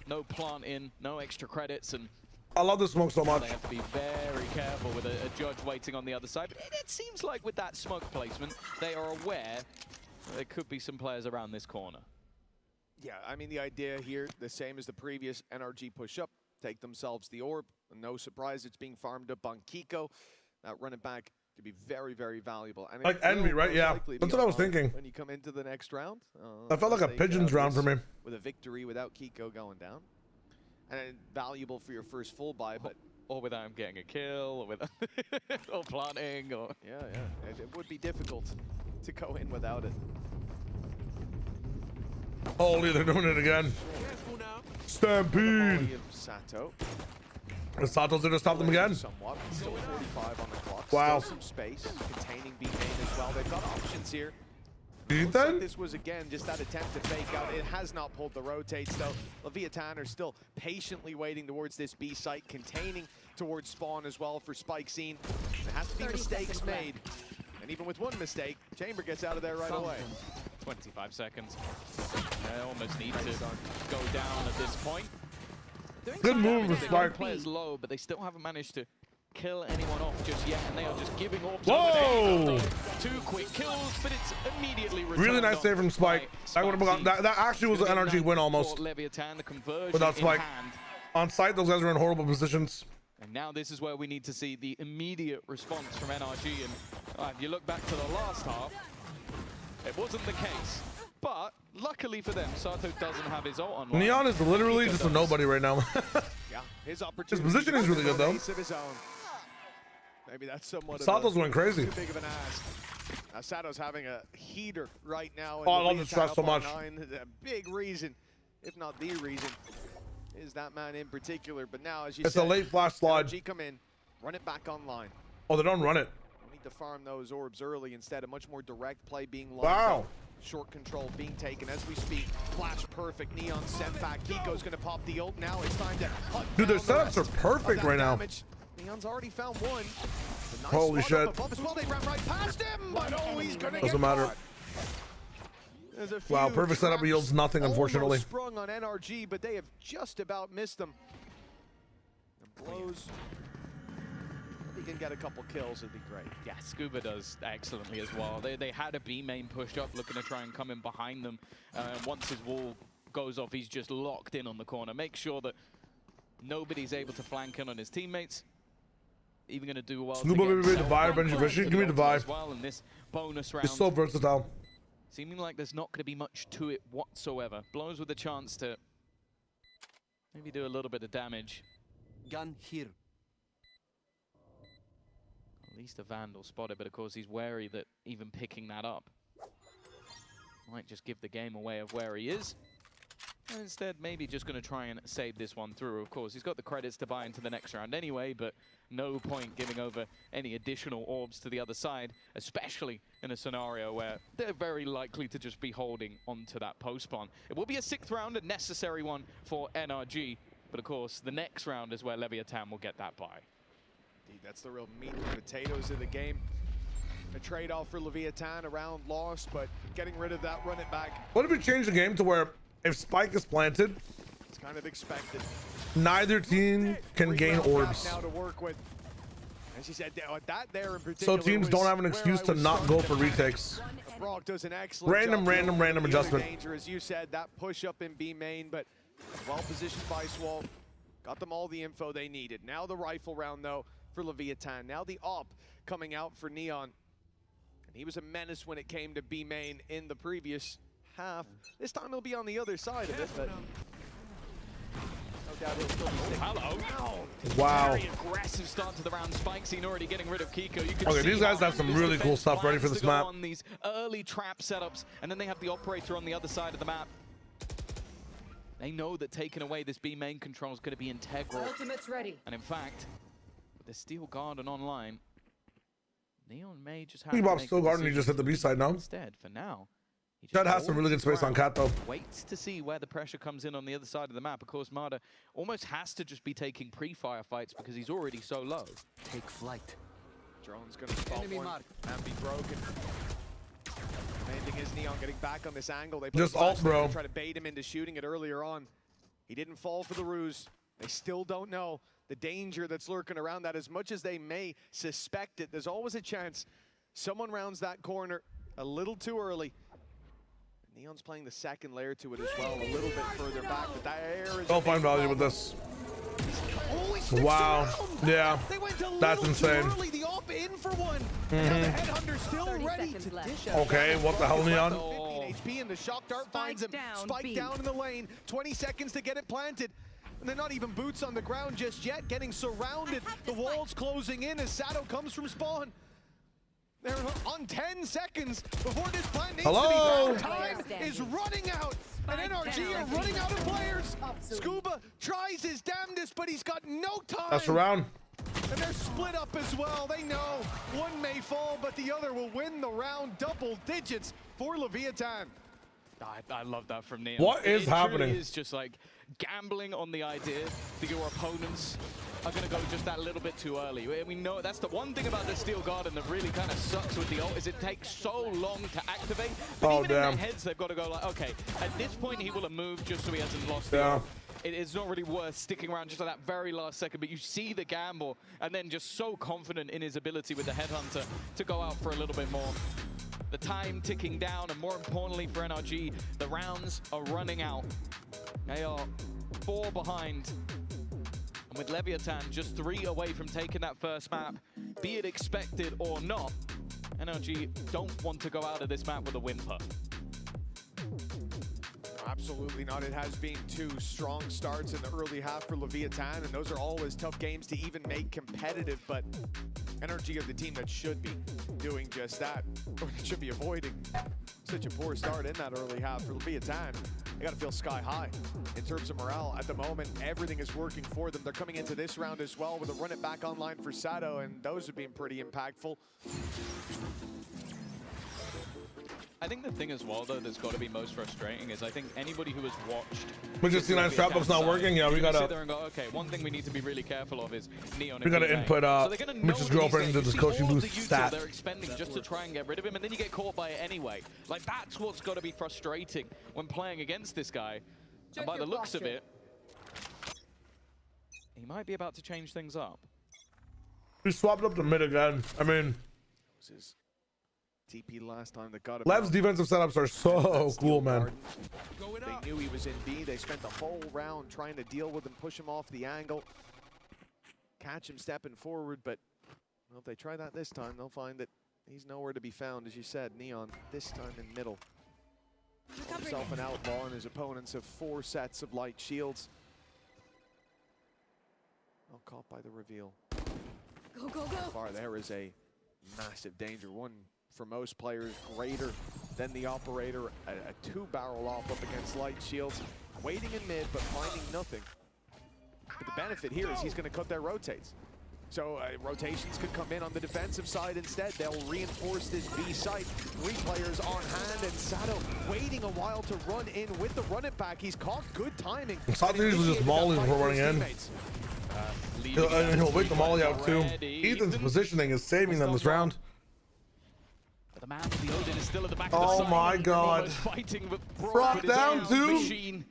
No plant in, no extra credits, and I love the smoke so much. they have to be very careful with a judge waiting on the other side. But it seems like with that smoke placement, they are aware there could be some players around this corner. Yeah, I mean, the idea here, the same as the previous NRG push-up, take themselves the orb. No surprise, it's being farmed up on Kiko. That running back could be very, very valuable. And Like Envy, right? Yeah, that's what I was thinking. When you come into the next round. That felt like a Pigeons round for me. With a victory without Kiko going down. And valuable for your first full buy, but... Or without him getting a kill, or without or planting, or... Yeah, yeah. It would be difficult to go in without it. Holy, they're doing it again. Stampede. Sato. The Sato's there to stop them again. Somewhat. Still 45 on the clock. Wow. Still some space containing B main as well. They've got options here. Ethan? Looks like this was again just that attempt to fake out. It has not pulled the rotates though. Leviathan are still patiently waiting towards this B site, containing towards spawn as well for Spike Scene. There has to be mistakes made. And even with one mistake, Chamber gets out of there right away. 25 seconds. They almost need to go down at this point. Good move with Spike. Players low, but they still haven't managed to kill anyone off just yet, and they are just giving orbs. Whoa! Two quick kills, but it's immediately returned. Really nice save from Spike. That actually was an NRG win almost. Leviathan, the conversion without Spike. hand. On site, those guys are in horrible positions. And now this is where we need to see the immediate response from NRG. And if you look back to the last half, it wasn't the case. But luckily for them, Sato doesn't have his ult on. Neon is literally just a nobody right now. Yeah, his opportunity. His position is really good though. Maybe that's somewhat. Sato's going crazy. Too big of an ask. Now Sato's having a heater right now. Oh, I love this strat so much. A big reason, if not the reason, is that man in particular. But now, as you it's said, a late flash slide. NRG come in, run it back online. Oh, they don't run it. We need to farm those orbs early instead. A much more direct play being lined wow. up. Short control being taken as we speak. Flash perfect. Neon sent back. Kiko's going to pop the ult. Now it's time to hunt. Dude, their down setups are perfect right now. Neon's already found one. Nice holy shit. Well, they ran right past him, but oh, he's going to doesn't matter. Wow, perfect setup yields nothing, unfortunately. Sprung on NRG, but they have just about missed them. The blows. If he can get a couple kills, it'd be great. Yeah, Scuba does excellently as well. They had a B main pushed up, looking to try and come in behind them. Once his wall goes off, he's just locked in on the corner. Make sure that nobody's able to flank in on his teammates. Even going to do well. Scuba, maybe Divide, Benji Fishy. Give me Divide. Well in this bonus round. It's so versatile. Seeming like there's not going to be much to it whatsoever. Blows with a chance to maybe do a little bit of damage. Gun here. At least a Vandal spotted, but of course he's wary that even picking that up might just give the game away of where he is. And instead, maybe just going to try and save this one through. Of course, he's got the credits to buy into the next round anyway, but no point giving over any additional orbs to the other side, especially in a scenario where they're very likely to just be holding onto that post-spawn. It will be a 6th round, a necessary one for NRG, but of course, the next round is where Leviathan will get that buy. Indeed, that's the real meat and potatoes of the game. A trade-off for Leviathan, a round lost, but getting rid of that, run it back. What if we change the game to where if Spike is planted, it's kind of expected. Neither team can gain orbs. Now to work with. As you said, that there in So particular teams don't have an excuse to not go for retakes. Brock does an excellent Random adjustment. Danger, as you said, that push up in B main, but well positioned by Swall. Got them all the info they needed. Now the rifle round though for Leviathan. Now the op coming out for Neon. And he was a menace when it came to B main in the previous half. This time he'll be on the other side of it, but no doubt he'll still be sticking. Hello. Wow. Very aggressive start to the round. Spikescene already getting rid of Kiko. You can Okay, see these guys how have some this really cool defense stuff ready for plans this to go map. on these early trap setups, and then they have the operator on the other side of the map. They know that taking away this B main control is going to be integral. Ultimate's ready. And in fact, with the Steel Garden online, Neon may just have Bebop's to still guarding, he just hit the B side now. Instead, for now, he just That has some really good space on Cat though. waits to see where the pressure comes in on the other side of the map. Of course, Marder almost has to just be taking pre-fire fights because he's already so low. Take flight. Drone's gonna spot one and be broken. Main thing is Neon getting back on this angle. They Just ult, bro. Try to bait him into shooting it earlier on. He didn't fall for the ruse. They still don't know the danger that's lurking around that. As much as they may suspect it, there's always a chance someone rounds that corner a little too early. Neon's playing the second layer to it as well, a little bit further back, but there is... Don't find value with this. Wow. Yeah. That's insane. Early, the op in for one. And now the headhunter still ready to dish out. Okay, what the hell, Neon? 15 HP and the shock dart finds him. Spike down in the lane. 20 seconds to get it planted. And they're not even boots on the ground just yet, getting surrounded. The wall's closing in as Sato comes from spawn. They're on 10 seconds before this plant needs to be found. Time is running out. And NRG are running out of players. Scuba tries his damnedest, but he's got no time. That's around. And they're split up as well. They know one may fall, but the other will win the round. Double digits for Leviathan. I love that from Neon. What is happening? It is just like gambling on the idea that your opponents are going to go just that little bit too early. We know that's the one thing about the Steel Garden that really kind of sucks with the ult is it takes so long to activate. But even in their heads, they've got to go like, okay, at this point he will have moved just so he hasn't lost the ult. It's not really worth sticking around just at that very last second, but you see the gamble and then just so confident in his ability with the Headhunter to go out for a little bit more. The time ticking down, and more importantly for NRG, the rounds are running out. They are 4 behind. And with Leviathan just 3 away from taking that first map, be it expected or not, NRG don't want to go out of this map with a whimper. Absolutely not. It has been 2 strong starts in the early half for Leviathan, and those are always tough games to even make competitive, but NRG are the team that should be doing just that, or they should be avoiding such a poor start in that early half for Leviathan. They got to feel sky high in terms of morale. At the moment, everything is working for them. They're coming into this round as well with a run it back online for Sato, and those have been pretty impactful. I think the thing as well, though, that's got to be most frustrating is I think anybody who has watched... We just see that strap up's not working. Yeah, we got to sit there and go, okay, one thing we need to be really careful of is Neon. We got to input Mitch's girlfriend into this coaching boost stat. They're expending just to try and get rid of him, and then you get caught by it anyway. Like, that's what's got to be frustrating when playing against this guy. And by the looks of it, he might be about to change things up. We swapped up the mid again. I mean... TP last time that got him. Lev's defensive setups are so cool, man. They knew he was in B. They spent the whole round trying to deal with him, push him off the angle, catch him stepping forward. But well, if they try that this time, they'll find that he's nowhere to be found. As you said, Neon this time in middle. Himself an outlaw, and his opponents have 4 sets of light shields. Oh, caught by the reveal. Go, go, go. So far, there is a massive danger. One for most players greater than the operator. A 2-barrel off up against light shields, waiting in mid but finding nothing. But the benefit here is he's going to cut their rotates, so rotations could come in on the defensive side instead. They'll reinforce this B site. 3 players on hand, and Sato waiting a while to run in with the run it back. He's caught good timing. Sato usually just molling before running in. He'll wait the molly out too. Ethan's positioning is saving them this round. The man with the Odin is still at the back of the side. Oh my god. Fighting with Brock down too.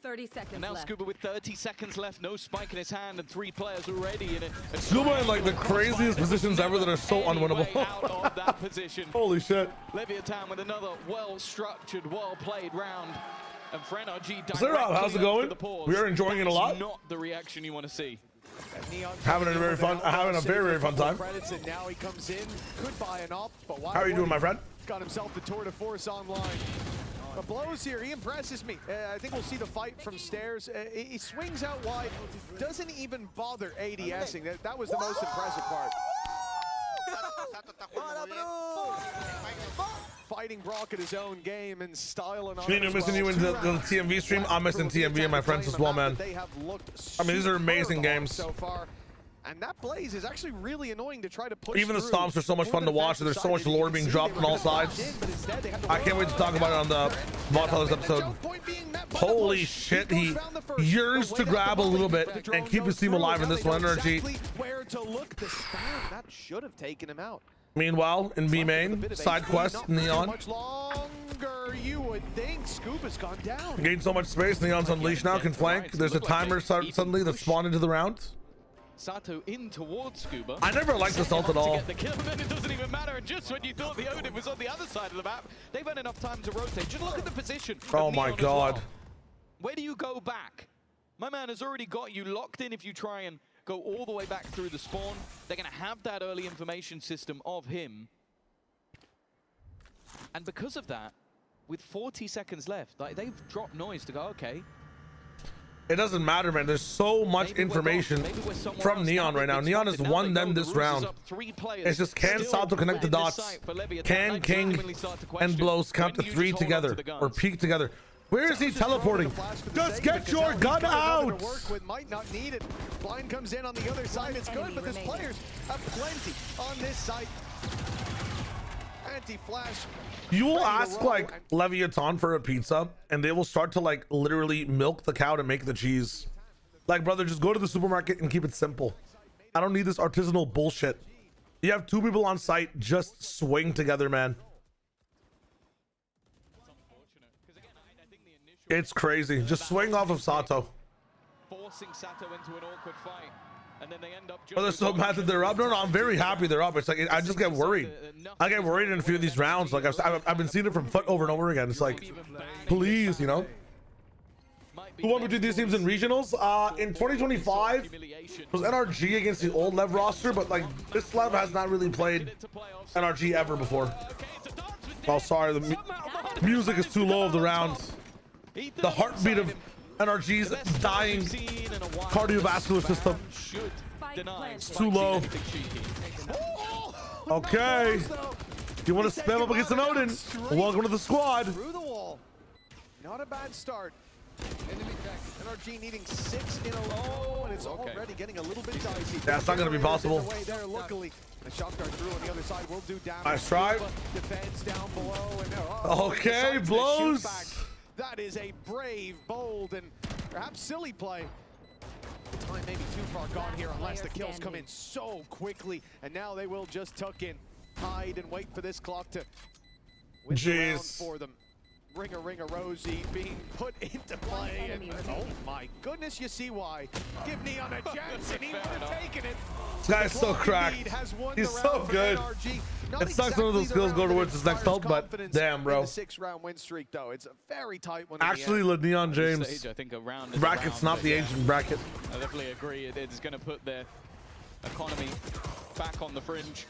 30 seconds And now left. Scuba with 30 seconds left, no spike in his hand, and 3 players already in it. Scuba in like the craziest positions ever that are so unwinnable. Out of that position. Holy shit. Leviathan with another well-structured, well-played round. And for NRG, How's it going? We are enjoying it a lot. Not the reaction you want to see. Having a very very fun time. And now he comes in, could buy an op, but why? How are you doing, my friend? He's got himself the tour de force online. The blows here, he impresses me. I think we'll see the fight from stairs. He swings out wide, doesn't even bother ADSing. That was the most impressive part. Fighting Brock at his own game and style and Nino, missing you in the TMV stream. I'm missing TMV and my friends as well, man. I mean, these are amazing games. So far. And that Blaze is actually really annoying to try to push. Even the stomps are so much fun to watch, and there's so much lore being dropped on all sides. I can't wait to talk about it on the VOD episode. Holy shit, he yearns to grab a little bit and keep his team alive in this one. NRG. Where to look, the spam that should have taken him out. Meanwhile, in B main, side quest, Neon. Much longer, you would think. Scuba's gone down. Gained so much space. Neon's unleashed now, can flank. There's a timer suddenly that spawned into the round. Sato in towards Scuba. I never liked this ult at all. To get the kill, then it doesn't even matter. And just when you thought the Odin was on the other side of the map, they've had enough time to rotate. Just look at the position. Oh my god. Well. Where do you go back? My man has already got you locked in if you try and go all the way back through the spawn. They're going to have that early information system of him. And because of that, with 40 seconds left, like they've dropped noise to go, okay. It doesn't matter, man. There's so much information from Neon right now. Neon has won them this round. It's just can Sato connect the dots? Can King and Blows count to 3 together or peek together? Where is he teleporting? Just get your gun out! Might not need it. Blind comes in on the other side. It's good, but there's players have plenty on this side. Anti-flash. You will ask like Leviathan for a pizza and they will start to like literally milk the cow to make the cheese. Like, brother, just go to the supermarket and keep it simple. I don't need this artisanal bullshit. You have 2 people on site, just swing together, man. It's crazy. Just swing off of Sato. Forcing Sato into an awkward fight. And then they end up Oh, they're so mad that they're up. No, I'm very happy they're up. It's like I just get worried. I get worried in a few of these rounds. Like I've been seeing it from FUT over and over again. It's like, please, you know. Who won between these teams in regionals? In 2025, it was NRG against the old LEV roster, but like this LEV has not really played NRG ever before. Oh, sorry, the music is too low of the rounds. The heartbeat of NRG's dying cardiovascular system. It's too low. Okay. You want to spam up against an Odin? Welcome to the squad. Through the wall. Not a bad start. NRG needing 6 in a row, and it's already getting a little bit dicey. Yeah, it's not going to be possible. There, luckily. The shot guard through on the other side will do damage. Nice try. Defense down below. And okay, Blows. That is a brave, bold, and perhaps silly play. Time maybe too far gone here unless the kills come in so quickly. And now they will just tuck in, hide, and wait for this clock to win the round for them. Ringer Rosie being put into play. And, oh my goodness, you see why. Give Neon a chance and he would have taken it. This guy's so cracked. He's so good. It sucks none of those skills go towards his next ult, but damn, bro. 6-round win streak, though. It's a very tight one. Actually, Neon James. Stage, I think a round bracket's not the ancient bracket. I definitely agree. It's going to put their economy back on the fringe.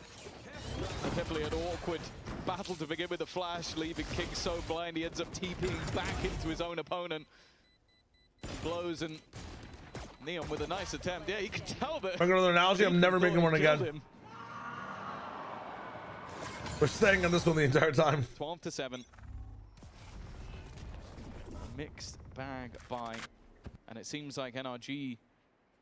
Definitely an awkward battle to begin with the flash, leaving King so blind he ends up TPing back into his own opponent. Blows and Neon with a nice attempt. Yeah, you can tell that. I'm another analogy. I'm never making one again. We're staying on this one the entire time. 12-7. Mixed bag buy, and it seems like NRG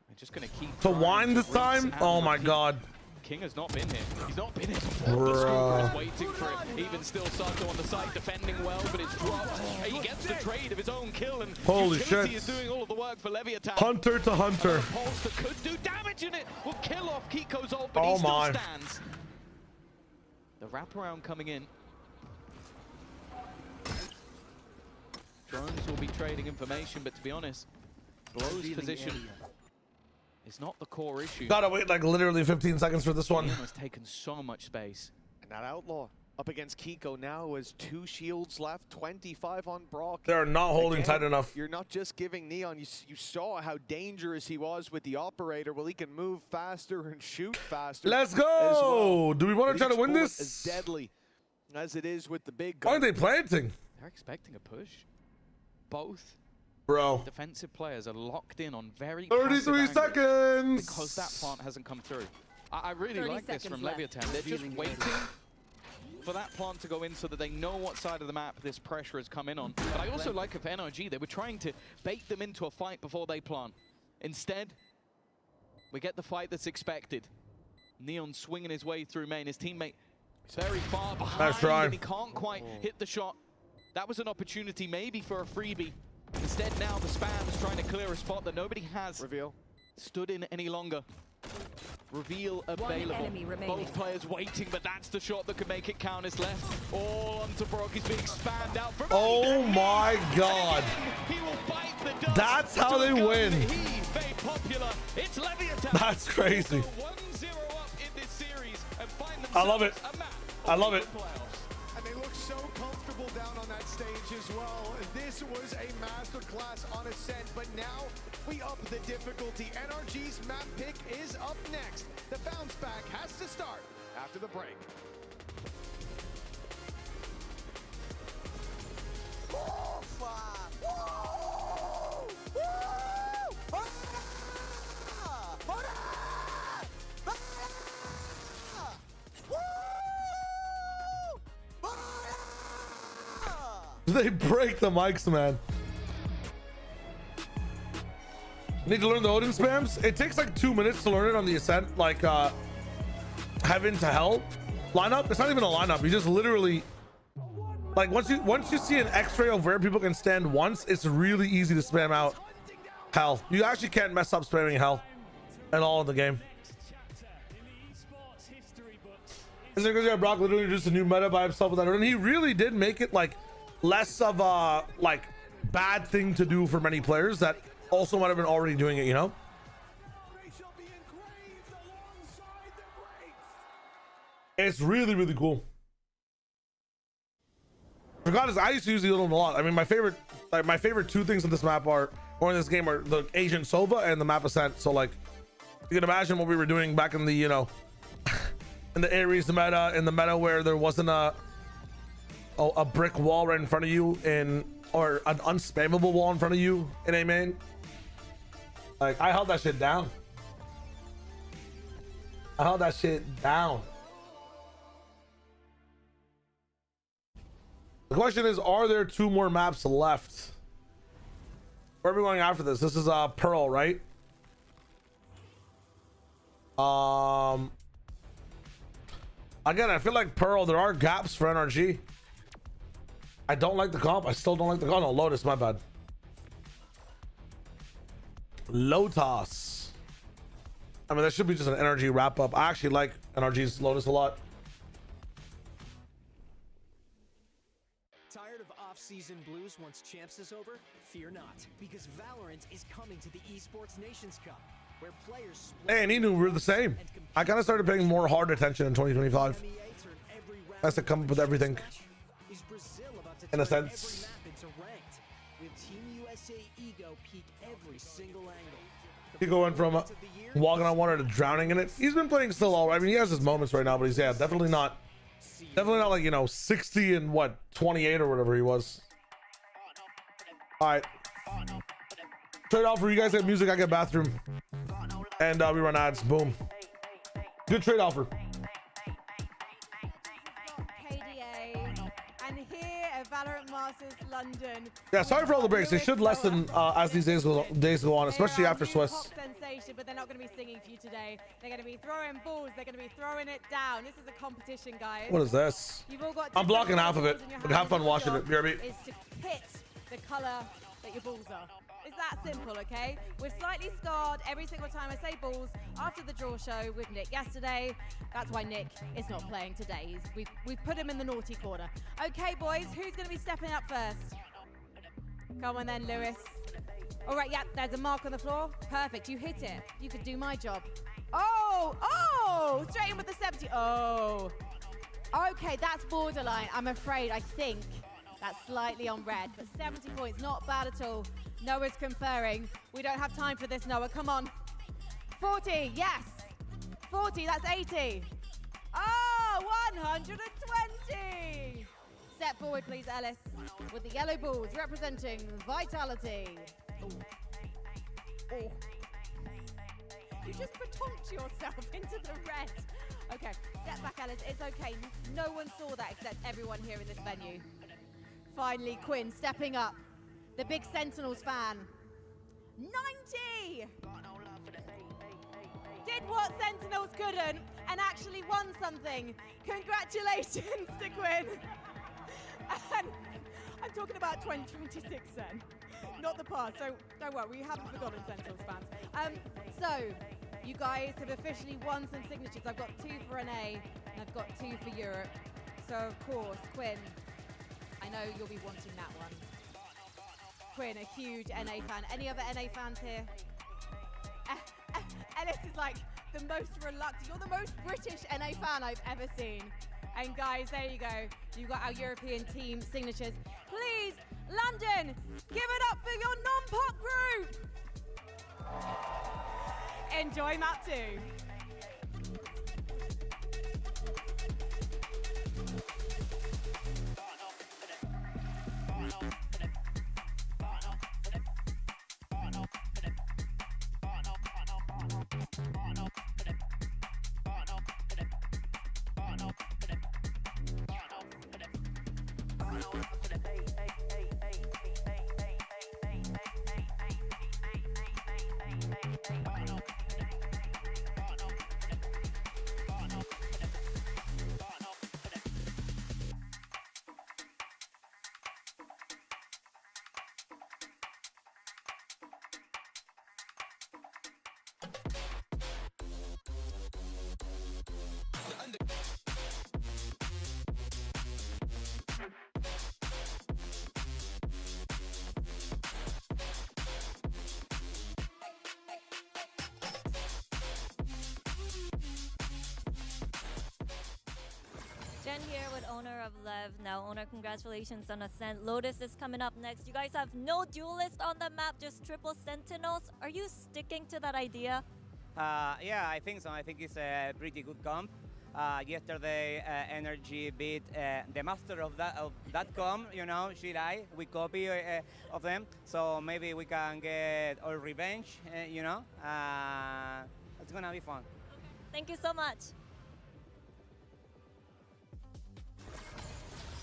are just going to keep to wind this time. Oh my god. King has not been here. He's not been here before. The Scuba is waiting for it. Even still, Sato on the side defending well, but it's dropped. He gets the trade of his own kill, and holy Utility shit. is doing all of the work for Leviathan. Hunter to Hunter. Pulse that could do damage in it will kill off Kiko's ult, but he still stands. The wraparound coming in. Drones will be trading information, but to be honest, Glow's position is not the core issue. Gotta wait like literally 15 seconds for this one. Neon has taken so much space. And that Outlaw up against Kiko now has 2 shields left, 25 on Brock. They're not holding tight enough. You're not just giving Neon, you saw how dangerous he was with the operator. Well, he can move faster and shoot faster. Let's go! Do we want to try to win this? As deadly as it is with the big Why gun. are they planting? They're expecting a push. Both defensive players are locked in on very 33 seconds! because that plant hasn't come through. I really like this from left. Leviathan. They're just waiting for that plant to go in so that they know what side of the map this pressure has come in on. But I also like of NRG, they were trying to bait them into a fight before they plant. Instead, we get the fight that's expected. Neon swinging his way through main. His teammate is very far behind and he can't quite hit the shot. That was an opportunity maybe for a freebie. Instead now the Spam's trying to clear a spot that nobody has stood in any longer. Reveal available. Both players waiting, but that's the shot that could make it count. Is left all onto Brock. He's being spammed out from Oh my god. He will bite the dust. That's how they win. He, very popular. It's Leviathan. That's crazy. 1-0 up in this series and find I love it. I love it. And they look so comfortable down on that stage as well. This was a masterclass on Ascent, but now we up the difficulty. NRG's map pick is up next. The bounce back has to start after the break. They break the mics, man. Need to learn the Odin spams. It takes like 2 minutes to learn it on the Ascent, like Heaven to Hell lineup. It's not even a lineup. You just literally, like, once you see an X-ray of where people can stand once, it's really easy to spam out Hell. You actually can't mess up spamming Hell at all in the game. Is it because Brock literally introduced a new meta by himself with that? And he really did make it like less of a like bad thing to do for many players that also might have been already doing it, you know? It's really, really cool. Regardless, I used to use the Odin a lot. I mean, my favorite 2 things in this map are, or in this game, are the Agent Sova and the map Ascent. So like, you can imagine what we were doing back in the, you know, in the Ares meta, in the meta where there wasn't a brick wall right in front of you or an unspammable wall in front of you in a main. Like, I held that shit down. I held that shit down. The question is, are there 2 more maps left? Where are we going after this? This is Pearl, right? Again, I feel like Pearl, there are gaps for NRG. I don't like the comp. I still don't like the comp. Oh, no, Lotus, my bad. Lotus. I mean, that should be just an NRG wrap up. I actually like NRG's Lotus a lot. Tired of off-season blues once Champs is over? Fear not, because Valorant is coming to the Esports Nations Cup, where players Hey, and he knew we were the same. I kind of started paying more hard attention in 2025. Has to come up with everything. In a sense. He went from walking on water to drowning in it. He's been playing still all right. I mean, he has his moments right now, but he's definitely not like, you know, 60 and what, 28 or whatever he was. All right. Trade offer. You guys get music, I get bathroom, and we run ads. Boom. Good trade offer. And here at Valorant Masters London. Yeah, sorry for all the breaks. They should lessen as these days go on, especially after Swiss. Sensation, but they're not going to be singing for you today. They're going to be throwing balls. They're going to be throwing it down. This is a competition, guys. What is this? You've all got I'm blocking half of it, but have fun watching it. BRB. Is to hit the color that your balls are. It's that simple, okay? We're slightly scarred every single time I say balls after the draw show with Nick yesterday. That's why Nick is not playing today. We've put him in the naughty corner. Okay, boys, who's going to be stepping up first? Come on then, Lewis. All right, yeah, there's a mark on the floor. Perfect, you hit it. You could do my job. Oh, straight in with the 70. Oh, okay, that's borderline. I'm afraid, I think that's slightly on red, but 70 points, not bad at all. Noah's conferring. We don't have time for this, Noah, come on. 40, yes. 40, that's 80. Oh, 120. Step forward, please, Ellis, with the yellow balls representing Vitality. Ooh. Oh. You just batonked yourself into the red. Okay, step back, Ellis. It's okay. No one saw that except everyone here in this venue. Finally, Quinn stepping up. The big Sentinels fan. 90! Did what Sentinels couldn't and actually won something. Congratulations to Quinn. And I'm talking about 2026 then, not the past. So don't worry, we haven't forgotten Sentinels fans. So you guys have officially won some signatures. I've got 2 for NA and I've got 2 for Europe. So of course, Quinn, I know you'll be wanting that one. Quinn, a huge NA fan. Any other NA fans here? Ellis is like the most reluctant. You're the most British NA fan I've ever seen. And guys, there you go. You've got our European team signatures. Please, London, give it up for your non-pop group. Enjoy map 2. Jen here with owner of LEV. Now, owner, congratulations on Ascent. Lotus is coming up next. You guys have no duelist on the map, just triple Sentinels. Are you sticking to that idea? Yeah, I think so. I think it's a pretty good comp. Yesterday, NRG beat the master of that comp, you know, Shirai. We copy of them, so maybe we can get our revenge, you know. It's gonna be fun. Thank you so much.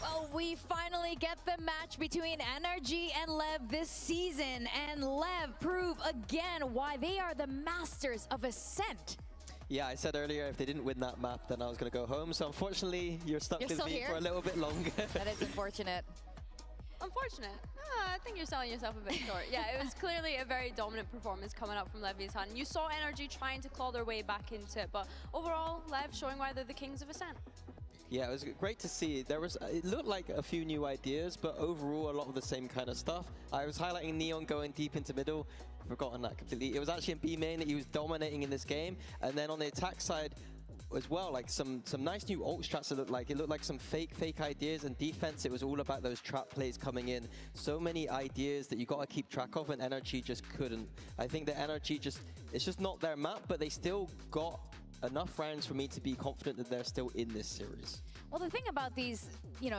Well, we finally get the match between NRG and LEV this season, and LEV prove again why they are the masters of Ascent. Yeah, I said earlier if they didn't win that map, then I was going to go home. So unfortunately, you're stuck with me for a little bit longer. That is unfortunate. Unfortunate. I think you're selling yourself a bit short. Yeah, it was clearly a very dominant performance coming up from Leviathan. You saw NRG trying to claw their way back into it, but overall, Lev showing why they're the kings of Ascent. Yeah, it was great to see. It looked like a few new ideas, but overall a lot of the same kind of stuff. I was highlighting Neon going deep into middle. Forgotten that completely. It was actually in B main that he was dominating in this game, and then on the attack side as well, like some nice new ult strats. It looked like some fake ideas. And defense, it was all about those trap plays coming in. So many ideas that you got to keep track of, and NRG just couldn't. I think that NRG it's just not their map, but they still got enough rounds for me to be confident that they're still in this series. Well, the thing about these,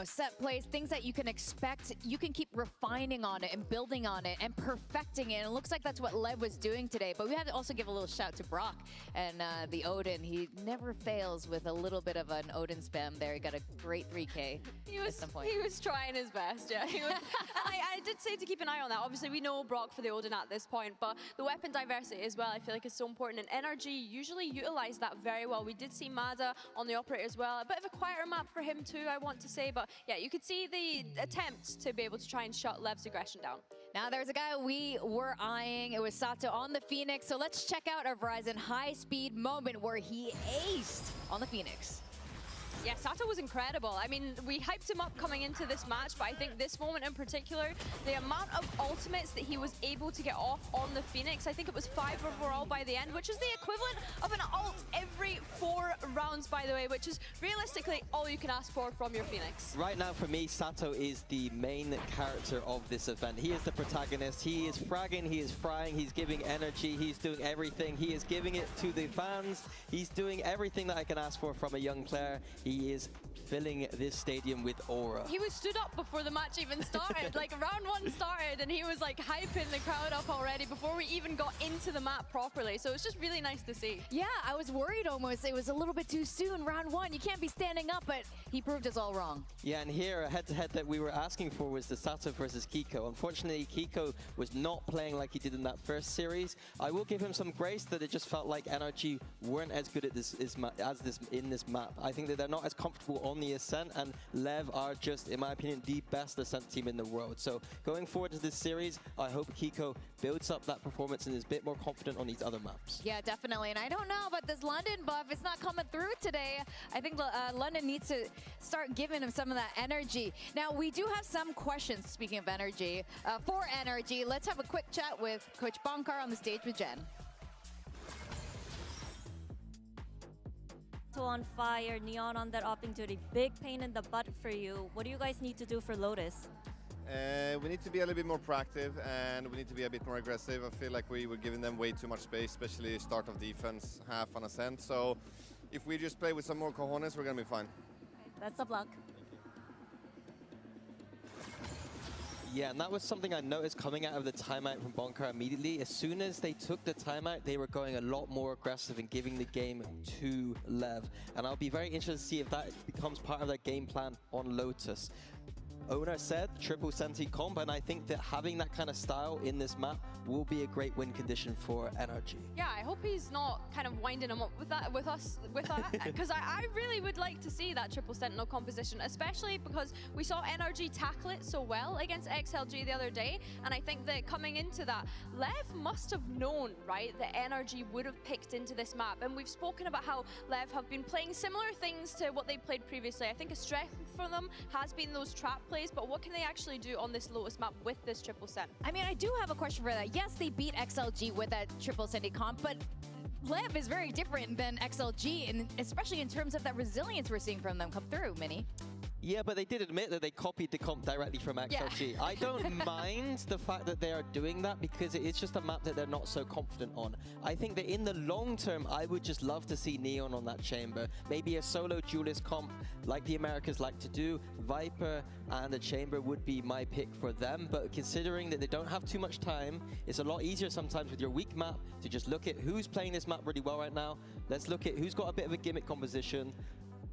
set plays, things that you can expect, you can keep refining on it and building on it and perfecting it. And it looks like that's what Lev was doing today. But we have to also give a little shout to Brock and the Odin. He never fails with a little bit of an Odin spam there. He got a great 3K at some point. He was trying his best, yeah. I did say to keep an eye on that. Obviously, we know Brock for the Odin at this point, but the weapon diversity as well, I feel like is so important. And NRG usually utilize that very well. We did see Mada on the operator as well. A bit of a quieter map for him too, I want to say, but yeah, you could see the attempt to be able to try and shut Lev's aggression down. Now there's a guy we were eyeing. It was Sato on the Phoenix. So let's check out our Verizon high-speed moment where he aced on the Phoenix. Yeah, Sato was incredible. I mean, we hyped him up coming into this match, but I think this moment in particular, the amount of ultimates that he was able to get off on the Phoenix, I think it was 5 overall by the end, which is the equivalent of an ult every 4 rounds, by the way, which is realistically all you can ask for from your Phoenix. Right now, for me, Sato is the main character of this event. He is the protagonist. He is fragging, he is frying, he's giving energy, he's doing everything. He is giving it to the fans. He's doing everything that I can ask for from a young player. He is filling this stadium with aura. He was stood up before the match even started. Like, round 1 started, and he was like hyping the crowd up already before we even got into the map properly. So it's just really nice to see. Yeah, I was worried almost. It was a little bit too soon, round 1. You can't be standing up, but he proved us all wrong. Yeah, and here, a head-to-head that we were asking for was the Sato versus Kiko. Unfortunately, Kiko was not playing like he did in that first series. I will give him some grace that it just felt like NRG weren't as good at this in this map. I think that they're not as comfortable on the Ascent, and LEV are just, in my opinion, the best Ascent team in the world. So going forward to this series, I hope Kiko builds up that performance and is a bit more confident on these other maps. Yeah, definitely. And I don't know about this London buff. It's not coming through today. I think London needs to start giving him some of that energy. Now, we do have some questions, speaking of energy, for NRG. Let's have a quick chat with Coach Bonkar on the stage with Jen. On fire, Neon on that opting duty. Big pain in the butt for you. What do you guys need to do for Lotus? We need to be a little bit more proactive, and we need to be a bit more aggressive. I feel like we were giving them way too much space, especially start of defense, half on Ascent. So if we just play with some more cojones, we're going to be fine. Best of luck. Yeah, and that was something I noticed coming out of the timeout from Bonkar immediately. As soon as they took the timeout, they were going a lot more aggressive and giving the game to LEV. And I'll be very interested to see if that becomes part of their game plan on Lotus. Owner said triple senti comp, and I think that having that kind of style in this map will be a great win condition for NRG. Yeah, I hope he's not kind of winding him up with that, because I really would like to see that triple sentinel composition, especially because we saw NRG tackle it so well against XLG the other day, and I think that coming into that, LEV must have known, right, that NRG would have picked into this map, and we've spoken about how LEV have been playing similar things to what they played previously. I think a strength for them has been those trap plays, but what can they actually do on this Lotus map with this triple sent? I mean, I do have a question for that. Yes, they beat XLG with that triple senti comp, but LEV is very different than XLG, and especially in terms of that resilience we're seeing from them come through, Minnie. Yeah, but they did admit that they copied the comp directly from XLG. Yeah. I don't mind the fact that they are doing that because it's just a map that they're not so confident on. I think that in the long term, I would just love to see Neon on that chamber. Maybe a solo duelist comp like the Americas like to do. Viper and the chamber would be my pick for them. But considering that they don't have too much time, it's a lot easier sometimes with your weak map to just look at who's playing this map really well right now. Let's look at who's got a bit of a gimmick composition.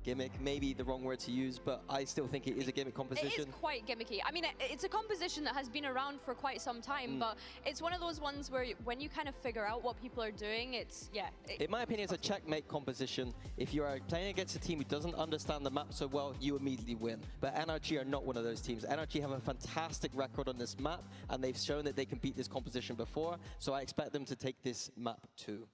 Gimmick, maybe the wrong word to use, but I still think it is a gimmick composition. It is quite gimmicky. I mean, it's a composition that has been around for quite some time, but it's one of those ones where when you kind of figure out what people are doing, it's, yeah. In my opinion, it's a checkmate composition. If you are playing against a team who doesn't understand the map so well, you immediately win. But NRG are not one of those teams. NRG have a fantastic record on this map, and they've shown that they can beat this composition before, so I expect them to take this map too.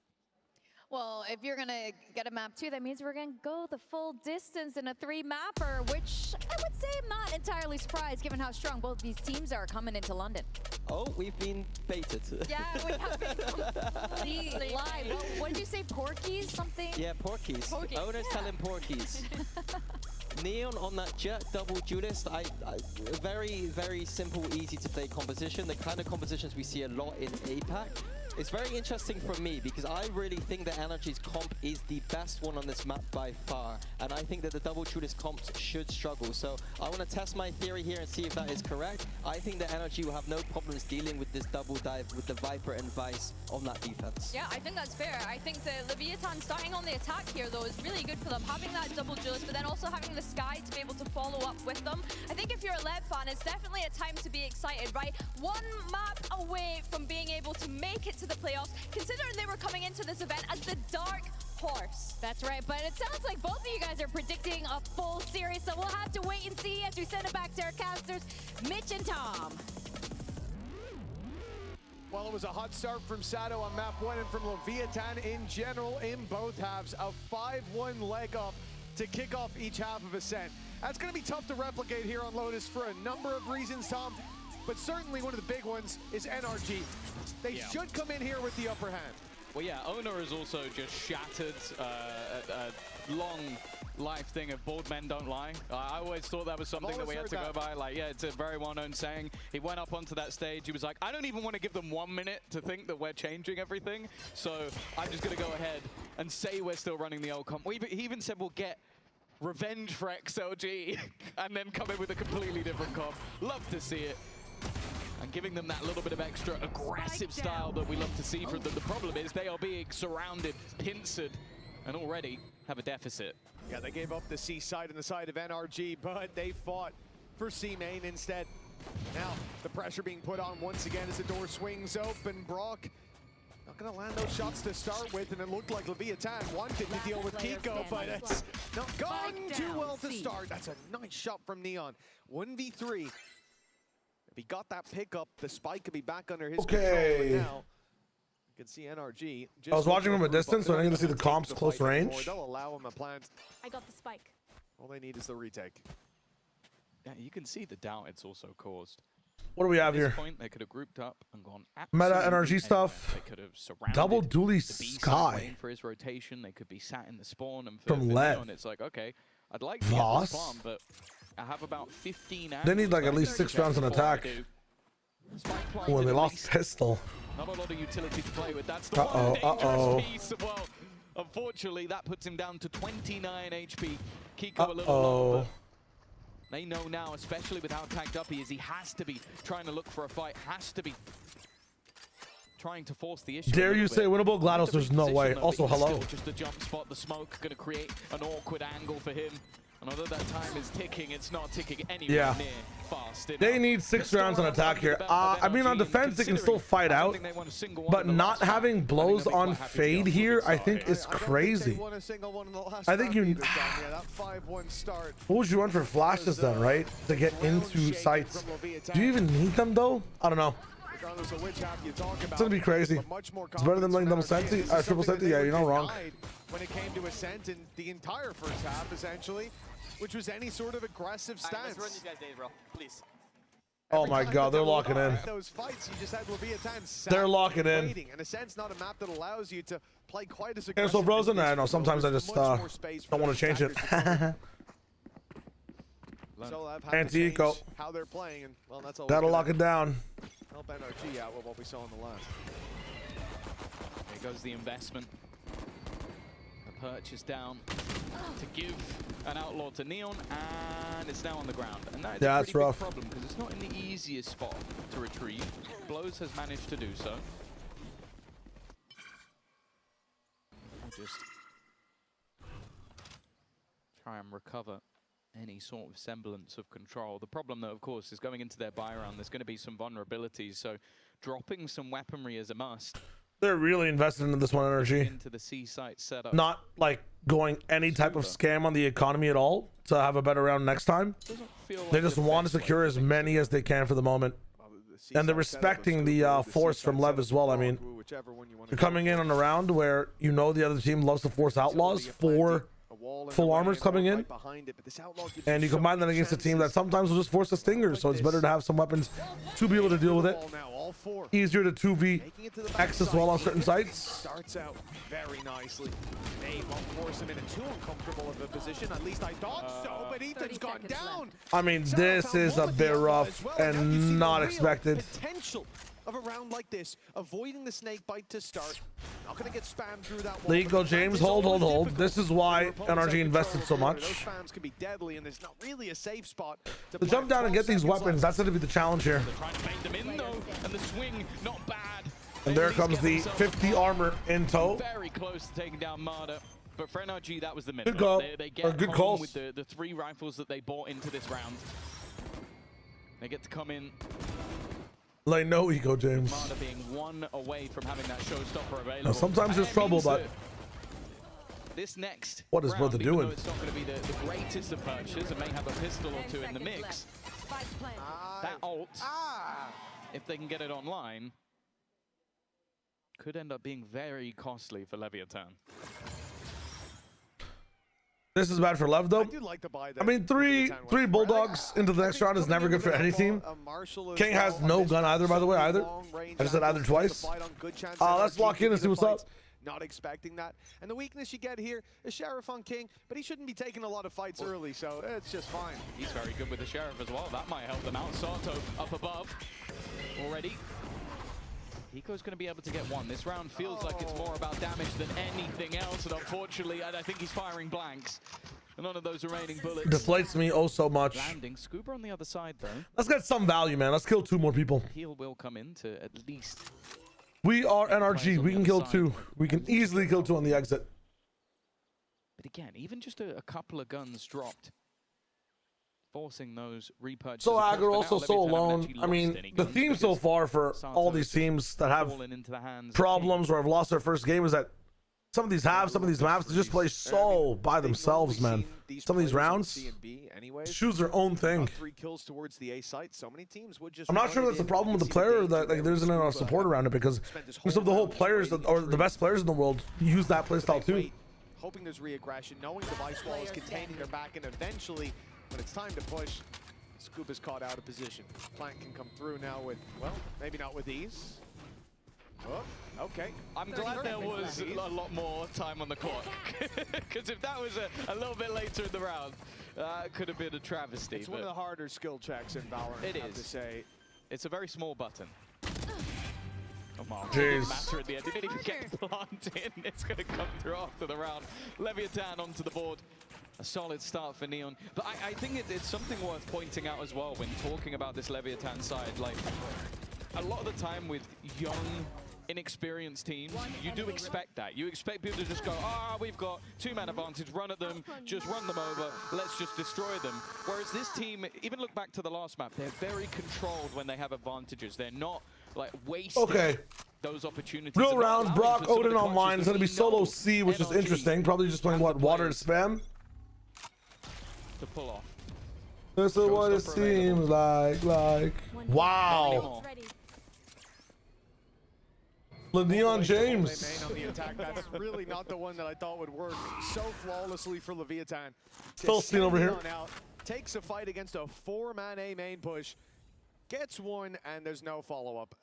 Well, if you're going to get a map too, that means we're going to go the full distance in a 3-mapper, which I would say I'm not entirely surprised given how strong both these teams are coming into London. Oh, we've been baited. Yeah, we have been completely live. What did you say, Porkies something? Yeah, Porkies. Owners telling Porkies. Neon on that Jet double duelist, very, very simple, easy to play composition. The kind of compositions we see a lot in APAC. It's very interesting for me because I really think that NRG's comp is the best one on this map by far. And I think that the double duelist comps should struggle. So I want to test my theory here and see if that is correct. I think that NRG will have no problems dealing with this double dive with the Viper and Vice on that defense. Yeah, I think that's fair. I think the Leviathan starting on the attack here, though, is really good for them. Having that double duelist, but then also having the Sky to be able to follow up with them. I think if you're a LEV fan, it's definitely a time to be excited, right? One map away from being able to make it to the playoffs, considering they were coming into this event as the dark horse. That's right, but it sounds like both of you guys are predicting a full series, so we'll have to wait and see as we send it back to our casters, Mitch and Tom. Well, it was a hot start from Sato on map 1 and from Leviathan in general in both halves. A 5-1 leg up to kick off each half of Ascent. That's going to be tough to replicate here on Lotus for a number of reasons, Tom, but certainly one of the big ones is NRG. They should come in here with the upper hand. Well, yeah, Owner has also just shattered a long life thing of board men don't lie. I always thought that was something that we had to go by. Like, yeah, it's a very well-known saying. He went up onto that stage. He was like, I don't even want to give them 1 minute to think that we're changing everything. So I'm just going to go ahead and say we're still running the old comp. He even said we'll get revenge for XLG and then come in with a completely different comp. Love to see it. And giving them that little bit of extra aggressive style that we love to see from them. The problem is they are being surrounded, pincered, and already have a deficit. Yeah, they gave up the C side and the side of NRG, but they fought for C main instead. Now, the pressure being put on once again as the door swings open. Brock not going to land those shots to start with, and it looked like Leviathan wanted to deal with Kiko, but it's not gone too well to start. That's a nice shot from Neon. 1v3. If he got that pickup, the spike could be back under his control, but now you can see NRG. I was watching from a distance, so I didn't get to see the comps close range. They'll allow him a plant. I got the spike. All they need is the retake. Yeah, you can see the doubt it's also caused. What do we have At this here? point, they could have grouped up and gone Meta absolutely NRG stuff. They could have surrounded Double dually the B side sky waiting for his rotation. They could be sat in the spawn and from LEV. Neon, it's like, okay, I'd like to get Voss. this farm, but I have about 15 They need like at least 6 rounds on attack. Oh, and they lost pistol. Not a lot of utility to play with. That's the Uh-oh, one uh-oh. dangerous piece. Well, unfortunately, that puts him down to 29 HP. Kiko a little Uh-oh. low, but they know now, especially with how tagged up he is, he has to be trying to look for a fight, has to be trying to force the issue. Dare you say winnable? GLaDOS, there's no way. Also, hello. Just a jump spot, the smoke going to create an awkward angle for him. And although that time is ticking, it's not ticking anywhere near fast enough. They need 6 rounds on attack here. I mean, on defense, they can still fight out, but not having blows on fade here, I think is crazy. I think you... What would you run for flashes then, right? To get into sights. Do you even need them, though? I don't know. It's gonna be crazy. It's better than letting double senti, triple senti. Yeah, you're not wrong. When it came to Ascent in the entire first half, essentially, which was any sort of aggressive stance. Let's run these guys, Dave, bro. Please. Oh my God, they're locking in. Those fights, you just had Leviathan They're locking in. waiting. And Ascent's not a map that allows you to play quite as aggressive. Cancel Frozen? I know. Sometimes I just don't want to change it. Anti-eco. How they're playing, and well, that's all. Gotta lock it down. Help NRG out with what we saw in the last. There goes the investment. The purchase down to give an outlaw to Neon, and it's now on the ground. And that is a pretty big problem because it's not in the easiest spot to retrieve. Blows has managed to do so. I'll just try and recover any sort of semblance of control. The problem, though, of course, is going into their buy round, there's going to be some vulnerabilities, so dropping some weaponry is a must. They're really invested in this one, NRG. Into the C site setup. Not like going any type of scam on the economy at all to have a better round next time. They just want to secure as many as they can for the moment. And they're respecting the force from LEV as well. I mean, you're coming in on a round where you know the other team loves to force outlaws for full armors coming in, and you combine that against a team that sometimes will just force a stinger, so it's better to have some weapons to be able to deal with it. Easier to 2v-X as well on certain sites. Starts out very nicely. They won't force him into too uncomfortable of a position. At least I thought so, but Ethan's gone down. I mean, this is a bit rough and not expected. Potential of a round like this, avoiding the snake bite to start. Not gonna get spammed through that wall. There you go, James. Hold. This is why NRG invested so much. Those spams can be deadly, and there's not really a safe spot to To jump down and get these weapons, that's going to be the challenge here. Trying to bait them in, though, and the swing, not bad. And there comes the 50 armor in tow. Very close to taking down Marder. But for NRG, that was the minute. Good call. They get good home calls. with the 3 rifles that they bought into this round. They get to come in. Like, no ego, James. Marder being 1 away from having that showstopper available. Now, sometimes there's trouble, but this next what is brother doing? It's not going to be the greatest of purchases and may have a pistol or 2 in the mix. That ult, if they can get it online, could end up being very costly for Leviathan. This is bad for LEV though. I mean, three Bulldogs into the next round is never good for any team. King has no gun either, by the way, either. I just said either twice. Let's lock in and see what's up. Not expecting that. And the weakness you get here is Sheriff on King, but he shouldn't be taking a lot of fights early, so it's just fine. He's very good with the Sheriff as well. That might help them out. Sato up above already. Hiko's going to be able to get one. This round feels like it's more about damage than anything else, and unfortunately, I think he's firing blanks. None of those remaining bullets. Deflates me oh so much. Landing. Scuba on the other side, though. Let's get some value, man. Let's kill 2 more people. Heal will come in to at least... We are NRG. We can kill 2. We can easily kill 2 on the exit. But again, even just a couple of guns dropped, forcing those repurchases. So aggro, also so alone. I mean, the theme so far for all these teams that have problems or have lost their first game is that some of these maps, they just play so by themselves, man. Some of these rounds choose their own thing. 3 kills towards the A site. So many teams would just I'm not sure that's the problem with the player or that like there isn't enough support around it, because some of the whole players or the best players in the world use that playstyle too. Hoping there's re-aggression, knowing the Vice Wall is containing their back, and eventually, when it's time to push, Scoop is caught out of position. Plant can come through now with, well, maybe not with ease. Oh, okay. I'm glad there was a lot more time on the clock, because if that was a little bit later in the round, it could have been a travesty. It's one of the harder skill checks in Valorant, it I have is. to say. It's a very small button. Oh my, Jeez. it didn't matter at the end. It didn't even get planted. It's going to come through after the round. Leviathan onto the board. A solid start for Neon. But I think it's something worth pointing out as well when talking about this Leviathan side. Like, a lot of the time with young, inexperienced teams, you do expect that. You expect people to just go, we've got 2-man advantage, run at them, just run them over, let's just destroy them. Whereas this team, even look back to the last map, they're very controlled when they have advantages. They're not like wasting those opportunities. Real round, Brock Odin online. It's going to be solo C, which is interesting. Probably just playing what, water and spam? To pull off. This is what it seems like. Wow. Neon James. On the attack, that's really not the one that I thought would work so flawlessly for Leviathan. Still seen over here. Out, takes a fight against a 4-man A main push, gets one, and there's no follow-up.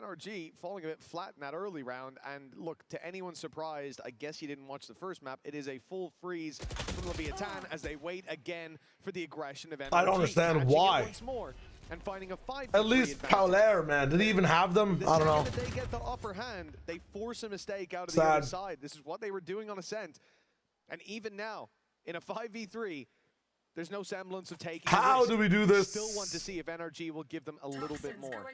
NRG falling a bit flat in that early round, and look, to anyone surprised, I guess you didn't watch the first map, it is a full freeze from Leviathan as they wait again for the aggression of NRG. I don't understand why. Once more. And finding a 5-3 At least Pauler, man. Did he even have them? I don't know. They get the upper hand. They force a mistake out of the other side. This is what they were doing on Ascent. And even now, in a 5v3, there's no semblance of taking. How do we do this? Still want to see if NRG will give them a little bit more.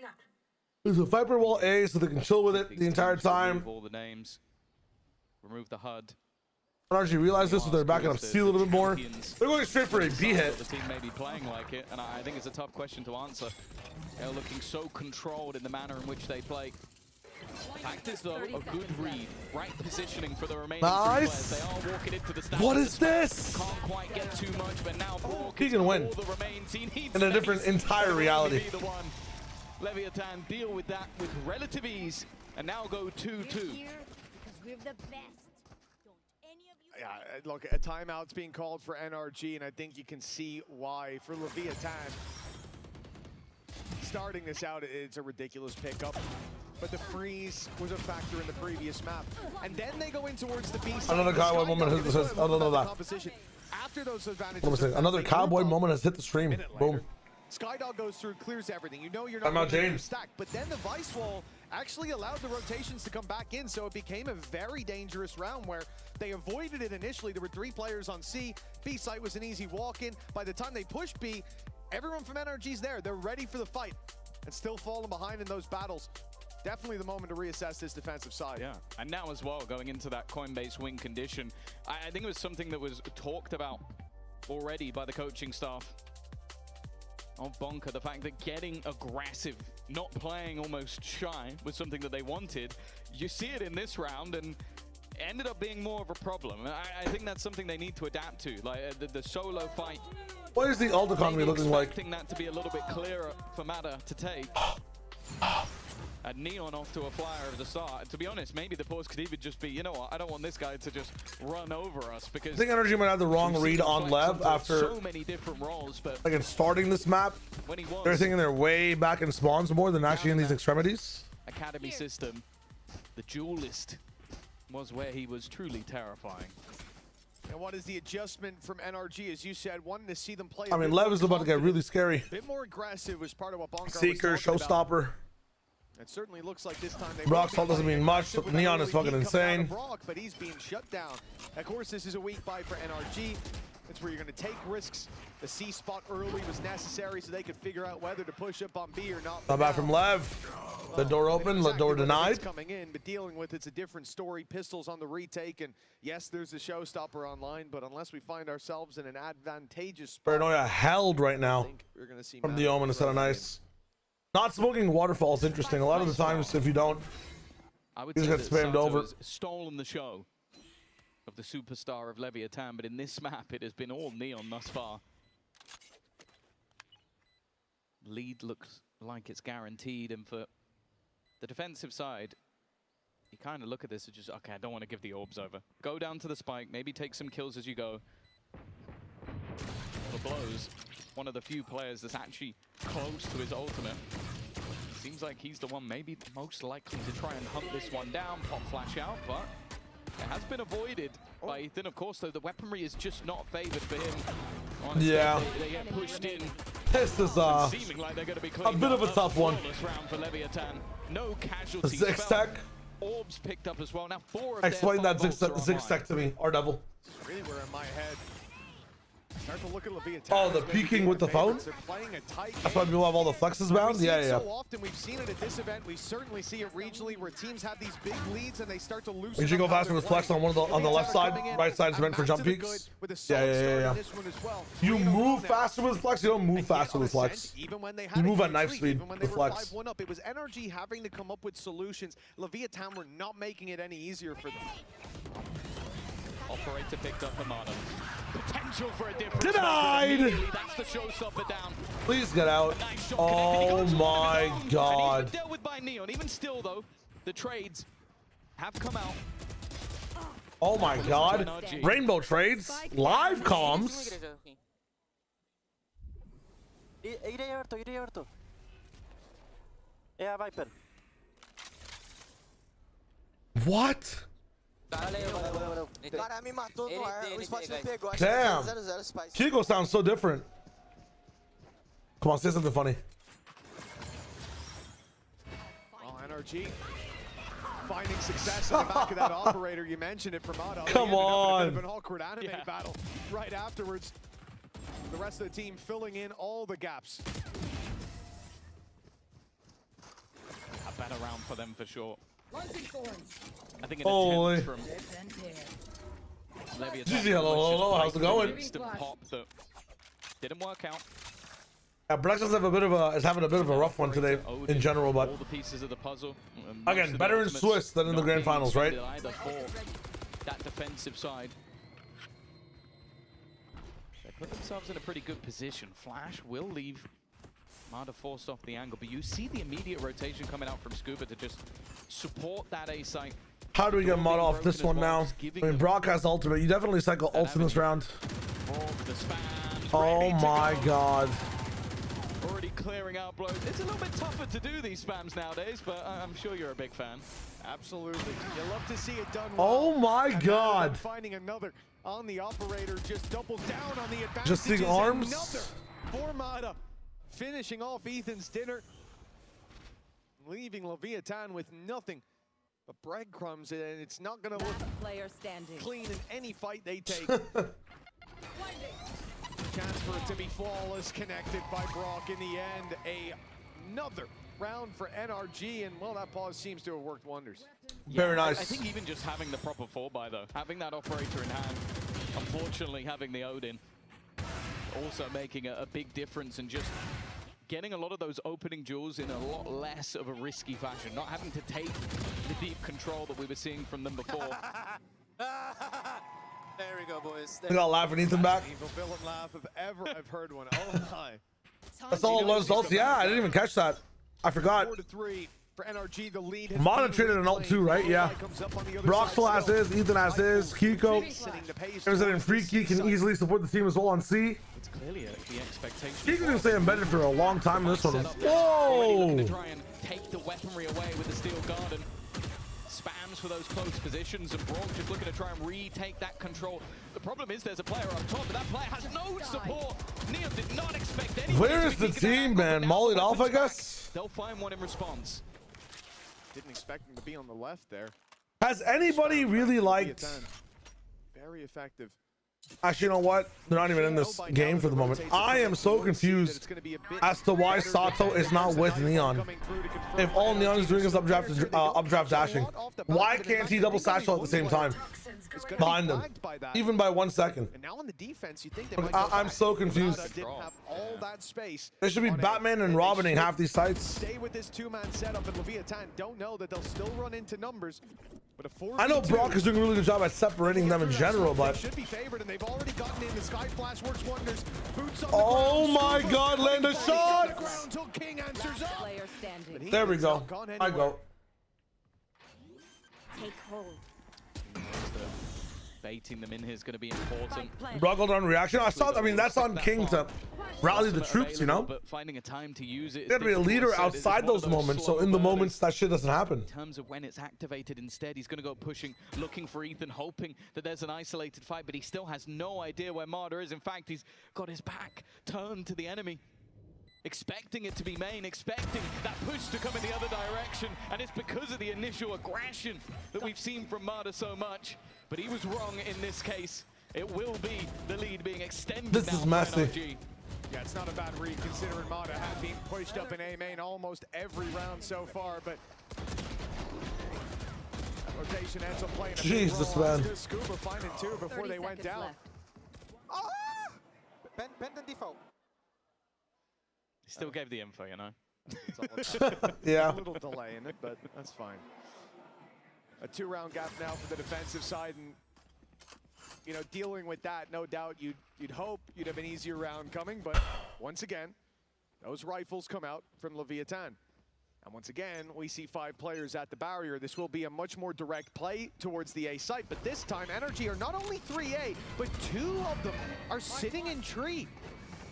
There's a Viper Wall A, so they can chill with it the entire time. Remove all the names. Remove the HUD. NRG realized this, so they're backing up C a little bit more. They're going straight for a B hit. The team may be playing like it, and I think it's a tough question to answer. They're looking so controlled in the manner in which they play. The fact is, though, a good read, right positioning for the remaining three players. They are walking into the stand. What is this? Can't quite get too much, but now Brock He can win all the remains. He needs in a different entire reality. Be the one. Leviathan deal with that with relative ease, and now go 2-2. Yeah, look, a timeout's being called for NRG, and I think you can see why. For Leviathan, starting this out, it's a ridiculous pickup. But the freeze was a factor in the previous map. And then they go in towards the B side. Another cowboy moment has hit the After those advantages. Another cowboy moment has hit the stream. Boom. Skydog goes through, clears everything. You know you're not going to stack, but then the Vice Wall actually allowed the rotations to come back in, so it became a very dangerous round where they avoided it initially. There were 3 players on C. B site was an easy walk-in. By the time they pushed B, everyone from NRG's there. They're ready for the fight and still falling behind in those battles. Definitely the moment to reassess this defensive side. Yeah, and now as well, going into that Coinbase win condition, I think it was something that was talked about already by the coaching staff of Bonka. The fact that getting aggressive, not playing almost shy, was something that they wanted. You see it in this round, and it ended up being more of a problem. I think that's something they need to adapt to, like the solo fight. What is the ult economy looking like? Expecting that to be a little bit clearer for Mata to take. And Neon off to a flyer at the start. And to be honest, maybe the pause could even just be, you know what, I don't want this guy to just run over us, because I think NRG might have the wrong read on LEV after so many different roles, but like in starting this map. when he was They're thinking they're way back in spawns more than actually in these extremities. academy system, the duelist was where he was truly terrifying. And what is the adjustment from NRG, as you said, wanting to see them play? I mean, LEV is about to get really scary. A bit more aggressive was part of what Bonkar Seeker, was talking about. showstopper. It certainly looks like this time they Brock's ult doesn't mean much. Neon is fucking insane. Brock, but he's being shut down. Of course, this is a weak buy for NRG. That's where you're going to take risks. The C spot early was necessary so they could figure out whether to push up on B or not. Not bad from LEV. The door open, the door denied. Coming in, but dealing with it's a different story. Pistols on the retake, and yes, there's a showstopper online, but unless we find ourselves in an advantageous spot, Paranoia held right now we're going to see from the Omen instead of Nice. Not smoking waterfall is interesting. A lot of the times, if you don't, I would you say just get that spammed Sato over. has stolen the show of the superstar of Leviathan, but in this map, it has been all Neon thus far. Lead looks like it's guaranteed, and for the defensive side, you kind of look at this and just, okay, I don't want to give the orbs over. Go down to the spike, maybe take some kills as you go. For Blows, one of the few players that's actually close to his ultimate. Seems like he's the one maybe most likely to try and hunt this one down, pop flash out, but it has been avoided by Ethan. Of course, though, the weaponry is just not favored for him. Honestly, Yeah. They get pushed in. This is Seeming like they're going to be a bit of a tough one. round for Leviathan. No casualties. Six tech. Orbs picked up as well. Now 4 of Explain their that 5 bolts are six online. tech to me, R Devil. really were in my head. Start to look at Leviathan. Oh, the peeking with the phone? They're playing a tight That's why people have all the flexes bound? We see Yeah, it yeah. so often. We've seen it at this event. We certainly see it regionally where teams have these big leads and they start to lose. You should go faster with flex on one of the on the left side. Right side is meant for jump peaks. Yeah. You move faster with flex. You don't move faster with flex. You move at knife speed with flex. 5-1 up. It was NRG having to come up with solutions. Leviathan were not making it any easier for them. Operator picked up Amada. Potential for a difference. Denied! That's the showstopper down. Please get out. Oh my god. Dealt with by Neon. Even still, though, the trades have come out. Oh my god. Rainbow trades. Live comms. Irei aberto. É a Viper. What? O cara me matou no ar, o Spot me pegou. Damn. 0-0 Spice. Chico sounds so different. Come on, say something funny. Well, NRG finding success in the back of that operator. You mentioned it, Pramada. Come on. A bit of an awkward anime battle right afterwards. The rest of the team filling in all the gaps. A better round for them for sure. I think an Holy. attempt from Leviathan. Gigi, hello, how's it going? Instant pop that didn't work out. Yeah, Brex is having a bit of a rough one today in general, but All the pieces of the puzzle. again, better in Swiss than in the grand finals, right? Either for that defensive side. They put themselves in a pretty good position. Flash will leave Mada forced off the angle, but you see the immediate rotation coming out from Scuba to just support that A site. How do we get Mud off this one now? I mean, Brock has ultimate. You definitely cycle ults in this round. Oh my god. Already clearing out blows. It's a little bit tougher to do these spams nowadays, but I'm sure you're a big fan. Absolutely. You love to see it done well. Oh my And god. finding another on the operator just doubles down on the advantages. Just seeing arms. Another for Mada. Finishing off Ethan's dinner. Leaving Leviathan with nothing but breadcrumbs, and it's not going to look clean in any fight they take. Chance for it to be flawless, connected by Brock in the end. Another round for NRG, and well, that pause seems to have worked wonders. Very nice. I think even just having the proper 4x though, having that operator in hand, unfortunately having the Odin, also making a big difference and just getting a lot of those opening duels in a lot less of a risky fashion, not having to take the deep control that we were seeing from them before. There we go, boys. We got laughing Ethan back. Evil villain laugh if ever I've heard one. Oh my. That's all it was. Yeah, I didn't even catch that. I forgot. 4-3 For NRG, the lead has Mata been traded an ult too, right? Yeah. Brock still has his, Ethan has his, Kiko. There's an Freaky can easily support the team as well on C. It's clearly the expectation. Kiko's gonna stay embedded for a long time in this one. Whoa! Whoa! Try and take the weaponry away with the steel guard and spams for those close positions, and Brock just looking to try and retake that control. The problem is there's a player up top, but that player has no support. Neon did not expect anything. Where is the team, man? Mollied off, I guess. They'll find one in response. Didn't expect him to be on the left there. Has anybody really liked? Very effective. Actually, you know what? They're not even in this game for the moment. I am so confused as to why Sato is not with Neon. If all Neon is doing is updraft dashing, why can't he double satchel at the same time behind them, even by 1 second? And now on the defense, you think I'm so confused. all that space. There should be Batman and Robining half these sites. Stay with this two-man setup, and Leviathan don't know that they'll still run into numbers. But I know Brock is doing a really good job at separating them in general, but should be favored, and they've already gotten in. The Sky Flash works wonders. Boots on oh my God, land a shot! There we go. I go. Take hold. Baiting them in here is going to be important. Struggled on reaction. I mean, that's on King to rally the troops, you know? But finding a time to use it. You gotta be a leader outside those moments, so in the moments that shit doesn't happen. In terms of when it's activated instead, he's going to go pushing, looking for Ethan, hoping that there's an isolated fight, but he still has no idea where Marta is. In fact, he's got his back turned to the enemy. Expecting it to be main, expecting that push to come in the other direction, and it's because of the initial aggression that we've seen from Marta so much. But he was wrong in this case. It will be the lead being extended. This is messy. NRG. Yeah, it's not a bad read considering Mata had been pushed up in A main almost every round so far, but that rotation ends up playing a Jesus, man. Scuba finding two before they went down. Bend the default. He still gave the info, you know. Yeah. A little delay in it, but that's fine. A 2-round gap now for the defensive side, and you know, dealing with that, no doubt you'd hope you'd have an easier round coming, but once again, those rifles come out from Leviathan. And once again, we see 5 players at the barrier. This will be a much more direct play towards the A site, but this time NRG are not only 3A, but 2 of them are sitting in tree.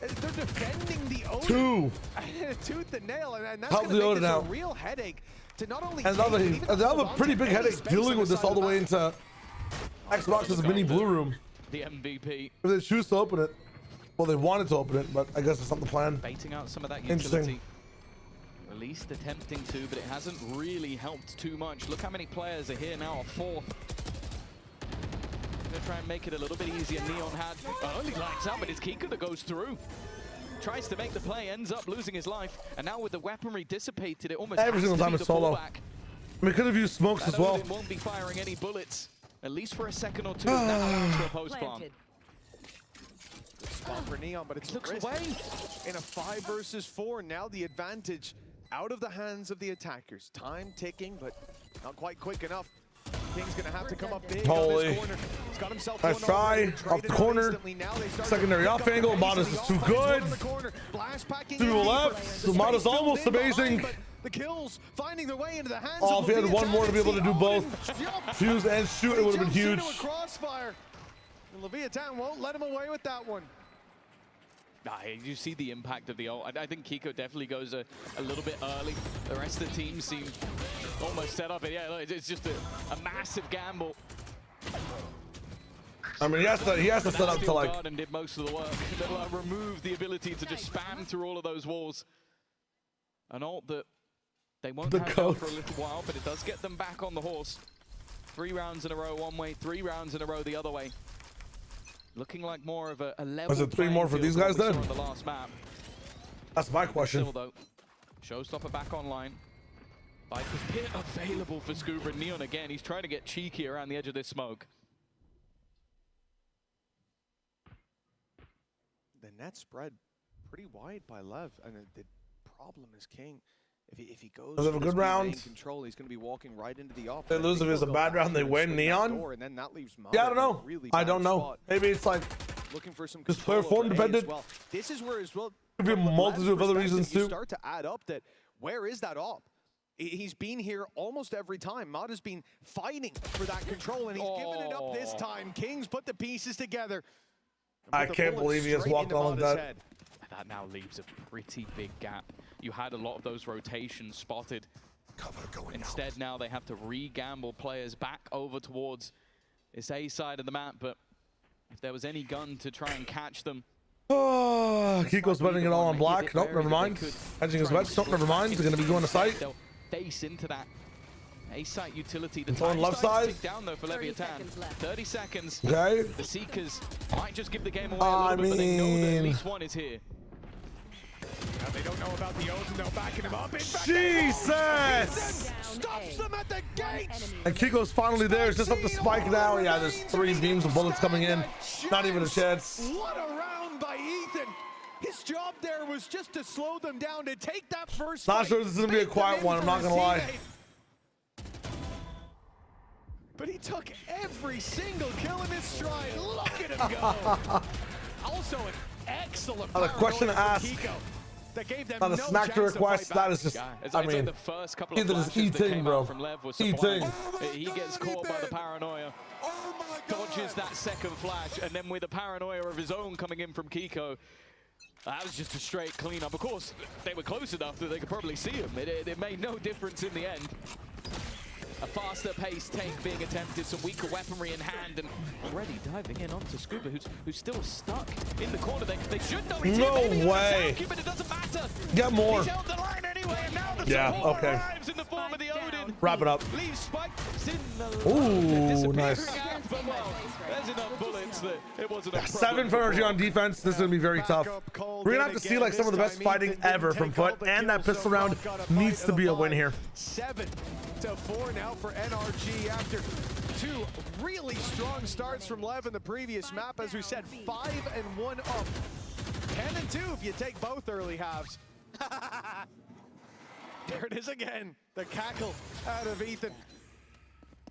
They're defending the owner. 2. Tooth and nail, and that's going to make this a real headache to not only another pretty big headache dealing with this all the way into Xbox's mini blue room. The MVP. If they choose to open it, well, they wanted to open it, but I guess it's not the plan. Baiting out some of that utility. At least attempting to, but it hasn't really helped too much. Look how many players are here now, a 4th. Gonna try and make it a little bit easier. Neon had early lights out, but it's Kiko that goes through. Tries to make the play, ends up losing his life, and now with the weaponry dissipated, it almost every single time it's solo. Pullback. We could have used smokes that as well. Odin won't be firing any bullets, at least for a second or two. That allows for a post plant. Good spot for Neon, but it's looks away in a 5 versus 4. Now the advantage out of the hands of the attackers. Time ticking, but not quite quick enough. King's gonna have to come up big on this corner. He's got himself nice try off the corner. Secondary off angle. Modest is too good. 2 left. So Modest almost amazing. The kills finding their way into the hands oh, of if he had one more to be able to do both, fuse and shoot, it would have been huge. Crossfire. And Leviathan won't let him away with that one. You see the impact of the ult. I think Kiko definitely goes a little bit early. The rest of the team seem almost set up. Yeah, it's just a massive gamble. I mean, he has to set up to like. And did most of the work. They'll remove the ability to just spam through all of those walls. An ult that they won't have for a little while, but it does get them back on the horse. 3 rounds in a row one way, 3 rounds in a row the other way. Looking like more of a level. Was it 3 more for these guys then? On the last map. That's my question. Still though, Showstopper back online. Viper's pit available for Scuba. Neon again. He's trying to get cheeky around the edge of this smoke. The net spread pretty wide by LEV, and the problem is King. If he goes, does it have a good round? Control, he's going to be walking right into the op. They lose if it's a bad round. They win. Neon. And then that leaves yeah, I don't know. Really I don't know. Maybe it's like looking for some just player form dependent. Well. This is where as well. Could be a multitude of other reasons too. Start to add up that where is that op? He's been here almost every time. Mod has been fighting for that control, and he's given it up this time. Kings put the pieces together. I can't believe he has walked on like that. That now leaves a pretty big gap. You had a lot of those rotations spotted. Instead, now they have to re-gamble players back over towards this A side of the map, but if there was any gun to try and catch them. Oh, Kiko's betting it all on black. Nope, never mind. Hedging his bets. Nope, never mind. They're going to be going to site. They'll face into that A site utility. The on time left side. down though for Leviathan. 30 seconds. Okay. The Seekers might just give the game away a little bit, but they know that at least one is here. Now they don't know about the Odin, they're backing him up. Jesus! Stops them at the gates! And Kiko's finally there. It's just up the spike now. Yeah, there's 3 beams of bullets coming in. Not even a chance. What a round by Ethan! His job there was just to slow them down, to take that first Not fight, sure this is going to be a quiet one. I'm not going to lie. But he took every single kill in his stride. Look at him go! Also an excellent Now the question to ask. That gave them Not a no snack to chance request. fight That back. is just, It's I like mean, the first couple of either is flashes that eating, came bro. out from Lev was Eating. sublime. He gets caught by the paranoia, dodges that second flash, and then with the paranoia of his own coming in from Kiko, that was just a straight cleanup. Of course, they were close enough that they could probably see him. It made no difference in the end. A faster paced take being attempted, some weaker weaponry in hand, and already diving in onto Scuba, who's still stuck in the corner. They should know he's No here. Maybe way. Soundcube, but it doesn't matter. Get more. He's held the line anyway, and now the Yeah, support okay. arrives in the form of the Odin. Wrap it up. Leaves Spike in the Ooh, nice. out, but well, there's enough bullets that it wasn't a 7 for NRG on defense. This is going to be very tough. We're going to have to see like some of the best fighting ever from FUT, and that pistol round needs to be a win here. 7-4 now for NRG after 2 really strong starts from Lev in the previous map. As we said, 5-1 up. 10-2 if you take both early halves. There it is again, the cackle out of Ethan.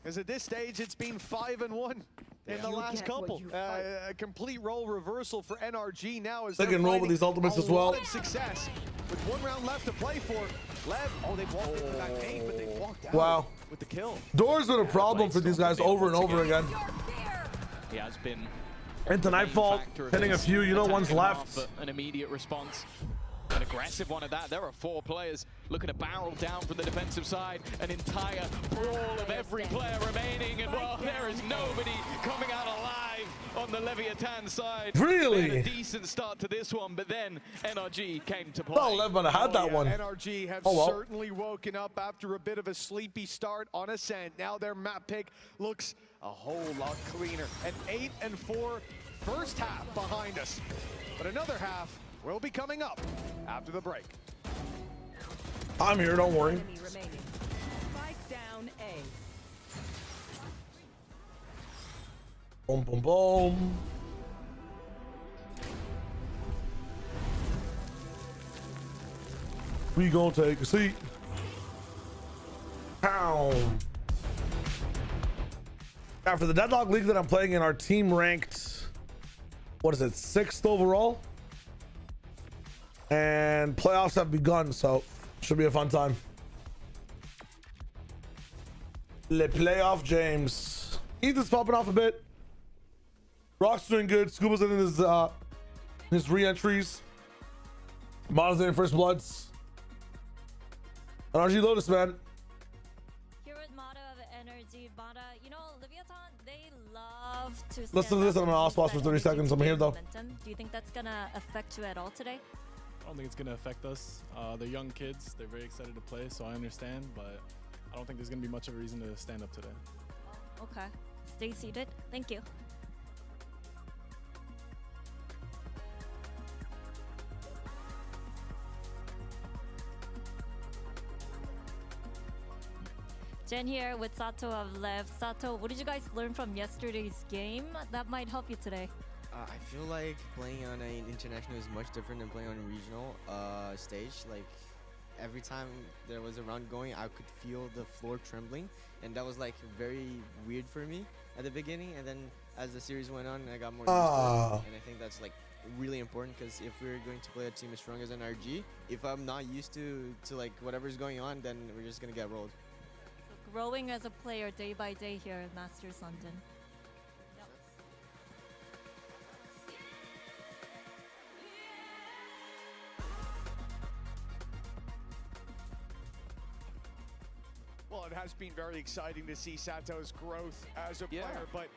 As at this stage, it's been 5-1 in the last couple. A complete role reversal for NRG now as They can roll with these ultimates as well. Success with 1 round left to play for. Lev, they've walked into that gate, but they've walked out Wow. with the kill. Doors been a problem for these guys over and over again. He has been Into Nightfall, hitting a few, you know, one's left. But an immediate response. An aggressive one at that. There are 4 players looking to barrel down from the defensive side. An entire brawl of every player remaining. And well, there is nobody coming out alive on the Leviathan side. Really? They had a decent start to this one, but then NRG came to play. Well, Lev might have had that one. NRG have certainly woken up after a bit of a sleepy start on Ascent. Now their map pick looks a whole lot cleaner. An 8-4 first half behind us. But another half will be coming up after the break. I'm here, don't worry. Spike down A. Boom, boom, boom. We gonna take a seat. Pow. Now for the Deadlock League that I'm playing in, our team ranked, what is it, 6th overall? And playoffs have begun, so should be a fun time. Le playoff James. Ethan's popping off a bit. Rock's doing good. Scuba's in his re-entries. Mono's in first bloods. NRG Lotus, man. Here with Mata of Energy. Mata, you know, Leviathan, they love to Listen to this, and I'm gonna off for 30 seconds. I'm here though. Do you think that's gonna affect you at all today? I don't think it's going to affect us. They're young kids. They're very excited to play, so I understand, but I don't think there's going to be much of a reason to stand up today. Okay. Stay seated. Thank you. Jen here with Sato of LEV. Sato, what did you guys learn from yesterday's game that might help you today? I feel like playing on an international is much different than playing on a regional stage. Like every time there was a round going, I could feel the floor trembling, and that was like very weird for me at the beginning. And then as the series went on, and I got more used to it. And I think that's like really important, because if we're going to play a team as strong as NRG, if I'm not used to like whatever's going on, then we're just gonna get rolled. So growing as a player day by day here at Masters London. Well, it has been very exciting to see Sato's growth as a player, but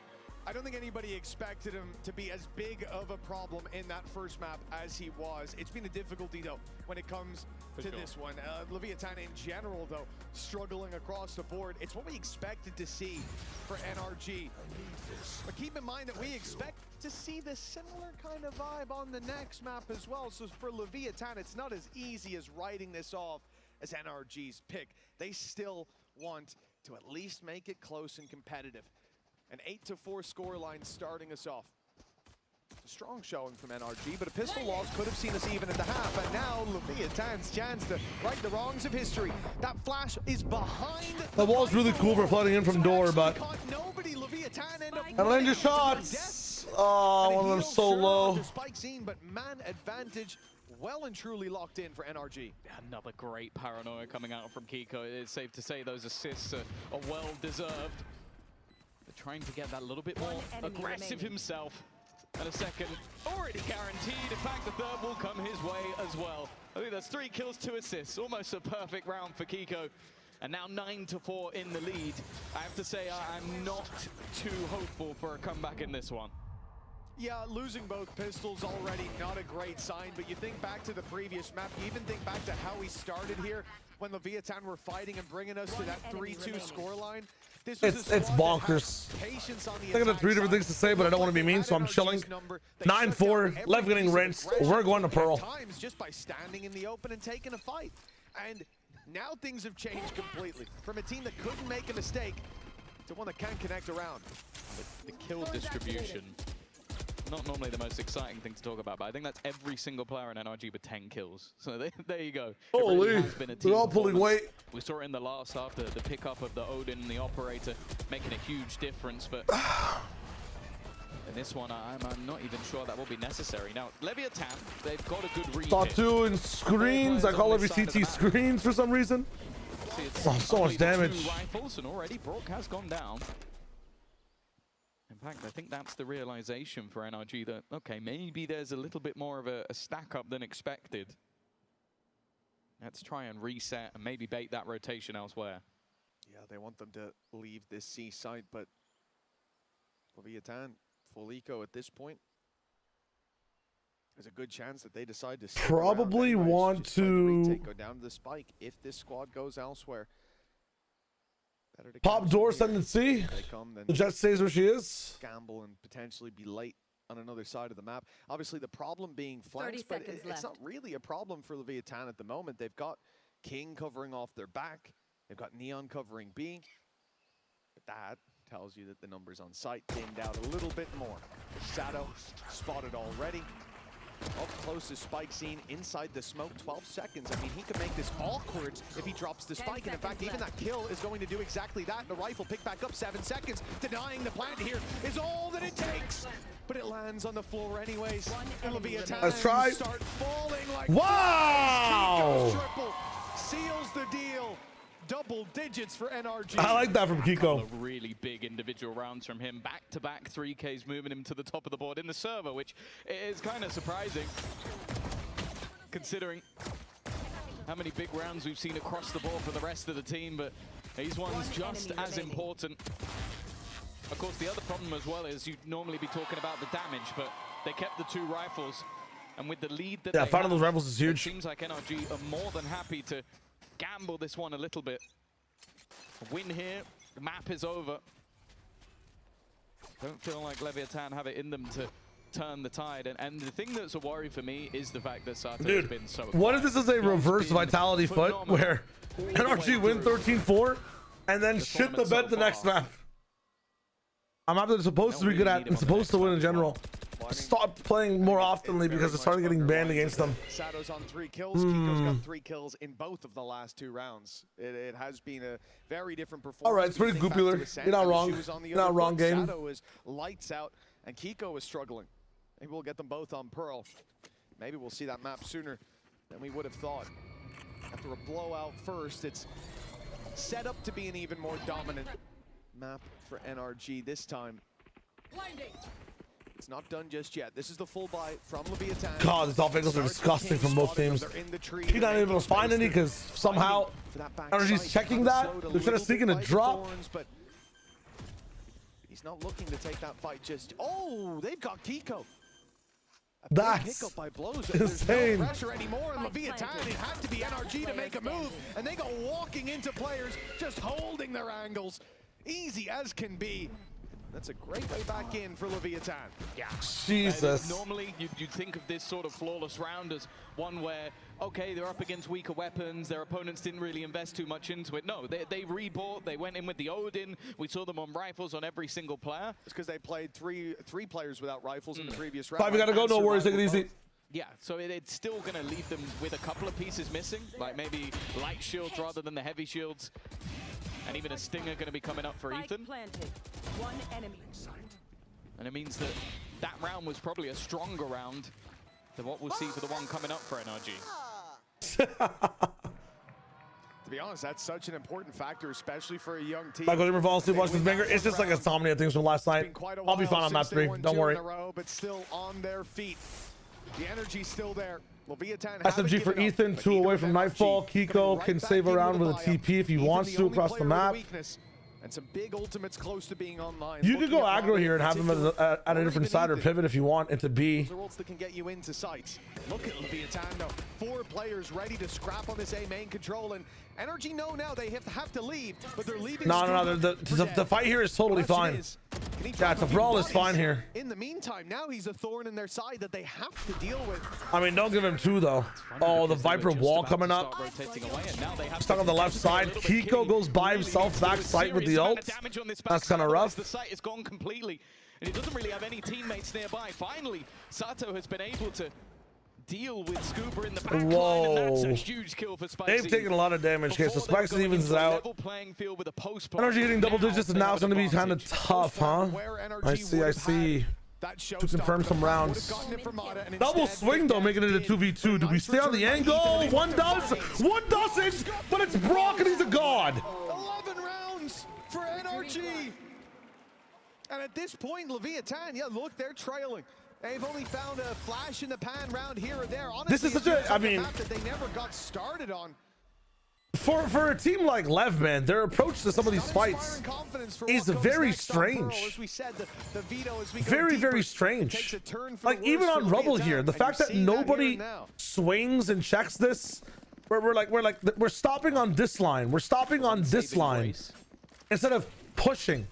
I don't think anybody expected him to be as big of a problem in that first map as he was. It's been a difficulty, though, when it comes to this one. Leviathan in general, though, struggling across the board. It's what we expected to see for NRG. But keep in mind that we expect to see the similar kind of vibe on the next map as well. So for Leviathan, it's not as easy as writing this off as NRG's pick. They still want to at least make it close and competitive. An 8-4 scoreline starting us off. A strong showing from NRG, but a pistol loss could have seen us even at the half. And now Leviathan's chance to right the wrongs of history. That flash is behind. The wall's really cool for flooding in from door, but nobody. Leviathan end up Atlanta shots. Oh, one of them so low. Spike scene, but man advantage well and truly locked in for NRG. Another great paranoia coming out from Kiko. It's safe to say those assists are well deserved. They're trying to get that a little bit more aggressive himself. And a second already guaranteed. In fact, the third will come his way as well. I think that's 3 kills, 2 assists. Almost a perfect round for Kiko. And now 9-4 in the lead. I have to say, I'm not too hopeful for a comeback in this one. Yeah, losing both pistols already not a great sign, but you think back to the previous map, you even think back to how we started here when Leviathan were fighting and bringing us to that 3-2 scoreline. It's bonkers. I got 3 different things to say, but I don't want to be mean, so I'm chilling. 9-4, LEV getting rinsed. We're going to Pearl. Times just by standing in the open and taking a fight. And now things have changed completely. From a team that couldn't make a mistake to one that can connect around. The kill distribution. Not normally the most exciting thing to talk about, but I think that's every single player in NRG with 10 kills. So there you go. Holy, really has been a team they're all pulling weight. We saw it in the last half, the pickup of the Odin and the Operator making a huge difference, but in this one, I'm not even sure that will be necessary. Now, Leviathan, they've got a good read. Thought and screens. I call every CT screens for some reason. See, oh, so much damage. 2 rifles, and already Brock has gone down. In fact, I think that's the realization for NRG that, okay, maybe there's a little bit more of a stack up than expected. Let's try and reset and maybe bait that rotation elsewhere. Yeah, they want them to leave this C site, but Leviathan, full eco at this point. There's a good chance that they decide to probably want to go down to the spike if this squad goes elsewhere. Pop door, send and see. The Jet stays where she is. Gamble and potentially be late on another side of the map. Obviously, the problem being flanks, but it's not really a problem for Leviathan at the moment. They've got King covering off their back. They've got Neon covering B. But that tells you that the numbers on site thinned out a little bit more. Sato spotted already. Up close to spike scene inside the smoke, 12 seconds. I mean, he could make this awkward if he drops the spike. And in fact, even that kill is going to do exactly that. The rifle picked back up, 7 seconds. Denying the plant here is all that it takes. But it lands on the floor anyways. And Leviathan let's try. Start falling like wow! Triple seals the deal. Double digits for NRG. I like that from Kiko. Really big individual rounds from him. Back-to-back 3Ks moving him to the top of the board in the server, which is kind of surprising considering how many big rounds we've seen across the board for the rest of the team, but these ones just as important. Of course, the other problem as well is you'd normally be talking about the damage, but they kept the 2 rifles, and with the lead that finding those rifles is huge. It seems like NRG are more than happy to gamble this one a little bit. A win here, the map is over. Don't feel like Leviathan have it in them to turn the tide. And the thing that's a worry for me is the fact that Sato has been so what if this is a reverse Vitality FUT where NRG win 13-4 and then shit the bed the next map? I'm not supposed to be good at and supposed to win in general. stopped playing more oftenly because it started getting banned against them. Sato's on 3 kills. Kiko's got 3 kills in both of the last 2 rounds. It has been a very different performance. All right, it's pretty Goopular. You're not wrong. You're not wrong, game. Sato is lights out, and Kiko is struggling. Maybe we'll get them both on Pearl. Maybe we'll see that map sooner than we would have thought. After a blowout first, it's set up to be an even more dominant map for NRG this time. It's not done just yet. This is the full buy from Leviathan. God, these off angles are disgusting from both teams. He's not able to find any because somehow NRG's checking that. They're trying to sneak in a drop. But he's not looking to take that fight just. Oh, they've got Kiko. That's Pick up by blows. insane. There's no pressure anymore in Leviathan. It had to be NRG to make a move, and they go walking into players, just holding their angles, easy as can be. That's a great way back in for Leviathan. Yeah. Jesus. Normally, you'd think of this sort of flawless round as one where, okay, they're up against weaker weapons. Their opponents didn't really invest too much into it. No, they rebought. They went in with the Odin. We saw them on rifles on every single player. It's because they played three players without rifles in the previous round. 5, we gotta go. No worries. Take it easy. Yeah, so it's still going to leave them with a couple of pieces missing, like maybe light shields rather than the heavy shields. And even a stinger going to be coming up for Ethan. One enemy. And it means that that round was probably a stronger round than what we'll see for the one coming up for NRG. To be honest, that's such an important factor, especially for a young team. Michael Dimmer falls asleep watching this banger. It's just like insomnia things from last night. I'll be fine on map 3. Don't worry. But still on their feet. The energy's still there. SMG for Ethan, 2 away from Nightfall. Kiko can save around with a TP if he wants to across the map. And some big ultimates close to being online. You could go aggro here and have him at a different side or pivot if you want into B. Results that can get you into sight. Look at Leviathan though. 4 players ready to scrap on this A main control, and NRG know now they have to leave, but they're leaving. No. The fight here is totally fine. Yeah, the brawl is fine here. In the meantime, now he's a thorn in their side that they have to deal with. I mean, don't give him 2 though. Oh, the Viper wall coming up. Stuck on the left side. Kiko goes by himself back sight with the ult. That's kind of rough. The site is gone completely, and he doesn't really have any teammates nearby. Finally, Sato has been able to deal with Scuba in the back line, and that's a huge kill for Spikes. They've taken a lot of damage. Okay, so Spikes evens it out. NRG hitting double digits and now it's going to be kind of tough, huh? I see. To confirm some rounds. Double swing though, making it a 2v2. Do we stay on the angle? One does, one doesn't, but it's Brock and he's a god. 11 rounds for NRG. And at this point, Leviathan, yeah, look, they're trailing. They've only found a flash in the pan round here or there. Honestly, this is such a, I mean, map that they never got started on. For a team like LEV, man, their approach to some of these fights is very strange. Very strange. Like even on Rubble here, the fact that nobody swings and checks this, we're stopping on this line. We're stopping on this line instead of pushing.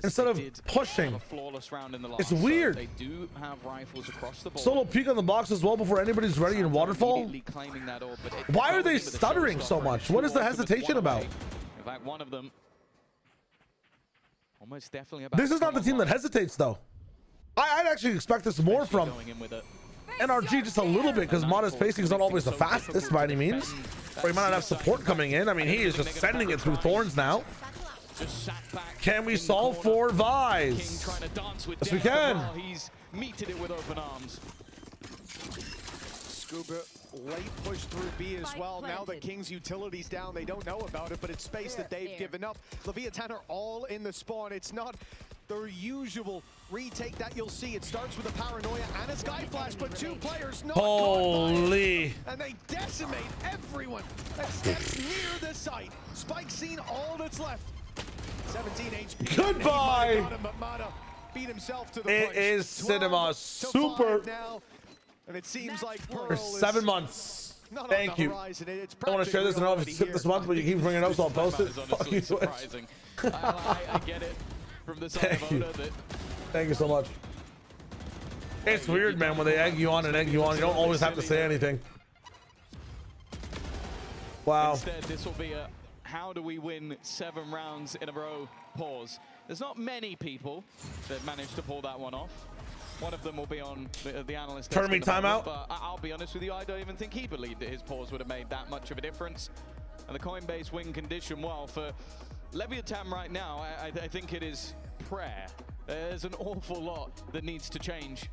Instead of pushing. It's weird. They do have rifles across the board. Solo peek on the box as well before anybody's ready in Waterfall. Why are they stuttering so much? What is the hesitation about? In fact, one of them almost definitely about. This is not the team that hesitates though. I'd actually expect this more from NRG just a little bit, because Mata's pacing is not always the fastest by any means. Or he might not have support coming in. I mean, he is just sending it through thorns now. Can we solve for Vise? Yes, we can. He's meted it with open arms. Scuba late push through B as well. Now that King's utility's down, they don't know about it, but it's space that they've given up. Leviathan are all in the spawn. It's not the usual retake that you'll see. It starts with a paranoia and a sky flash, but 2 players not holy, and they decimate everyone that steps near the site. Spike's seen all that's left. 17 HP. Goodbye. Beat himself to the it is cinema super. Now, and it seems like for 7 months. Thank you. I want to share this. I don't know if it's this month, but you keep bringing it up, so I'll post it. Fuck you, surprising. I get it from the side of Oda that. Thank you so much. It's weird, man, when they egg you on and egg you on. You don't always have to say anything. Wow. Instead, this will be a how do we win 7 rounds in a row pause. There's not many people that managed to pull that one off. One of them will be on the analyst. Turn me timeout. But I'll be honest with you, I don't even think he believed that his pause would have made that much of a difference. And the Coinbase win condition, well, for Leviathan right now, I think it is prayer. There's an awful lot that needs to change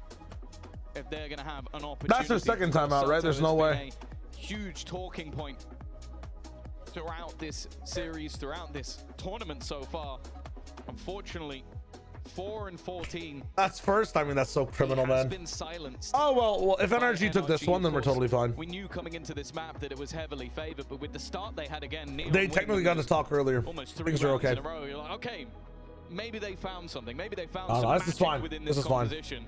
if they're going to have an opportunity. That's their second timeout, right? There's no way. A huge talking point throughout this series, throughout this tournament so far. Unfortunately, 4-14. That's first. I mean, that's so criminal, has man. Been silenced. Oh well, if NRG took this one, then we're totally fine. We knew coming into this map that it was heavily favored, but with the start they had again, Neon They technically got to talk earlier. Almost 3 Things are rounds okay. in a row. You're like, okay, maybe they found something. Maybe they found No, some this is magic fine. within This this is fine. composition.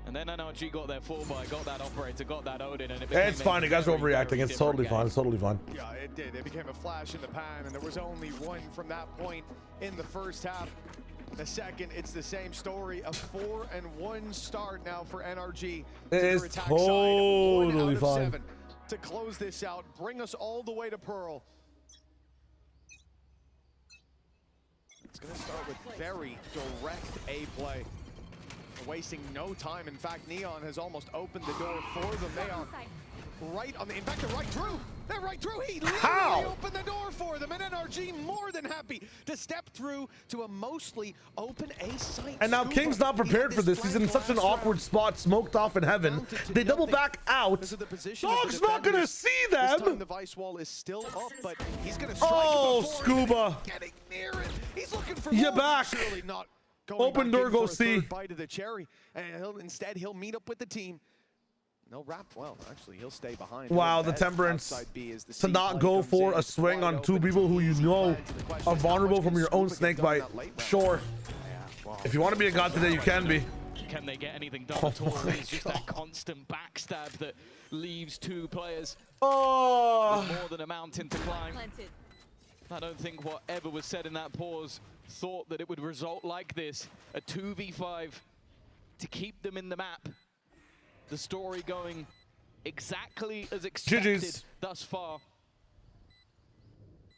And then NRG got their full buy, got that operator, got that Odin, and It's fine. You guys are overreacting. It's totally fine. It's totally fine. Yeah, it did. It became a flash in the pan, and there was only one from that point in the first half. The second, it's the same story. A 4-1 start now for NRG. It is totally fine. To close this out, bring us all the way to Pearl. It's going to start with very direct A play. Wasting no time. In fact, Neon has almost opened the door for them. They are right on the, in fact, they're right through. They're right through. He literally opened the door for them, and NRG more than happy to step through to a mostly open A site. And now King's not prepared for this. He's in such an awkward spot, smoked off in heaven. They double back out. Dog's not gonna see them. This time the Vice wall is still up, but he's gonna strike Scuba. getting near it. He's looking for You more. back. Surely not going Open back door, in go for a see. third bite of the cherry, and he'll meet up with the team. No wrap. Well, actually, he'll stay behind. Wow, the temperance to not go for a swing on two people who you know are vulnerable from your own snake bite. Sure. If you want to be a god today, you can be. Can they get anything done at all? It's just that constant backstab that leaves two players with more than a mountain to climb. I don't think whatever was said in that pause thought that it would result like this. A 2v5 to keep them in the map. The story going exactly as expected thus far.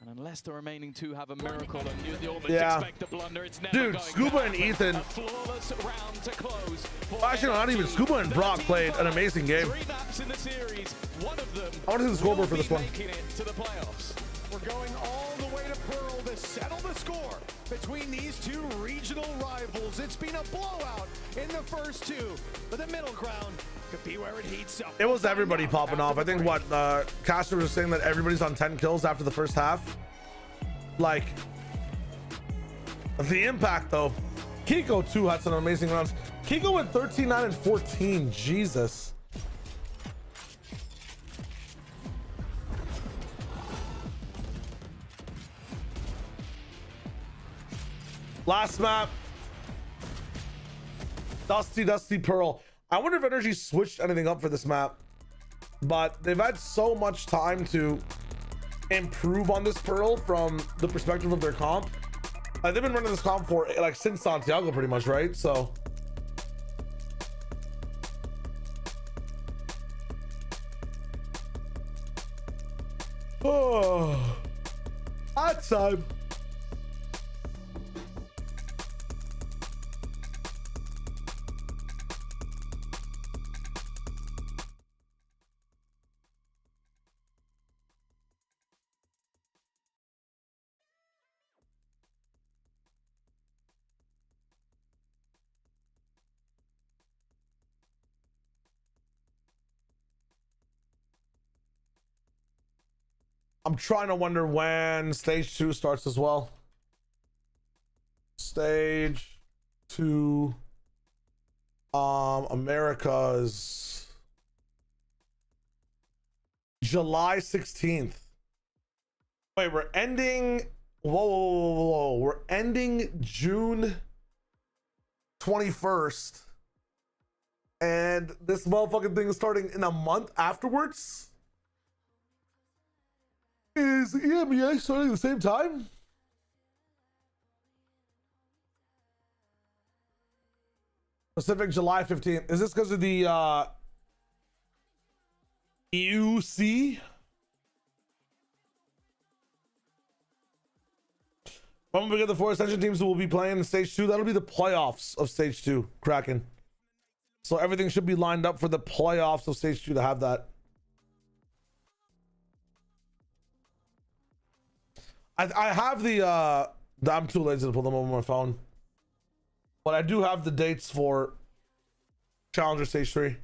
And unless the remaining two have a miracle and you almost expect a blunder, it's never Dude, going Scuba down. and Ethan. A flawless round to close. Actually, not even. Scuba and Brock played an amazing game. 3 maps in the series. One of them I want to see the scoreboard for this one. making it to the playoffs. We're going all the way to Pearl to settle the score between these two regional rivals. It's been a blowout in the first two, but the middle ground could be where it heats up. It was everybody popping off. I think what Caster was saying that everybody's on 10 kills after the first half. Like the impact though. Kiko too had some amazing rounds. Kiko went 13, 9, and 14. Jesus. Last map. Dusty Pearl. I wonder if NRG switched anything up for this map. But they've had so much time to improve on this Pearl from the perspective of their comp. They've been running this comp for like since Santiago pretty much, right? So hot time. I'm trying to wonder when stage 2 starts as well. Stage 2 America's July 16th. Wait, we're ending whoa. We're ending June 21st. And this motherfucking thing is starting in a month afterwards? Is EMEA starting at the same time? Pacific July 15th. Is this because of the EUC? When we get the 4 Ascension teams who will be playing in stage 2, that'll be the playoffs of stage 2. Kraken. So everything should be lined up for the playoffs of stage 2 to have that. I have the I'm too lazy to pull them over my phone. But I do have the dates for Challenger Stage 3.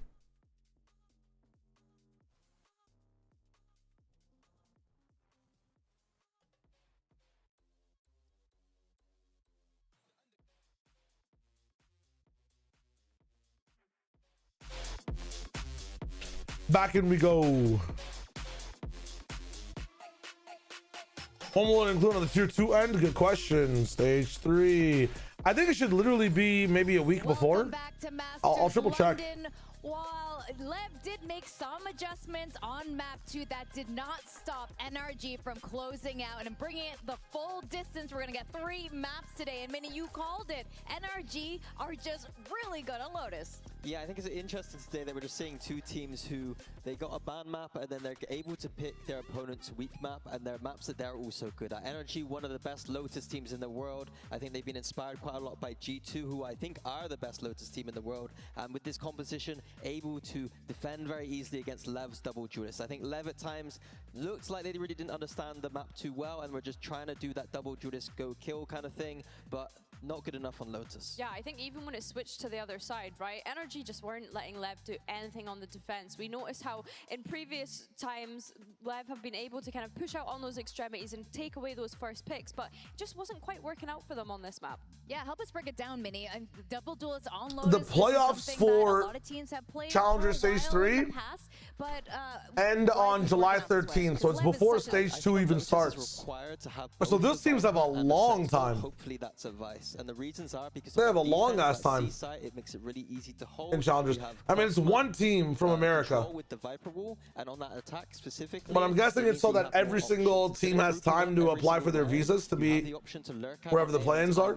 Back in we go. One will include on the tier 2 end. Good question. Stage 3. I think it should literally be maybe a week before. I'll triple check. While LEV did make some adjustments on map 2, that did not stop NRG from closing out and bringing it the full distance. We're going to get 3 maps today. And Minnie, you called it. NRG are just really good on Lotus. Yeah, I think it's interesting today that we're just seeing 2 teams who they got a ban map and then they're able to pick their opponent's weak map and their maps that they're also good at. NRG, one of the best Lotus teams in the world. I think they've been inspired quite a lot by G2, who I think are the best Lotus team in the world. And with this composition, able to defend very easily against LEV's double duelist. I think LEV at times looks like they really didn't understand the map too well and we're just trying to do that double duelist go kill kind of thing, but not good enough on Lotus. Yeah, I think even when it switched to the other side, right, NRG just weren't letting LEV do anything on the defense. We noticed how in previous times LEV have been able to kind of push out on those extremities and take away those first picks, but it just wasn't quite working out for them on this map. Yeah, help us break it down, Minnie. Double duelists on Lotus. The playoffs for Challenger Stage 3 end on July 13th, so it's before Stage 2 even starts. So those teams have a long time. Hopefully that's a vice, and the reasons are because they have a long ass time it makes it really easy to hold in Challengers. I mean, it's one team from America, with the Viper wall and on that attack specifically. But I'm guessing it's so that every single team has time to apply for their visas to be wherever the plans are.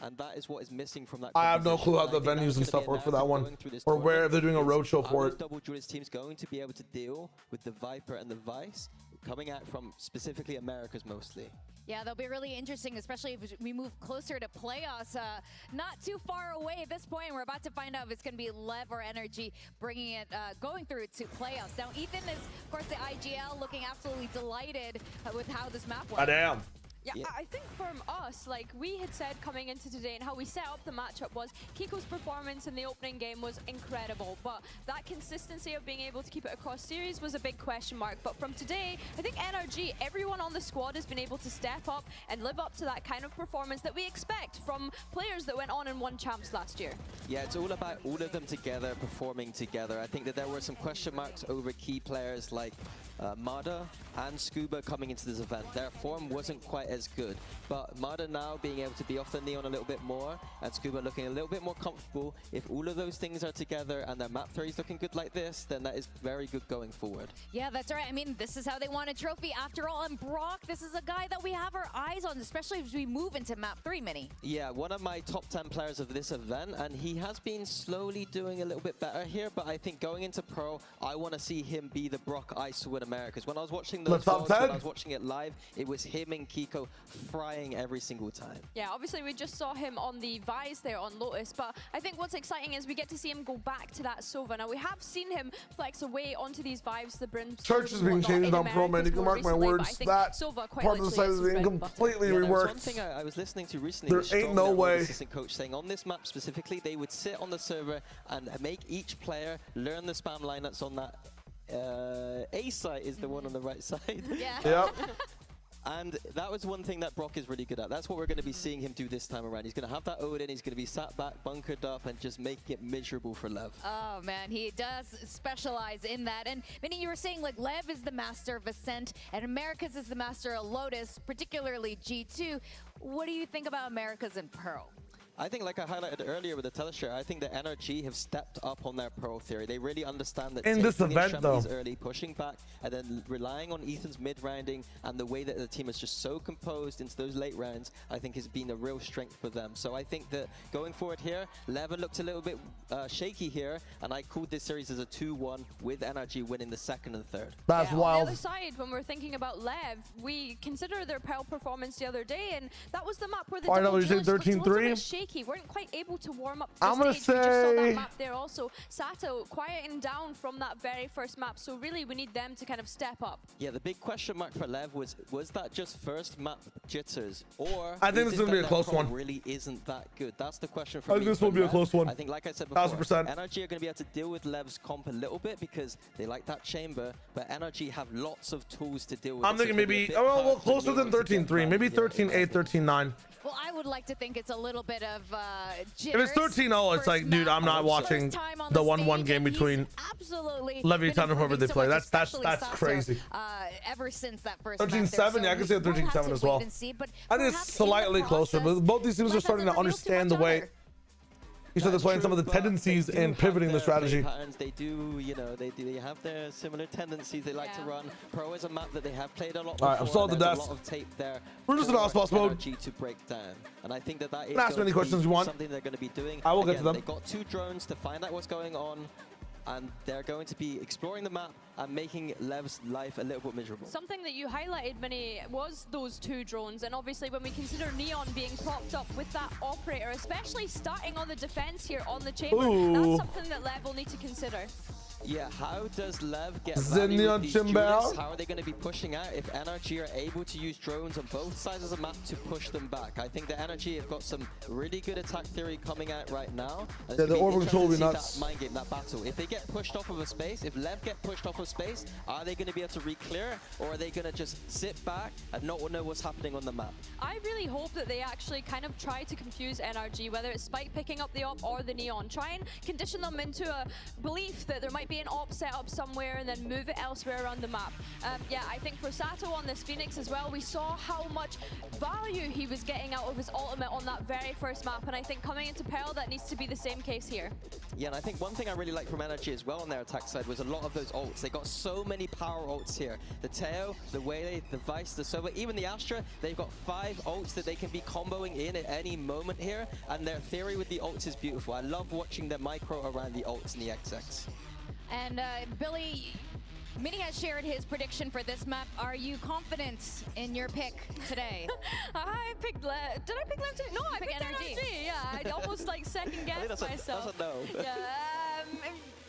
And that is what is missing from that. I have no clue how the venues and stuff work for that one, or where they're doing a roadshow for it. Double duelist teams going to be able to deal with the Viper and the Vice coming out from specifically Americas mostly. Yeah, they'll be really interesting, especially if we move closer to playoffs. Not too far away at this point. We're about to find out if it's going to be LEV or NRG bringing it, going through to playoffs. Now, Ethan is, of course, the IGL looking absolutely delighted with how this map went. Damn. Yeah, I think from us, like we had said coming into today and how we set up the matchup was Kiko's performance in the opening game was incredible, but that consistency of being able to keep it across series was a big question mark. But from today, I think NRG, everyone on the squad has been able to step up and live up to that kind of performance that we expect from players that went on and won champs last year. Yeah, it's all about all of them together, performing together. I think that there were some question marks over key players like Mada and Scuba coming into this event. Their form wasn't quite as good, but Mada now being able to be off the Neon a little bit more and Scuba looking a little bit more comfortable. If all of those things are together and their map 3 is looking good like this, then that is very good going forward. Yeah, that's right. I mean, this is how they won a trophy after all. And Brock, this is a guy that we have our eyes on, especially as we move into map 3, Minnie. Yeah, one of my top 10 players of this event, and he has been slowly doing a little bit better here, but I think going into Pro, I want to see him be the Brock I saw in Americas. When I was watching those vlogs, when I was watching it live, it was him and Kiko frying every single time. Yeah, obviously we just saw him on the Vice there on Lotus, but I think what's exciting is we get to see him go back to that Sova. Now we have seen him flex away onto these Vives, the Brim. Church is being changed on Pro, man. You can mark my words. That part of the site is being completely reworked. One thing I was listening to recently, there ain't no way. Assistant coach saying on this map specifically, they would sit on the server and make each player learn the spam line that's on that. A site is the one on the right side. Yeah. Yep. And that was one thing that Brock is really good at. That's what we're going to be seeing him do this time around. He's going to have that Odin, he's going to be sat back, bunkered up, and just make it miserable for LEV. Oh, man, he does specialize in that. And, Minnie, you were saying, like, LEV is the master of Ascent, and Americas is the master of Lotus, particularly G2. What do you think about Americas and Pearl? I think, like I highlighted earlier with the teleshare, I think the NRG have stepped up on their pro theory. They really understand that in this event, though, early, pushing back, and then relying on Ethan's mid-rounding and the way that the team is just so composed into those late rounds, I think has been a real strength for them. So I think that going forward here, LEV looked a little bit shaky here, and I called this series as a 2-1 with NRG winning the second and third. That's wild. On the other side, when we're thinking about LEV, we consider their Pearl performance the other day, and that was the map where the double duelist looked a little bit shaky shaky, weren't quite able to warm up to I'm the gonna stage. We just saw that say- map there also. Sato quieting down from that very first map, so really we need them to kind of step up. Yeah, the big question mark for LEV was that just first map jitters, or I think is this is it gonna be a that close their one. comp really isn't that good? That's the question for I me. think this for will be a LEV. close one. I think, like I said before, 1000%. NRG are going to be able to deal with LEV's comp a little bit because they like that chamber, but NRG have lots of tools to deal with. I'm it. thinking So it'll be a maybe bit well, hard for closer than Neon to get 13-3, maybe back here. 13-8, 13-9. Well, I would like to think it's a little bit of If jitters. it's 13-0, it's like, dude, I'm not watching the 1-1 game between absolutely Leviathan and whoever they so play. much, That's especially Sato, crazy. Ever since that first map 13-7, there. yeah, I can see a 13-7 as well. I think it's slightly closer, but both these teams are starting to understand the way each other playing some of the tendencies and pivoting the strategy. Patterns, they do, you know, they have their similar tendencies they like to run. Pro is a map that they have played a lot before. All right, I'm still at the There's desk. a lot of tape there. We're just in Osmos mode. NRG to break down, and I think that is Ask me any questions you want. something they're going to be doing. I will get to them. They've got 2 drones to find out what's going on, and they're going to be exploring the map and making Lev's life a little bit miserable. Something that you highlighted, Minnie, was those 2 drones, and obviously when we consider Neon being propped up with that operator, especially starting on the defense here on the chamber, that's something that Lev will need to consider. Yeah, how does LEV get The value Neon with these Chamber. duelists? How are they going to be pushing out if NRG are able to use drones on both sides of the map to push them back? I think the NRG have got some really good attack theory coming out right now. And Yeah, it's the gonna be orbital control will be interesting to nuts. see that mind game, that battle. If they get pushed off of a space, if LEV get pushed off of space, are they going to be able to re-clear it? Or are they going to just sit back and not know what's happening on the map? I really hope that they actually kind of try to confuse NRG, whether it's Spike picking up the op or the Neon. Try and condition them into a belief that there might be an op set up somewhere and then move it elsewhere around the map. Yeah, I think for Sato on this Phoenix as well, we saw how much value he was getting out of his ultimate on that very first map, and I think coming into Pearl, that needs to be the same case here. Yeah, and I think one thing I really like from NRG as well on their attack side was a lot of those ults. They got so many power ults here. The Teo, the Waylay, the Vice, the Sova, even the Astra, they've got 5 ults that they can be comboing in at any moment here, and their theory with the ults is beautiful. I love watching their micro around the ults and the XX. And Billy, Minnie has shared his prediction for this map. Are you confident in your pick today? I picked LEV. Did I pick LEV today? No, I picked NRG. Yeah, I almost like second guessed myself. That's a no. Yeah,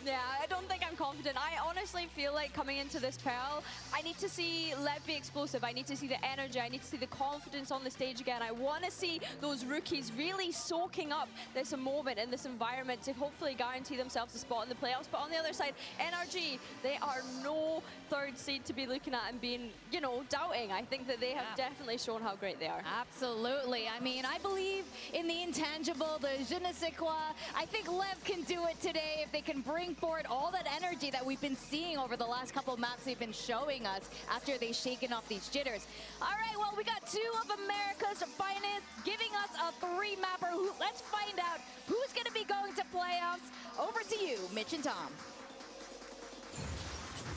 yeah, I don't think I'm confident. I honestly feel like coming into this Pearl, I need to see LEV be explosive. I need to see the energy. I need to see the confidence on the stage again. I want to see those rookies really soaking up this moment in this environment to hopefully guarantee themselves a spot in the playoffs. But on the other side, NRG, they are no 3rd seed to be looking at and being, you know, doubting. I think that they have definitely shown how great they are. Absolutely. I mean, I believe in the intangible, the je ne sais quoi. I think LEV can do it today if they can bring forward all that energy that we've been seeing over the last couple of maps they've been showing us after they've shaken off these jitters. All right, well, we got 2 of America's finest giving us a 3-mapper. Let's find out who's going to be going to playoffs. Over to you, Mitch and Tom.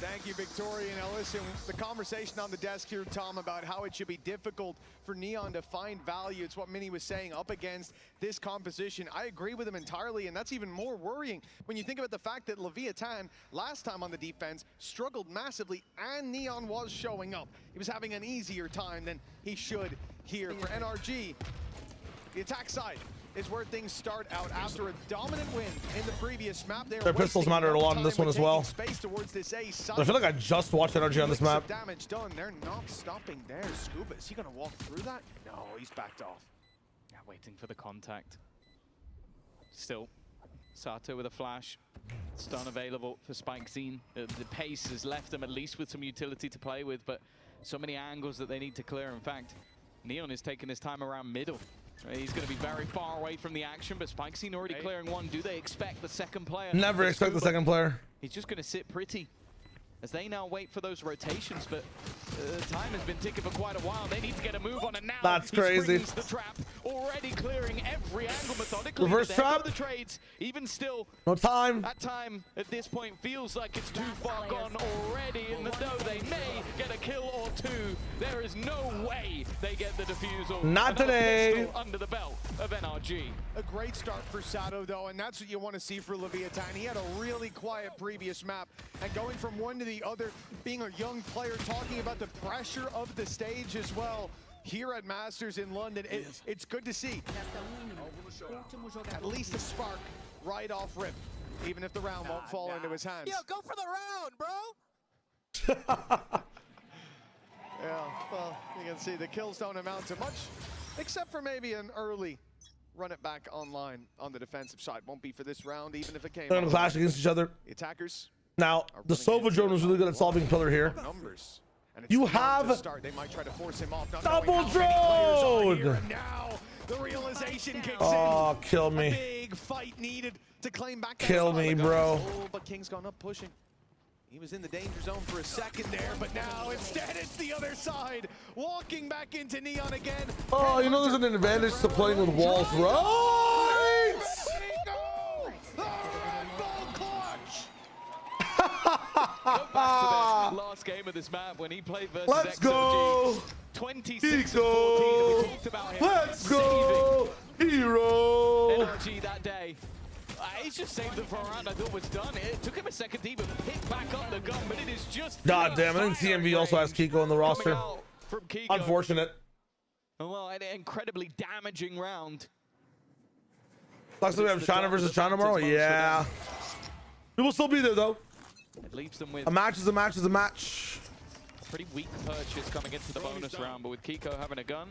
Thank you, Victoria. Now listen, the conversation on the desk here, Tom, about how it should be difficult for Neon to find value. It's what Minnie was saying up against this composition. I agree with him entirely, and that's even more worrying when you think about the fact that Leviathan, last time on the defense, struggled massively, and Neon was showing up. He was having an easier time than he should here. For NRG, the attack side is where things start out after a dominant win in the previous map. Their pistols matter a lot in this one as well. Space towards this A side. I feel like I just watched NRG on this map. Damage done. They're not stopping there. Scuba, is he going to walk through that? No, he's backed off. Yeah, waiting for the contact. Still, Sato with a flash. Stun available for Spike Zine. The pace has left them at least with some utility to play with, but so many angles that they need to clear. In fact, Neon is taking his time around middle. He's going to be very far away from the action, but Spike's already clearing one. Do they expect the second player? Never expect the second player. He's just going to sit pretty as they now wait for those rotations, but time has been ticking for quite a while. They need to get a move on, and now that's crazy. The trap already clearing every angle methodically. Reverse trap. The trades, even still. No time. That time at this point feels like it's too far gone already, and though they may get a kill or 2, there is no way they get the defusal. Not today. Under the belt of NRG. A great start for Sato, though, and that's what you want to see for Leviathan. He had a really quiet previous map, and going from one to the other, being a young player, talking about the pressure of the stage as well. Here at Masters in London, it's good to see. At least a spark right off rip, even if the round won't fall into his hands. Yo, go for the round, bro. Yeah, well, you can see the kills don't amount to much, except for maybe an early run it back online on the defensive side. Won't be for this round, even if it came. They're gonna clash against each other. The attackers. Now, the Sova drone was really good at solving pillar here. Numbers. And You have they might try to force him off. double drone. Now the realization kicks Oh, in. kill me. A big fight needed to claim back. Kill me, bro. Oh, but King's gone up pushing. He was in the danger zone for a second there, but now instead it's the other side. Walking back into Neon again. Oh, you know there's an advantage to playing with walls, right? Go back to the last game of this map when he played versus Let's go. 26 and 14. We talked about him. Let's go, hero. NRG that day. He's just saved them for a round I thought was done. It took him a second to even pick back up the gun, but it is just... God damn, I think TMV also has Kiko in the roster. From Kiko. Unfortunate. Well, an incredibly damaging round. Looks like we have China versus China tomorrow. Yeah. We will still be there, though. It leaves them with A match is a match is a match. pretty weak purchase coming into the bonus round, but with Kiko having a gun,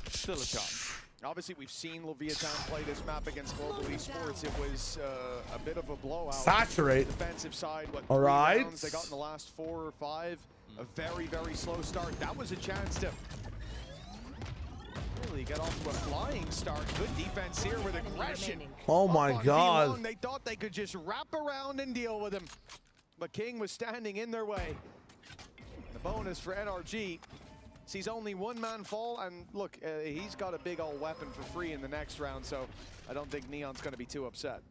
still a chance. Obviously, we've seen Leviathan play this map against Global Esports. It was a bit of a blowout. Saturate. Defensive side, what, all 3 right. rounds they got in the last 4 or 5. A very, very slow start. That was a chance to really get off to a flying start. Good defense here with aggression. Oh my God. They thought they could just wrap around and deal with him, but King was standing in their way. The bonus for NRG sees only one man fall, and look, he's got a big old weapon for free in the next round, so I don't think Neon's going to be too upset.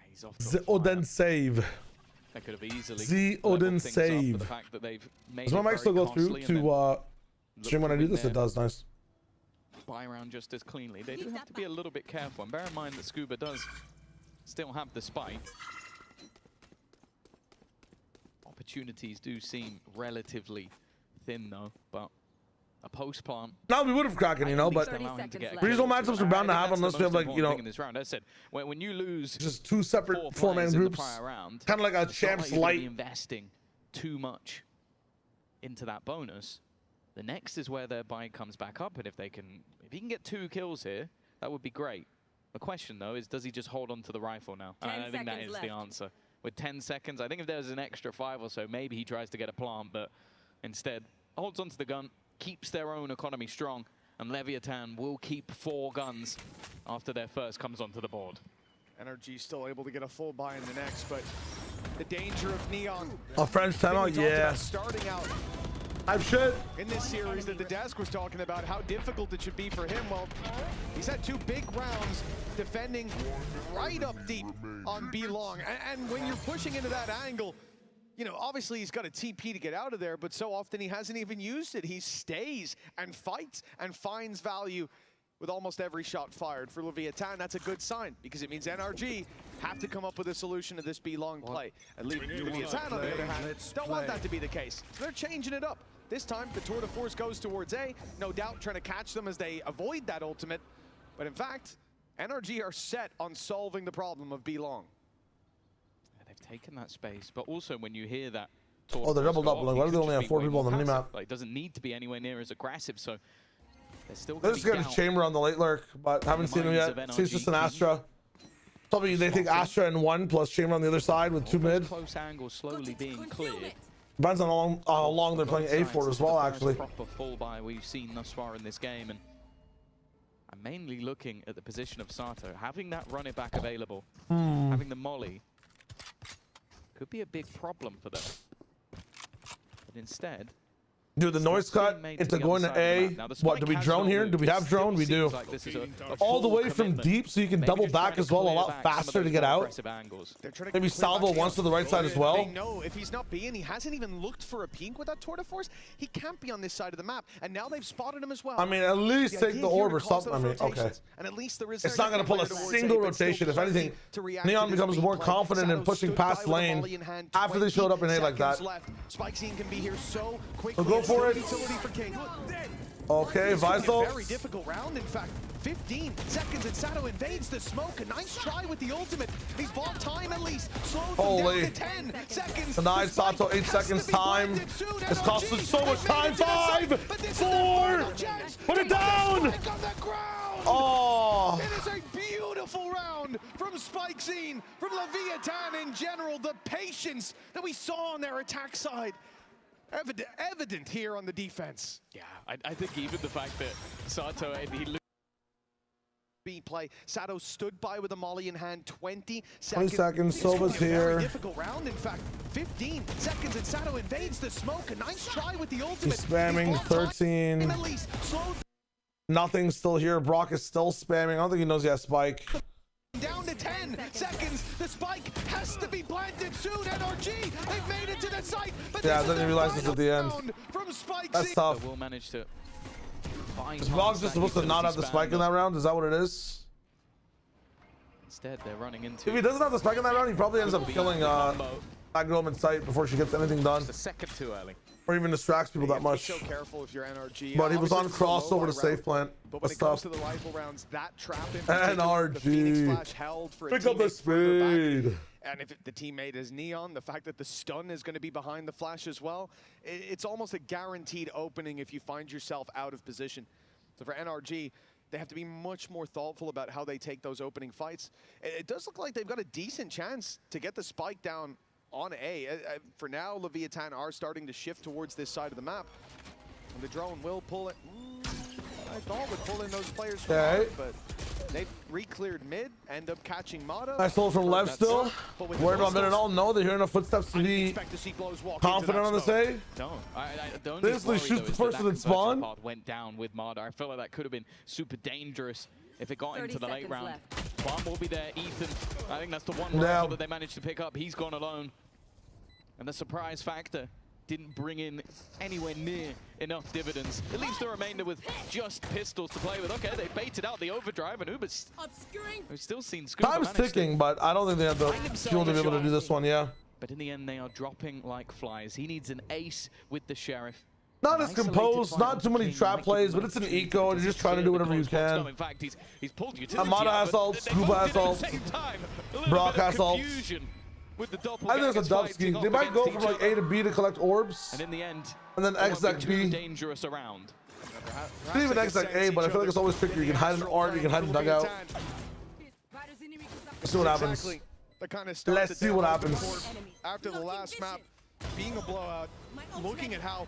He's off The Odin save. That could have easily The Odin leveled things up, but save. the fact that they've made Does my it mic very still go through costly and to then stream when I do this? It there. does. Nice. Buy around just as cleanly. They do have to be a little bit careful, and bear in mind that Scuba does still have the spike. Opportunities do seem relatively thin though, but a post plant. No, we would have cracked, you know, but regional matchups are bound to happen unless we have, like, you know, in this round. As I said, when you lose just 2 separate 4-man groups, kind of like a champs light. Investing too much into that bonus. The next is where their buy comes back up, and if he can get 2 kills here, that would be great. The question though is, does he just hold on to the rifle now? And I think that is the answer. With 10 seconds, I think if there's an extra 5 or so, maybe he tries to get a plant, but instead holds onto the gun, keeps their own economy strong, and Leviathan will keep 4 guns after their first comes onto the board. NRG still able to get a full buy in the next, but the danger of Neon. A French timeout, yeah. Starting out I'm shit. in this series that the desk was talking about, how difficult it should be for him. Well, he's had 2 big rounds defending right up deep on B long. And when you're pushing into that angle, you know, obviously he's got a TP to get out of there, but so often he hasn't even used it. He stays and fights and finds value with almost every shot fired. For Leviathan, that's a good sign, because it means NRG have to come up with a solution to this B long play. And Leviathan, on the other hand, don't want that to be the case. They're changing it up. This time, the tour de force goes towards A, no doubt trying to catch them as they avoid that ultimate. But in fact, NRG are set on solving the problem of B long. Yeah, they've taken that space, but also when you hear that... Oh, they're double doubling. Why do they only have 4 people on the minimap? Like, it doesn't need to be anywhere near as aggressive, so they're still They're going just to getting a chamber on the late lurk, but haven't seen him yet. See, it's just an Astra. Probably they think Astra and 1 plus chamber on the other side with 2 mid. Close angles slowly being cleared. Depends on how long they're playing A for as well, actually. Proper full buy we've seen thus far in this game, and I'm mainly looking at the position of Sato. Having that run it back available, having the molly, could be a big problem for them. But instead, Dude, the noise cut into going to A. What, do we drone here? Do we have drone? We do. All the way from deep so you can double back as well a lot faster to get out. Maybe salvo once to the right side as well. They know if he's not being, he hasn't even looked for a peek with that tour de force. He can't be on this side of the map. And now they've spotted him as well. I mean, at least take the orb or something. I mean, okay. And at least there is it's not going to pull a single rotation. If anything, Neon becomes more confident in pushing past lane after they showed up in A like that. Spikescene can be here so quickly. So go for it. Okay, Vital. Very difficult round, in fact. 15 seconds and Sato invades the smoke. A nice try with the ultimate. He's bought time at least. Slowed them down to 10 seconds. Denied Sato 8 seconds time. It's costing so much time. 5, 4. Put it down. Oh. It is a beautiful round from Spike Scene, from Leviathan in general. The patience that we saw on their attack side. Evident here on the defense. Yeah, I think even the fact that Sato, he looked play. Sato stood by with a molly in hand. 20 seconds. 20 seconds. Sova's here. Very difficult round, in fact. 15 seconds and Sato invades the smoke. A nice try with the ultimate. He's spamming 13. Nothing's still here. Brock is still spamming. I don't think he knows he has Spike. Down to 10 seconds. The spike has to be planted soon. NRG, they've made it to the site. But yeah, then he realizes at the end. From Spike That's tough. We'll manage to Is Brock just supposed to not have the spike in that round? Is that what it is? Instead, they're running into. If he doesn't have the spike in that round, he probably ends up killing that girl in sight before she gets anything done. Just a second too early. Or even distracts people that much. So careful if you're NRG. But he was on crossover to safe plant. But when it comes to the rifle rounds, that trap in NRG. Pick up the speed. And if the teammate is Neon, the fact that the stun is going to be behind the flash as well, it's almost a guaranteed opening if you find yourself out of position. So for NRG, they have to be much more thoughtful about how they take those opening fights. It does look like they've got a decent chance to get the spike down on A. For now, Leviathan are starting to shift towards this side of the map. And the drone will pull it. I thought would pull in those players from Okay. out, but they've re-cleared mid, end up catching Mata. Nice hold from Lev still. Worried about mid and all? No, they're hearing enough footsteps to be confident on this A. Don't. Basically shoots the person in spawn. Went down with Marder. I feel like that could have been super dangerous if it got into the late round. Bomb will be there. Ethan, I think that's the one rifle that they managed to pick up. He's gone alone. And the surprise factor didn't bring in anywhere near enough dividends. It leaves the remainder with just pistols to play with. Okay, they baited out the overdrive, and Uber's we've still seen Scuba Time's ticking, but I don't think they have the fuel to be able to do this one, yeah. But in the end, they are dropping like flies. He needs an ace with the Sheriff. Not as composed, not too many trap plays, but it's an eco, and you're just trying to do whatever you can. In fact, he's pulled utility. Amada has ult, Scuba has ult, Brock has ult. I think it's a dub scheme. They might go from like A to B to collect orbs. And in the end, and then X-Deck B. Dangerous around. It's not even X-Deck A, but I feel like it's always tricky. You can hide an art, you can hide a dugout. Let's see what happens. Let's see what happens. After the last map being a blowout, looking at how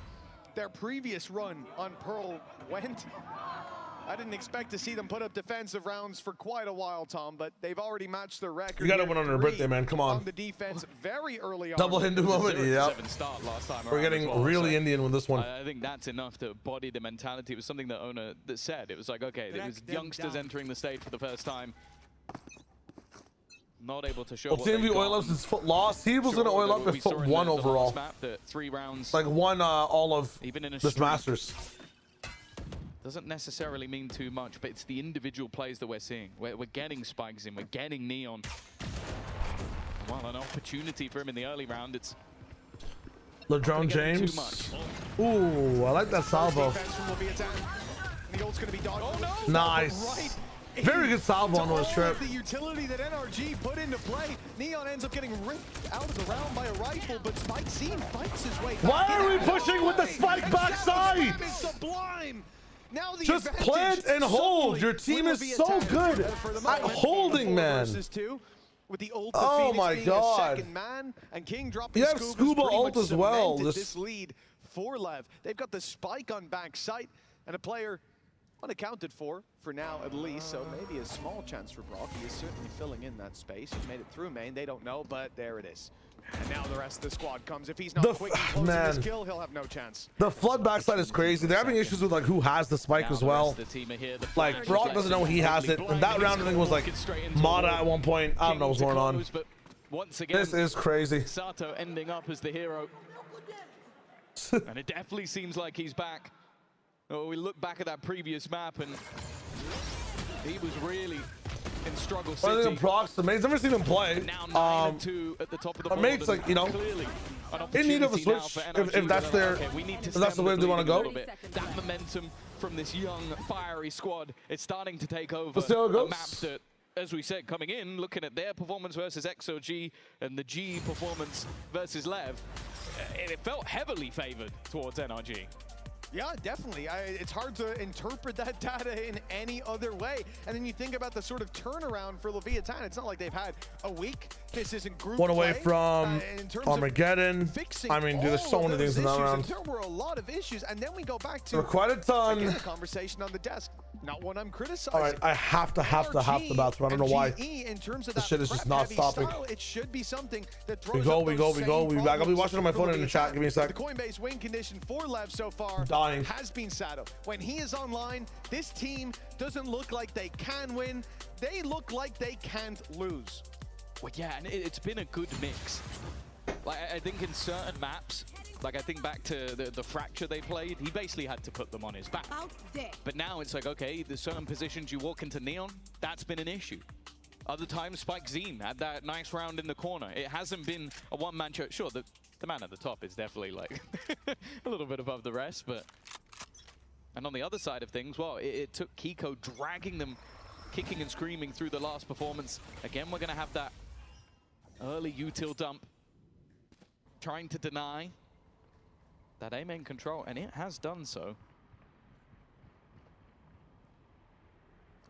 their previous run on Pearl went, I didn't expect to see them put up defensive rounds for quite a while, Tom, but they've already matched their record. You gotta win on their birthday, man. Come on. The defense very early on. Double Hindu moment, yeah. We're getting really Indian with this one. I think that's enough to body the mentality. It was something that Ona said. It was like, okay, it was youngsters entering the stage for the first time. Not able to show. Well, TMV oil ups his foot lost. He was gonna oil up at foot 1 overall. Map, the 3 rounds. Like one all of even in a this Masters. Doesn't necessarily mean too much, but it's the individual plays that we're seeing. We're getting spikes in, we're getting Neon. Well, an opportunity for him in the early round. It's LeBron James. Ooh, I like that salvo. Nice. Very good salvo on his trip. The utility that NRG put into play, Neon ends up getting ripped out of the round by a rifle, but Spike Scene fights his way back. Why are we pushing with the spike backside? Sublime. Now the just plant and hold. Your team is so good at holding, man. With the ult oh my God. Man, and King dropping you have Scuba ult as well. This lead for Lev. They've got the spike on back sight and a player unaccounted for now at least, so maybe a small chance for Brock. He is certainly filling in that space. He made it through main. They don't know, but there it is. And now the rest of the squad comes. If he's not quick and closing his kill, he'll have no chance. The flood backside is crazy. They're having issues with like who has the spike as well. Like Brock doesn't know he has it. And that round I think was like Mata at one point. I don't know what's going on. Once again, this is crazy. Sato ending up as the hero. And it definitely seems like he's back. Oh, we look back at that previous map and he was really in struggle city. Well, Prox, the mate's never seen him play. Now 9-2 at the top of the board. Mate's like, you know, in need of a switch if that's their, if that's the way they want to go. That momentum from this young, fiery squad is starting to take over Let's see how it a goes. map that, as we said, coming in, looking at their performance versus XOG and the G performance versus LEV, it felt heavily favored towards NRG. Yeah, definitely. It's hard to interpret that data in any other way. And then you think about the sort of turnaround for Leviathan. It's not like they've had a week. This isn't group One away play, from in terms Armageddon. of fixing I mean, dude, there's so all many of things in those that issues, round. and there were a lot of issues. And then we go back to There were quite a ton. again, a conversation on the desk. Not one I'm criticizing. All right, I have to bathroom. I don't know why. In terms of This that shit is just not prep-heavy stopping. style, it should be something that We throws go, up we those go. same We back. I'll be problems watching on my for phone in the Leviathan. chat. Give me a sec. The Coinbase win condition for LEV so far I'm dying. has been Sato. When he is online, this team doesn't look like they can win. They look like they can't lose. Well, yeah, and it's been a good mix. Like, I think in certain maps, like I think back to the Fracture they played, he basically had to put them on his back. But now it's like, okay, there's certain positions you walk into Neon, that's been an issue. Other times, Spike Zine had that nice round in the corner. It hasn't been a one-man show. Sure, the man at the top is definitely like a little bit above the rest, but... And on the other side of things, well, it took Kiko dragging them, kicking and screaming through the last performance. Again, we're gonna have that early util dump, trying to deny that A main control, and it has done so. It'll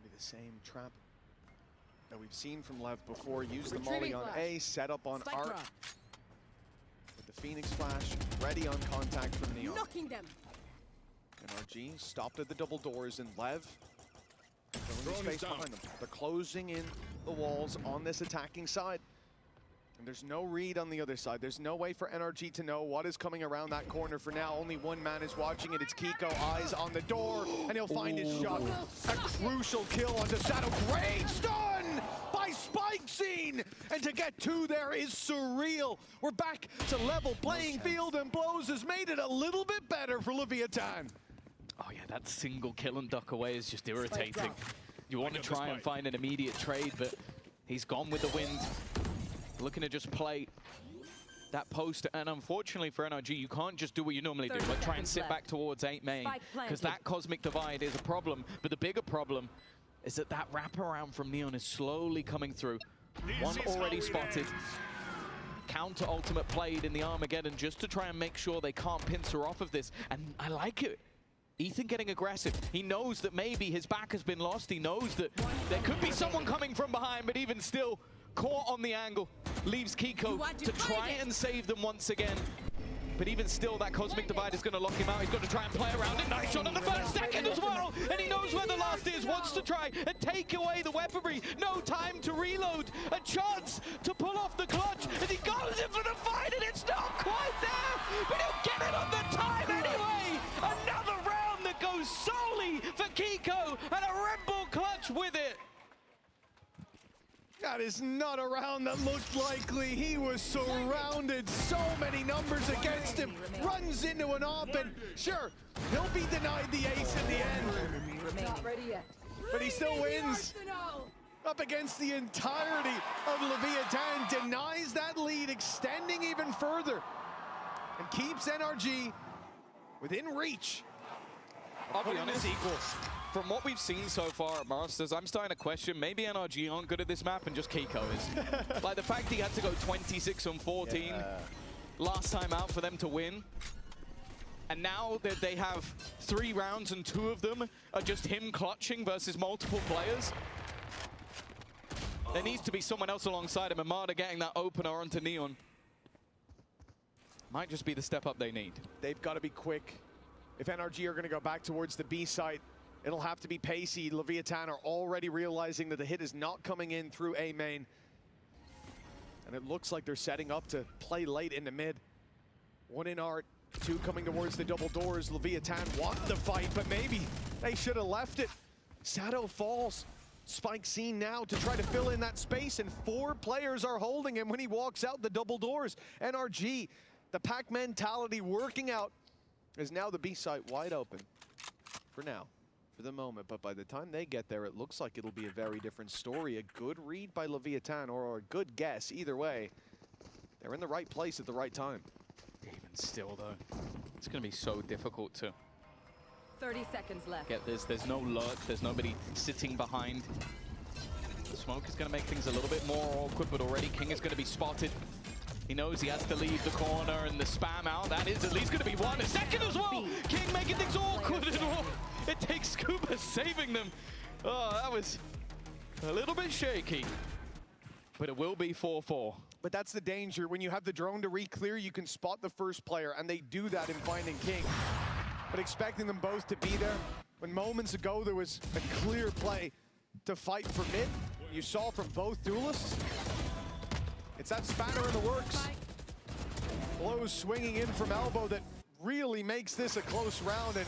be the same trap that we've seen from LEV before. Use the molly on A, set up on Art. With the Phoenix Flash, ready on contact from Neon. Knocking them. NRG stopped at the double doors, and LEV filling the space behind them. They're closing in the walls on this attacking side. And there's no read on the other side. There's no way for NRG to know what is coming around that corner for now. Only one man is watching it. It's Kiko, eyes on the door, and he'll find his shot. A crucial kill onto Sato. Great stun by Spike Scene! And to get two there is surreal. We're back to level playing field, and Blows has made it a little bit better for Leviathan. Oh yeah, that single kill and duck away is just irritating. You want to try and find an immediate trade, but he's gone with the wind. Looking to just play that post, and unfortunately for NRG, you can't just do what you normally do, like try and sit back towards 8 main, because that Cosmic Divide is a problem. But the bigger problem is that that wraparound from Neon is slowly coming through. One already spotted. Counter ultimate played in the Armageddon just to try and make sure they can't pincer off of this, and I like it. Ethan getting aggressive. He knows that maybe his back has been lost. He knows that there could be someone coming from behind, but even still, caught on the angle, leaves Kiko to try and save them once again. But even still, that Cosmic Divide is going to lock him out. He's got to try and play around it. Nice shot on the first second as well. And he knows where the last is. Wants to try and take away the weaponry. No time to reload. A chance to pull off the clutch. And he goes in for the fight, and it's not quite there. But he'll get it on the time anyway. Another round that goes solely for Kiko. And a Red Bull clutch with it. That is not a round that looked likely. He was surrounded, so many numbers against him. Runs into an op, and sure, he'll be denied the ace in the end. Not ready yet. But he still wins. Up against the entirety of Leviathan, denies that lead, extending even further, and keeps NRG within reach. I'll be honest, equals. From what we've seen so far at Masters, I'm starting to question maybe NRG aren't good at this map and just Kiko is. Like the fact he had to go 26 on 14 last time out for them to win. And now that they have 3 rounds and 2 of them are just him clutching versus multiple players. There needs to be someone else alongside him. Amada getting that opener onto Neon might just be the step up they need. They've got to be quick. If NRG are going to go back towards the B site, it'll have to be pacey. Leviathan are already realizing that the hit is not coming in through A main. And it looks like they're setting up to play late in the mid. 1 in Art, 2 coming towards the double doors. Leviathan want the fight, but maybe they should have left it. Sato falls. Spike Scene now to try to fill in that space, and 4 players are holding him when he walks out the double doors. NRG, the pack mentality working out, is now the B site wide open for now. For the moment, but by the time they get there, it looks like it'll be a very different story. A good read by Leviathan, or a good guess. Either way, they're in the right place at the right time. Even still, though, it's going to be so difficult to 30 seconds left. Get this, there's no lurk, there's nobody sitting behind. The smoke is going to make things a little bit more awkward, but already King is going to be spotted. He knows he has to leave the corner, and the spam out, that is at least going to be one. A second as well! King making things awkward, and it takes Scuba saving them. Oh, that was a little bit shaky. But it will be 4-4. But that's the danger. When you have the drone to re-clear, you can spot the first player, and they do that in finding King. But expecting them both to be there, when moments ago there was a clear play to fight for mid, you saw from both duelists, it's that spanner in the works. Blows swinging in from elbow that really makes this a close round, and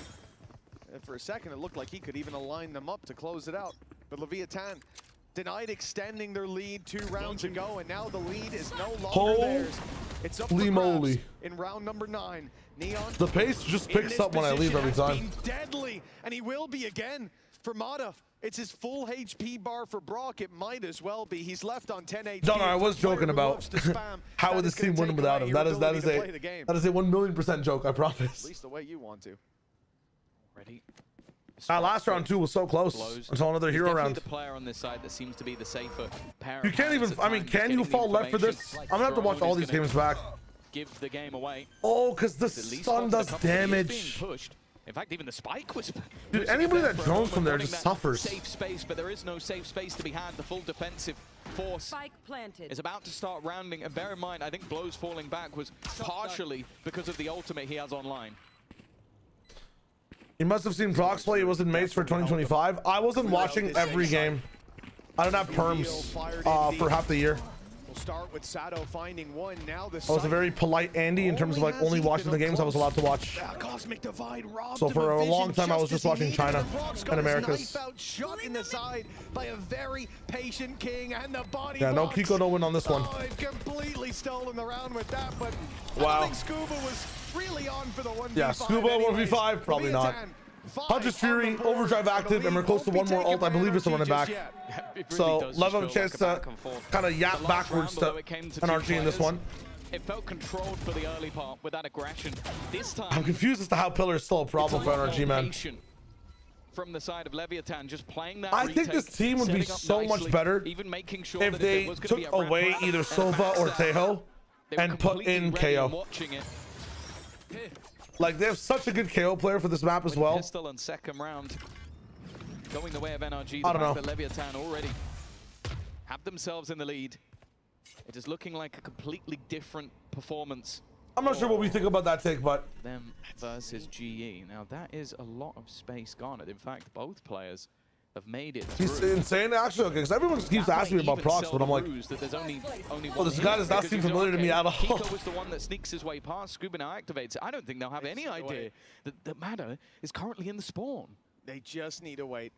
for a second it looked like he could even align them up to close it out. But Leviathan denied extending their lead 2 rounds ago, and now the lead is no longer theirs. It's up for grabs in round number 9. Neon, the pace just picks up when I leave every time. Deadly, and he will be again for Mata. It's his full HP bar for Brock. It might as well be. He's left on 10 HP. No, I was joking about how would this team win without him. That is a 1,000,000% joke, I promise. At least the way you want to. Ready. Last round 2 was so close until another hero round. The player on this side that seems to be the safer pair. You can't even, I mean, can you fall left for this? I'm gonna have to watch all these games back. Give the game away. Oh, because the sun does damage. In fact, even the spike was... Dude, anybody that drones from there just suffers. Safe space, but there is no safe space to be had. The full defensive force is about to start rounding. And bear in mind, I think Blow's falling back was partially because of the ultimate he has online. You must have seen Prox play. It was in Mates for 2025. I wasn't watching every game. I don't have perms for half the year. We'll start with Sato finding one. Now the I was a very polite Andy in terms of like only watching the games I was allowed to watch. Cosmic Divide robbed So for a long time I was just watching China and Americas. Shot in the side by a very patient King, and the body No Kiko no win on this one. Oh, it completely stolen the round with that, but wow. I think Scuba was really on for the 1v5. Yeah, Scuba 1v5, probably not. Hunter's Fury, Overdrive active, and we're close to one more ult. I believe it's a running back. So LEV have a chance to kind of yap backwards to NRG in this one. It felt controlled for the early part with that aggression. This time, I'm confused as to how Pillar is still a problem for NRG, man. From the side of Leviathan, just playing that I think this team would be so much better if they took away either Sova or Tejo and put in KO. Like, they have such a good KO player for this map as well. Pistol and second round going the way of NRG. I don't know. Leviathan already have themselves in the lead. It is looking like a completely different performance. I'm not sure what we think about that take, but them versus GE. Now that is a lot of space garnered. In fact, both players have made it. He's insane, actually. Okay, because everyone keeps asking me about Prox, but I'm like, well, this guy does not seem familiar to me at all. Kiko was the one that sneaks his way past. Scuba now activates it. I don't think they'll have any idea that Mata is currently in the spawn. They just need to wait.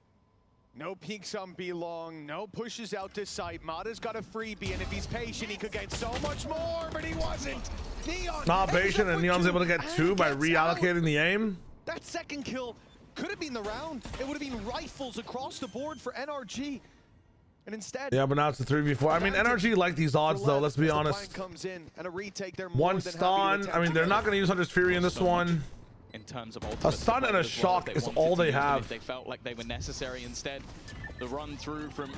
No peeks on B long, no pushes out to sight. Mata's got a freebie, and if he's patient, he could get so much more, but he wasn't. Neon not patient, and Neon's able to get 2 by reallocating the aim. That second kill could have been the round. It would have been rifles across the board for NRG. And instead... Yeah, but now it's a 3v4. I mean, NRG like these odds, though, let's be honest. Comes in and a retake, they're one stun. I mean, they're not going to use Hunter's Fury in this one. In terms of a stun and a shock is all they have. They felt like they were necessary. Instead, the run through from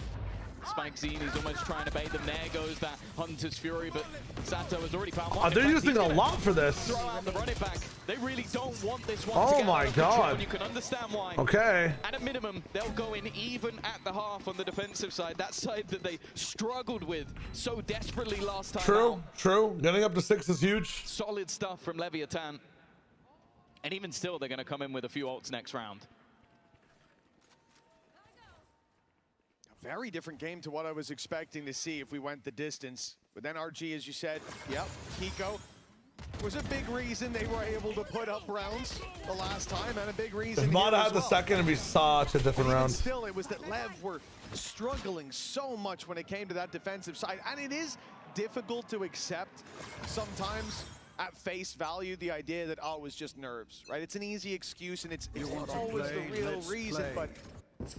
Spike Zine is almost trying to bait them. There goes that Hunter's Fury, but Sato has already found one. They're using a lot for this. Throw out the run it back. They really don't want this one. Oh my god. You can understand why. Okay. At a minimum, they'll go in even at the half on the defensive side. That side that they struggled with so desperately last time. True. Getting up to 6 is huge. Solid stuff from Leviathan. And even still, they're going to come in with a few ults next round. A very different game to what I was expecting to see if we went the distance. With NRG, as you said, yep, Kiko was a big reason they were able to put up rounds the last time, and a big reason if Mata had the second, it'd be such a different round. Still, it was that LEV were struggling so much when it came to that defensive side, and it is difficult to accept sometimes at face value the idea that, oh, it was just nerves, right? It's an easy excuse, and it's always the real reason, but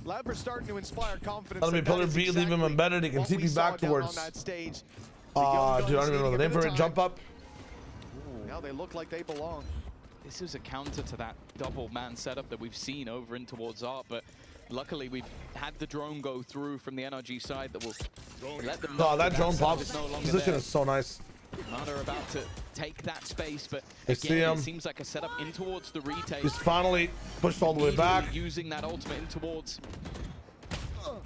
LEV are starting to inspire confidence. That'll be Pillar B, leave him embedded. He can TP back towards. Dude, I don't even know the name for it. Jump up. Now they look like they belong. this is a counter to that double man setup that we've seen over in towards Art, but luckily we've had the drone go through from the NRG side that will let them know. Oh, that drone pop is no longer position there. is so nice. Mana are about to take that space, but I see again, him. it seems like a setup in towards the retake. He's finally pushed all the way back. Using that ultimate in towards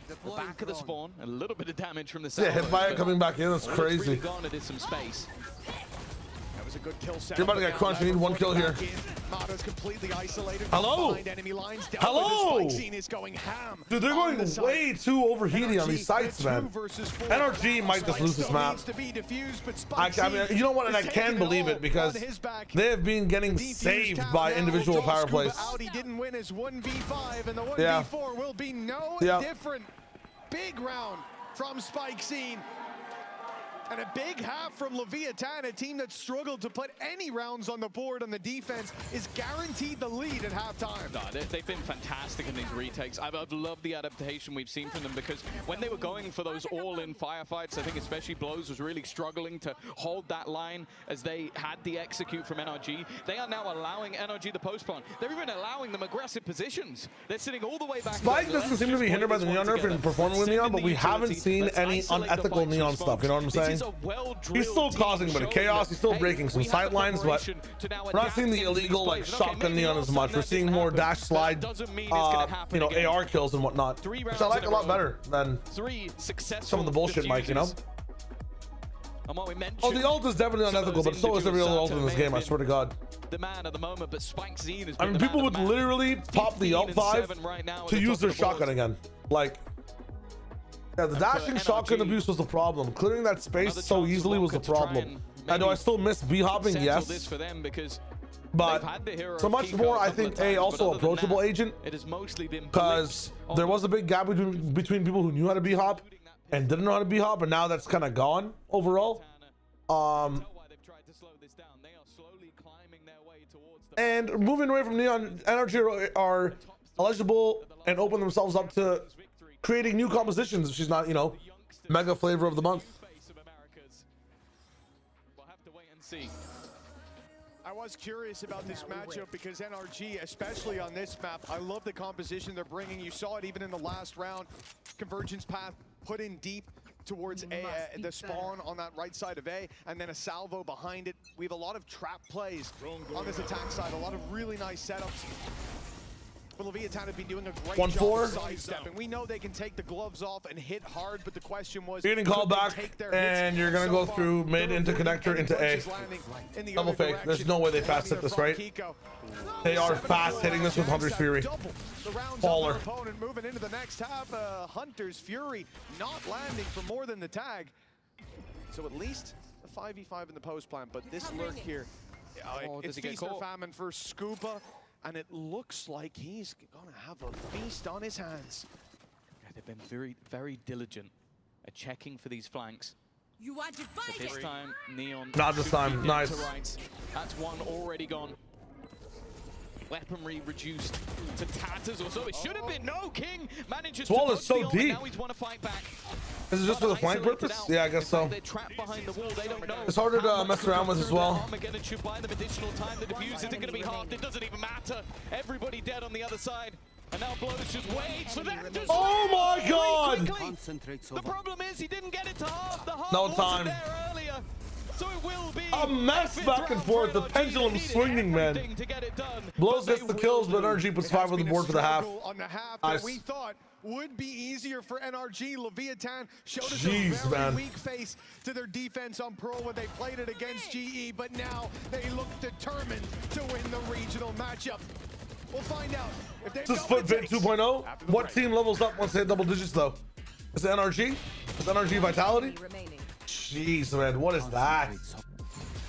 the back of the spawn. A little bit of damage from the Yeah, salvo, hit by it but coming back in. That's all it's really crazy. garnered is some space. That was a good kill set. You're about to get crunched. You need one kill here. Mato's completely isolated. Hello? Behind enemy lines. Hello? The spike scene is going ham. Dude, they're going way too overheating on these sites, man. NRG might just lose this map. I mean, you know what? And I can believe it because they have been getting saved by individual power plays. He didn't win his 1v5, and the 1v4 Yeah. will be no Yeah. different. Big round from Spike Scene. And a big half from Leviathan, a team that struggled to put any rounds on the board on the defense, is guaranteed the lead at halftime. No, they've been fantastic in these retakes. I've loved the adaptation we've seen from them because when they were going for those all-in firefights, I think especially Blows was really struggling to hold that line as they had the execute from NRG. They are now allowing NRG the post-spawn. They're even allowing them aggressive positions. They're sitting all the way back. Spike doesn't seem to be hindered by the Neon nerf and performing with Neon, but we haven't seen any unethical Neon stuff. You know what I'm saying? He's still causing a bit of chaos. He's still breaking some sight lines, but we're not seeing the illegal like shotgun Neon as much. We're seeing more dash slide, you know, AR kills and whatnot, which I like a lot better than some of the bullshit, Mike. You know. Oh, the ult is definitely unethical, but so is every other ult in this game. I swear to God. The man at the moment, but Spike Zine has I mean, people would literally pop the ult 5 to use their shotgun again, like. Yeah, the dashing shotgun abuse was the problem. Clearing that space so easily was the problem. And do I still miss B-hopping? Yes. But so much more, I think, also approachable agent. Because there was a big gap between people who knew how to B-hop and didn't know how to B-hop, and now that's kind of gone overall. And moving away from Neon, NRG are eligible and open themselves up to creating new compositions, which is not, you know, mega flavor of the month. I was curious about this matchup because NRG, especially on this map, I love the composition they're bringing. You saw it even in the last round. Convergence path put in deep towards the spawn on that right side of A, and then a salvo behind it. We have a lot of trap plays on this attack side, a lot of really nice setups. But Leviathan have been doing a great job of sidestepping. We know they can take the gloves off and hit hard, but the question was, you're getting called back, and you're gonna go through mid into connector into A. Double fake. There's no way they fast hit this, right? They are fast hitting this with Hunter's Fury. Baller. Opponent moving into the next half. Hunter's Fury not landing for more than the tag. So at least a 5v5 in the post plan, but this lurk here, it's feast or famine for Scuba. And it looks like he's going to have a feast on his hands. Yeah, they've been very, very diligent at checking for these flanks. You are divided. But this time, Neon. Not this time. Nice. That's one already gone. Weaponry reduced to tatters or so. It should have been. No, King manages Swall to is so deep. now he's won a fight back. Is it just for the flank purpose? Yeah, I guess so. They're trapped behind the wall. They don't know. It's harder to mess around with as well. Armageddon should buy them additional time. The defuse isn't going to be halved. It doesn't even matter. Everybody dead on the other side. And now Blows just waits for them to Oh my God! The problem is he didn't get it to half. The half No wasn't time. there earlier. So it will be A mess back and forth. The pendulum swinging, man. Blows gets the kills, but NRG puts 5 on the board for the half. On the half Nice. that we thought would be easier for NRG. Leviathan showed us Jeez, a very man. weak face to their defense on Pearl when they played it against GE, but now they look determined to win the regional matchup. We'll find out if they This is FUT VIT 2.0. What team levels up once they hit double digits, though? Is it NRG? Is it NRG Vitality? Jeez, man, what is that?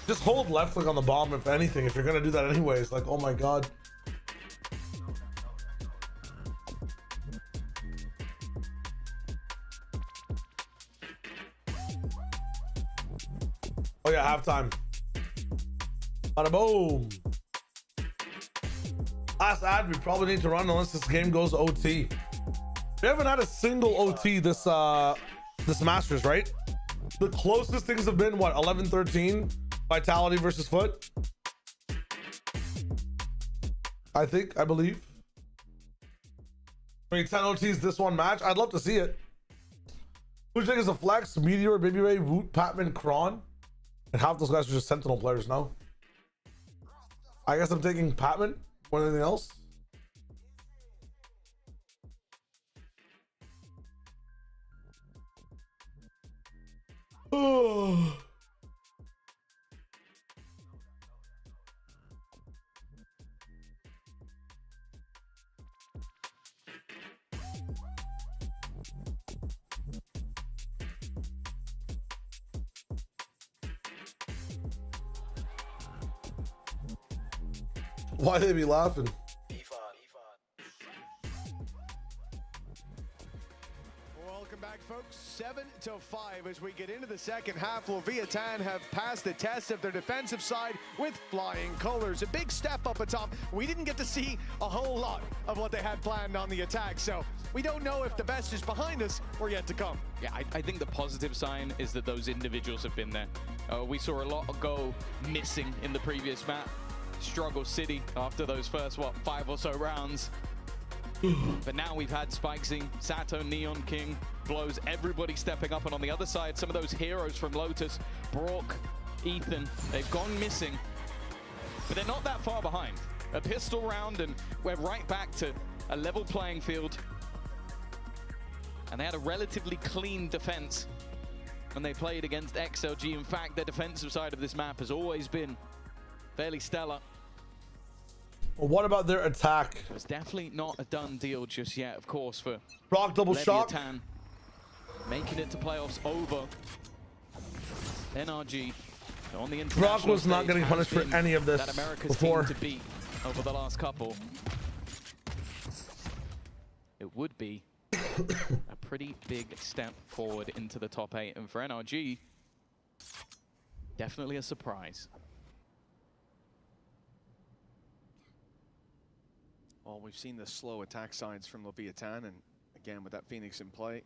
Just hold left click on the bomb, if anything, if you're gonna do that anyways. Like, oh my God. Oh yeah, halftime. Bada boom. Last ad we probably need to run unless this game goes OT. We haven't had a single OT this Masters, right? The closest things have been what, 11-13 Vitality versus FUT. I believe. I mean, 10 OTs this one match. I'd love to see it. Who do you think is a flex? Meteor, Baby Ray, Woot, Patman, Kron. And half those guys are just Sentinel players now. I guess I'm taking Patman more than anything else. Oh. Why they be laughing? Welcome back, folks. 7-5 as we get into the second half. Leviathan have passed the test of their defensive side with flying colors. A big step up atop. We didn't get to see a whole lot of what they had planned on the attack, so we don't know if the best is behind us or yet to come. Yeah, I think the positive sign is that those individuals have been there. We saw a lot go missing in the previous map. Struggle City after those first, 5 or so rounds. But now we've had Spikesing, Sato, Neon King, Blows, everybody stepping up. And on the other side, some of those heroes from Lotus, Brock, Ethan, they've gone missing. But they're not that far behind. A pistol round and we're right back to a level playing field. And they had a relatively clean defense when they played against XLG. In fact, the defensive side of this map has always been fairly stellar. Well, what about their attack? It's definitely not a done deal just yet, of course, for Brock double shock. Making it to playoffs over NRG. On the Brock was not getting punished for any of this that America's before. Team to beat over the last couple. It would be a pretty big step forward into the top 8, and for NRG, definitely a surprise. Well, we've seen the slow attack signs from Leviathan, and again, with that Phoenix in play,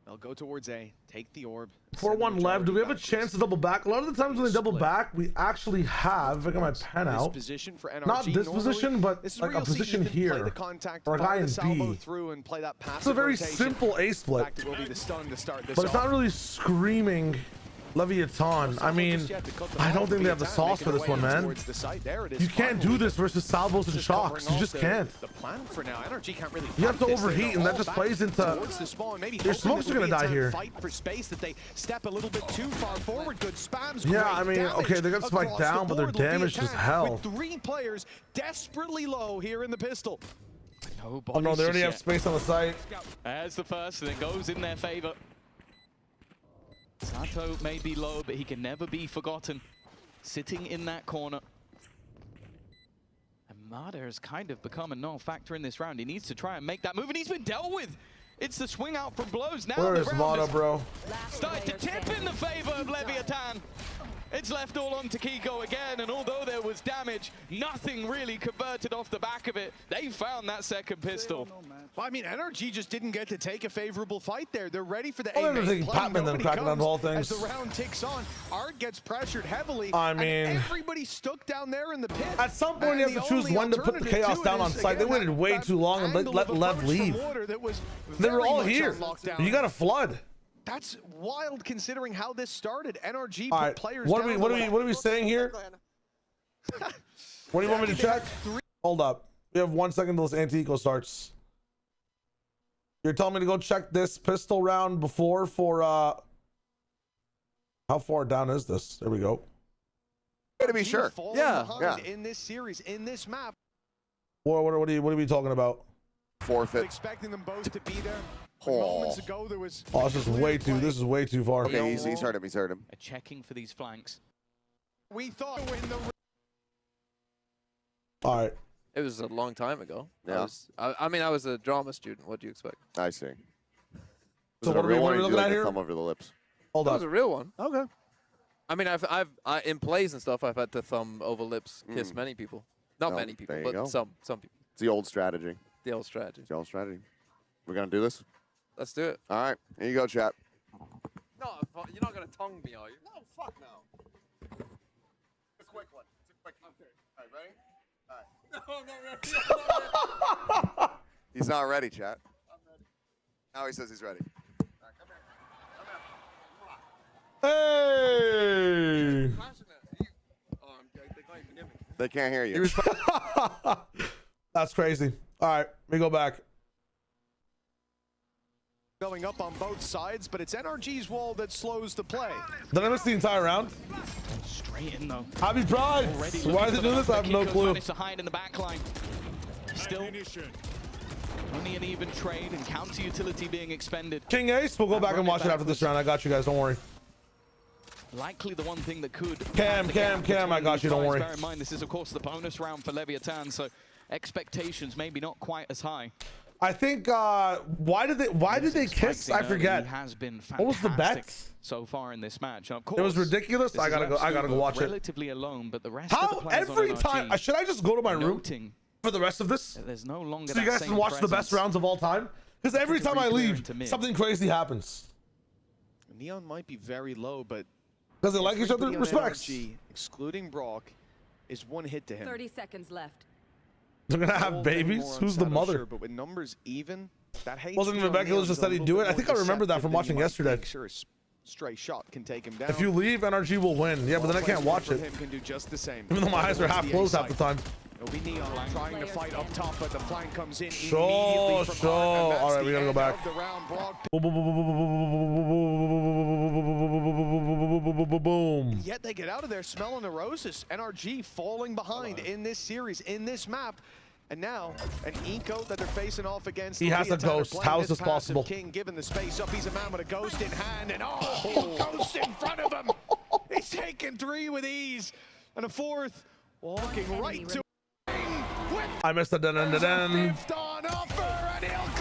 they'll go towards A, take the orb. 4-1 left. Do we have a chance to double back? A lot of the times when they double back, we actually have, if I got my pen out, position for NRG. not this position, but like a position here, or a guy in B. It's a very simple A split, but it's not really screaming Leviathan. I mean, I don't think they have the sauce for this one, man. You can't do this versus salvos and shocks. You just can't. You have to overheat, and that just plays into. Your smokes are gonna die here. Yeah, I mean, okay, they got spiked down, but they're damaged as hell. 3 players desperately low here in the pistol. Oh no, they already have space on the site. There's the first, and it goes in their favor. Sato may be low, but he can never be forgotten. Sitting in that corner. And Mada has kind of become a non-factor in this round. He needs to try and make that move, and he's been dealt with. It's the swing out from Blows. Now where is Mada, bro? Started to tip in the favor of Leviathan. It's left all on to Kiko again, and although there was damage, nothing really converted off the back of it. They found that second pistol. Well, I mean, NRG just didn't get to take a favorable fight there. They're ready for the I'm thinking Patman then cracking on all things. As the round ticks on, Art gets pressured heavily. I mean, everybody stuck down there in the pit. At some point, you have to choose when to put the chaos down on site. They waited way too long and let Lev leave. They were all here. You got to flood. That's wild considering how this started. NRG all put right. players What down. are we saying here? What do you want me to check? Hold up. We have 1 second till this anti-eco starts. You're telling me to go check this pistol round before for how far down is this? There we go. To be sure. Yeah. In this series, in this map. What are we talking about? Forfeit. Expecting them both to be there. Oh. Moments ago, there was This is way too far. Okay, he's heard him. He's heard him. Checking for these flanks. We thought when the. All right. It was a long time ago. Yeah. I mean, I was a drama student. What do you expect? I see. So what are we looking at here? Thumb over the lips. Hold That on. was a real one. Okay. I mean, I've in plays and stuff, I've had to thumb over lips, kiss many people. Not many people, there you but go. some people. It's the old strategy. The old strategy. It's the old strategy. We're gonna do this. Let's do it. All right. Here you go, chat. No, you're not gonna tongue me, are you? No, fuck no. It's a quick one. It's a quick one. Okay. All right, ready? He's not ready, chat. Now he says he's ready. Hey! They can't hear you. That's crazy. All right, let me go back. Going up on both sides, but it's NRG's wall that slows the play. Did I miss the entire round? Straight in though. Happy Pride! Why did they do this? I have no clue. Managed to hide in the back line. Still only an even trade and counter utility being expended. King Ace, we'll go back and watch it after this round. I got you guys, don't worry. Likely the one thing that could... Cam, I got you, don't worry. Bear in mind, this is of course the bonus round for Leviathan, so expectations maybe not quite as high. I think, why did they kiss? I forget. Has been what was the bet? So far in this match. Of course, it was ridiculous. I gotta go watch it. Relatively alone, but the rest How of the players every on time NRG should I just go to my room for the rest of this? There's no longer so you guys can watch the best rounds of all time? Because every time I leave, something crazy happens. Neon might be very low, but because they like each other, respects. NRG, excluding Brock, is one hit to him. 30 seconds left. They're gonna have babies. Who's the mother? Sure, but with numbers even, that hate wasn't even Rebecca just that he'd do it. I think I remember that from watching yesterday. Sure, a stray shot can take him down. If you leave, NRG will win. Yeah, but then I can't watch it. Him can do just the same. Even though my eyes are half closed half the time. It'll be Neon trying to fight up top, but the flank comes in Sure. All right, we gotta go back. Boom. Yet they get out of there smelling the roses. NRG falling behind in this series, in this map. And now, an eco that they're facing off against. He has a ghost. How is this possible? King given the space up. He's a man with a ghost in hand. And ghost in front of him. He's taking 3 with ease. And a 4th walking right to I missed the dun.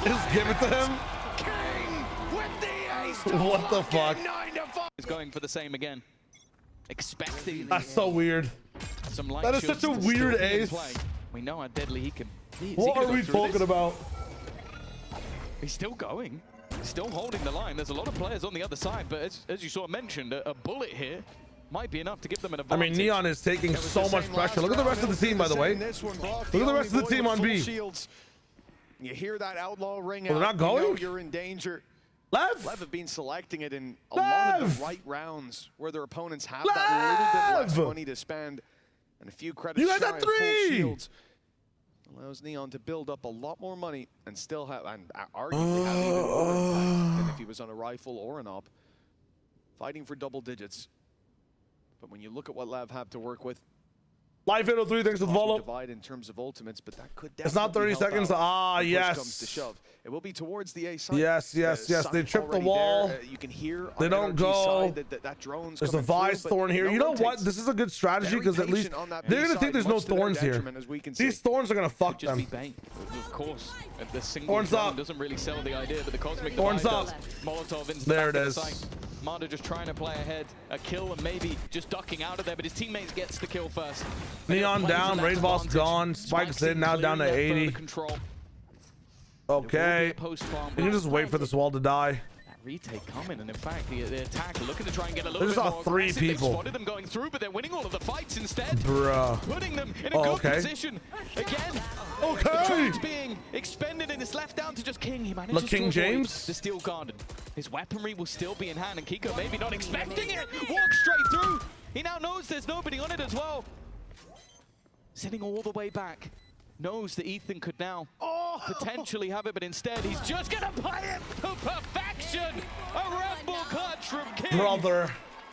Just give it to him. What the fuck? He's going for the same again. Expecting. That's so weird. Some light that is such a weird ace. We know how deadly he can be. What are we talking about? He's still going. He's still holding the line. There's a lot of players on the other side, but as you sort of mentioned, a bullet here might be enough to give them an advantage. I mean, Neon is taking so much pressure. Look at the rest of the team, by the way. Look at the rest of the team on B. You hear that outlaw ring out. They're not going? You know you're in danger. LEV have been selecting it in a lot of the right rounds where their opponents have that little bit less money to spend. And a few credits shy of full shields allows Neon to build up a lot more money and still have, and arguably have even more impact than if he was on a rifle or an op. Fighting for double digits. But when you look at what LEV have to work with, Life 803, thanks for the follow. Divide in terms of ultimates, but that could it's not 30 seconds. Ah, yes. Comes to shove. It will be towards the A side. Yes. They trip the wall. You can hear they don't go. That drone's there's a Vice thorn here. You know what? This is a good strategy because at least they're going to think there's no thorns here. These thorns are going to fuck them. Of course. The single thorns up. Doesn't really sell the idea, but the Cosmic thorns up. Molotov into there it is. Marder just trying to play ahead, a kill and maybe just ducking out of there, but his teammates gets the kill first. Neon down, Rainball's gone, Spike's in, now down to 80. Okay, can you just wait for this wall to die? Retake coming, and in fact, the attack looking to try and get a little bit more aggressive. 3 people. They spotted them going through, but they're winning all of the fights instead. Bruh. Putting them in a good position. Again, okay. It's being expended and it's left down to just King. He manages King to James. The Steel Garden. His weaponry will still be in hand, and Kiko maybe not expecting it. Walks straight through. He now knows there's nobody on it as well. Sitting all the way back. Knows that Ethan could now potentially have it, but instead he's just gonna play it to perfection. A rumble clutch from King. Brother.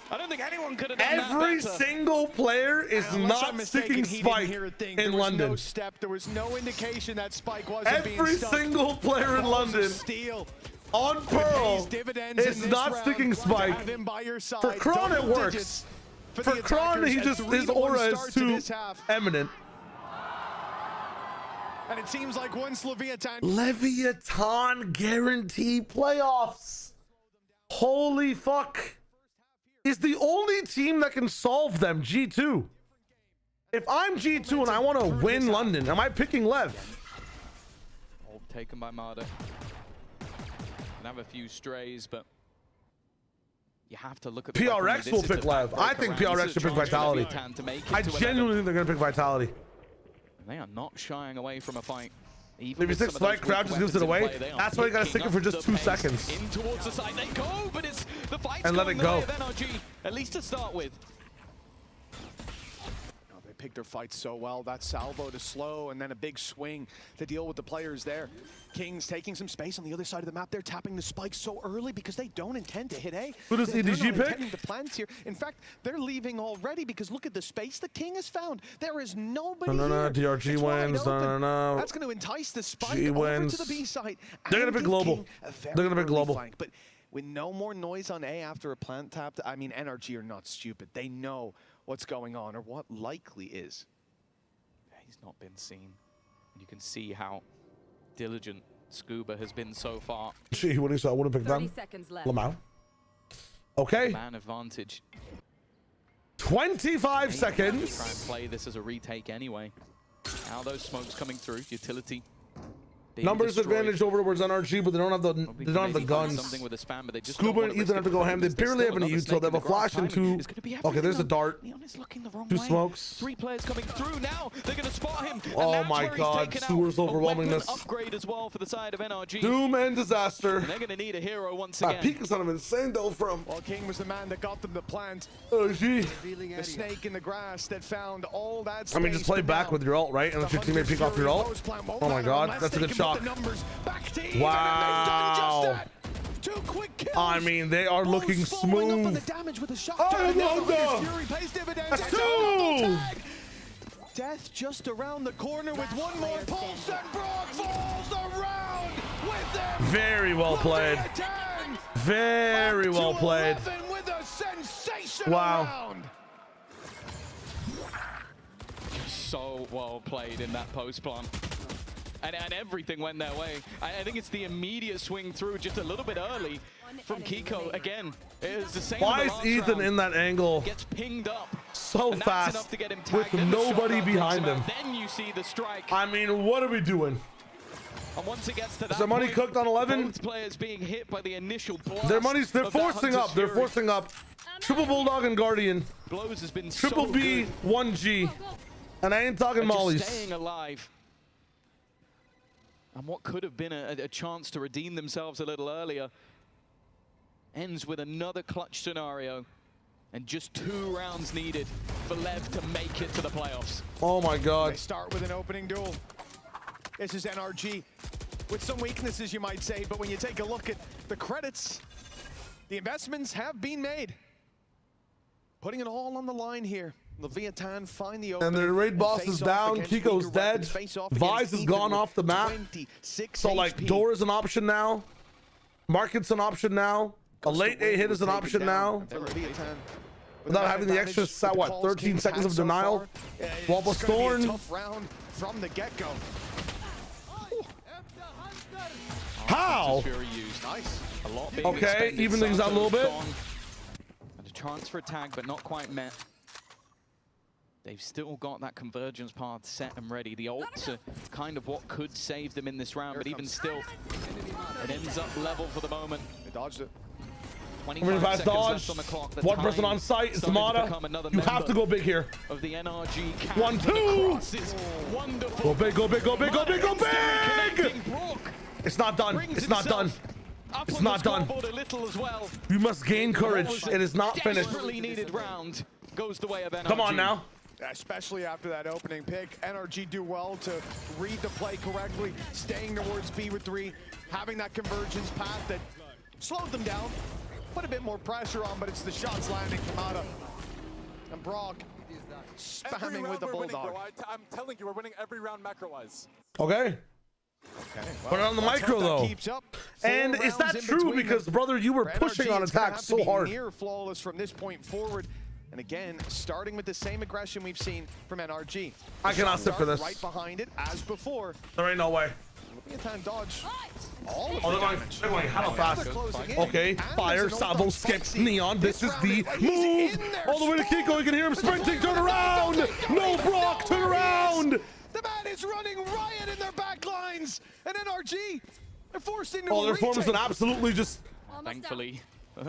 I don't think anyone could have done that Every better. single player is not sticking Spike in London. No step. There was no indication that Spike wasn't being Every stuck. single player in London on Pearl is not sticking Spike. For Kron it works. For Kron, his aura is too eminent. And it seems like once Leviathan guarantee playoffs. Holy fuck. Is the only team that can solve them G2. If I'm G2 and I want to win London, am I picking Lev? Taken by Marder. Can have a few strays, but you have to look at the PRX will pick Lev. I think PRX should pick Vitality. I genuinely think they're going to pick Vitality. They are not shying away from a fight. Maybe 6 fight, crowd just gives it away. That's why you gotta stick it for just 2 seconds. In towards the side they go, but it's the fight's and let it go. NRG, at least to start with. They picked their fight so well. That salvo to slow, and then a big swing to deal with the players there. Kings taking some space on the other side of the map. They're tapping the spike so early because they don't intend to hit A. Who does They're EDG not pick? intending to plant here. In fact, they're leaving already because look at the space the King has found. There is nobody here. DRG It's wide wins. open. No. That's going to entice the spike G over wins. to the B site. They're gonna and pick give global. King a very They're gonna pick early global. flank. But with no more noise on A after a plant tap, I mean, NRG are not stupid. They know what's going on or what likely is. He's not been seen. You can see how diligent Scuba has been so far. Gee, what do you say? I would have picked them. 30 seconds left. Lamau. Okay. Man advantage. 25 seconds. Try and play this as a retake anyway. Now those smokes coming through. Utility. Numbers advantage over towards NRG, but they don't have the guns. Something with a spam, but they just Scuba and Ethan have to go ham. They barely have any util. They have a flash and 2. Okay, there's a dart. 2 smokes. 3 players coming through now. They're going to spot him. Oh my God, Sewer's overwhelmingness. Upgrade as well for the side of NRG. Doom and disaster. And they're going to need a hero once That again. peak is on him insane though from. Well, King was the man that got them to plant. Oh, gee. The snake in the grass that found all that space. I mean, just play back with your ult, right? And let your teammate peek off your ult. Oh my God, that's a good shot. Wow. 2 quick kills. I mean, they are looking smooth. That's 2. Death just around the corner with one more pulse, and Brock falls around with them. Very well played. Very well played. With a sensational Wow. round. So well played in that post plant. And everything went their way. I think it's the immediate swing through just a little bit early from Kiko. Again, it was the same. Why is Ethan in that angle Gets pinged up so and that's fast enough to get him with tagged, and the nobody shotgun behind takes him? out. Then you see the strike. I mean, what are we doing? And once it gets to that Is their money point, cooked on 11? both players being hit by the initial blast. They're of that forcing up. Hunter's They're Fury. forcing up. Triple Bulldog and Guardian. Blows has been Triple so B, good. 1G. And I ain't talking And just mollies. staying alive. And what could have been a chance to redeem themselves a little earlier ends with another clutch scenario. And just 2 rounds needed for LEV to make it to the playoffs. Oh my God. They start with an opening duel. This is NRG with some weaknesses, you might say, but when you take a look at the credits, the investments have been made. Putting it all on the line here. Leviathan find the opening. And their raid boss face is off down. against Kiko's League of dead. Weapons, face off Vise against has Ethan gone with off the map. 26 So like HP. door is an option now. Market's an option now. A late A hit is an option now. Without having the extra, what, 13 seconds of denial? Wobble Thorn. Tough round from the get-go. How? Fury used. Nice. A lot being Okay, expended. even things out a little bit. Gone. And a transfer tag, but not quite met. They've still got that convergence path set and ready. The ults are kind of what could save them in this round, but even still, it ends up level for the moment. They dodged it. 25 seconds dodge. left on the clock. The 1 person time on site. It's starting to Mata. become another You have member to go big here. of the NRG camp. 1, 2. The cross is wonderful. Go big, go big, go big, go big, go big! Connecting Brook. It's not done. Brings It's not done. himself up It's on not the done. scoreboard a little as well. You must gain courage. It is not finished. Desperately needed round goes the way of NRG. Come on now. Especially after that opening pick, NRG do well to read the play correctly, staying towards B with 3, having that convergence path that slowed them down, put a bit more pressure on, but it's the shots landing from Mata. And Brock spamming with the Bulldog. I'm telling you, we're winning every round macro-wise. Okay. Put it on the micro though. And is that true? Because brother, you were pushing on attack so hard. Near flawless from this point forward. And again, starting with the same aggression we've seen from NRG. I cannot sit for this. Right behind it, as before. There ain't no way. Leviathan dodge. All of Oh, the they're damage. going how fast? Closing in. Okay, And fire, there's an ult Savo, on skip, Foxy. Neon. This is the He's move. in there All the way to Kiko. You can hear him sprinting. Turn around. No, Brock, turn around. The man is running riot in their back lines. And NRG, they're forced into Oh, a their form is retake. an absolutely just. Thankfully,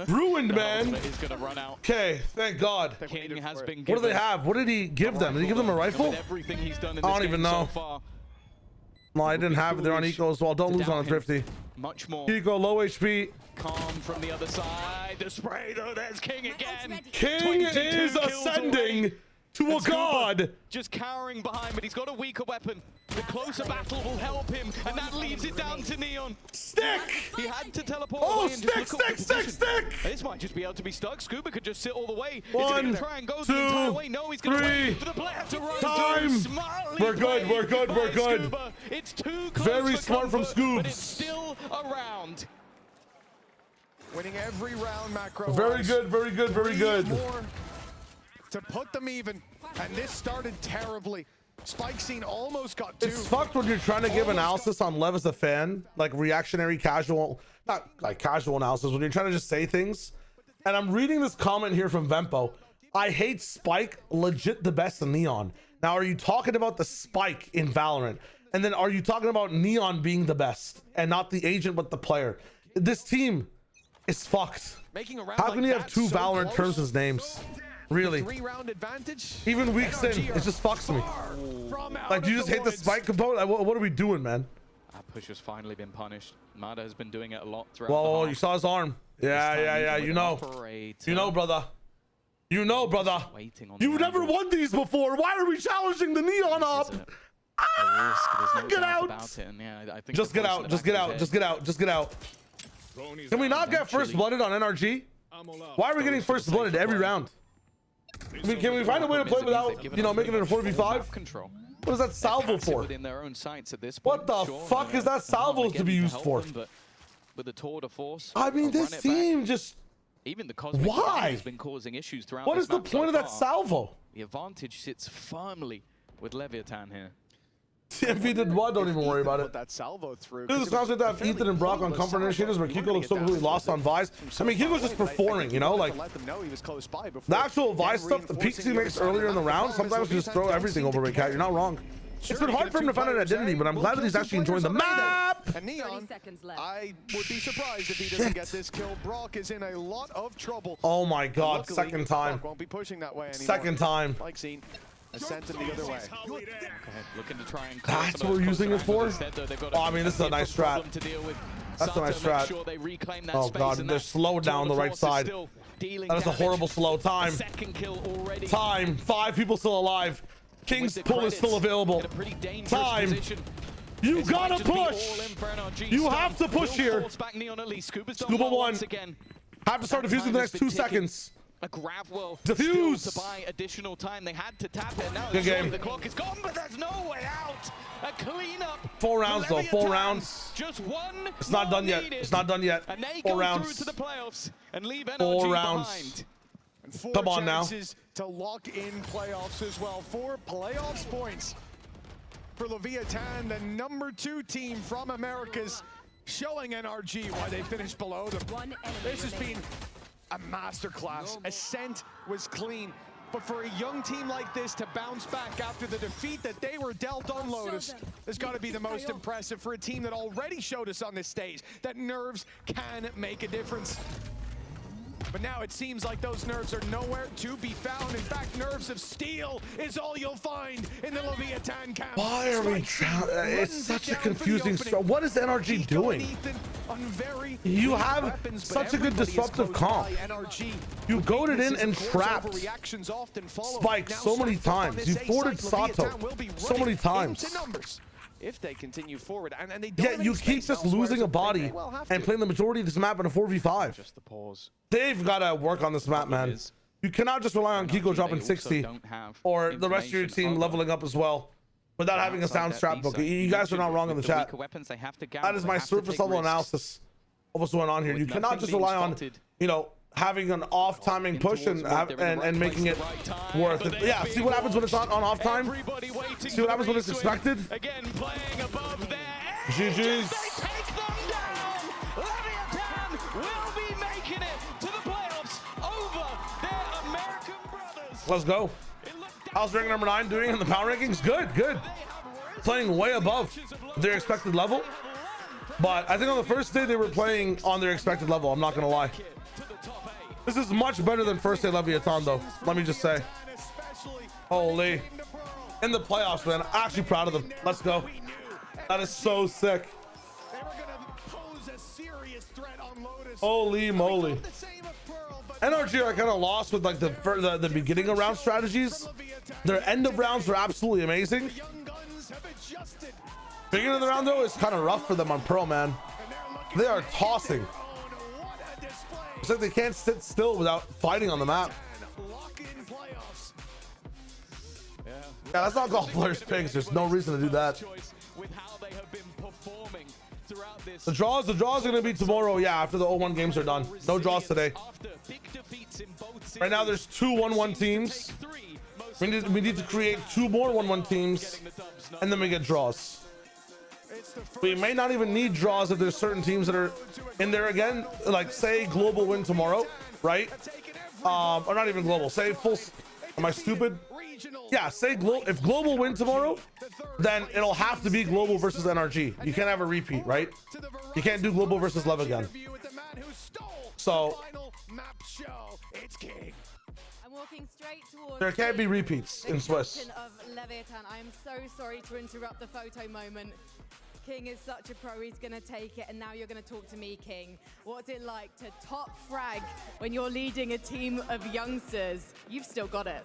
Ruined, man. He's gonna run out. Okay, thank God. King has been What given do they have? What did he give them? Did he give them a rifle? with everything he's done in I this don't game even know. so far. No, I didn't have it. They're on eco as well. Don't lose on a Thrifty. Much more Eco, low HP. calm from the other side. The spray though, there's King again. King is ascending to a god. Just cowering behind, but he's got a weaker weapon. The closer battle will help him, and that leaves it down to Neon. Stick! He had to teleport Oh, away and just stick, look up the stick, position. stick! This might just be able to be stuck. Scuba could just sit all the way. Is he One, gonna try and go two, the entire way? No, he's gonna three. wait for the player to run Time. through. Smartly We're good, played we're good, by we're good. Scuba. It's too close Very for smart from comfort, but it's Scoobs. still around. Winning every round macro. Very good, very good, very good. More to put them even, and this started terribly. Spike scene almost got two. It's fucked when you're trying to give analysis on Lev as a fan, like reactionary, casual, not like casual analysis, when you're trying to just say things. And I'm reading this comment here from Vempo. I hate Spike, legit the best in Neon. Now, are you talking about the Spike in Valorant? And then are you talking about Neon being the best and not the agent, but the player? This team is fucked. How can you have two Valorant terms as names? Really? 3-round advantage. Even weeks in, it just fucks me. Like, do you just hate the Spike component? Like, what are we doing, man? That push has finally been punished. Mada has been doing it a lot throughout Well, the you saw his arm. Yeah. You know, brother. You know, brother. You never won these before. Why are we challenging the Neon up? Get out. Just get out. Just get out. Just get out. Just get out. Can we not get first blooded on NRG? Why are we getting first blooded every round? I mean, can we find a way to play without, you know, making it a 4v5? Control. What is that salvo for? Within their own sights at this point. What the fuck is that salvo to be used for? But with the tour de force, I mean, this team just... Even the cosmic Why? has been causing issues throughout. What this is the map point of so that far. salvo? The advantage sits firmly with Leviathan here. TMV did what? Don't even worry about it. That salvo through. Dude, this concept that have Ethan and Brock on comfort initiators where Kiko looks so completely lost on Vice. I mean, Kiko's just performing, you know, like the actual Vice stuff, the peaks he makes earlier in the round, sometimes you just throw everything over Red Cat. You're not wrong. It's been hard for him to find an identity, but I'm glad that he's actually enjoying the map. And Neon, I would be surprised if he doesn't get this kill. Brock is in a lot of trouble. Oh my God, Luckily, second time. Brock won't be pushing that way anymore. Second time. Like seen. Ascent him the other way. Looking to try and That's what we're using it for? Oh, I mean, this is a nice strat. That's a nice strat. Oh God, they're slowed down the right side. That is a horrible slow. Time. Time. 5 people still alive. King's pull is still available. Time. You gotta push. You have to push here. Scuba 1. Have to start defusing in the next 2 seconds. A Gravwell Diffuse. still to buy additional time. They had to tap it. Now Good game. the clock is gone, but there's no way out. A cleanup. 4 rounds though. 4 rounds. Just one. It's not done yet. It's not done yet. And they 4 go rounds. through to the playoffs and leave NRG 4 rounds. behind. And 4 Come on now. chances to lock in playoffs as well. 4 playoffs points for Leviathan, the #2 team from Americas, showing NRG why they finished below them. This has been a masterclass. Ascent was clean, but for a young team like this to bounce back after the defeat that they were dealt on Lotus has got to be the most impressive for a team that already showed us on this stage that nerves can make a difference. But now it seems like those nerves are nowhere to be found. In fact, nerves of steel is all you'll find in the Leviathan camp. Why are we it's such a confusing story. What is NRG doing? You have such a good disruptive comp. You goaded in and trapped Spike so many times. You thwarted Sato so many times. If they continue forward, and they Yeah, you keep just losing a body and playing the majority of this map in a 4v5. Just the pause. They've got to work on this map, man. You cannot just rely on Kiko dropping 60 or the rest of your team leveling up as well without having a sound strat book. You guys are not wrong in the chat. That is my surface level analysis of what's going on here. You cannot just rely on, you know, having an off timing push and making it worth it. Yeah, see what happens when it's on off time? See what happens when it's expected? Again, playing above there. GG's. They take them down. Leviathan will be making it to the playoffs over their American brothers. Let's go. How's rank number 9 doing in the power rankings? Good, good. Playing way above their expected level. But I think on the first day they were playing on their expected level. I'm not going to lie. This is much better than first day Leviathan, though. Let me just say. Holy. In the playoffs, man. I'm actually proud of them. Let's go. That is so sick. Holy moly. NRG are kind of lost with like the beginning of round strategies. Their end of rounds were absolutely amazing. Beginning of the round, though, is kind of rough for them on Pearl, man. They are tossing. It's like they can't sit still without fighting on the map. Yeah, let's not call players pigs. There's no reason to do that. The draws are going to be tomorrow. Yeah, after the 0-1 games are done. No draws today. Right now, there's 2 1-1 teams. We need to create 2 more 1-1 teams, and then we get draws. We may not even need draws if there's certain teams that are in there again. Like, say global win tomorrow, right? Or not even global. Say full. Am I stupid? Yeah, say if global win tomorrow, then it'll have to be global versus NRG. You can't have a repeat, right? You can't do global versus LEV again. So I'm walking straight towards there can't be repeats in Swiss. Of Leviathan. I am so sorry to interrupt the photo moment. King is such a pro, he's gonna take it, and now you're gonna talk to me, King. What's it like to top frag when you're leading a team of youngsters? You've still got it.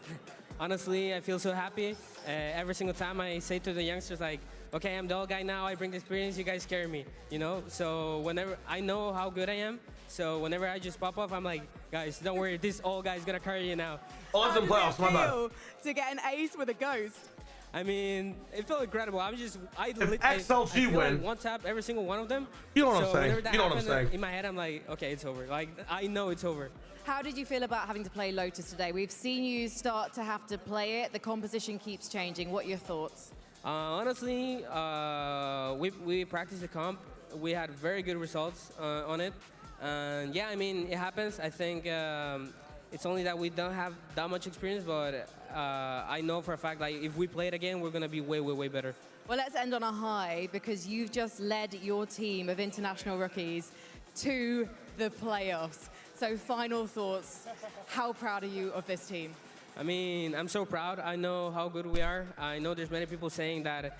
Honestly, I feel so happy. Every single time I say to the youngsters, like, okay, I'm the old guy now, I bring the experience, you guys scare me, you know? So whenever, I know how good I am, so whenever I just pop off, I'm like, guys, don't worry, this old guy's gonna carry you now. Oh, it's in playoffs, my bad. To get an ace with a ghost. I mean, it felt incredible. I XLG win, one tap every single one of them. You know what I'm saying? You know what I'm saying? In my head, I'm like, okay, it's over. Like, I know it's over. How did you feel about having to play Lotus today? We've seen you start to have to play it. The composition keeps changing. What are your thoughts? Honestly, we practiced the comp. We had very good results on it. And yeah, I mean, it happens. I think it's only that we don't have that much experience, but I know for a fact, like, if we play it again, we're going to be way, way, way better. Well, let's end on a high, because you've just led your team of international rookies to the playoffs. So final thoughts, how proud are you of this team? I mean, I'm so proud. I know how good we are. I know there's many people saying that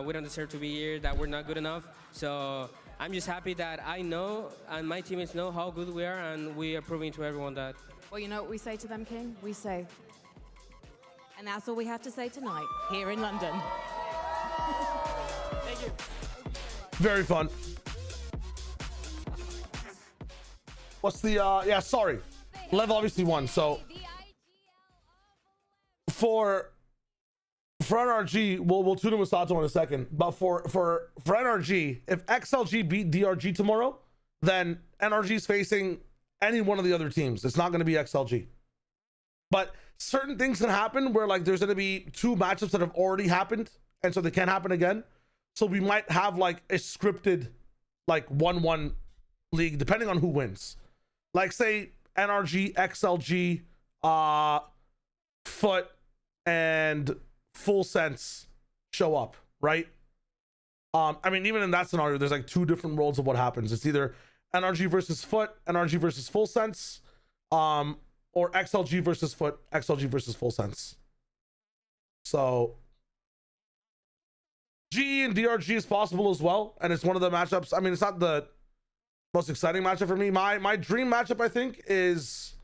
we don't deserve to be here, that we're not good enough. So I'm just happy that I know and my teammates know how good we are, and we are proving to everyone that. Well, you know what we say to them, King? We say, and that's all we have to say tonight here in London. Thank you. Very fun. What's the yeah, sorry. LEV obviously won, so for NRG, we'll tune in with Sato in a second. But for NRG, if XLG beat DRG tomorrow, then NRG is facing any one of the other teams. It's not going to be XLG. But certain things can happen where, like, there's going to be 2 matchups that have already happened, and so they can't happen again. So we might have like a scripted like 1-1 league depending on who wins. Like, say NRG, XLG, FUT, and Full Sense show up, right? I mean, even in that scenario, there's like 2 different roles of what happens. It's either NRG versus FUT, NRG versus Full Sense, or XLG versus FUT, XLG versus Full Sense. So GE and DRG is possible as well, and it's one of the matchups. I mean, it's not the most exciting matchup for me. My dream matchup, I think, is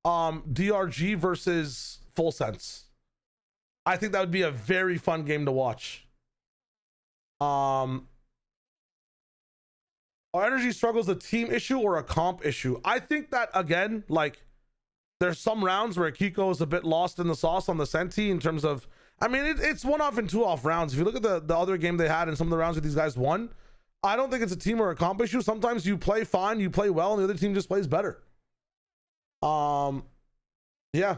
DRG versus Full Sense. I think that would be a very fun game to watch. Our energy struggles a team issue or a comp issue? I think that, again, like, there's some rounds where Kiko is a bit lost in the sauce on the Senti in terms of, I mean, it's 1-off and 2-off rounds. If you look at the other game they had and some of the rounds that these guys won, I don't think it's a team or a comp issue. Sometimes you play fine, you play well, and the other team just plays better. Yeah.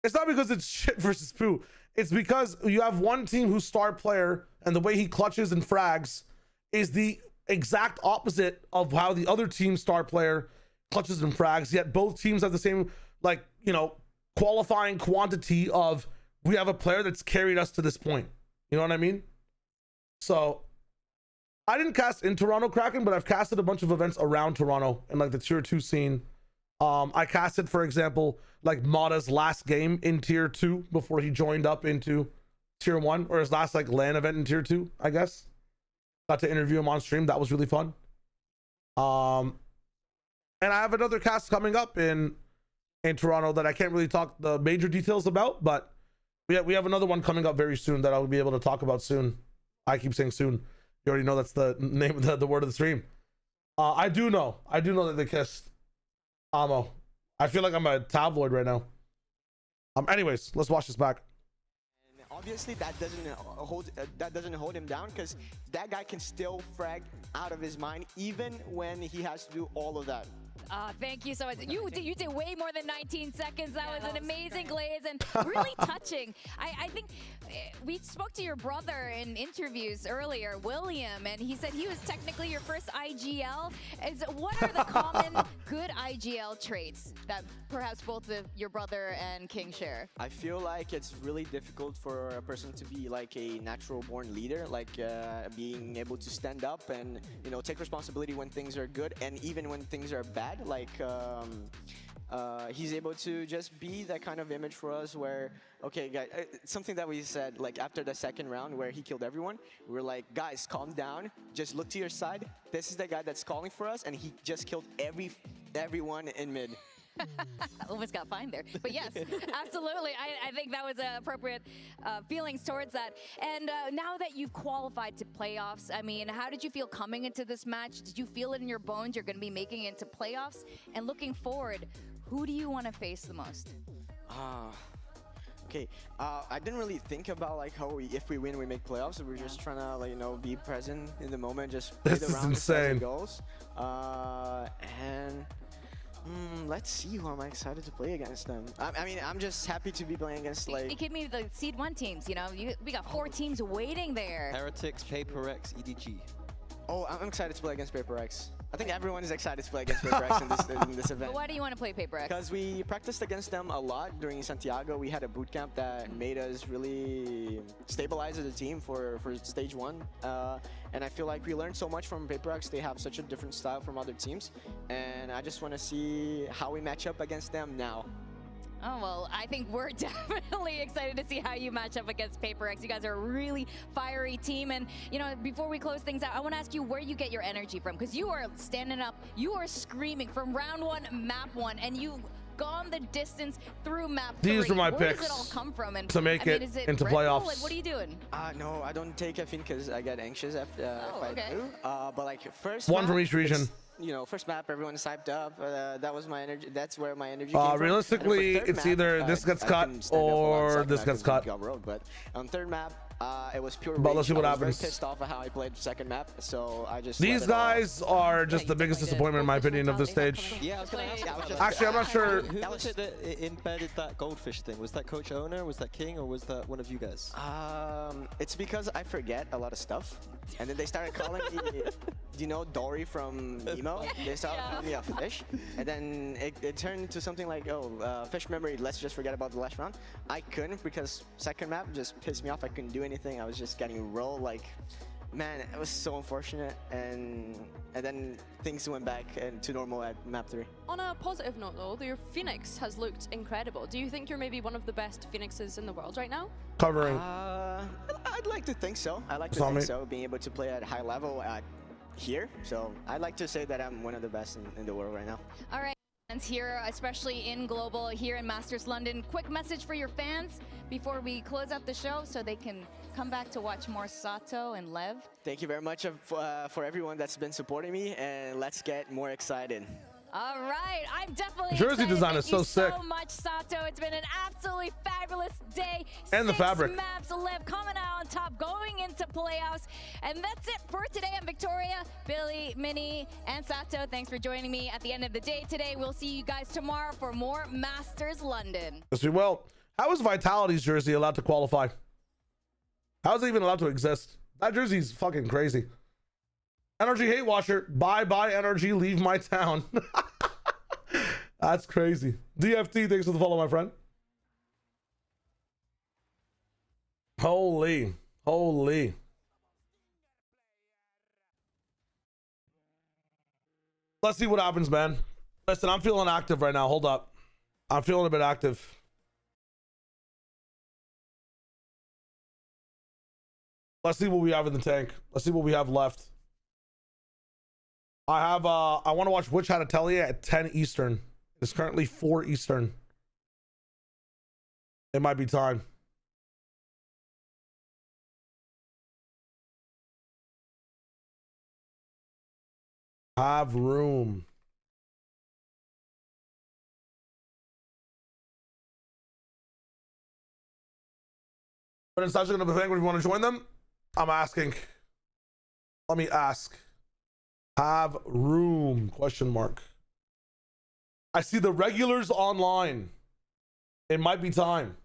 It's not because it's shit versus poo. It's because you have one team whose star player and the way he clutches and frags is the exact opposite of how the other team's star player clutches and frags, yet both teams have the same, like, you know, qualifying quantity of, we have a player that's carried us to this point. You know what I mean? So I didn't cast in Toronto Kraken, but I've casted a bunch of events around Toronto and like the tier 2 scene. I casted, for example, like Mata's last game in tier 2 before he joined up into tier 1, or his last like LAN event in tier 2, I guess. Got to interview him on stream. That was really fun. And I have another cast coming up in Toronto that I can't really talk the major details about, but we have another one coming up very soon that I'll be able to talk about soon. I keep saying soon. You already know that's the name of the word of the stream. I do know that they kissed Amo. I feel like I'm a tabloid right now. Anyways, let's watch this back. And obviously that doesn't hold him down, because that guy can still frag out of his mind even when he has to do all of that. Thank you so much. You did way more than 19 seconds. That was an amazing glaze and really touching. I think we spoke to your brother in interviews earlier, William, and he said he was technically your first IGL. What are the common good IGL traits that perhaps both your brother and King share? I feel like it's really difficult for a person to be like a natural-born leader, like being able to stand up and take responsibility when things are good and even when things are bad. Like he's able to just be that kind of image for us where, okay, guys, something that we said like after the second round where he killed everyone, we were like, guys, calm down, just look to your side. This is the guy that's calling for us, and he just killed everyone in mid. Almost got fined there. But yes, absolutely. I think that was appropriate feelings towards that. And now that you've qualified to playoffs, I mean, how did you feel coming into this match? Did you feel it in your bones you're going to be making it into playoffs? And looking forward, who do you want to face the most? Okay, I didn't really think about like how if we win, we make playoffs. We're just trying to like be present in the moment, just play the round as it goes. And let's see who I'm excited to play against them. I mean, I'm just happy to be playing against like. Give me the Seed 1 teams. We got 4 teams waiting there. Heretics, Paper X, EDG. Oh, I'm excited to play against Paper X. I think everyone is excited to play against Paper X in this event. But why do you want to play Paper X? Because we practiced against them a lot during Santiago. We had a boot camp that made us really stabilize as a team for stage 1. And I feel like we learned so much from Paper X. They have such a different style from other teams. And I just want to see how we match up against them now. Oh, well, I think we're definitely excited to see how you match up against Paper X. You guys are a really fiery team. And, before we close things out, I want to ask you where you get your energy from. Because you are standing up, you are screaming from round 1, map 1, and you've gone the distance through map 3. These are my Where picks does it all come from? And, to make it into playoffs. Like, what are you doing? No, I don't take caffeine because I get anxious after if I do. But like first one from each region. First map, everyone's hyped up. That was my energy. That's where my energy came from. Realistically, it's either this gets cut or this gets cut. But on third map, it was pure But let's see what I happens. was very pissed off at how I played second map, so I just. These guys are just the biggest disappointment, in my opinion, of this stage. Yeah, I was going to ask. Actually, I'm not sure. Who was it that embedded that goldfish thing? Was that Coach Owner? Was that King? Or was that one of you guys? It's because I forget a lot of stuff, and then they started calling me, Dory from Nemo. They started calling me a fish, and then it turned to something like, fish memory. Let's just forget about the last round. I couldn't because second map just pissed me off. I couldn't do anything. I was just getting rolled like, man, it was so unfortunate. And then things went back to normal at map 3. On a positive note though, your Phoenix has looked incredible. Do you think you're maybe one of the best Phoenixes in the world right now? Covering. I'd like to think so. I like to think so, being able to play at high level here. So I'd like to say that I'm one of the best in the world right now. All right. Here, especially in Global, here in Masters London. Quick message for your fans before we close out the show so they can come back to watch more Sato and Lev. Thank you very much for everyone that's been supporting me, and let's get more excited. All right, I'm definitely Jersey excited. design is so sick. Thank you so much, Sato. It's been an absolutely fabulous day. And the fabric. 6 maps, Lev coming out on top, going into playoffs. And that's it for today. I'm Victoria, Billy, Minnie, and Sato. Thanks for joining me at the end of the day today. We'll see you guys tomorrow for more Masters London. Yes, we will. How is Vitality's jersey allowed to qualify? How is it even allowed to exist? That jersey's fucking crazy. NRG hate watcher. Bye bye NRG, leave my town. That's crazy. DFT, thanks for the follow, my friend. Holy. Let's see what happens, man. Listen, I'm feeling active right now. Hold up. I'm feeling a bit active. Let's see what we have in the tank. Let's see what we have left. I have I want to watch Witch Hat Atelier at 10 Eastern. It's currently 4 Eastern. It might be time. Have room. But it's actually going to be if you want to join them. I'm asking. Let me ask. Have room? Question mark. I see the regulars online. It might be time.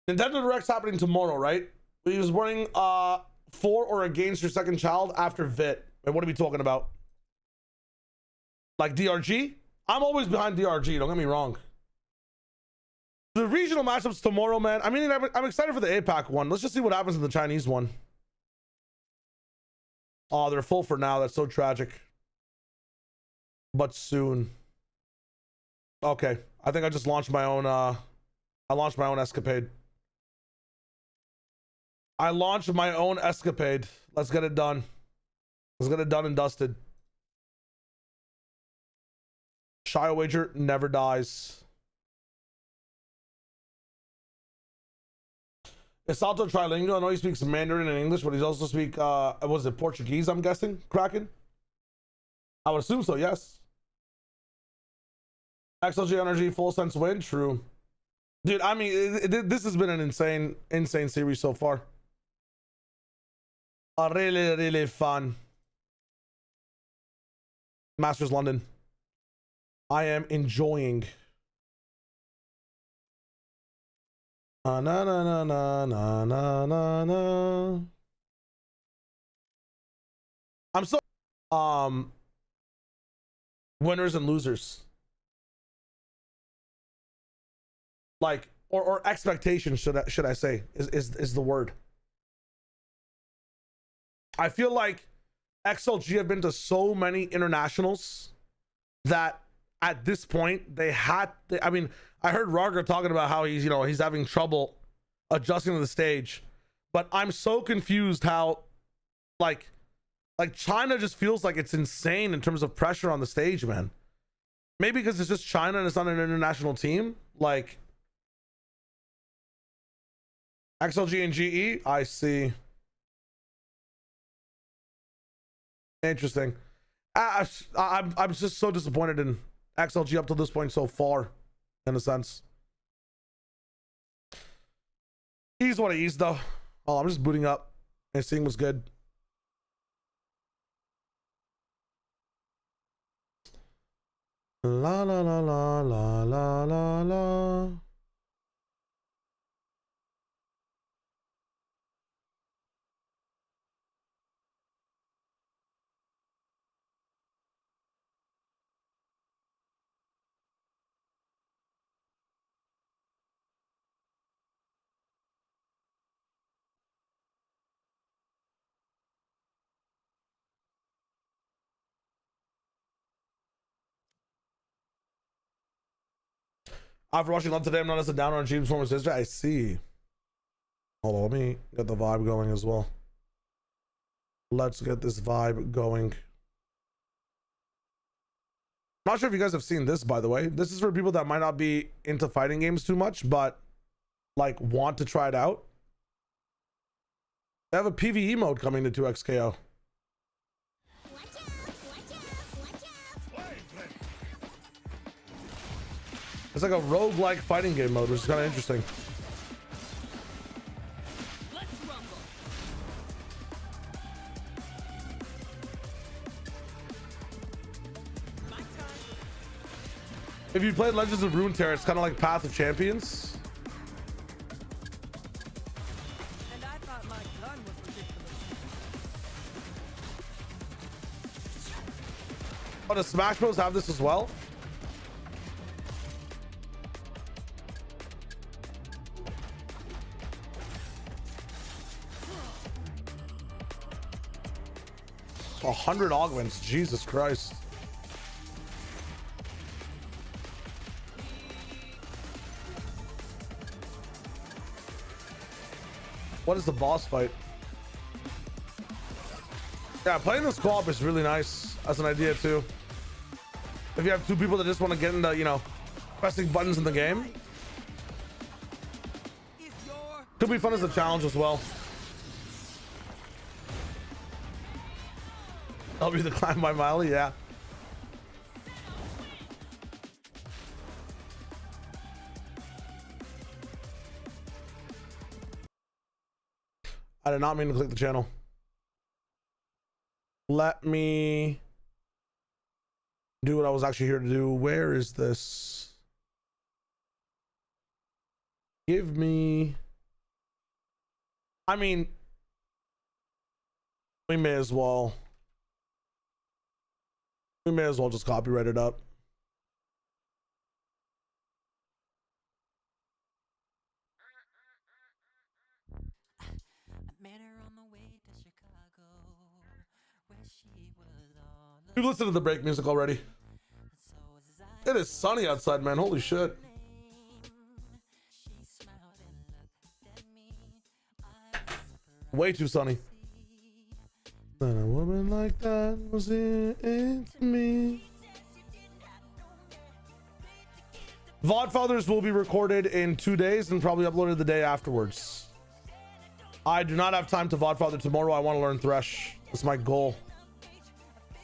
Nintendo Direct's happening tomorrow, right? He was running for or against your second child after VIT. Wait, what are we talking about? Like DRG? I'm always behind DRG, don't get me wrong. The regional matchups tomorrow, man. I mean, I'm excited for the APAC one. Let's just see what happens in the Chinese one. Oh, they're full for now. That's so tragic. But soon. Okay. I think I just launched my own, I launched my own escapade. I launched my own escapade. Let's get it done. Let's get it done and dusted. Shy wager never dies. Is Salto trilingual? I know he speaks Mandarin and English, but he's also speak was it Portuguese, I'm guessing? Kraken? I would assume so, yes. XLG NRG full sense win, true. Dude, I mean, this has been an insane series so far. Really fun. Masters London. I am enjoying. Na na na na na na na na. I'm so winners and losers. Like or expectations should I say is the word. I feel like XLG have been to so many internationals that at this point they had I mean, I heard Rager talking about how he's, you know, he's having trouble adjusting to the stage, but I'm so confused how like China just feels like it's insane in terms of pressure on the stage, man. Maybe because it's just China and it's not an international team. Like XLG and GE, I see. Interesting. I'm just so disappointed in XLG up to this point so far, in a sense. He's what he is, though. Oh, I'm just booting up and seeing what's good. La la la la la la la la. After watching Love today, I'm not as a downer on James' former sister. I see. Hold on, let me get the vibe going as well. Let's get this vibe going. Not sure if you guys have seen this, by the way. This is for people that might not be into fighting games too much, but like want to try it out. They have a PvE mode coming to 2XKO. It's like a roguelike fighting game mode, which is kind of interesting. If you played Legends of Runeterra, it's kind of like Path of Champions. And I thought my gun was ridiculous. Oh, does Smash Bros have this as well? $100 augments, Jesus Christ. What is the boss fight? Yeah, playing this co-op is really nice as an idea too. If you have two people that just want to get into, you know, pressing buttons in the game. Could be fun as a challenge as well. I'll be the climb by Miley, yeah. I did not mean to click the channel. Let me do what I was actually here to do. Where is this? Give me... I mean, we may as well just copyright it up. We've listened to the break music already. It is sunny outside, man. Holy shit. Way too sunny. That a woman like that was it me. VOD Fathers will be recorded in 2 days and probably uploaded the day afterwards. I do not have time to VOD Father tomorrow. I want to learn Thresh. That's my goal.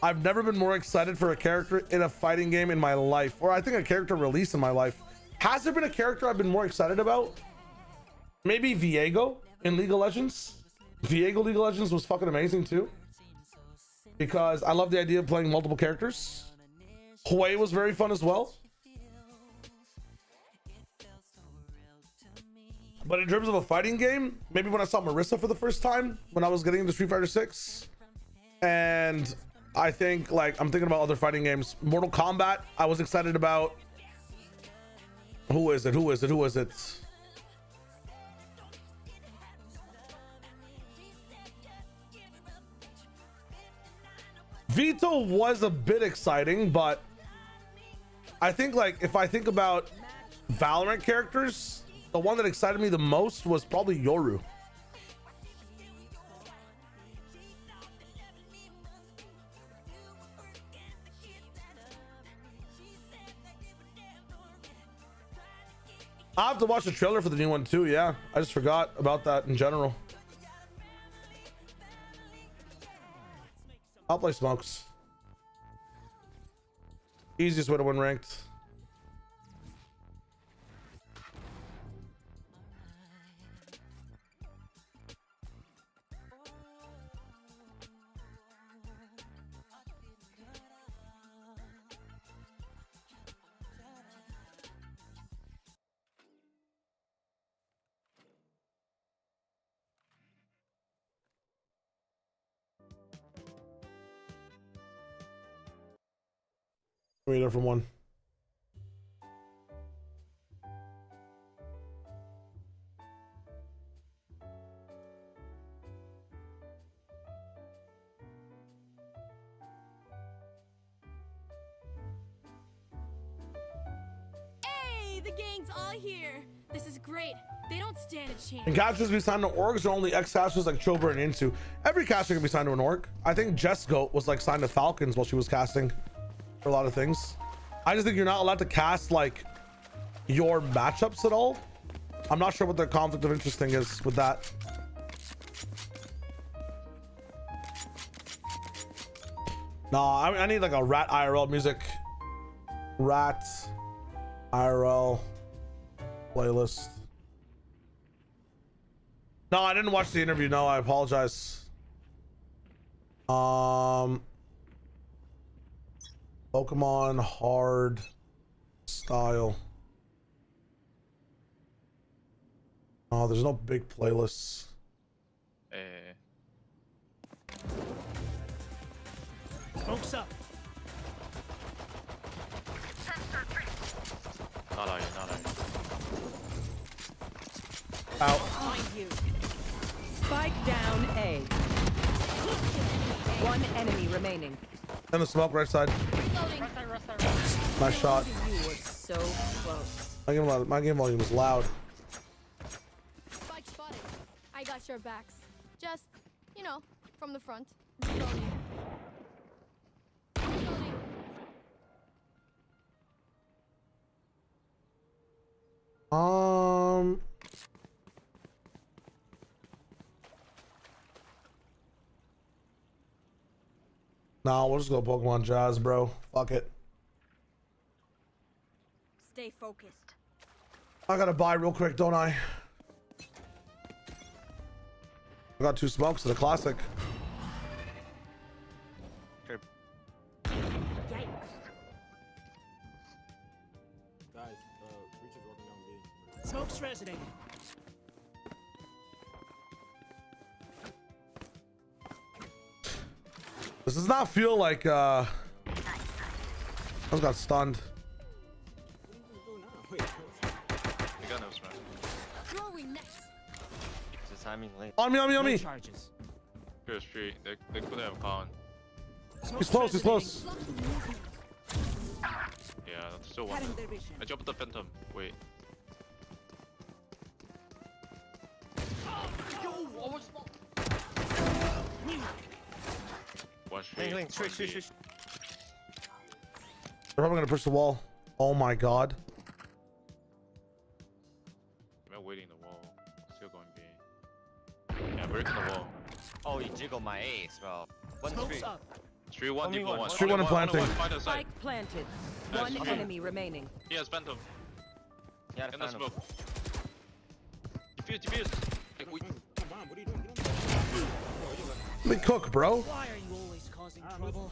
I've never been more excited for a character in a fighting game in my life, or I think a character release in my life. Has there been a character I've been more excited about? Maybe Viego in League of Legends. Viego League of Legends was fucking amazing too, because I love the idea of playing multiple characters. Hui was very fun as well. But in terms of a fighting game, maybe when I saw Marissa for the first time when I was getting into Street Fighter 6, and I think, like, I'm thinking about other fighting games. Mortal Kombat, I was excited about. Who is it? Vito was a bit exciting, but I think, like, if I think about Valorant characters, the one that excited me the most was probably Yoru. I have to watch the trailer for the new one too. Yeah, I just forgot about that in general. I'll play smokes. Easiest way to win ranked. Wait there from one. Hey, the gang's all here. This is great. They don't stand a chance. And casters be signed to orgs or only ex-casters like Chober and Insu? Every caster can be signed to an org. I think Jessgoat was like signed to Falcons while she was casting for a lot of things. I just think you're not allowed to cast like your matchups at all. I'm not sure what their conflict of interest thing is with that. No, I need like a Rat IRL music. Rat IRL playlist. No, I didn't watch the interview. No, I apologize. Pokemon hard style. Oh, there's no big playlists. Smoke's up. Not out. Spike down A. One enemy remaining. And the smoke right side. Nice shot. You were so close. My game volume is loud. Spike spotted. I got extra backs. Just, you know, from the front. Reloading. Reloading. Nah, we'll just go Pokemon Jazz, bro. Fuck it. Stay focused. I gotta buy real quick, don't I? I got 2 smokes to the classic. Yikes. Guys, Reach is working down B. Smoke's resonating. This does not feel like I just got stunned. We got no smash. Throwing next. It's timing late. On me, on me, on me. Charges. Pure street. They could have gone. He's close, he's close. Yeah, that's still one. I jumped the Phantom. Wait. One street. Link, one street. B. They're probably gonna push the wall. Oh my god. I'm waiting the wall. Still going B. Yeah, breaking the wall. Oh, you jiggled my ace, bro. One street. Street one, Only deep one. one. Street one and planting. Find a side. Spike planted. Nice. One enemy remaining. He has Phantom. Yeah, In the smoke. Defuse. Like, we... Come on, what are you doing? Let me cook, bro. Why are you always causing trouble?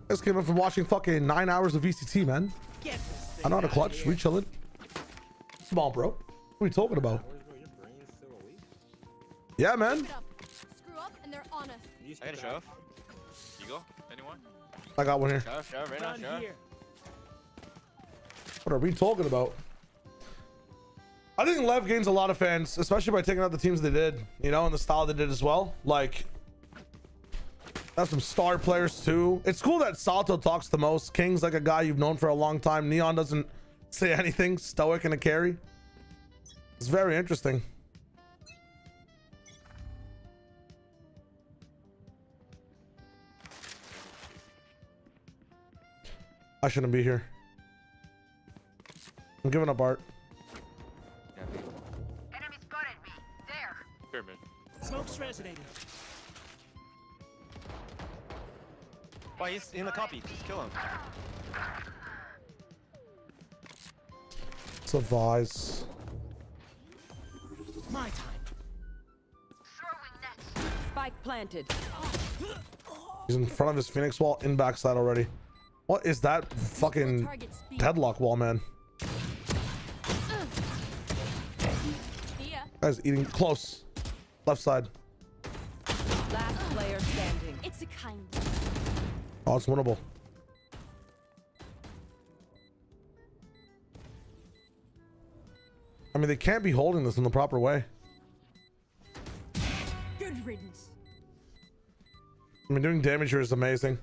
I just came in from watching fucking 9 hours of VCT, man. Get this thing I know how to out clutch. here. We chilling. Small, bro. What are you talking about? Yeah, man. Keep it up. Screw up and they're on us. I got a shove. You go? Anyone? I got one here. Shove, right now, Done shove. here. What are we talking about? I think LEV gains a lot of fans, especially by taking out the teams they did, you know, and the style they did as well. Like, that's some star players too. It's cool that Salto talks the most. King's like a guy you've known for a long time. Neon doesn't say anything. Stoic in a carry. It's very interesting. I shouldn't be here. I'm giving up Art. Enemy spotted me. There. Pyramid. Smoke's resonating. Why, he's in the copy. Just kill him. It's a Vise. My time. Spike planted. He's in front of his Phoenix wall in backside already. What is that fucking deadlock wall, man? Guy's eating close. Left side. Last player standing. It's a kind. Oh, it's winnable. I mean, they can't be holding this in the proper way. Good riddance. I mean, doing damage here is amazing.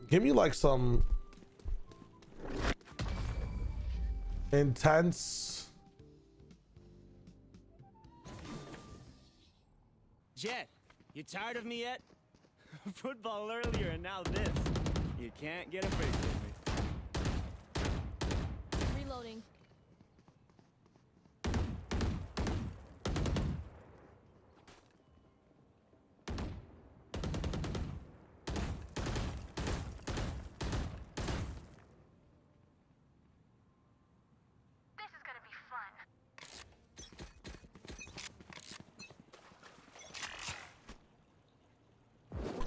Give me like some intense. Jet, you tired of me yet? Football earlier and now this. You can't get a break with me. Reloading.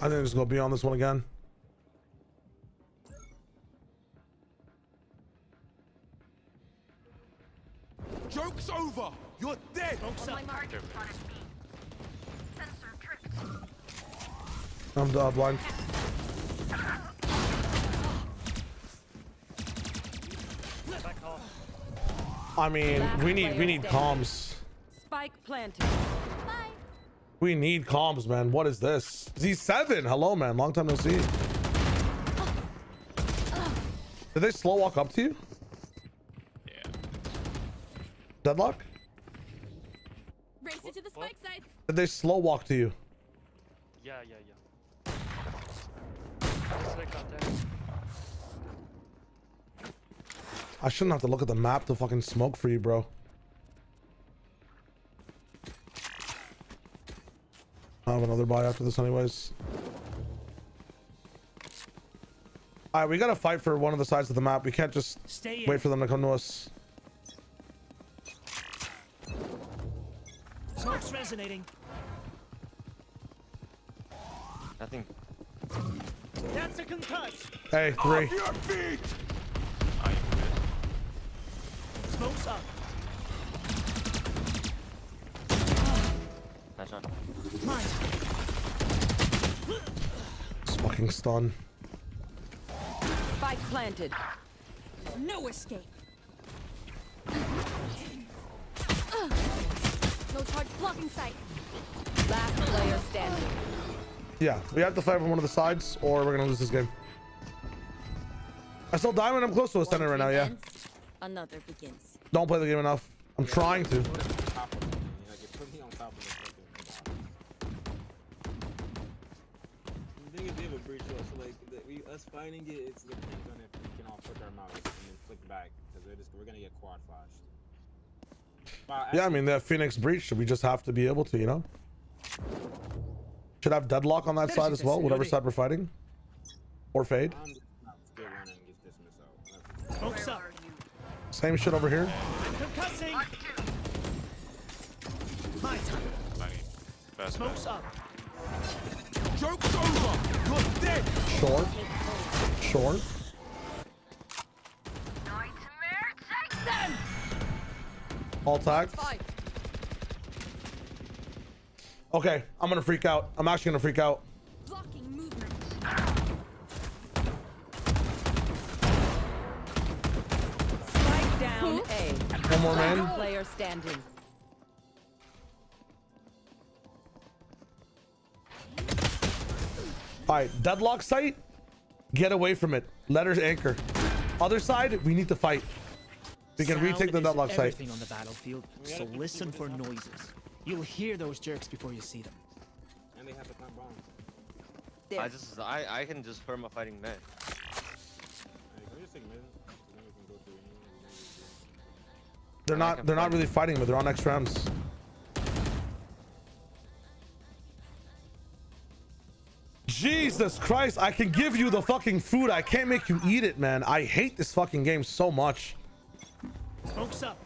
I think I'm just gonna be on this one again. Joke's over. You're dead. I'm blind. I mean, we need comms. Spike planted. We need comms, man. What is this? Z7. Hello, man. Long time no see. Did they slow walk up to you? Yeah. Deadlock? Race it to the spike site. Did they slow walk to you? Yeah. Spike out there. I shouldn't have to look at the map to fucking smoke for you, bro. I have another buy after this anyways. All right, we gotta fight for one of the sides of the map. We can't just wait for them to come to us. Smoke's resonating. Nothing. That's a concuss. Hey, 3. Off your feet! Smoke's up. Nice one. Mine. It's fucking stun. Spike planted. No escape. No charge blocking sight. Last player standing. Yeah, we have to fight from one of the sides or we're gonna lose this game. I still diamond. I'm close to a center right now, yeah. Another begins. Don't play the game enough. I'm trying to. Us fighting it, it's depends on if we can all flick our mouse and then flick back, because we're gonna get quad flashed. Yeah, I mean, that Phoenix breach, we just have to be able to, you know? Should have deadlock on that side as well, whatever side we're fighting. Or fade. Smoke's up. Same shit over here. Concussing. My time. Smoke's up. Joke's over! You're dead! Short. Short. All tagged. Okay, I'm gonna freak out. I'm actually gonna freak out. Blocking movement. Spike down A. One more man. Last player standing. All right, deadlock site. Get away from it. Let her anchor. Other side, we need to fight. We can retake the deadlock site. Everything on the battlefield, so listen for noises. You'll hear those jerks before you see them. And they have the plant bomb. I can just perma fighting mid. They're not really fighting, but they're on extrems. Jesus Christ, I can give you the fucking food. I can't make you eat it, man. I hate this fucking game so much. Smoke's up.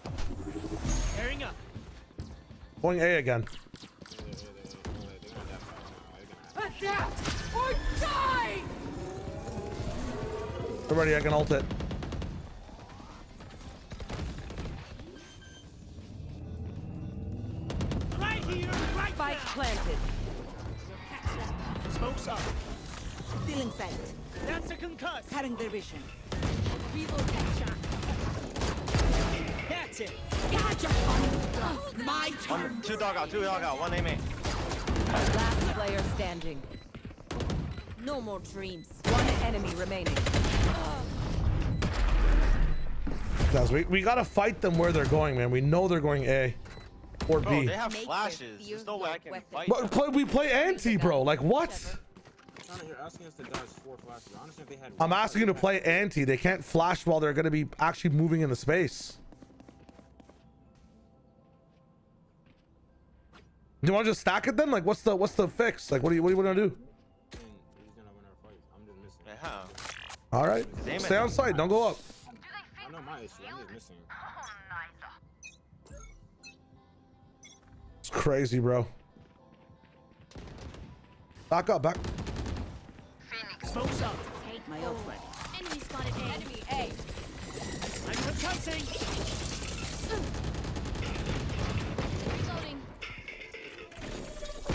Pairing up. Going A again. Adapt or die! They're ready, I can ult it. Right here, right Spike now. planted. Smoke's up. Stealing sight. That's a concuss. Cutting their vision. Reload headshot. That's it. Gotcha! My turn! Two dog out, one A main. Last player standing. No more dreams. One enemy remaining. Guys, we gotta fight them where they're going, man. We know they're going A or B. Bro, they have flashes. There's no way I can fight. But we play anti, bro. Like what? You're asking us to dodge 4 flashes. Honestly, if they had I'm asking you to play anti. They can't flash while they're gonna be actually moving in the space. Do you want to just stack it then? Like, what's the fix? Like, what are you gonna do? How? All right, stay on site. Don't go up. I know my issue. I'm just missing. It's crazy, bro. Back up, back. Smoke's up. Take my ult. Enemy spotted A. Enemy A. I'm concussing. Reloading.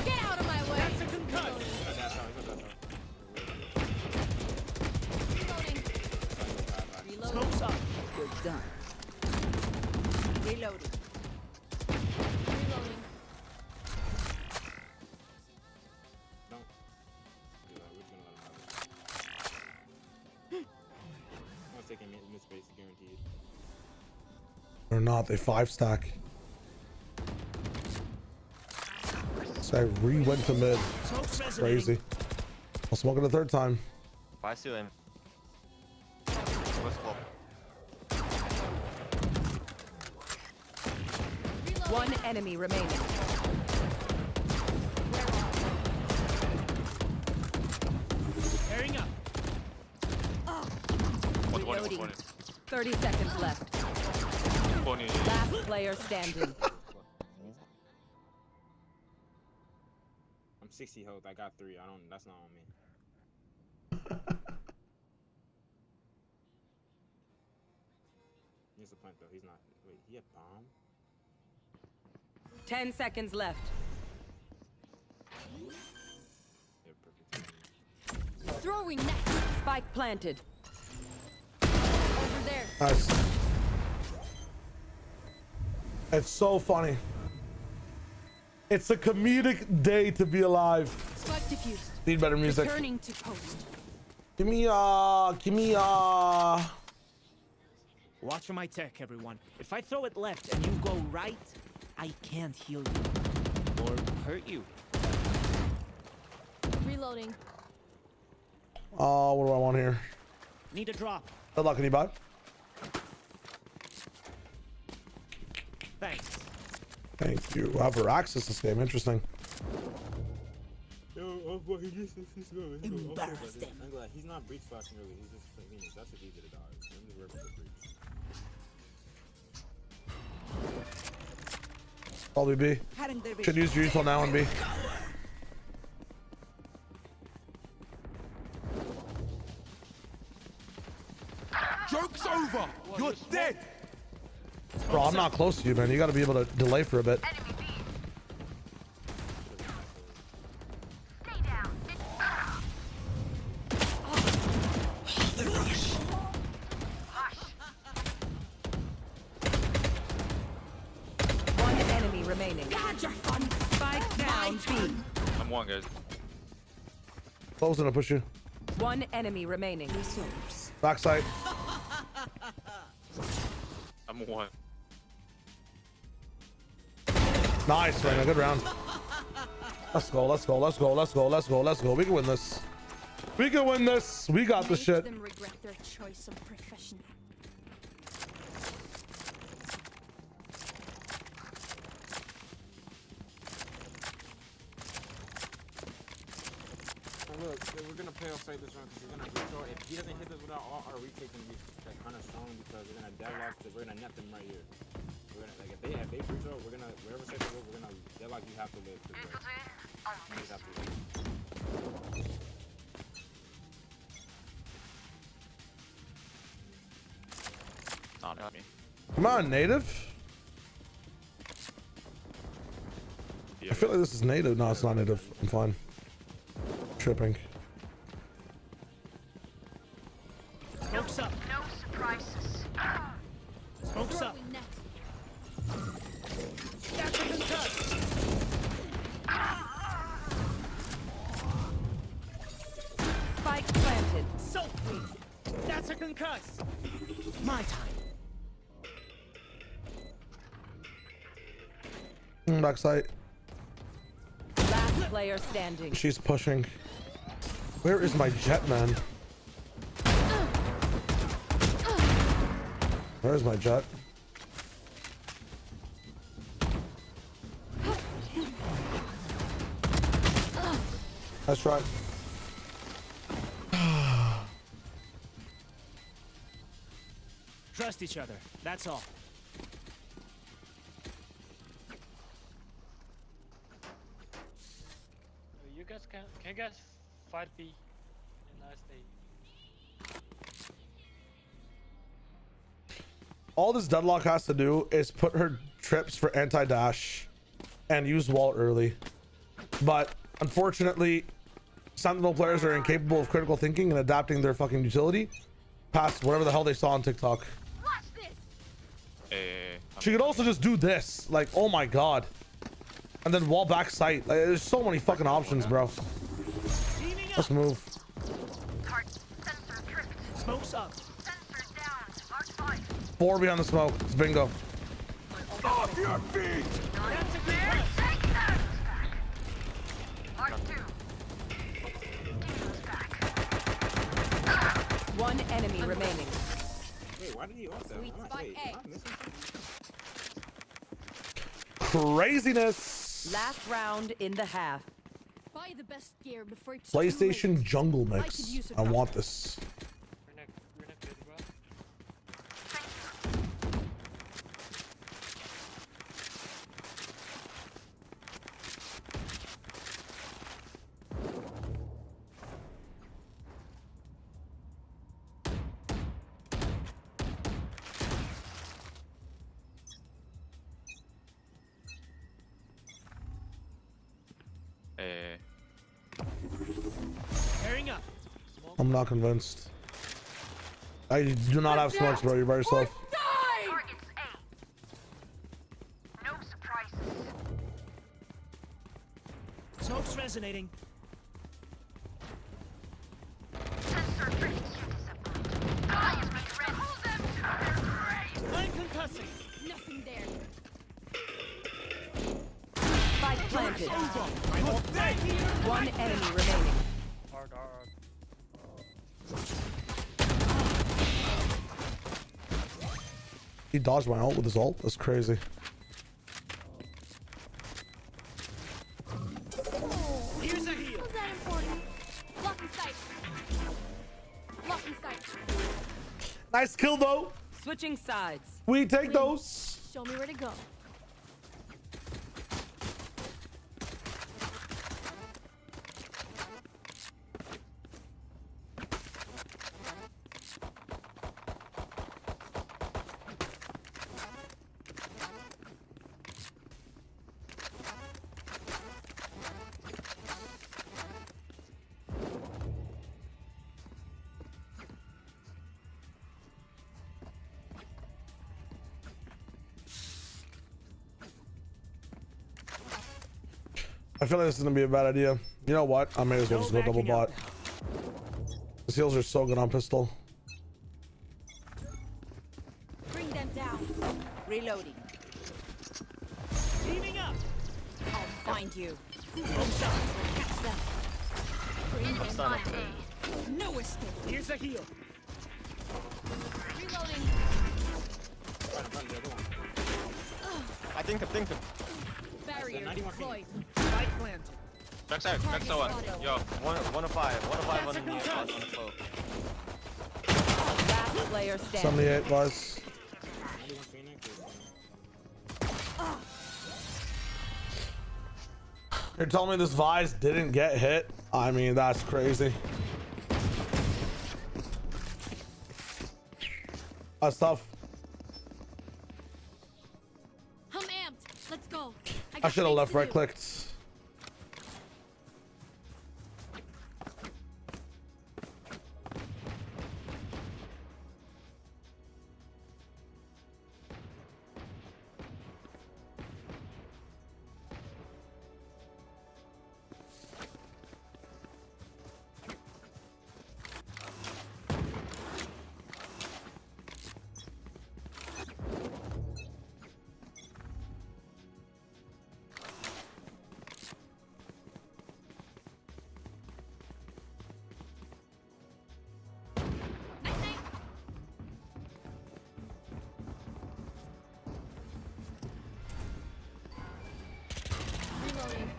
Get out of my way. That's a concuss. Reloading. Smoke's up. You're done. Reloading. Reloading. I'm taking me Or not, they 5-stack. This guy re-went to mid. It's crazy. I'll smoke it a third time. I see him. One enemy remaining. Pairing up. Reloading. 30 seconds left. Last player standing. I'm 60 health. I got 3. That's not on me. Here's the point though. He's not. Wait, he had bomb? 10 seconds left. Yeah, perfect. Throwing next. Spike planted. Over there. Nice. It's so funny. It's a comedic day to be alive. Spike diffused. Need better music. Returning to post. Give me Watch for my tech, everyone. If I throw it left and you go right, I can't heal you. Or hurt you. Reloading. Oh, what do I want here? Need a drop. Good luck, can you buy? Thanks. Thank you. Wow, for access this game, interesting. Embarrass them. He's not breach flashing early. He's just Venus. That's what easy to dodge. I'm just working for breach. Probably B. Should use your useful now and B. Joke's over. You're dead. Bro, I'm not close to you, man. You got to be able to delay for a bit. One enemy remaining. Spike down B. I'm one, guys. Close gonna push you. One enemy remaining. Backside. I'm one. Nice, Reyna. Good round. Let's go. Let's go. Let's go. Let's go. Let's go. Let's go. We can win this. We can win this. We got the shit. Them regret their choice of profession. Look, we're gonna play offside this round because we're gonna retro. If he doesn't hit us without our retake, gonna be like kind of strong because we're gonna deadlock. We're gonna net them right here. We're gonna like if they retro, we're gonna wherever side they go, we're gonna deadlock. You have to live. You just have to live. Not at me. Come on, native. Yeah, I feel like this is native. No, it's not native. I'm fine. Tripping. Smoke's up. No surprises. Smoke's up. That's a concuss. Spike planted. So quick. That's a concuss. My time. Backside. Last player standing. She's pushing. Where is my jet, man? Where's my jet? That's right. Trust each other. That's all. You guys can you guys fight B? Nice day. All this deadlock has to do is put her trips for anti-dash and use wall early. But unfortunately, Sentinel players are incapable of critical thinking and adapting their fucking utility past whatever the hell they saw on TikTok. She could also just do this. Like, oh my god. And then wall back sight. Like, there's so many fucking options, bro. Let's move. Smoke's up. 4 behind the smoke. It's bingo. your feet! One enemy remaining. Wait, why did he off that? Sweet spot A. Craziness. Last round in the half. Buy the best gear before it's PlayStation Jungle Mix. I want this. Pairing up. I'm not convinced. I do not have smokes, bro. You're by yourself. No surprises. Smoke's resonating. I'm concussing. Nothing there. Spike planted. One enemy remaining. He dodged my ult with his ult. That's crazy. Here's a heal. Was that important? Blocking sight. Blocking sight. Nice kill though. Switching sides. We take those. Show me where to go. I feel like this is gonna be a bad idea. You know what? I may as well just go double bot. The heals are so good on pistol. Bring them down. Reloading. Teaming up. I'll find you. Catch them. Bring them down. No escape. Here's a heal. Reloading. I think him. Barrier deployed. Spike planted. Backside, one. Yo. 105 on the floor. Last player standing. 78 guys. You're telling me this Vise didn't get hit? I mean, that's crazy. That's tough. I'm amped. Let's go. I should have left right clicked. Reloading.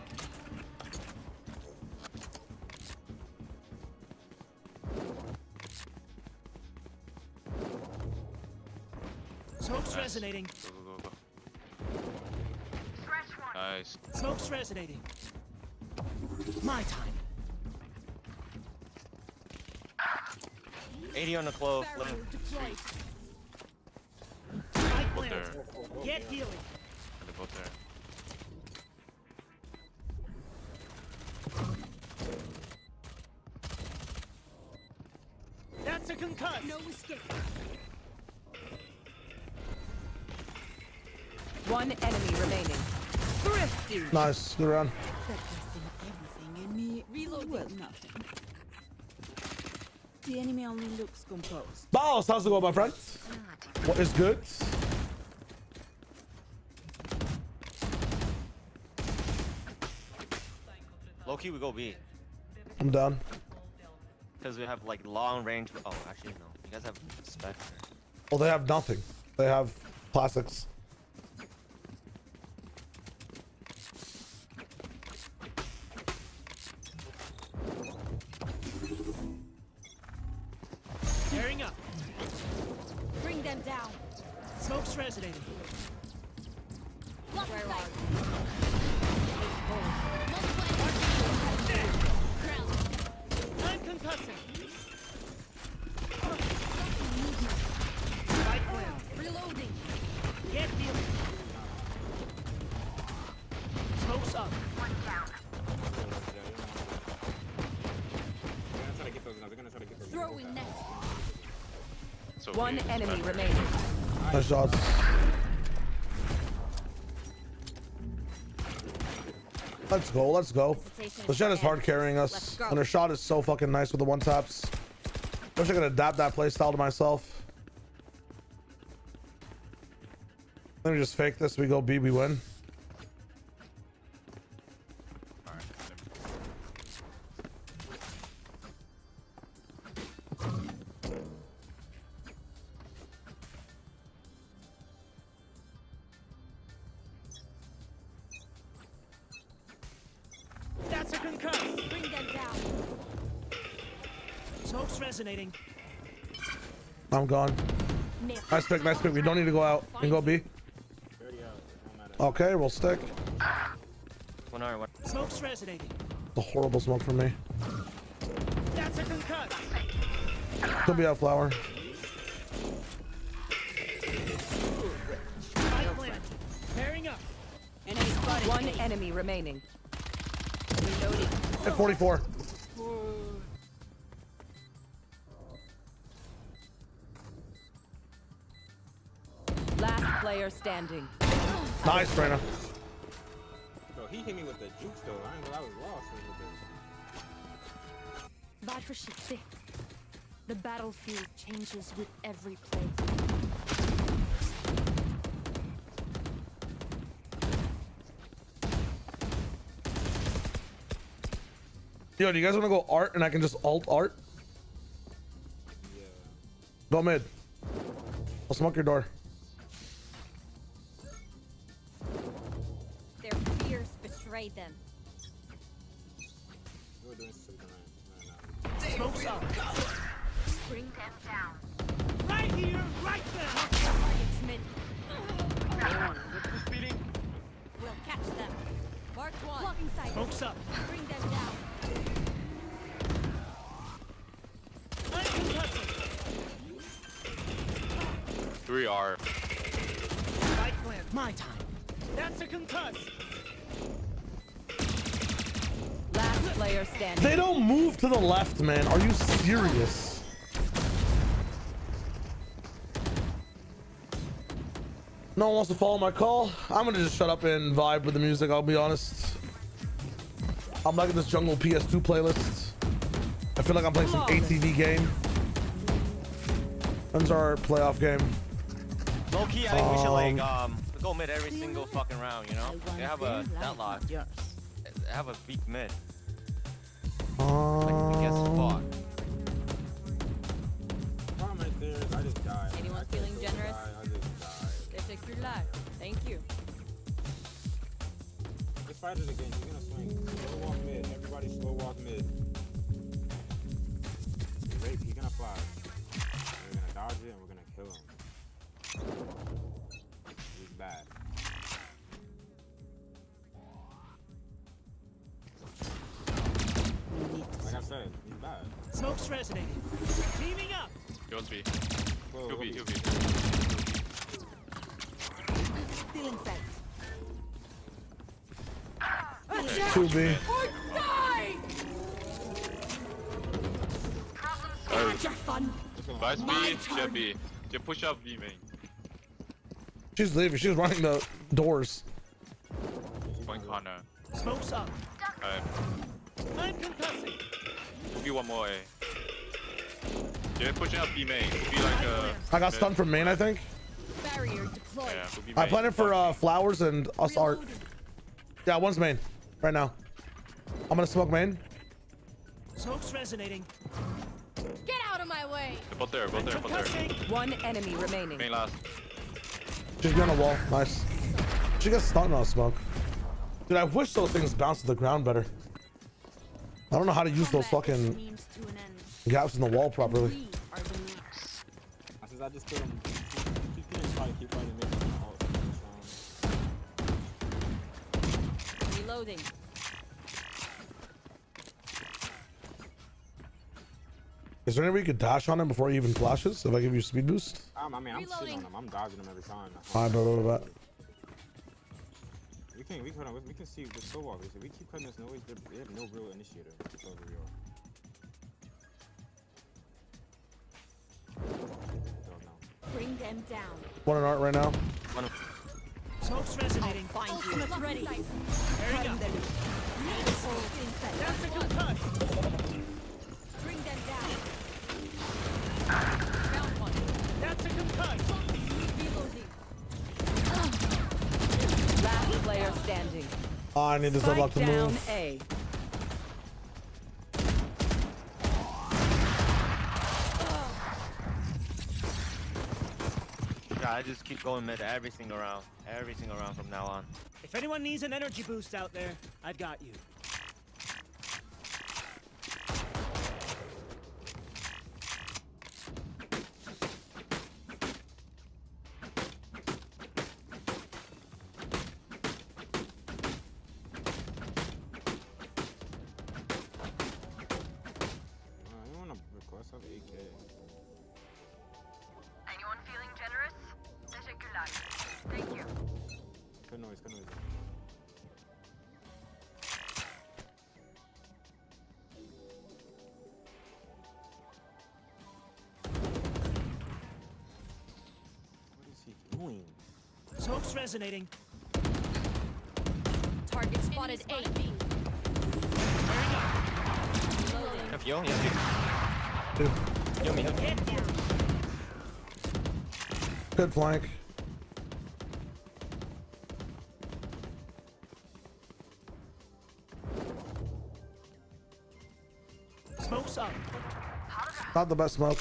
Smoke's resonating. Go. Nice. Smoke's resonating. My time. 80 on the clove. Barrier deployed. Spike Both there. planted. Get healing. They're both there. That's a concuss. No escape. One enemy remaining. Thrifty. Nice. Good round. Everything in me. Reloading. Well, nothing. The enemy only looks composed. Boss, how's it going, my friend? What is good? Low-key, we go B. I'm down. Because we have like long range. Oh, actually, no. You guys have Spectre. Well, they have nothing. They have classics. Tearing up. Bring them down. Smoke's resonating. Where are I'm concussing. Right plan. Reloading. Get healing. Smoke's up. They're gonna try to get those guns. They're gonna try to get those guns. Throwing net. So One weird. enemy remaining. Nice shots. Let's go, let's go. Lachette is hard carrying us, and her shot is so fucking nice with the one taps. Wish I could adapt that play style to myself. Let me just fake this. We go B, we win. That's a concuss. Bring them down. Smoke's resonating. I'm gone. Nice pick, nice pick. We don't need to go out. We can go B. Okay, we'll stick. One hour, one. Smoke's resonating. It's a horrible smoke for me. That's a concuss. Could be out flower. Right plan. Pairing up. One enemy remaining. Reloading. At 44. Last player standing. Nice, Brena. Bro, he hit me with the jukes though. I ain't gonna lie, I was lost with Varförsiktig. The battlefield changes with every play. Yo, do you guys want to go art and I can just alt art? Yeah. Go mid. I'll smoke your door. Their fears betrayed them. We're doing something right. Smoke's up. Bring them down. Right here, right there. Targets mid. Speeding. We'll catch them. Mark one. Blocking sight. Smoke's up. Bring them down. I'm concussing. 3R. Right plan. My time. That's a concuss. Last player standing. They don't move to the left, man. Are you serious? No one wants to follow my call. I'm gonna just shut up and vibe with the music, I'll be honest. I'm liking this jungle PS2 playlist. I feel like I'm playing some ATV game. When's our playoff game? Low key, I think we should like go mid every single fucking round. You know, they have a deadlock. They have a weak mid. Like we get spot. Problem right there is I just died. Anyone I feeling can't generous? die, I just died. Teşekkürler. Thank you. Let's fight it again. He's gonna swing. Slow walk mid. Everybody slow walk mid. Rape, he's gonna fly. We're gonna dodge it and we're gonna kill him. He's bad. Like I said, he's bad. Smoke's resonating. Teaming up. Goes B. Whoa, He'll be. Stealing sight. 2B. Or die! Had your fun. Vice B, Jet B. Jet push up B main. She's leaving. She's running the doors. One corner. Smoke's up. Alright. I'm concussing. We'll be one more A. Jet pushing up B main. We'll be like I got stunned from main, I think. Barrier deployed. Yeah, we'll be I main. planted for flowers and us art. Yeah, one's main right now. I'm gonna smoke main. Smoke's resonating. Get out of my way. Both there, both there, both there. One enemy remaining. Main last. She's be on the wall. Nice. She gets stunned on smoke. Dude, I wish those things bounce to the ground better. I don't know how to use those fucking gaps in the wall properly. I just killed him. Keep getting shot, keep fighting, make him all. Reloading. Is there any way you could dash on him before he even flashes? If I give you a speed boost? I mean, I'm sitting on him. I'm dodging him every time. Alright, blah. We can see with so obvious. If we keep cutting this noise, they have no real initiator. That's all we are. Bring them down. One in art right now. Smoke's resonating. Find you. Ready. There you go. That's a good cut. Bring them down. Found one. That's a good cut. Reloading. Last player standing. Oh, I need this unlock to Down move. A. Yeah, I just keep going mid every single round from now on. If anyone needs an energy boost out there, I've got you. You want to request of AK? Anyone feeling generous? Teşekkürler. Thank you. Good noise, good noise. What is he doing? Smoke's resonating. Target spotted A. Yo, Two. yo, me. Good flank. Smoke's up. Not the best smoke.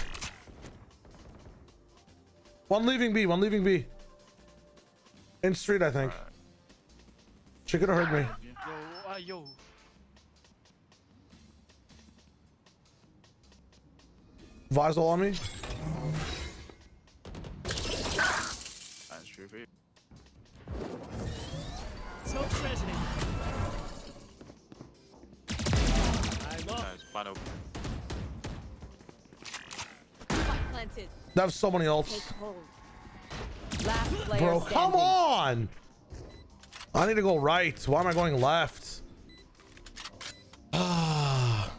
One leaving B, one leaving B. In street, I think. She could have heard me. Yo. Visor on me. That's true for you. Smoke's resonating. I'm up. Nice, final. Planted. They have so many ults. Take hold. Last player Bro, standing. come on! I need to go right. Why am I going left? Ah.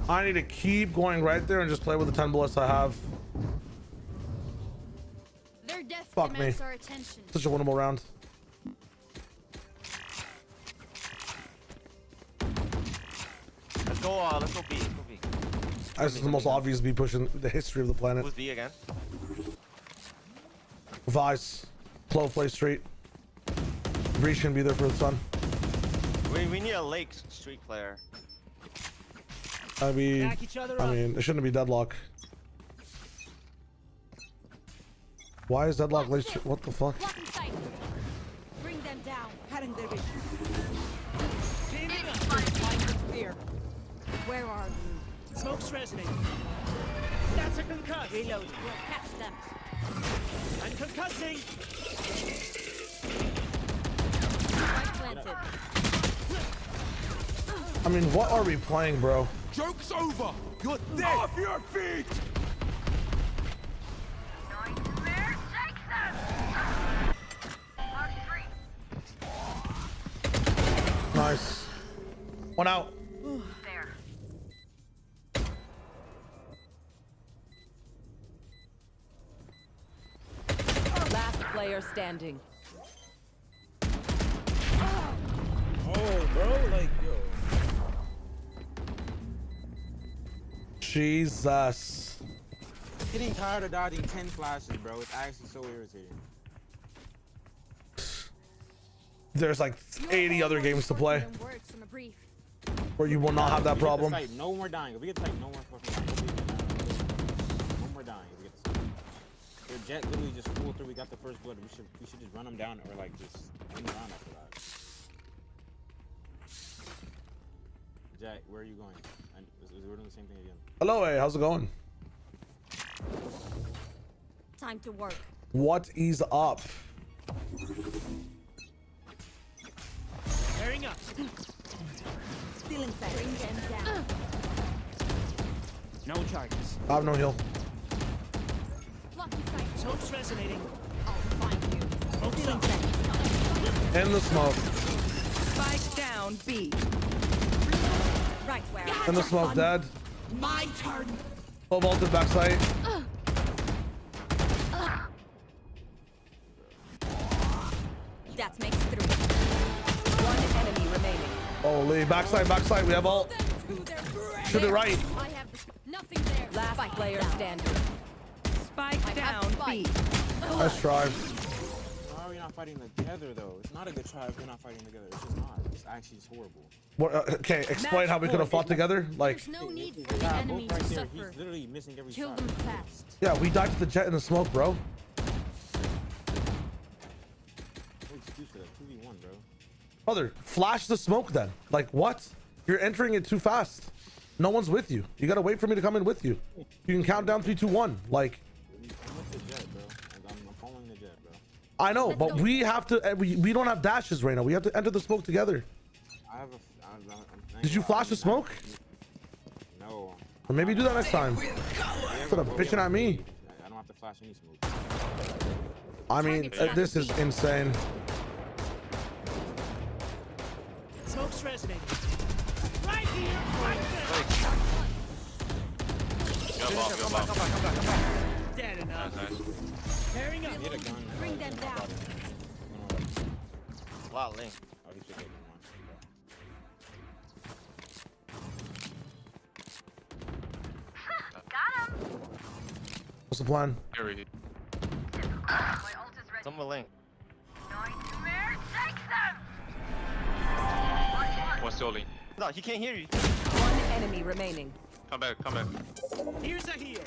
I need to keep going right there and just play with the 10 bullets I have. Their death Fuck me. demands our attention. Such a winnable round. Let's go B. Let's go B. This is the most obvious B push in the history of the planet. Who's B again? Vice, Clove Play Street. Breach can be there for the sun. We need a Lake Street player. I mean, Back each other up. it shouldn't be deadlock. Why is deadlock late? What the fuck? Blocking sight. Bring them down. Cutting their vision. Teaming up. Find the spear. Where are you? Smoke's resonating. That's a concuss. Reload. We'll catch them. I'm concussing. Spike planted. I mean, what are we playing, bro? Joke's over. You're dead. Off your feet. Nightmare takes them. Mark 3. Nice. One out. There. Last player standing. go, bro. Like, yo. Jesus. Getting tired of dodging 10 flashes, bro. It's actually so irritating. There's like 80 other games to play where you will not have that problem. No more dying. If we get the site, no more fucking dying. No more dying. If we get the site. Their jet literally just flew through. We got the first blood. We should just run them down or like just win the round after that. Jet, where are you going? We're doing the same thing again. Hello, hey, how's it going? Time to work. What is up? Bearing up. Stealing fast. Bring them down. No charges. I have no heal. Smoke's resonating. I'll find you. Stealing In the smoke. Spike down B. Right where In the smoke, dead. My turn. Full vaulted backside. That makes 3. One enemy remaining. Holy, backside. We have ult. Shoot it right. I have nothing there. Last player standing. Spike down B. Nice try. Why are we not fighting together though? It's not a good try if we're not fighting together. It's just not. It's actually just horrible. What, okay, explain how we could have fought together. Like, No need for the enemy right to there. suffer. He's literally missing every Kill shot. them fast. yeah, we died to the jet in the smoke, bro. No excuse for that. 2v1, bro. Brother, flash the smoke then. Like, what? You're entering it too fast. No one's with you. You gotta wait for me to come in with you. You can count down 3, 2, 1. Like, I'm with the jet, bro. I'm following the jet, bro. I know, but we have to. We don't have dashes right now. We have to enter the smoke together. I have a. Did you flash the smoke? No. Or maybe do that next time. Instead of bitching at me. I don't have to flash any smoke. I mean, this is insane. Smoke's resonating. Right here. Right there. Come back. Dead enough. Nice. Pairing up. Need a gun. Bring them down. Wow, Link. Oh, he's taking one. Got him. What's the plan? Carry. My ult is ready. Someone Link. Nightmare takes them. What's the Link? No, he can't hear you. One enemy remaining. Come back. Here's a heal.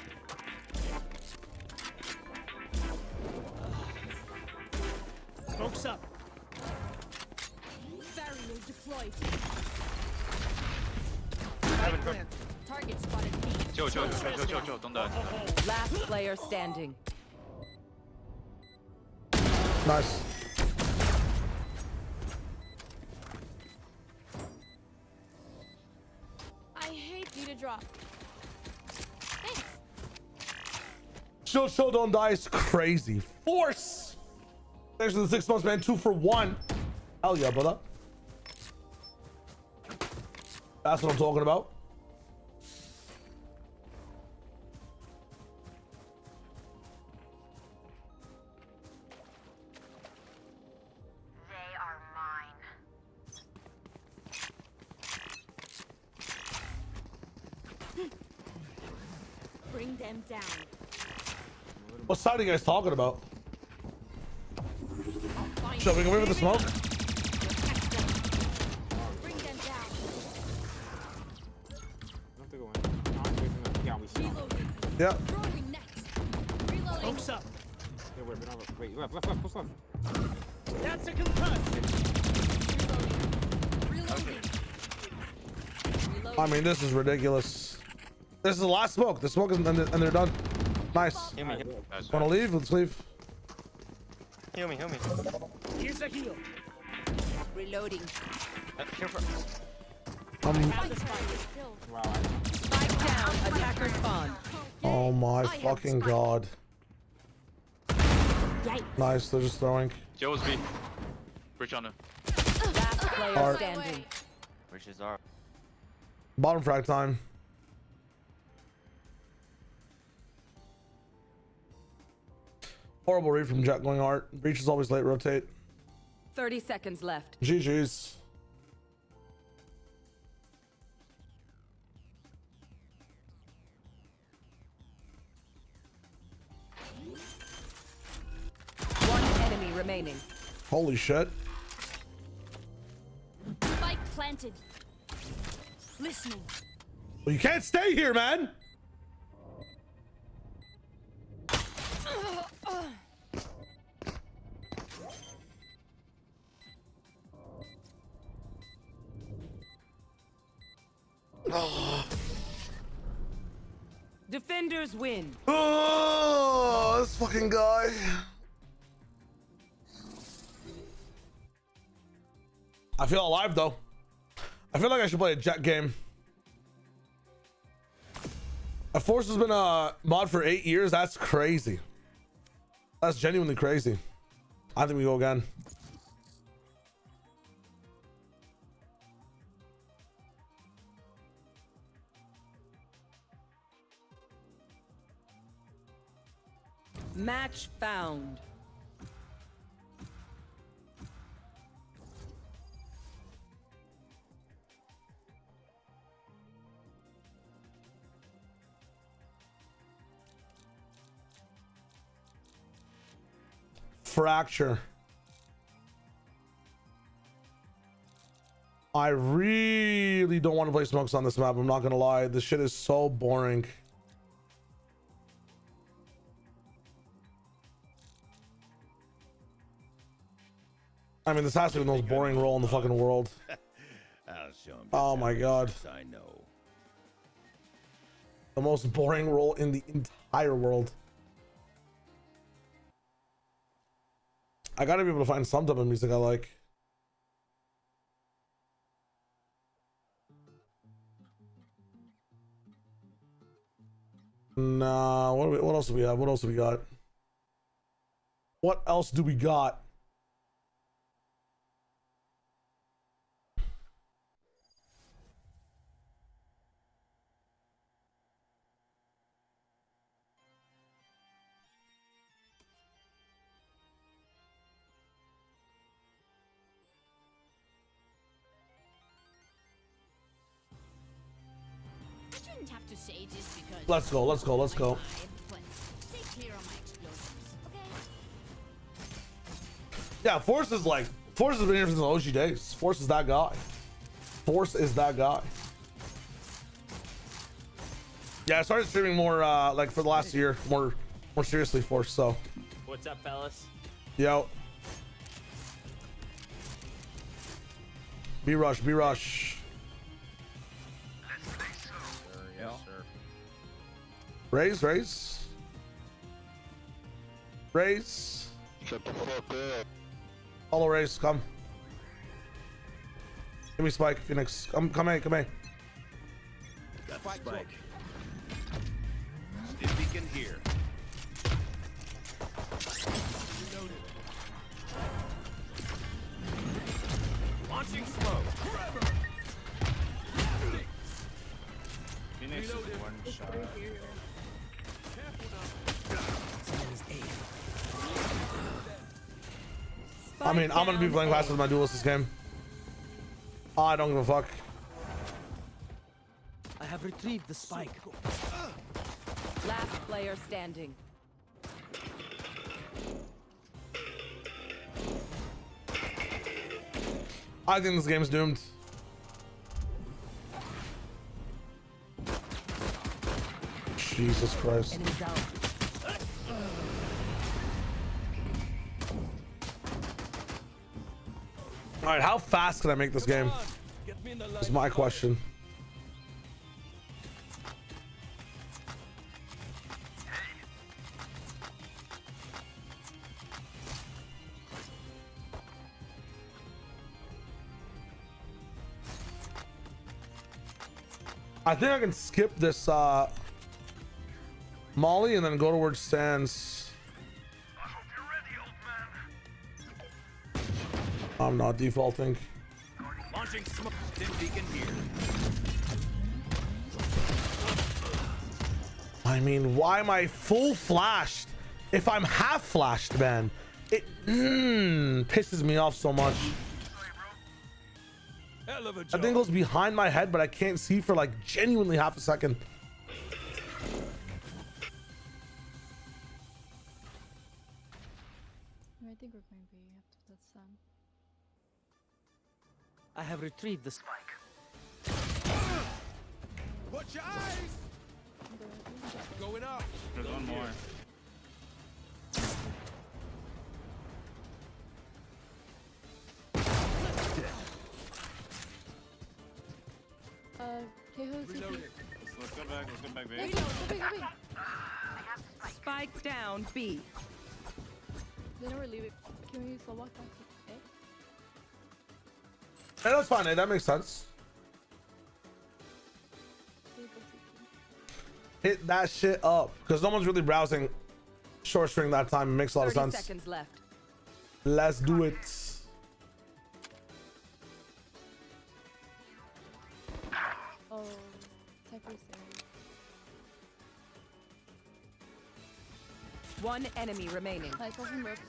Smoke's up. Barrier deployed. Target spotted B. Chill. Don't die. Last player standing. Nice. I hate you to drop. Thanks. Chill, don't die. It's crazy. Force. Thanks for the 6 months, man. 2 for 1. Hell yeah, brother. That's what I'm talking about. They are mine. Bring them down. What side are you guys talking about? Sure, we can wait for the smoke. Bring them down. Don't have to go in. No, I'm waiting for them. Yeah, we see him. Reloading. Yeah. Throwing next. Reloading. Smoke's up. Yeah, wait, we don't have a. Wait, left, push left. That's a concuss. Reloading. I mean, this is ridiculous. This is the last smoke. The smoke is, and they're done. Nice. Heal me. Wanna leave? Let's leave. Heal me. Here's a heal. Reloading. Here for. Wow. Spike down. Attacker spawn. Oh my fucking god. Yikes. Nice. They're just throwing. Joe's B. Bridge on her. Last player Art. standing. Which is our. Bottom frag time. Horrible read from Jet going art. Breach is always late rotate. 30 seconds left. GG's. remaining. Holy shit. Spike planted. Listening. Well, you can't stay here, man. Defenders win. Oh, this fucking guy. I feel alive though. I feel like I should play a Jet game. Force has been a mod for 8 years. That's crazy. That's genuinely crazy. I think we go again. Match found. Fracture. I really don't want to play smokes on this map. I'm not gonna lie. This shit is so boring. I mean, this has to be the most boring role in the fucking world. Oh my god. I know. The most boring role in the entire world. I gotta be able to find some type of music I like. Nah, what else do we have? What else do we got? What else do we got? Have to say this because Let's go, let's go, let's go. stay clear on my explosives, okay? Yeah, Force has been here since the OG days. Force is that guy. Force is that guy. Yeah, I started streaming more like for the last year, more seriously, Force. So. What's up, fellas? Yo. B rush, B rush. Raise, raise. Raise. Follow raise, come. Give me spike, Phoenix. Come here, come here. Got the spike. Stim beacon here. Launching smoke. Phoenix is one shot. I mean, I'm gonna be playing fast with my duelist this game. Oh, I don't give a fuck. I have retrieved the spike. Last player standing. I think this game's doomed. Jesus Christ. All right, how fast can I make this game? Is my question. I think I can skip this Molly and then go towards Sands. I'm not defaulting. Launching smoke. Stim beacon here. I mean, why am I full flashed if I'm half flashed, man? It pisses me off so much. That thing goes behind my head, but I can't see for like genuinely half a second. Ready? think we're going B after that sun. I have retrieved the spike. Watch your eyes! Going up. There's one more. Keho's Let's go back. Let's go back, Go, baby. go, go, go, go. Spike down B. They never leave it. Can we slow walk back to A? Yeah, that's fine. That makes sense. Hit that shit up because no one's really browsing short string that time. It makes a lot of 30 sense. seconds left. Let's do it. Oh, Cypher's there. One enemy remaining. Nice, open ropes.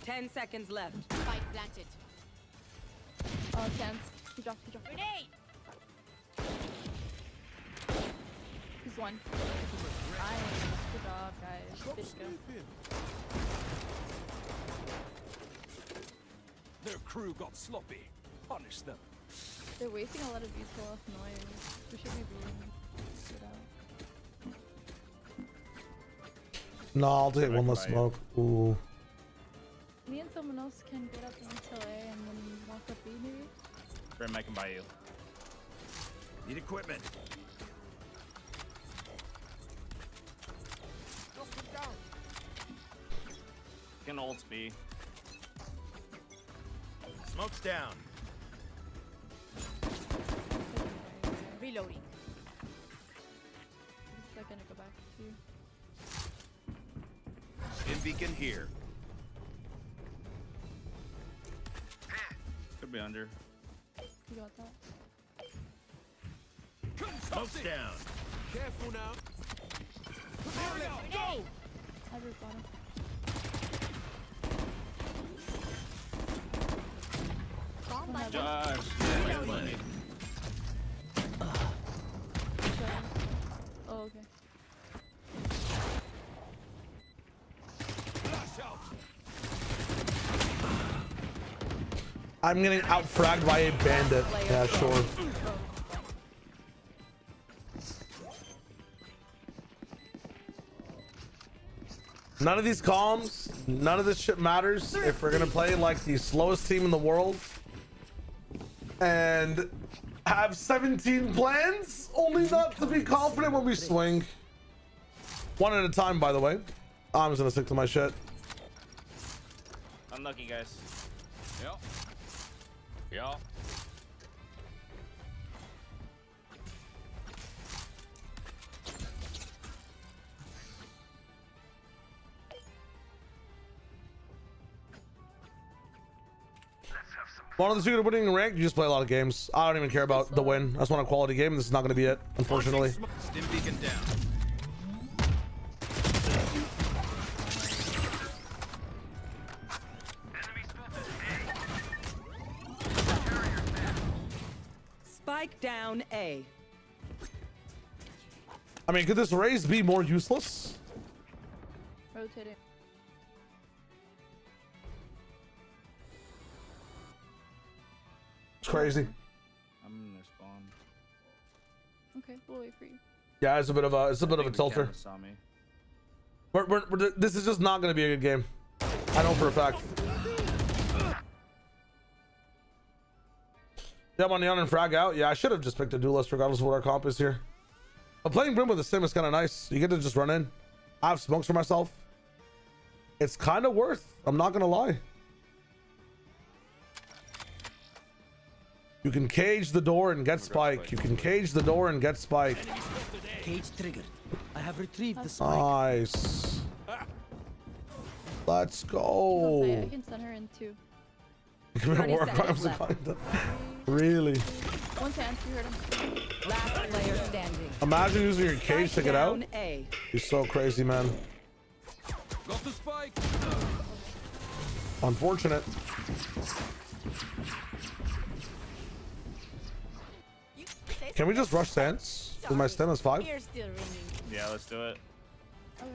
10 seconds left. Spike planted. Oh, Sans. He dropped. Grenade! He's one. Nice. Good job, guys. Fishka. Their crew got sloppy. Punish them. They're wasting a lot of useful off noise. We should be being good out. No, I'll take one less smoke. Ooh. Me and someone else can get up until A and then walk up B maybe? Grim, I can buy you. Need equipment. Can ult B. Smoke's down. Reloading. Just a second to go back to you. In beacon here. Could be under. You got that? Smoke's down. Careful now. Go! Cypher's bottom. Bomb by Josh. Oh, okay. I'm getting out fragged by a bandit. Yeah, sure. None of these comms, none of this shit matters if we're gonna play like the slowest team in the world and have 17 plans, only not to be confident when we swing. One at a time, by the way. I'm just gonna stick to my shit. Unlucky, guys. Yep. Yep. One of the secret of winning rank, you just play a lot of games. I don't even care about the win. I just want a quality game. This is not going to be it, unfortunately. Stim beacon down. Spike down A. I mean, could this raise be more useless? Rotating. It's crazy. I'm in their spawn. Okay, we'll wait for you. Yeah, it's a bit of a tilter. Saw me. This is just not going to be a good game. I know for a fact. Yeah, I'm on Neon and frag out. Yeah, I should have just picked a duelist regardless of what our comp is here. But playing Brim with a sim is kind of nice. You get to just run in. I have smokes for myself. It's kind of worth. I'm not going to lie. You can cage the door and get spike. You can cage the door and get spike. Cage triggered. I have retrieved the spike. Nice. Let's I go. can send her in two. Really? One Sans, you heard him. Last player standing. Imagine using your cage to get out. Down A. He's so crazy, man. Got the spike. Unfortunate. Can we just rush Sans? With my stem is 5? Ears still ringing. Yeah, let's do it. Okay.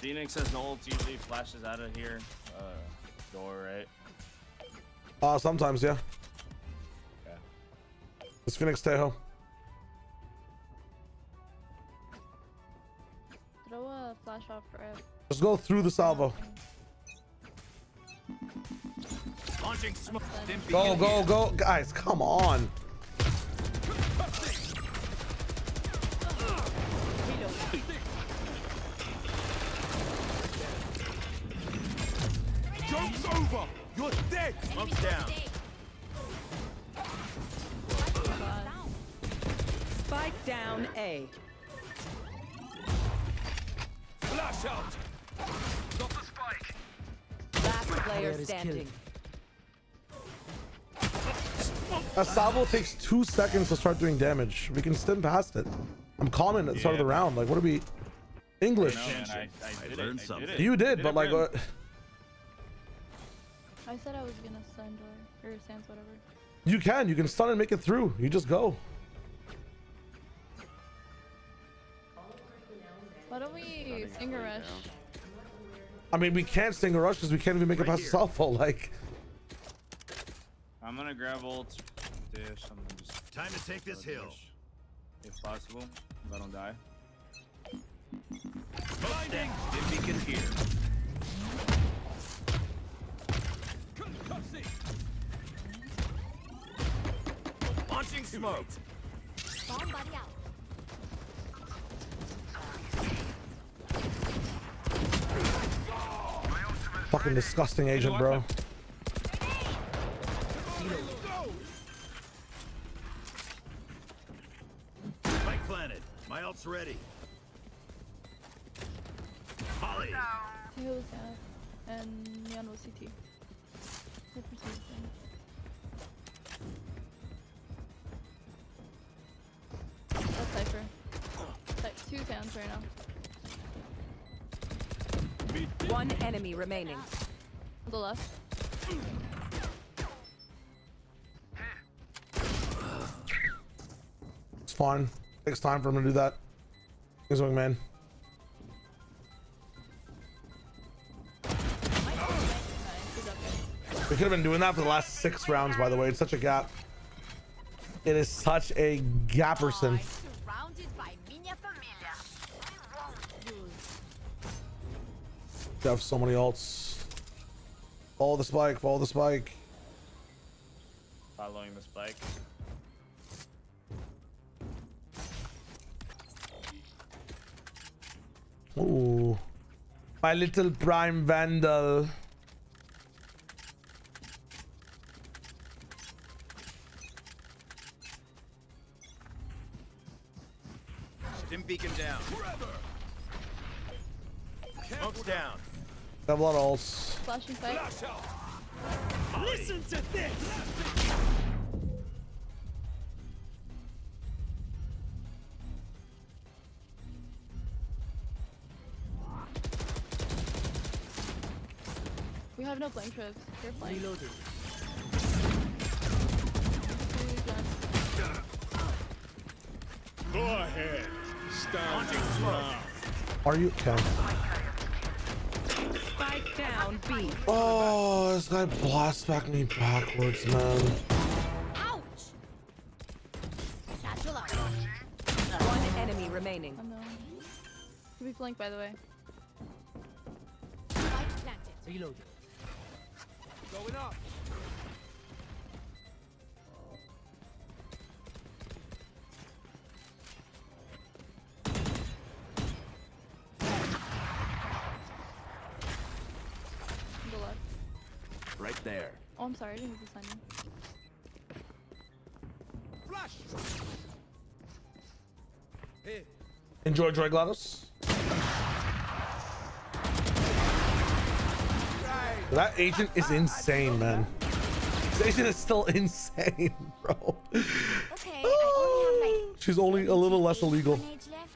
Phoenix has ult, usually flashes out of here. Door, right? Sometimes, yeah. Okay. It's Phoenix Tejo. Throw a flash off for it. Just go through the salvo. Launching smoke. Go, go, go. Guys, come on. Joke's over. You're dead. Smoke's down. Spike down A. Flash out. Got the spike. Last player standing. A salvo takes 2 seconds to start doing damage. We can stim past it. I'm calming at the start of the round. Like, what are we? English. I learned something. You did, but like what? I said I was gonna stun or sans whatever. You can stun and make it through. You just go. Why don't we Stinger Rush? I mean, we can't Stinger Rush because we can't even make it past the salvo. Like, I'm gonna grab ult. Dish. I'm gonna just time to take this hill. If possible, if I don't die. Blinding. Dim beacon here. Launching smoke. Bomb buddy out. fucking disgusting agent, bro. Spike planted. My ult's ready. Molly. He was and Neon was CT. That's Cypher. Like 2 sounds right now. One enemy remaining. On the left. It's fine. Takes time for him to do that. He's a wingman. We could have been doing that for the last 6 rounds, by the way. It's such a gap. It is such a gapperson. They have so many ults. Follow the spike, follow the spike. Following the spike. Ooh. My little prime vandal. Stim beacon down. Smoke's down. They have a lot of ults. Flashing fight. Listen to this. We have no blink trips. They're flying. Reloaded. Go ahead. Stand. Are you okay? Spike down B. Oh, this guy blasts back me backwards, man. One enemy remaining. Oh no. Could be flanked, by the way. Reloaded. Going up. On the left. Right there. Oh, I'm sorry. I didn't need to sign in. Flash. Hey. Enjoy, GLaDOS. That agent is insane, man. This agent is still insane, bro. Okay, I only have like She's only a little less illegal. grenades left.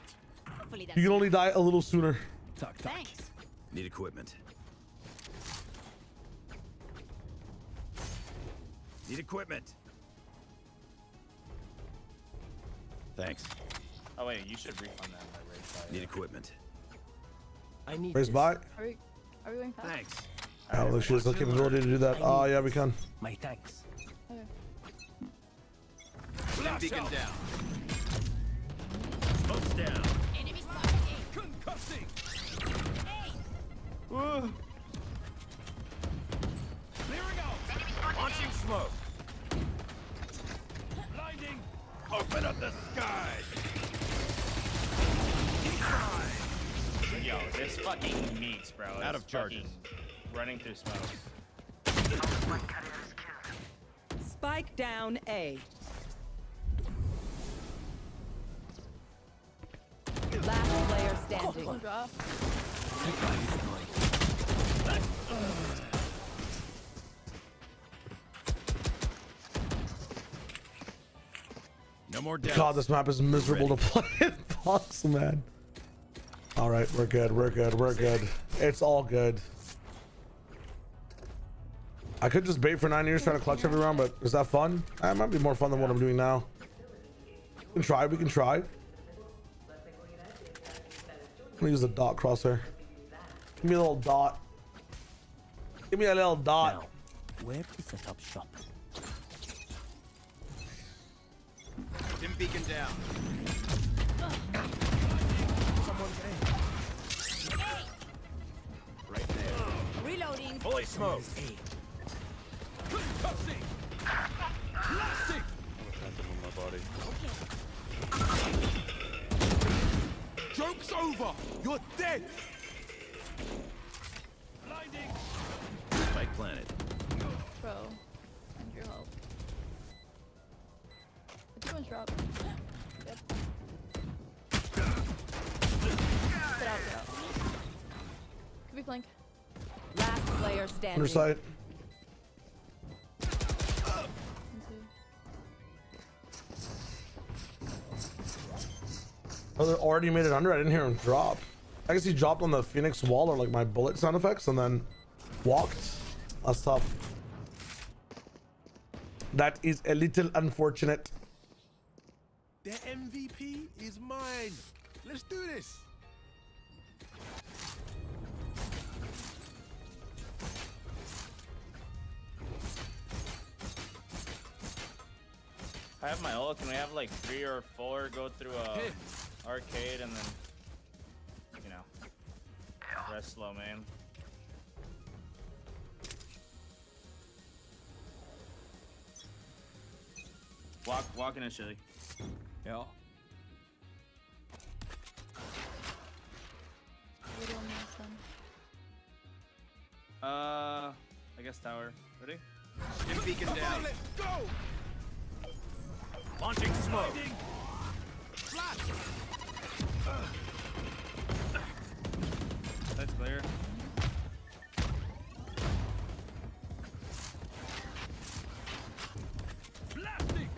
Hopefully that's You can only die a little sooner. Thanks. Need equipment. Need equipment. Thanks. Oh wait, you should refund that on my rate side. Need equipment. I need Raise by. Are we going fast? Thanks. I don't think she has the capability to do that. Oh, yeah, we can. My thanks. Okay. Beacon down. Smoke's down. Enemy spotted. Concussing. Clearing out. Launching smoke. Blinding. Open up the sky. Yo, this fucking meats, bro. Out It's of charges. fucking running through smokes. Spike down A. Last player standing. One drop. No more deaths. God, this map is miserable to play in Fox, man. All right, we're good. We're good. We're good. It's all good. I could just bait for 9 years trying to clutch every round, but is that fun? It might be more fun than what I'm doing now. We can try. We can try. I'm gonna use the dot crosshair. Give me a little dot. Give me a little dot. Now, where to set up shop? Dim beacon down. Right there. Reloading. Fully smoked. Concussing. Blasting. Joke's over. You're dead. Blinding. Spike planet. Bro, I need your help. I think one's drop. Yep. Get out, get out. Could be flank. Last player standing. Underside. Oh, they already made it under. I didn't hear him drop. I guess he dropped on the Phoenix wall or like my bullet sound effects and then walked. That's tough. That is a little unfortunate. The MVP is mine. Let's do this. I have my ult. Can we have like 3 or 4 go through a arcade and then, you know, rest slow, man? Walk initially. Yeah. What do you want me to send? I guess tower. Ready? Dim beacon down. Let's go. Launching smoke. Flash. That's clear. Blasting.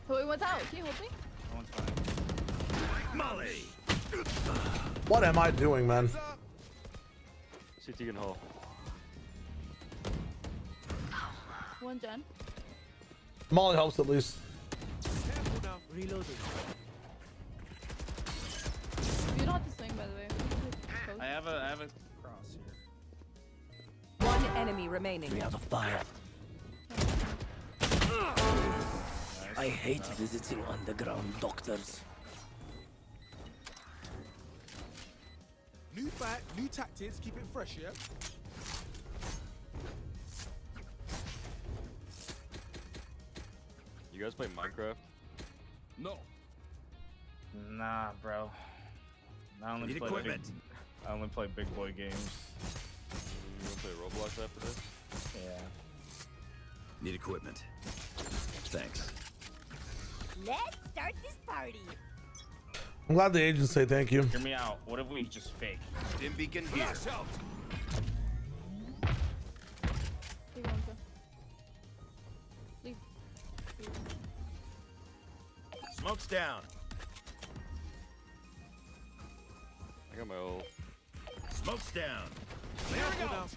Oh, wait, one's out. Can you hold me? That one's fine. Molly. What am I doing, man? CT can hold. One gen. Molly helps at least. Careful now. Reloading. You don't have to swing, by the way. I have a cross here. One enemy remaining. 3 out of 5. I hate visiting underground doctors. New fight, new tactics. Keep it fresh, yeah. You guys play Minecraft? No. Nah, bro. I only Need play equipment. I only play big boy games. You wanna play Roblox after this? Yeah. Need equipment. Thanks. Let's start this party. I'm glad the agents say thank you. Hear me out. What if we just fake? Dim beacon here. Leave one, too. Leave. Smoke's down. I got my ult. Smoke's down. Clearing out.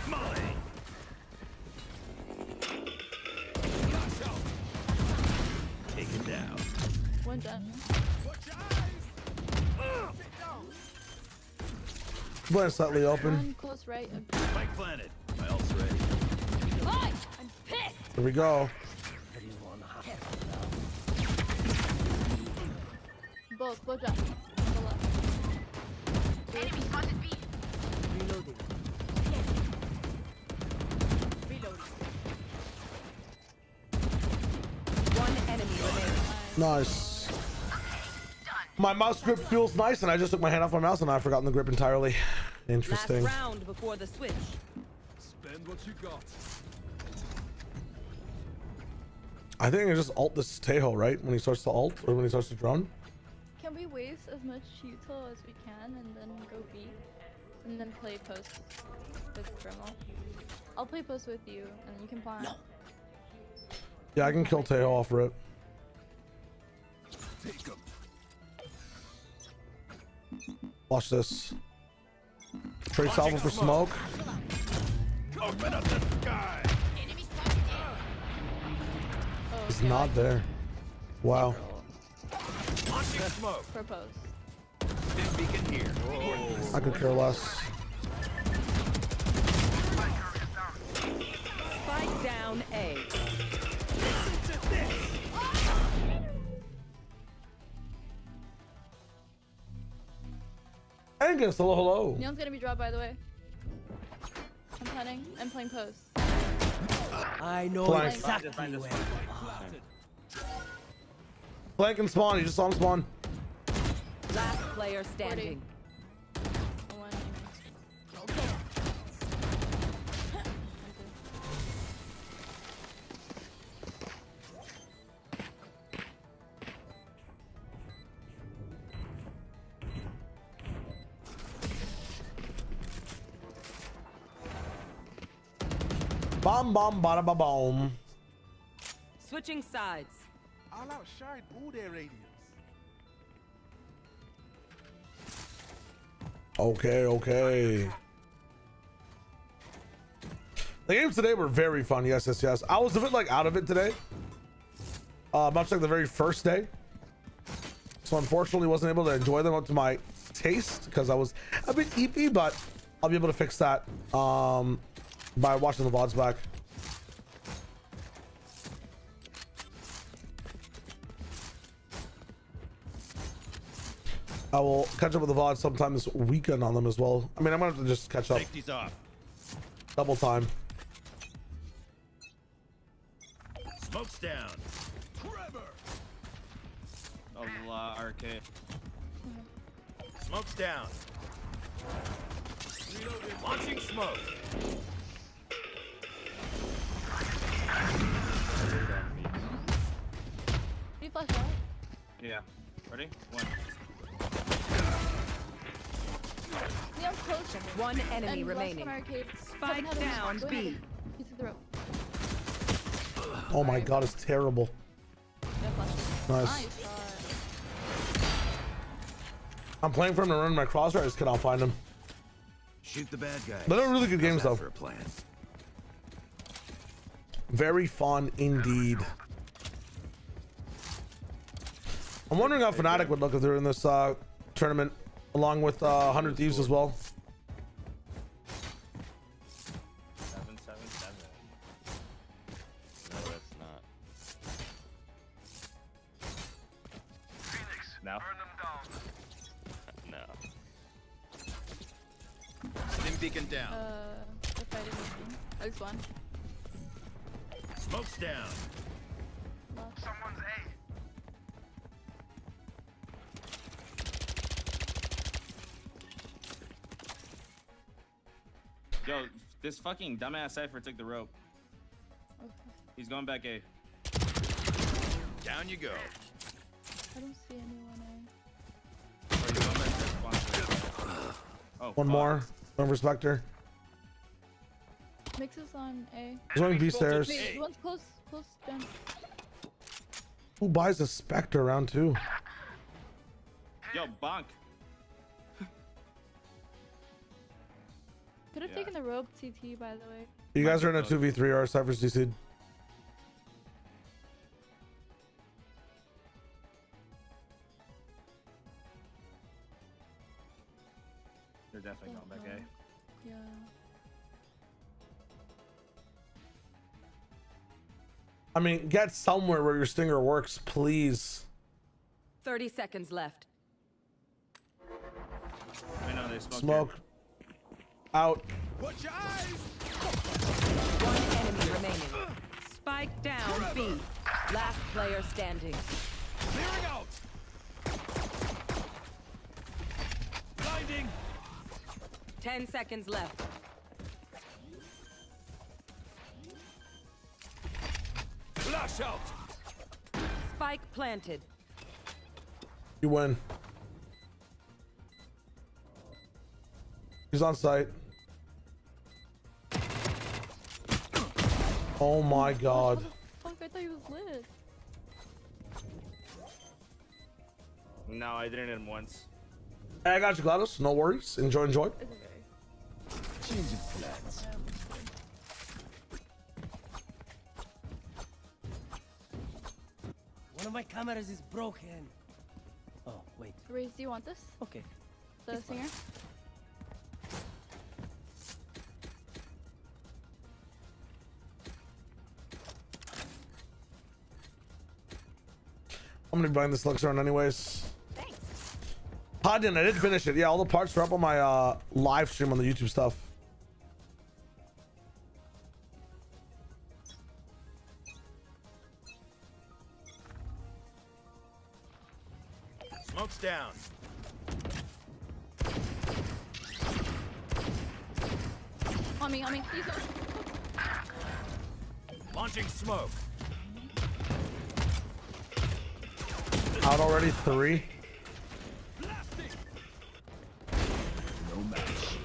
Molly. Take it down. One gen. Watch your eyes. Sit down. Playing slightly open. One close right. Spike planted. My ult's ready. Fine! I'm pissed! Here we go. Both drop. On the left. Enemy spotted B. Reloading. Reloading. One enemy remaining. Nice. My mouse grip feels nice, and I just took my hand off my mouse, and I've forgotten the grip entirely. Interesting. Last round before the switch. Spend what you got. I think I just ult this Tejo, right? When he starts to ult, or when he starts to drone. Can we waste as much util as we can and then go B? And then play post with Dremel? I'll play post with you, and then you can plant. Yeah, I can kill Tejo off rip. Take 'em. Watch this. Trey salvo for smoke. Open up the sky. Enemy spotted A. It's not there. Wow. Launching smoke. For post. Stim beacon here. I could care less. Spike down A. Listen to this. Angus, hello. Neon's gonna be dropped, by the way. I'm planning. I'm playing post. I know Flank. exactly where. Flank and spawn. He just saw him spawn. Last player standing. One. Bomb, bomb, bada, ba, boom. Switching sides. I'll outshine all their radiance. Okay, okay. The games today were very fun. Yes, yes, yes. I was a bit like out of it today. Much like the very first day. So unfortunately wasn't able to enjoy them up to my taste because I was a bit eepy, but I'll be able to fix that by watching the VODs back. I will catch up with the VOD sometime this weekend on them as well. I mean, I'm gonna have to just catch up. Safety's off. Double time. Smoke's down. Trevor. Oh, arcade. Smoke's down. Reloading. Launching smoke. Can you flash out? Yeah. Ready? One. Neon's close. One enemy And last remaining. one arcade. Spike Heaven, down go B. ahead. He's through the rope. Oh my god, it's terrible. Yeah, flash. Nice. Nice. I'm playing for him to run my crosshair. I just cannot find him. Shoot the bad guy. They're really good games though. For a plan. Very fun indeed. I'm wondering how Fnatic would look if they're in this tournament, along with 100 Thieves as well. 777. No, that's not. Now. No. Stim beacon down. They're fighting with me. At least one. Smoke's down. Someone's A. Yo, this fucking dumbass Cypher took the rope. Okay. He's going back A. Down you go. I don't see anyone. Or he's going back to spawn. Oh, One fuck. more. One for Spectre. Mix is on A. He's going B stairs. Wait, one's close. Close down. Who buys a Spectre round 2? Yo, bonk. Could have taken the rope TT, by the way. You guys are in a 2v3 or Cypher's DC'd. They're definitely going back I mean, get somewhere where your stinger works, please. 30 seconds left. I know they Smoke. Out. Watch your eyes. One enemy remaining. Spike down B. Last player standing. Clearing out. Blinding. 10 seconds left. Flash out. Spike planted. You win. He's on site. Oh my god. Fuck, I thought he was lit. No, I didn't hit him once. Hey, I got you, GLaDOS. No worries. Enjoy, enjoy. It's okay. Changing plans. One of my cameras is broken. Oh, wait. Raze, do you want this? Okay. The It's fine. singer? I'm gonna be buying this Elixir on anyways. I did finish it. Yeah, all the parts are up on my live stream on the YouTube stuff. Smoke's down. On me, please don't. Launching smoke. Out already, 3. No match.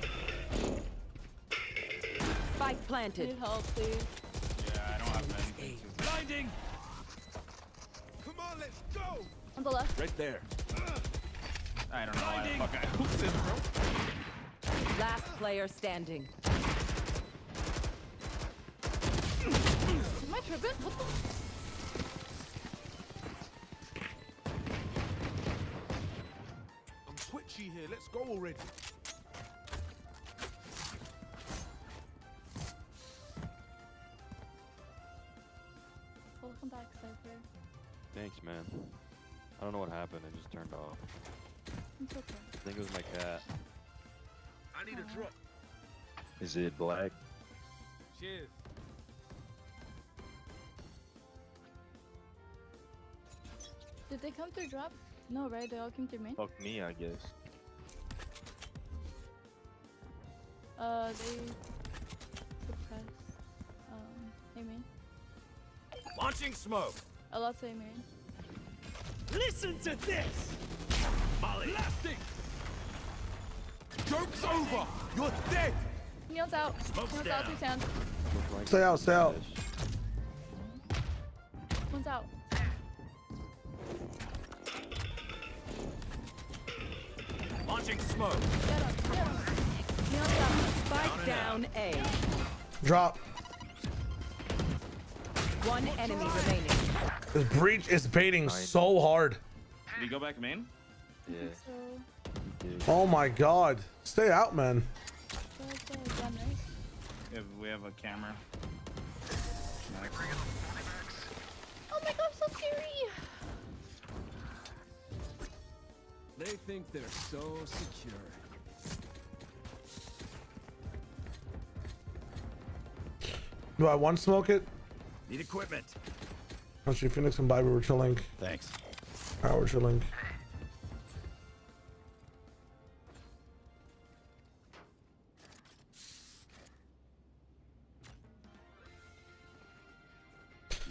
Spike planted. Need help, please. Yeah, I don't have anything to. Blinding. Come on, let's go. On the left. Right there. I don't know why the fuck I hooped it, bro. Last player standing. Am I tripping? What the? I'm twitchy here. Let's go already. Welcome back, Cypher. Thanks, man. I don't know what happened. It just turned off. It's okay. I think it was my cat. I need a drop. Is it black? Cheers. Did they come through drop? No, right? They all came through main? Fuck me, I guess. They suppressed, A main. Launching smoke. A lot say main. Listen to this. Molly. Blasting. Joke's over. You're dead. Neil's out. Smoke's Neil's out, down. 2 sounds. Stay out, stay out. One's out. Launching smoke. Get him, get him. Neil's out. Spike down A. Drop. One enemy remaining. This breach is baiting so hard. Did he go back main? Yeah. So, Oh my god. Stay out, man. that's done, right? We have a camera. Next. Oh my god, so scary! They think they're so secure. Do I one smoke it? Need equipment. Actually, Phoenix and Bible, we're chilling. Thanks. Alright, we're chilling.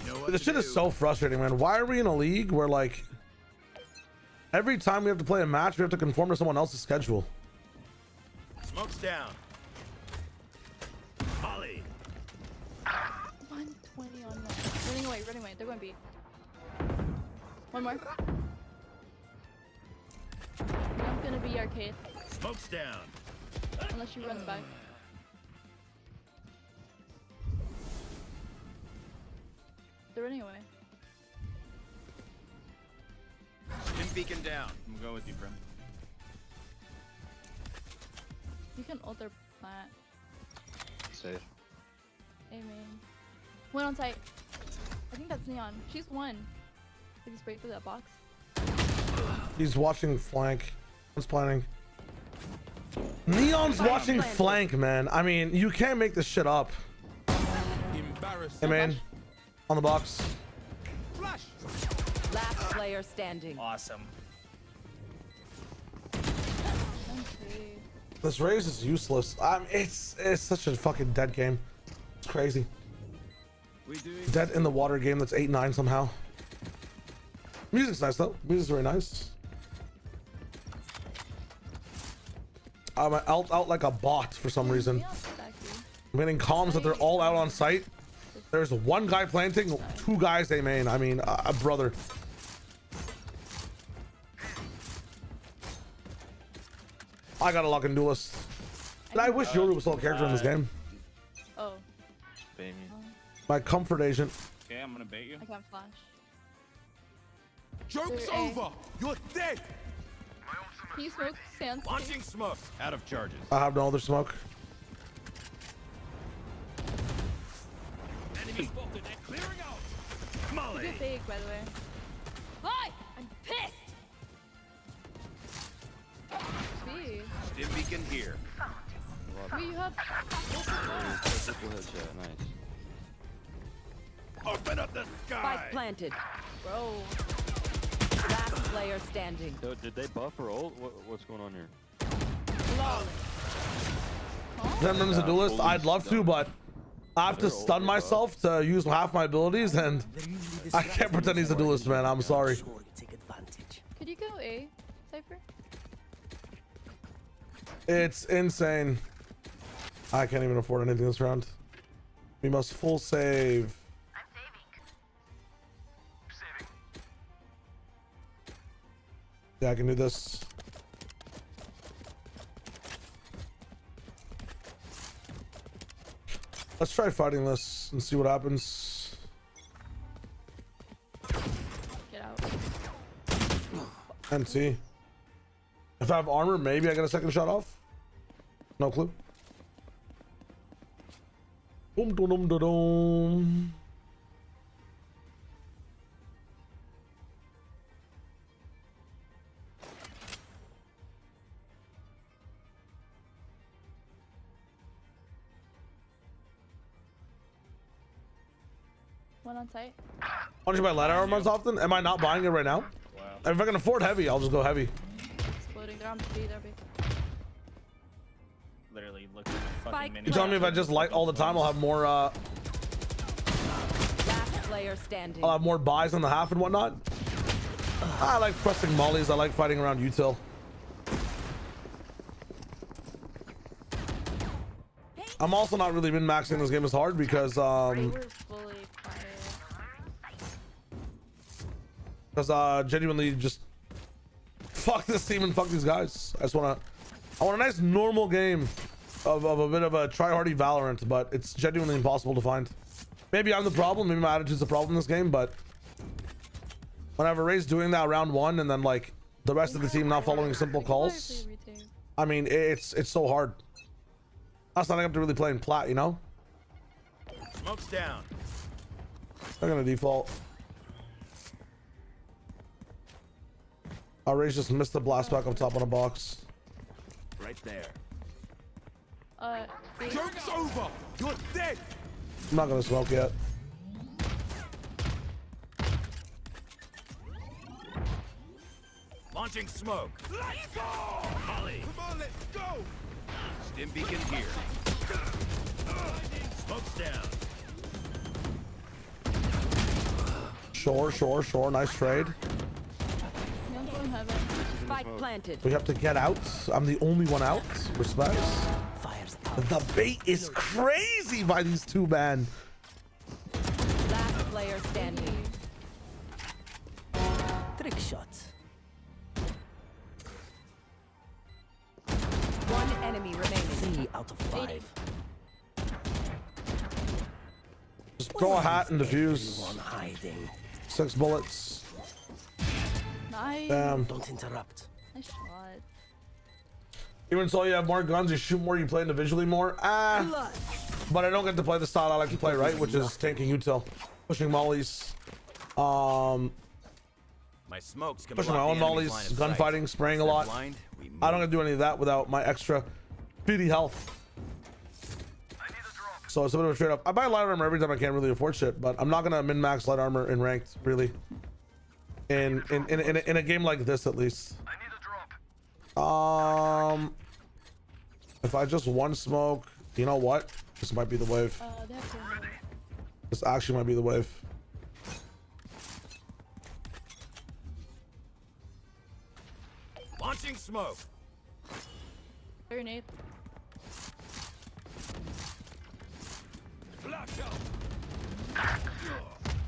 You know what This shit is so frustrating, man. Why are we in a league where, like, every time we have to play a match, we have to conform to someone else's schedule? Smoke's down. Molly. 120 on one. Running away, running away. They're going B. One more. I'm gonna be arcade. Smoke's down. Unless she runs back. They're running away. Spin beacon down. I'm gonna go with you, friend. You can ult their plant. Safe. Aiming. One on site. I think that's Neon. She's one. Did he spray through that box? He's watching flank. One's planning. Neon's watching flank, man. I mean, you can't make this shit up. Hey, man. On the box. Last player standing. Awesome. This raise is useless. It's such a fucking dead game. It's crazy. Dead in the water game that's 8-9 somehow. Music's nice though. Music's very nice. I'm out like a bot for some reason. I'm getting comms that they're all out on site. There's one guy planting, two guys they main. I mean, brother. I got a lock in duelist. And I wish Yoru was still a character in this game. Oh. My comfort agent. Okay, I'm gonna bait you. I can't flash. Joke's over. You're dead. Can you smoke sands? Launching smoke. Out of charges. I have no other smoke. Enemy spotted. They're clearing out. You Molly. get big, by the way. Hi! I'm pissed! B. Stim beacon here. Wait, you have... Triple headshot, nice. Open up the sky. Spike planted. Bro. Last player standing. So, did they buff or ult? What's going on here? Zemrum's a duelist. I'd love to, but I have to stun myself to use half my abilities, and I can't pretend he's a duelist, man. I'm sorry. Could you go A, Cypher? It's insane. I can't even afford anything this round. We must full save. Yeah, I can do this. Let's try fighting this and see what happens. Get out. And see. If I have armor, maybe I get a second shot off. No clue. Boom, dum, dum, dum, dum. One on site. Why don't you buy light armor as often? Am I not buying it right now? Wow. If I can afford heavy, I'll just go heavy. Exploding. They're on B. They're B. Literally looking at fucking mini. You telling me if I just light all the time, I'll have more Last player standing. I'll have more buys on the half and whatnot? I like pressing mollies. I like fighting around util. I'm also not really min-maxing this game as hard because genuinely just fuck this team and fuck these guys. I want a nice normal game of a bit of a try-hardy Valorant, but it's genuinely impossible to find. Maybe I'm the problem, maybe my attitude's the problem in this game, but whenever Ray's doing that round one and then like the rest of the team not following simple calls, I mean it's so hard. That's not up to really playing plat, you know? Smoke's down. I'm gonna default. Ray's just missed the blast back up top on a box. Right there. B. Joke's over. You're dead. I'm not gonna smoke yet. Launching smoke. Let's go. Molly. Come on, let's go. Stim beacon here. Smoke's down. Sure. Nice trade. Neon's going heaven. Spike planted. We have to get out. I'm the only one out. Respects. The bait is crazy by these two, man. Last player standing. Trick shots. One enemy remaining. 3 out of 5. Just throw a hat and defuse. Everyone hiding. 6 bullets. Nice. Damn. Don't interrupt. Nice shot. Even so, you have more guns, you shoot more, you play individually more. But I don't get to play the style I like to play, right? Which is tanking util. pushing mollies. My smoke's gonna Pushing my block own the mollies, enemy's line of sight. gunfighting, spraying a They're lot. blind, we I don't gonna do any of that without my extra speedy health. So it's a bit of a trade off. I buy light armor every time I can't really afford shit, but I'm not gonna min max light armor in ranked really. In a game like this at least. If I just one smoke, you know what? This might be the wave. This actually might be the wave. Launching smoke. Grenade. Flash out.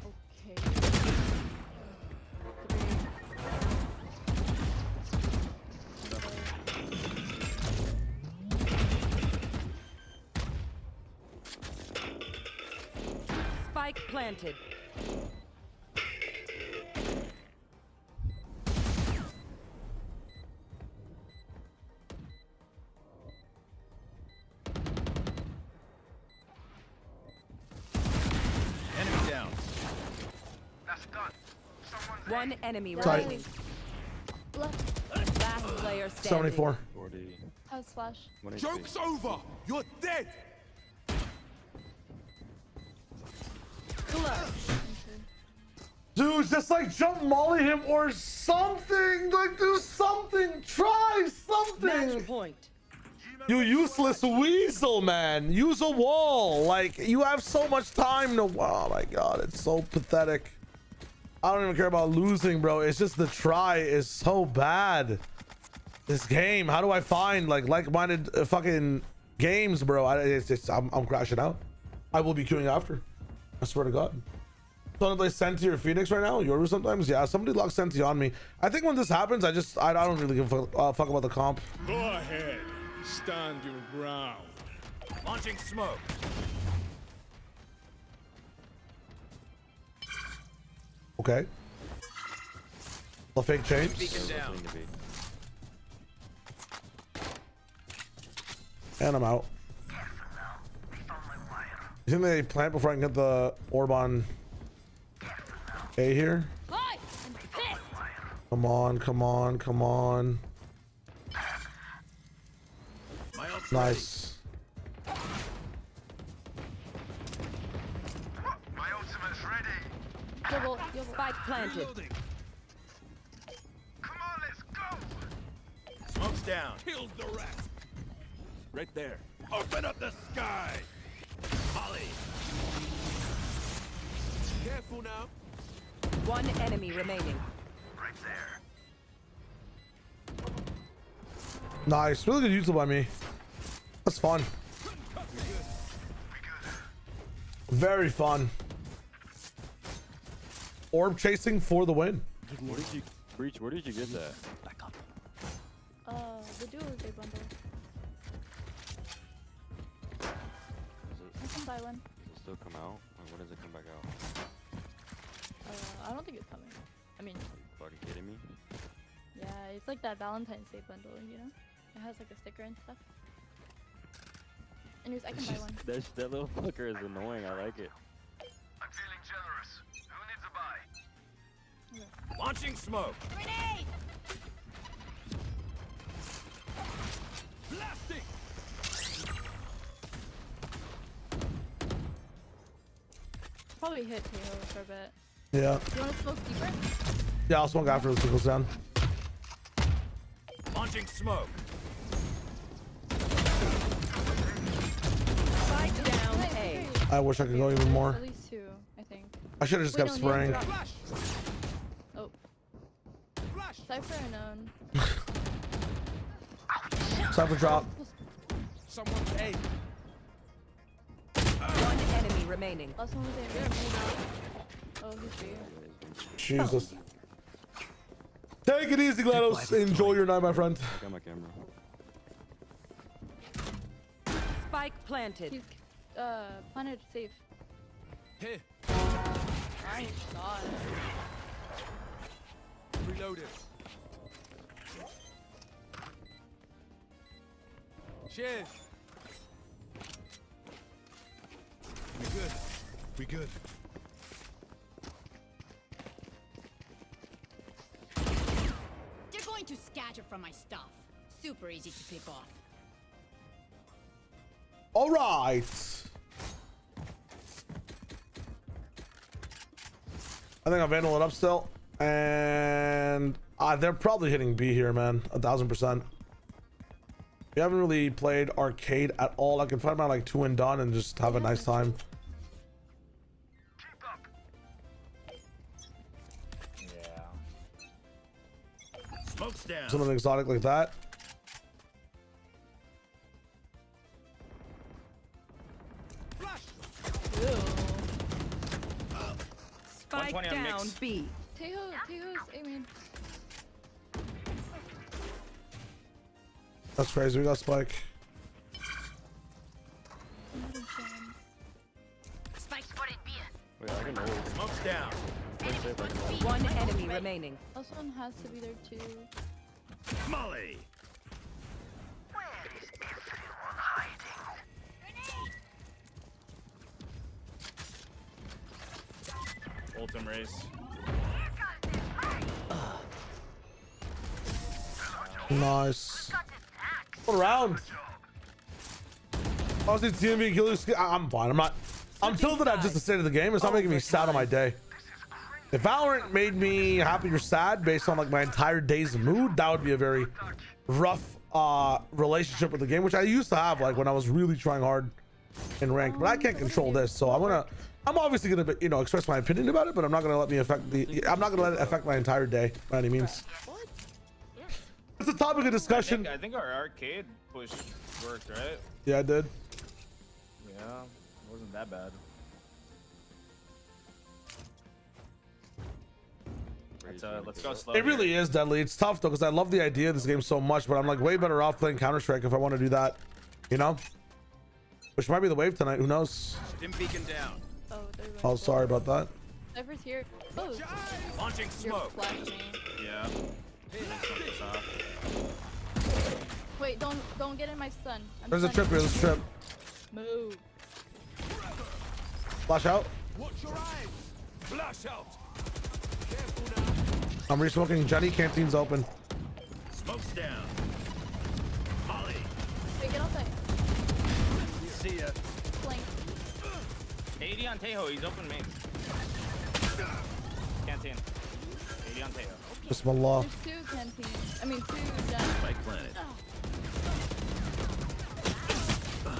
Okay. Spike planted. Enemy down. One enemy Sorry. remaining. Left. Last player standing. 74. 40. Has flash. Joke's over. You're dead. Dude, just like jump molly him or something. Like do something. Try something. Match point. You useless weasel, man. Use a wall. Like you have so much time to. Oh my god, it's so pathetic. I don't even care about losing, bro. It's just the try is so bad. This game. How do I find like-minded fucking games, bro? I'm crashing out. I will be queuing after. I swear to God. Don't play Senti or Phoenix right now? Yoru sometimes? Yeah, somebody locks Senti on me. I think when this happens, I don't really give a fuck about the comp. Go ahead. Stand your ground. Launching smoke. Okay. The fake chains. Beacon down. And I'm out. You think they plant before I can get the orb on A here? Come on, come on, come on. Nice. Spike planted. Smoke's down. Killed the rat. Right there. Open up the sky. Molly. Careful now. One enemy remaining. Right there. Nice. Really good YouTube by me. That's fun. Very fun. Orb chasing for the win. Where did you Breach? Where did you get that? The duo is a bundle. I can buy one. Does it still come out? Or when does it come back out? I don't think it's coming. I mean, Are you fucking kidding me? yeah, it's like that Valentine's Day bundle, you know? It has like a sticker and stuff. Anyways, I can buy one. That little fucker is annoying. I like it. I'm feeling generous. Who needs a buy? Launching smoke. Grenade! Blasting. Probably hit Taylor for a bit. Yeah. Do you want to smoke deeper? Yeah, I'll smoke after the goes down. Launching smoke. Spike down A. I wish I could go even more. At least two, I think. I should have just kept spraying. Oh. Cypher unknown. Cypher drop. Someone A. One enemy remaining. Last one was A. Oh, he's B. Jesus. Take it easy, GLaDOS. Enjoy your night, my friend. I got my camera. Spike planted. He's planted safe. Here. Nice shot. Reloaded. Cheers. We good. We good. Catch it from my stuff. Super easy to pick off. All right. I think I'll vandal it up still. And they're probably hitting B here, man. 1000%. We haven't really played arcade at all. I can find my like 2 and done and just have a nice time. Yeah. Smoke's down. Something exotic like that. Spike 120 on down mix. B. Tejo's aiming. That's crazy. We got Spike. Spike spotted B. Wait, I can hold. Smoke's down. One enemy remaining. Also one has to be there too. Molly. Ultim race. Nice. What round? Honestly, TMV Gillis, I'm fine. I'm tilted at just the state of the game. It's not making me sad on my day. If Valorant made me happy or sad based on like my entire day's mood, that would be a very rough relationship with the game, which I used to have like when I was really trying hard in ranked. But I can't control this, so I'm obviously gonna, you know, express my opinion about it, but I'm not gonna let it affect my entire day by any means. It's a topic of discussion. I think our arcade push worked, right? Yeah, I did. Yeah, it wasn't that bad. Let's go slow. It really is deadly. It's tough though, because I love the idea of this game so much, but I'm like way better off playing Counter-Strike if I want to do that, you know? Which might be the wave tonight, who knows? Stim beacon down. Oh, they're going Oh, sorry about that. Cypher's here. Oh, Launching smoke. Yeah. Wait, don't get in my stun. There's a trip here, there's a trip. Move. Flash out. Watch your eyes. Flash out. I'm re-smoking Jenny, canteen's open. Smoke's down. Molly. Wait, get outside. See ya. Flank. 80 on Tejo, he's open main. Canteen. 80 on Tejo. Bismillah. There's 2 canteens. I mean 2 Jen. Spike planet.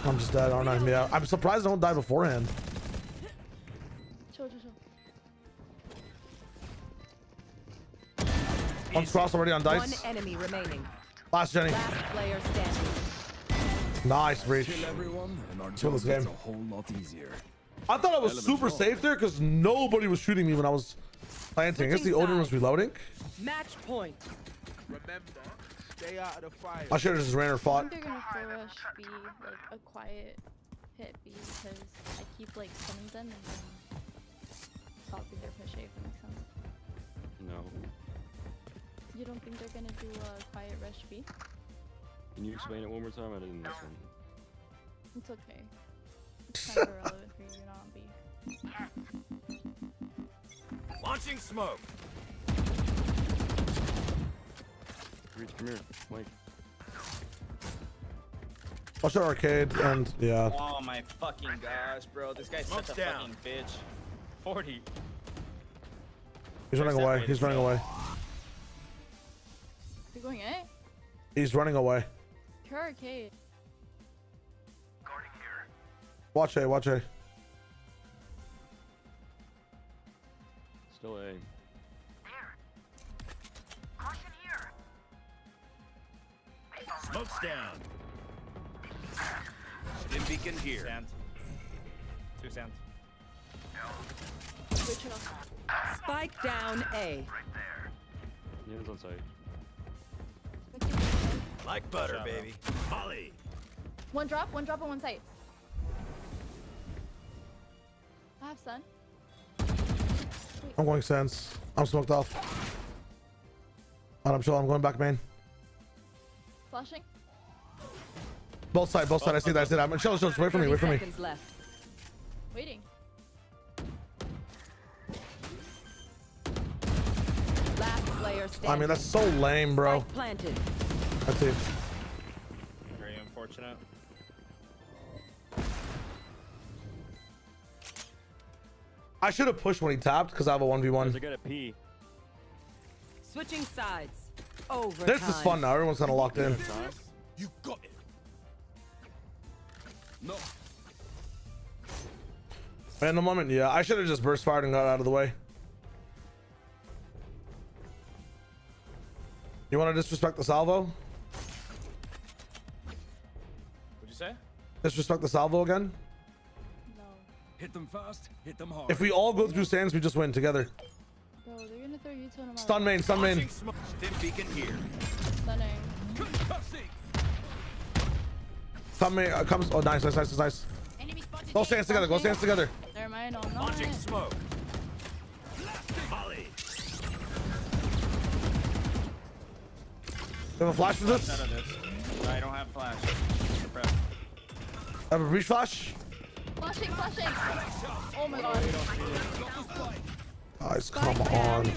I'm just dead, aren't I? Yeah. I'm surprised I don't die beforehand. Chill. One's cross already on dice. One enemy remaining. Last Jenny. Last player standing. Nice breach. Let's win this game. I thought I was super safe there because nobody was shooting me when I was planting. I guess the Odin was reloading. Match point. Remember, stay out of the fire. I should have just ran or I fought. think they're gonna full rush B, like a quiet hit B, because I keep like stunning them and then stopping their push A, if that makes sense. No. You don't think they're gonna do a quiet rush B? Can you explain it one more time? I didn't listen. It's okay. It's kind of irrelevant for you, you're not on B. Launching smoke. Reach, come here. Wait. Watch out arcade and yeah. Oh my fucking gosh, bro. This guy's Smoke's such a down. fucking bitch. 40. He's running away. He's running away. You're going A? He's running away. You're arcade. Watch A, watch A. Still A. Smoke's down. Stim beacon here. Sand. 2 sand. Switch it off. Spike down A. Yeah, it's on site. Like butter, baby. Molly. One drop on one site. I have stun. I'm going sense. I'm smoked off. Alright, I'm chill. I'm going back main. Flashing. Both side. I see that. I'm chill. Wait for me. 30 seconds left. Waiting. Last player standing. I mean, that's so lame, bro. Spike planted. That's it. Very unfortunate. I should have pushed when he tapped because I have a 1v1. They're gonna pee. Switching sides. Over. This is fun now. Everyone's kind of locked in. You got it. No. In the moment, yeah. I should have just burst fired and got out of the way. You want to disrespect the salvo? What'd you say? Disrespect the salvo again? Hit them fast, hit them hard. If we all go through sands, we just win together. Bro, they're gonna throw you to him. Stun main, stun main. Stim beacon here. Stunning. Stun main comes. Oh, nice, nice, nice, nice. Go sands together, go sands together. They're mine on Launching smoke. Molly. You have a flash for this? Out of this. I don't have flash. Suppress. Have a breach flash? Flashing, flashing. Oh my god. Guys, come on.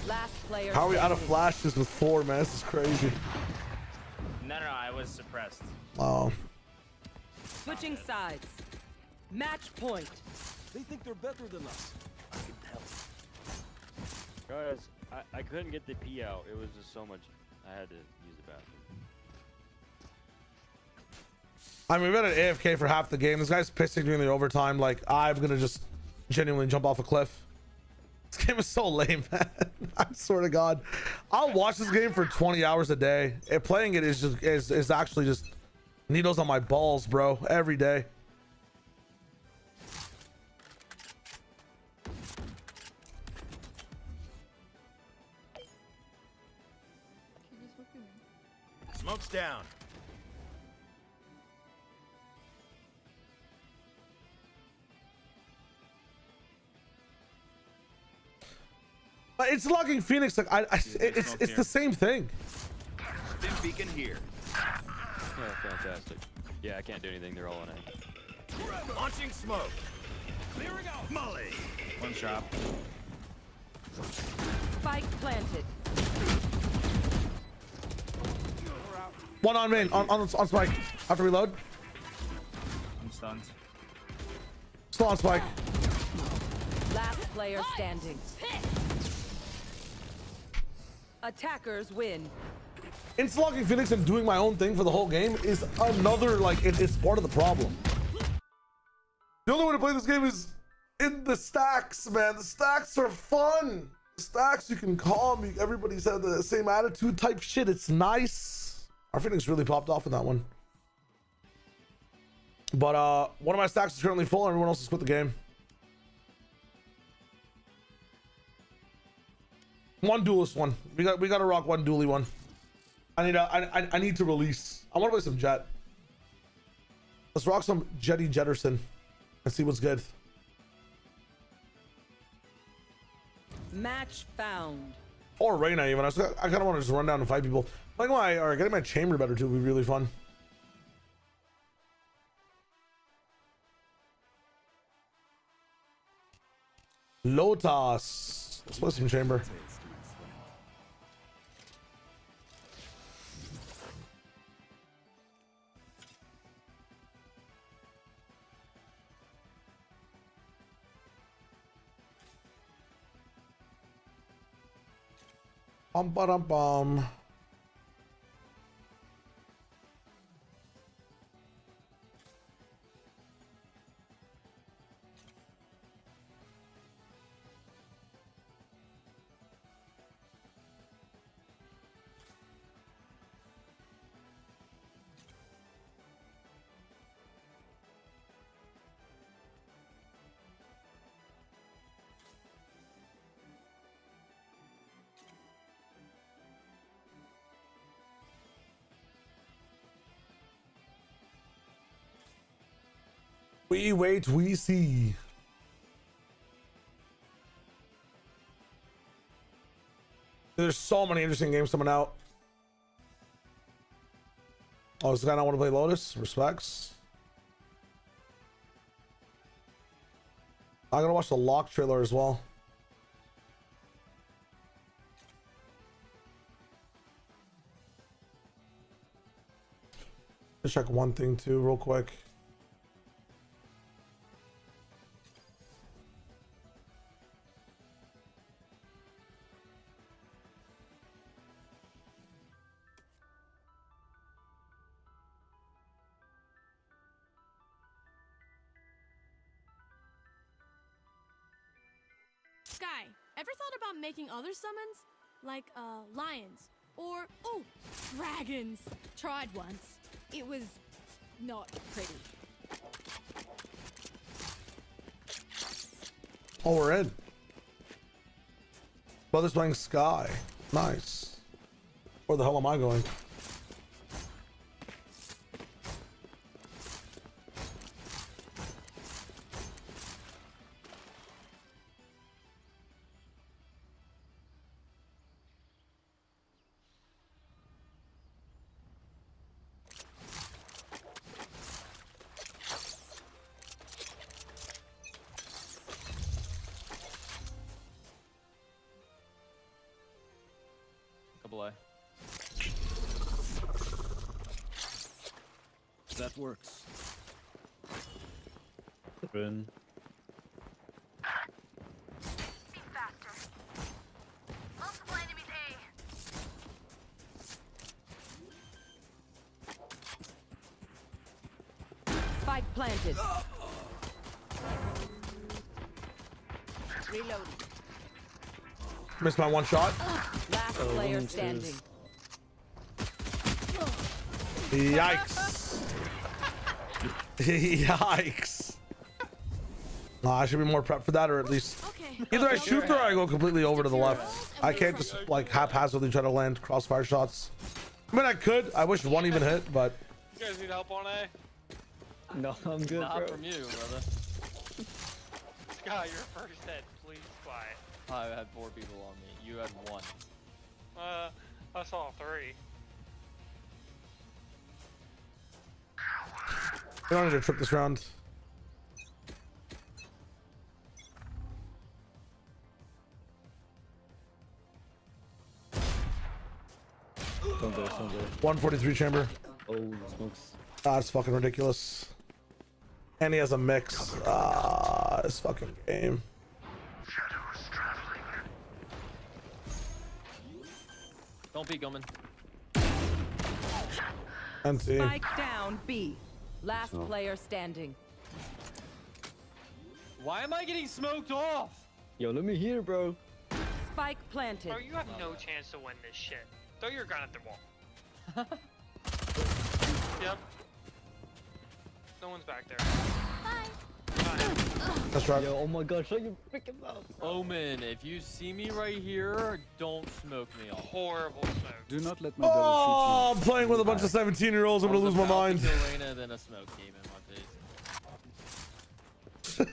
Last player. How are we out of flashes with 4, man? This is crazy. No, I was suppressed. Oh. Switching sides. Match point. They think they're better than us. I can tell. Guys, I couldn't get the pee out. It was just so much. I had to use the bathroom. I mean, we've been at AFK for half the game. This guy's pissing during the overtime. Like, I'm gonna just genuinely jump off a cliff. This game is so lame, man. I swear to God. I'll watch this game for 20 hours a day. And playing it is just is actually just needles on my balls, bro. Every day. Smoke's down. But it's logging Phoenix. Like it's the same thing. Stim beacon here. Yeah, fantastic. Yeah, I can't do anything. They're all on A. Launching smoke. Clearing out. Molly. One shot. Spike planted. One on main, on spike. Have to reload. I'm stunned. Still on spike. Last player standing. Attackers win. Insta-logging Phoenix and doing my own thing for the whole game is another, like, it's part of the problem. The only way to play this game is in the stacks, man. The stacks are fun. The stacks, you can calm. Everybody's had the same attitude type shit. It's nice. Our Phoenix really popped off in that one. But one of my stacks is currently full. Everyone else has quit the game. One duelist one. We got to rock one dually one. I need to release. I want to play some Jet. Let's rock some Jetty Jetterson and see what's good. Match found. Or Reyna even. I kind of want to just run down and fight people. Like or getting my chamber better too would be really fun. Lotus. Let's play some chamber. Bum. We wait, we see. There's so many interesting games coming out. Oh, does this guy not want to play Lotus? Respects. I gotta watch the Lock trailer as well. Let's check one thing too, real quick. Sky, ever thought about making other summons? Like, lions. Or, oh, dragons. Tried once. It was not pretty. Oh, we're in. Brother's playing Sky. Nice. Where the hell am I going? That works. Run. Be faster. Multiple enemies A. Spike planted. Reloading. Missed my one shot. Last player standing. Yikes. Yikes. No, I should be more prepped for that, or at least either I shoot or I go completely over to the left. I can't just like haphazardly try to land crossfire shots. I mean, I could. I wish one even hit, but You guys need help on A? No, I'm good, Not bro. from you, brother. Sky, you're first dead. Please, quiet. I had 4 people on me. You had 1. I saw 3. we don't need to trip this round. Don't go, don't go. 143 chamber. Oh, smokes. That's fucking ridiculous. And he has a mix. This fucking game. Don't be Gilman. And see. Spike down B. Last player standing. Why am I getting smoked off? Yo, let me hear, bro. Spike planted. Bro, you have no chance to win this shit. Throw your gun at the wall. Yep. No one's back there. That's right. Yo, oh my god, shut your freaking mouth. Omen, if you see me right here, don't smoke me off. Horrible smoke. Do not let my Oh, I'm playing with a bunch of 17-year-olds. I'm gonna lose my mind. Then a smoke came in my face.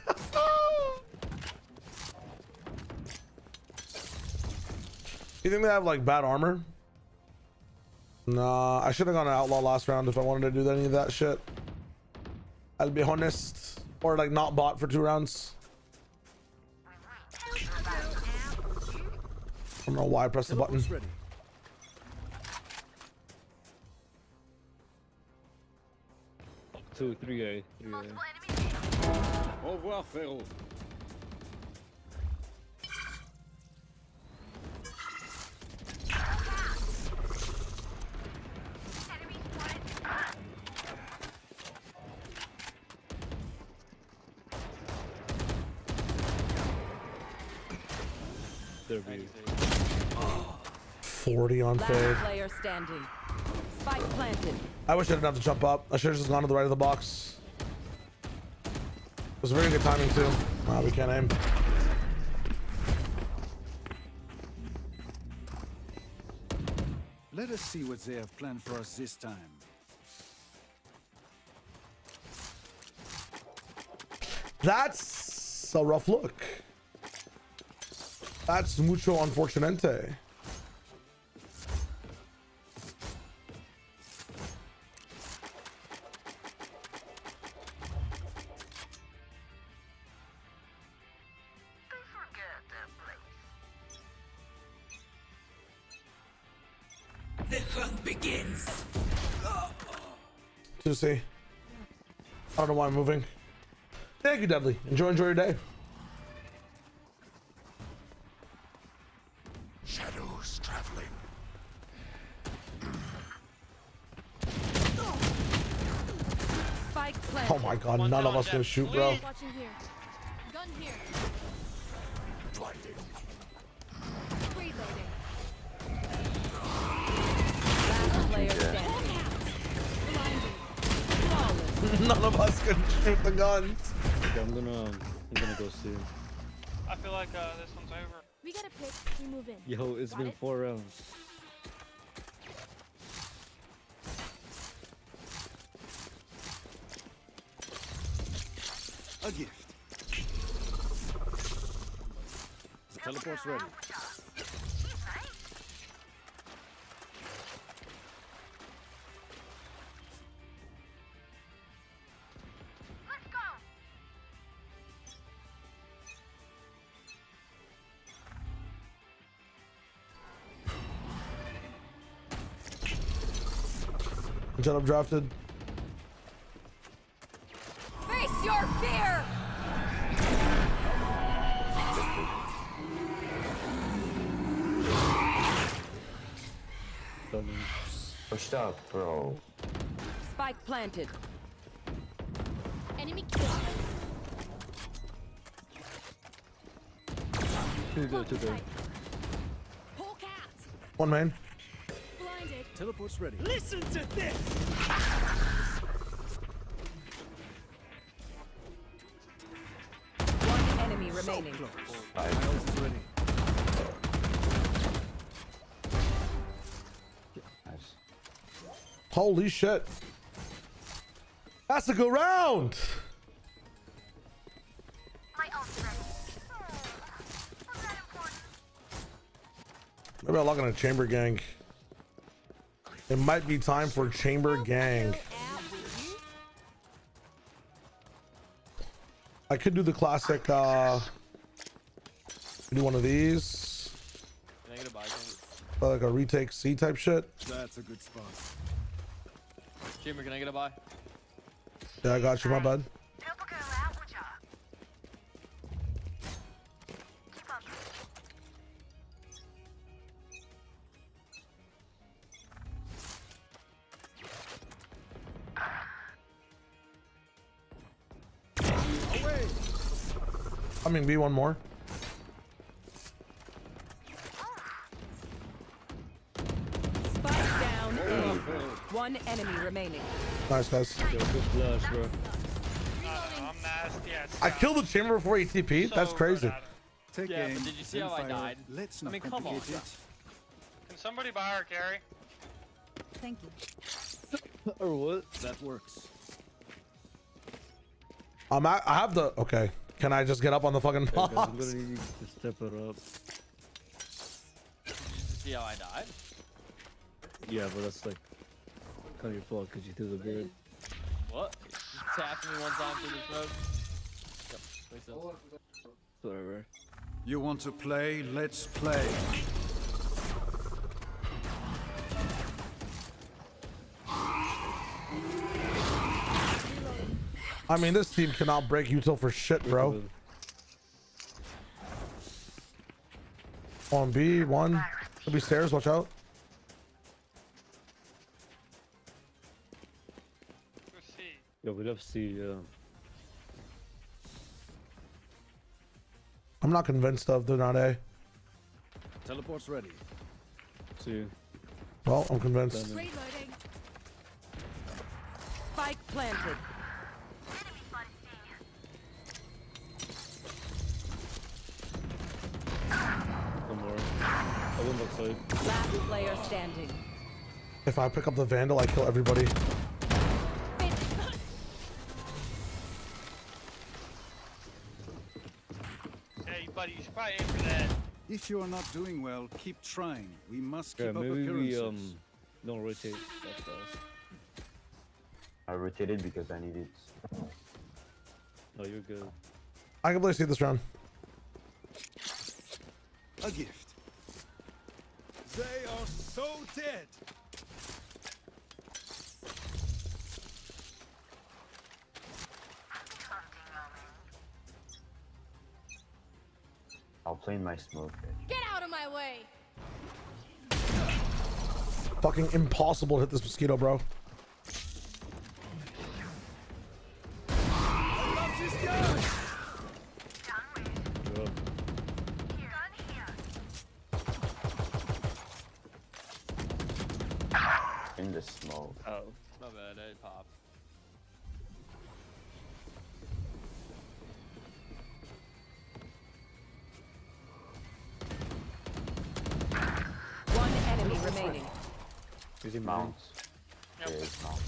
You think they have like bad armor? Nah, I should have gone an outlaw last round if I wanted to do any of that shit. I'll be honest. Or like not bot for 2 rounds. I don't know why I pressed the button. Ready. Two, 3A, 3A. Au revoir, frérot. There we go. 40 on fade. Last player standing. Spike planted. I wish I didn't have to jump up. I should have just gone to the right of the box. It was very good timing too. Wow, we can't aim. Let us see what they have planned for us this time. That's a rough look. That's mucho unfortunante. The hunt begins. 2C. I don't know why I'm moving. Thank you, Deadly. Enjoy your day. Shadows traveling. Spike planted. Oh my god, none of us gonna shoot, bro. Watching here. Gun here. Blinding. Reloading. Last player standing. None of us can shoot the guns. Okay, I'm gonna go see. I feel like this one's over. We get a pick. We move in. Yo, it's been 4 rounds. A gift. The teleport's ready. Let's go. Jet up drafted. Face your fear. Pushed up, bro. Spike planted. Enemy killed. Two there. Pull cat. One main. Blinded. Teleport's ready. Listen to this. One enemy remaining. My ult is ready. Holy shit. That's a good round. My ult's ready. Was that important? Maybe I'll log on a chamber gang. It might be time for chamber gang. I could do the classic do one of these. Can I get a buy? Like a retake C type shit. That's a good spot. Chamber, can I get a buy? Yeah, I got you, my bad. Help a girl out, would ya? Keep up. I mean, be one more. Spike down. One enemy remaining. Nice, guys. Yo, good flash, bro. I'm nasty at I killed the chamber before he TP'd. That's crazy. Take Yeah, aim, but did you see then how I fire. died? Let's I not mean, come on. complicate it. Can somebody buy our carry? Thank you. Or what? That works. I have the. Okay. Can I just get up on the fucking Hey, guys, I'm box? gonna need you to step it up. See how I died? Yeah, but that's like kind of your fault because you threw the beard. What? Just tapping me one time through the smoke. Yep, makes sense. Whatever. You want to play? Let's play. I mean, this team cannot break util for shit, bro. On B, one. Could be stairs, watch out. Yo, we love C, I'm not convinced of they're not A. Teleport's ready. C. Well, I'm convinced. Reloading. Spike planted. One more. I went outside. Last player standing. If I pick up the Vandal, I kill everybody. Hey, buddy, you should probably aim for that. If you are not doing well, keep trying. We must Yeah, keep up maybe we appearances. don't rotate that fast. I rotated because I needed. No, you're good. I can play C this round. A gift. They are so dead. I'll play my smoke. Get out of my way! Fucking impossible to hit this mosquito, bro. In the smoke. Oh, my bad. It popped. One enemy remaining. Is he mounts? Yep. Yeah, he's mounts.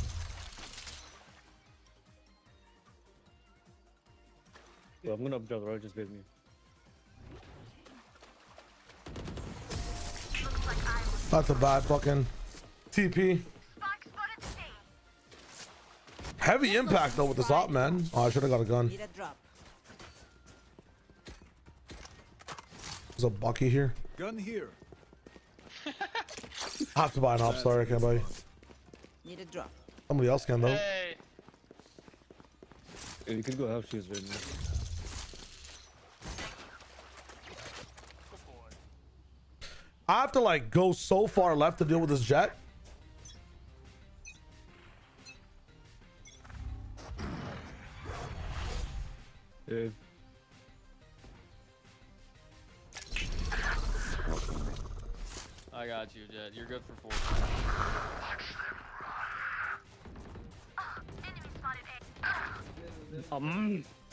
Yo, I'm gonna updraw the road, just bait me. That's a bad fucking TP. Heavy impact though with this op, man. Oh, I should have got a gun. Need a drop. There's a Bucky here. Gun here. I have to buy an op. Sorry, I can't buy. Need a drop. Somebody else can though. Hey. Yeah, you could go house shoes right now. Good boy. I have to like go so far left to deal with this jet. Yeah. I got you, Jet. You're good for 4.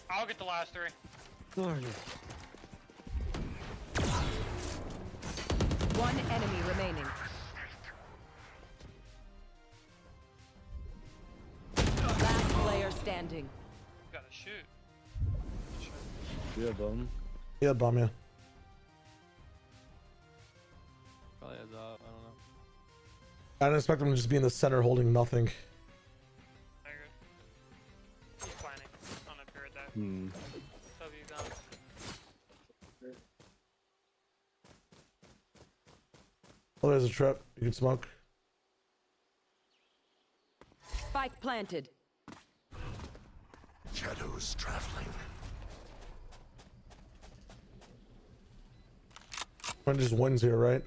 I'll get the last 3. One enemy remaining. Last player standing. Gotta shoot. Yeah, bum. Yeah, bomb yeah. Probably has up. I don't know. I didn't expect him to just be in the center holding nothing. He's planning on a period that. Hmm. W gone. Oh, there's a trap. You can smoke. Spike planted. Shadows traveling. One just wins here, right?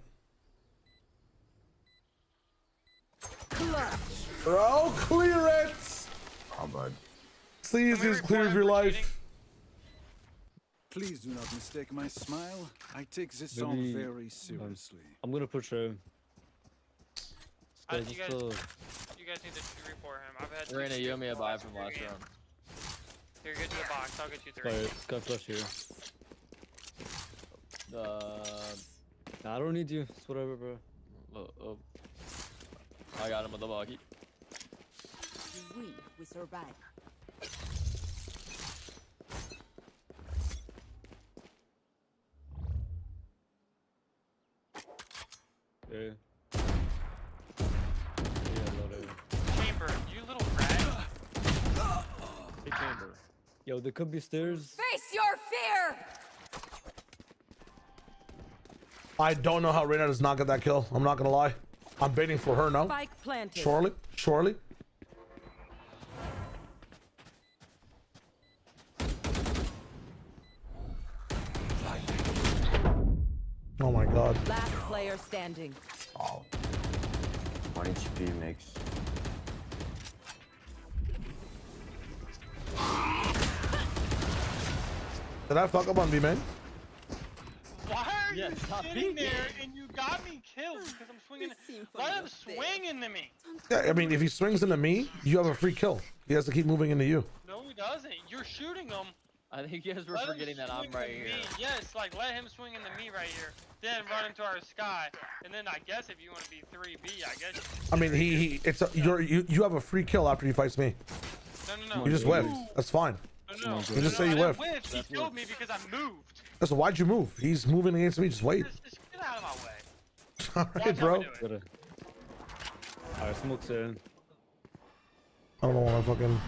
Bro, clear it! Oh, bud. It's the easiest clear of your life. Please do not mistake my smile. I take this Maybe, song very seriously. I'm gonna push him. You guys need to report him. I've had. Reyna, you owe me a buy from last round. Here, get to the box. I'll get you 3. Alright, got flush here. Nah, I don't need you. It's whatever, bro. I got him with the buggy. We survive. Yeah. Chamber, you little rat. Hey, chamber. Yo, there could be stairs. Face your fear! I don't know how Reyna does not get that kill. I'm not gonna lie. I'm baiting for her now. Spike planted. Surely, surely. Oh my god. Last player standing. Oh. 1 HP mix. Did I fuck up on B main? Why are you sitting there and you got me killed because I'm swinging? Let him swing into me. Yeah, I mean, if he swings into me, you have a free kill. He has to keep moving into you. No, he doesn't. You're shooting him. I think you guys were forgetting that I'm right here. Yes, like let him swing into me right here. Then run into our sky, and then I guess if you want to be 3B, I guess. I mean, you have a free kill after he fights me. No. You just whiffed. That's fine. No. You just say you whiffed. He killed me because I moved. So why'd you move? He's moving against me. Just wait. Just get out of my way. All right, bro. Alright, smoke's in. I don't know what I fucking.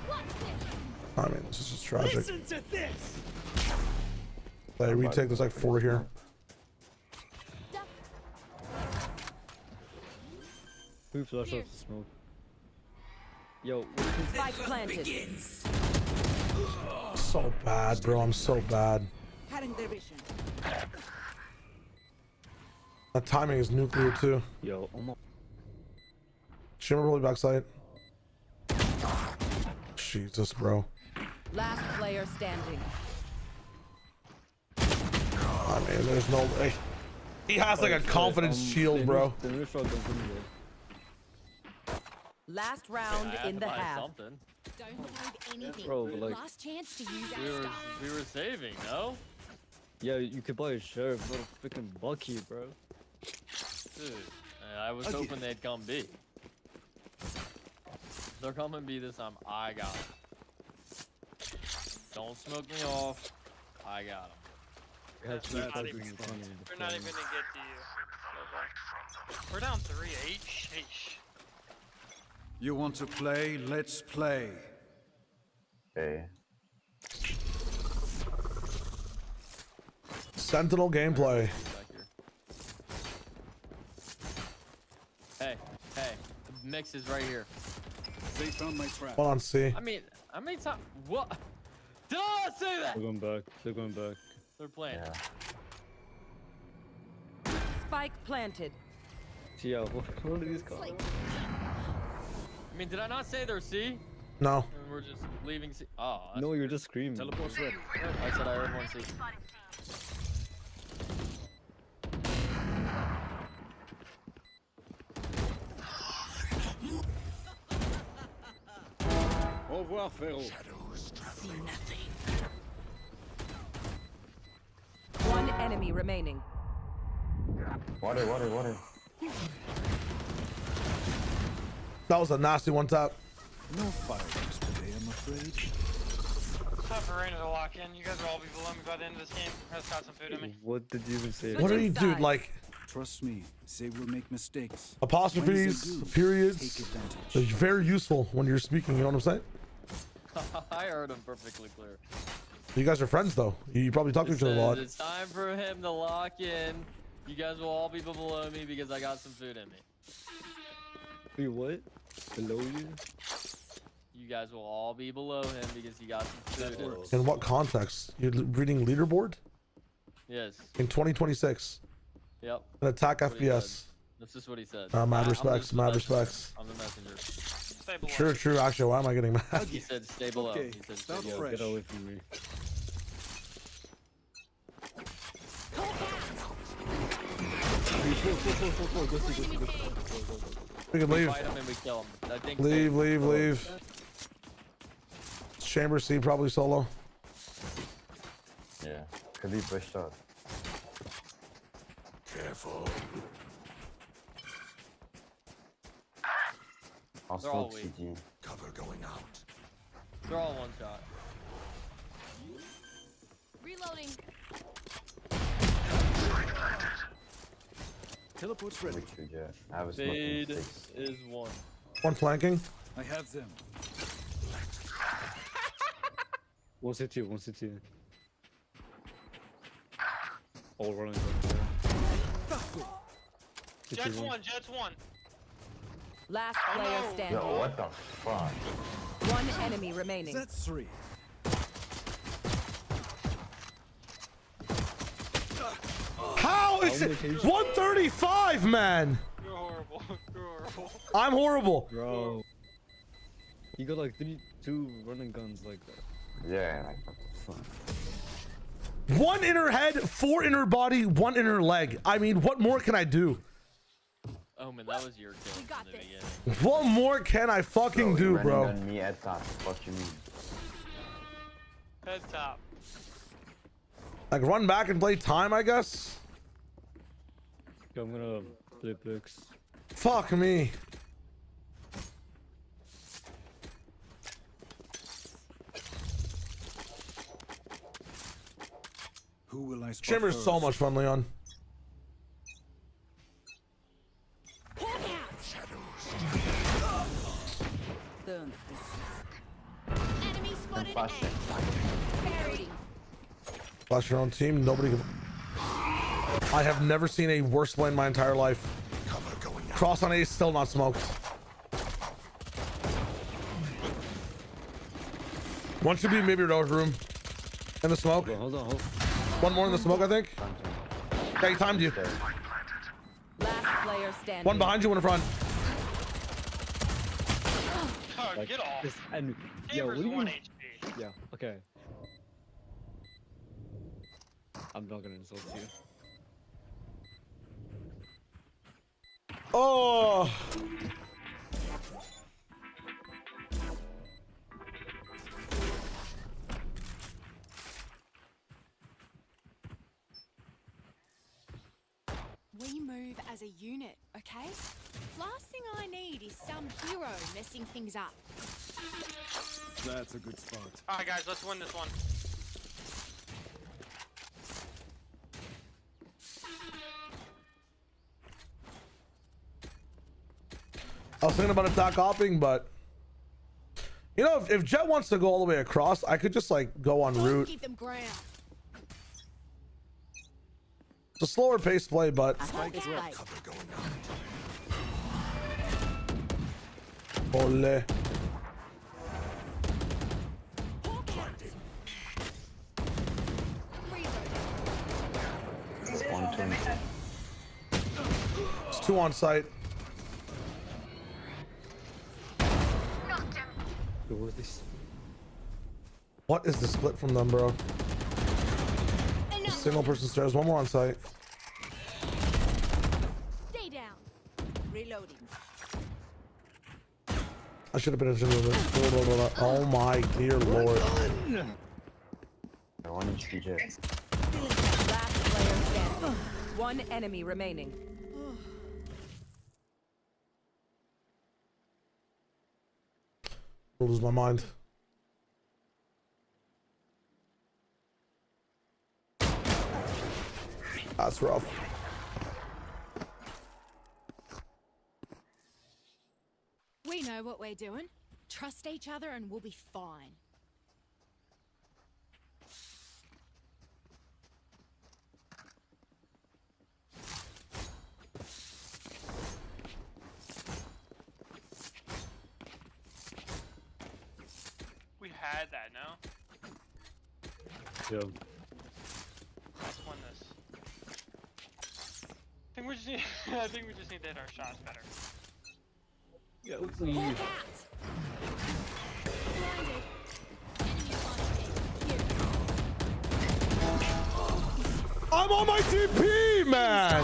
I mean, this is just tragic. Listen to this. Like, retake. There's like 4 here. Who flushed off the smoke? Yo, Spike planted. So bad, bro. I'm so bad. Cutting their vision. That timing is nuclear too. Yo, almost. Shimmer really backside. Jesus, bro. Last player standing. I mean, there's no way. He has like a confidence shield, bro. Last round in the half. Something. Don't save anything. Bro, like, Last chance to use our stuff. We were saving, no? Yeah, you could buy a sheriff, little freaking Bucky, bro. Dude, I was hoping they'd come B. They're coming B this time. I got them. Don't smoke me off. I got them. They're not even gonna get to you. We're down 3-8. Sheesh. You want to play? Let's play. Okay. Sentinel gameplay. Hey, the mix is right here. They found my trap. Hold on, C. I mean, how many times? What? Did I not say that? They're going back. They're going back. They're playing. Yeah. Spike planted. Yeah, what are these called? I mean, did I not say they're C? No. And we're just leaving C. Oh. No, you're just screaming. Teleport's ready. I said I heard one C. Au revoir, Pharaoh. See nothing. One enemy remaining. Water. That was a nasty one tap. No fireworks today, I'm afraid. Time for Rainer to lock in. You guys will all be below me by the end of this game. I just got some food in me. What did you even say? What are you, dude? Like, Trust me, they will make mistakes. apostrophes, When they do, periods. take advantage. They're very useful when you're speaking. You know what I'm saying? I heard him perfectly clear. You guys are friends, though. You probably talk to each other a lot. It's time for him to lock in. You guys will all be below me because I got some food in me. Wait, what? Below you? You guys will all be below him because he got some food in me. In what context? You're reading leaderboard? Yes. In 2026. Yep. An attack That's what he FPS. said. That's just what he said. Mad I'm respects, just the mad messenger. respects. I'm the messenger. Stay below. True, true. Actually, why am I getting mad? He said stay below. Okay, He said stay start below. fresh. Get away from me. We can leave. Fight him and we kill him. I think Leave. Chamber C, probably solo. Yeah. Could be pushed up. Careful. I'll They're all smoke weak. CT. Cover going out. They're all one shot. Reloading. Teleport's ready. Which we get. I have a smoking Fade six. is one. One flanking. I have them. One CT. All running. Jets one. Last player standing. Yo, what the fuck? One enemy remaining. That's 3. How is it 135, man? You're horrible. You're horrible. I'm horrible. Bro. You got like 2 running guns like that. Yeah, like what the fuck? 1 inner head, 4 inner body, 1 inner leg. I mean, what more can I do? Oh man, that was your kill We got in the this. beginning. What more can I fucking do, bro? On me at top. What you mean? Head top. Like run back and play time, I guess. I'm gonna play picks. Fuck me. Who will I spot Shimmer's first? so much fun, Leon. Don't Enemy spotted Flash A. it. Buried. Flash your own team. Nobody can. I have never seen a worse play in my entire life. Cross on A, still not smoked. One should be maybe road room. In the smoke. Hold on. One more in the smoke, I think. Yeah, he timed you. Last player standing. One behind you, one in front. Oh, get off. And yo, what do you mean? Yeah, okay. I'm not gonna insult you. Oh. We move as a unit, okay? Last thing I need is some hero messing things up. That's a good spot. Alright guys, let's win this one. I was thinking about attack hopping, but you know, if Jet wants to go all the way across, I could just like go on route. Keep them ground. It's a slower pace play, but ole. It's 2 on site. What is the split from them, bro? Single person stairs, one more on site. Stay down. Reloading. I should have been a little bit. Oh my dear lord. Last player standing. One enemy remaining. I'll lose my mind. That's rough. We know what we're doing. Trust each other and we'll be fine. We had that, no? Yeah. Let's win this. I think we just need I think we just need to hit our shots better. Yeah, please. I'm on my TP, man.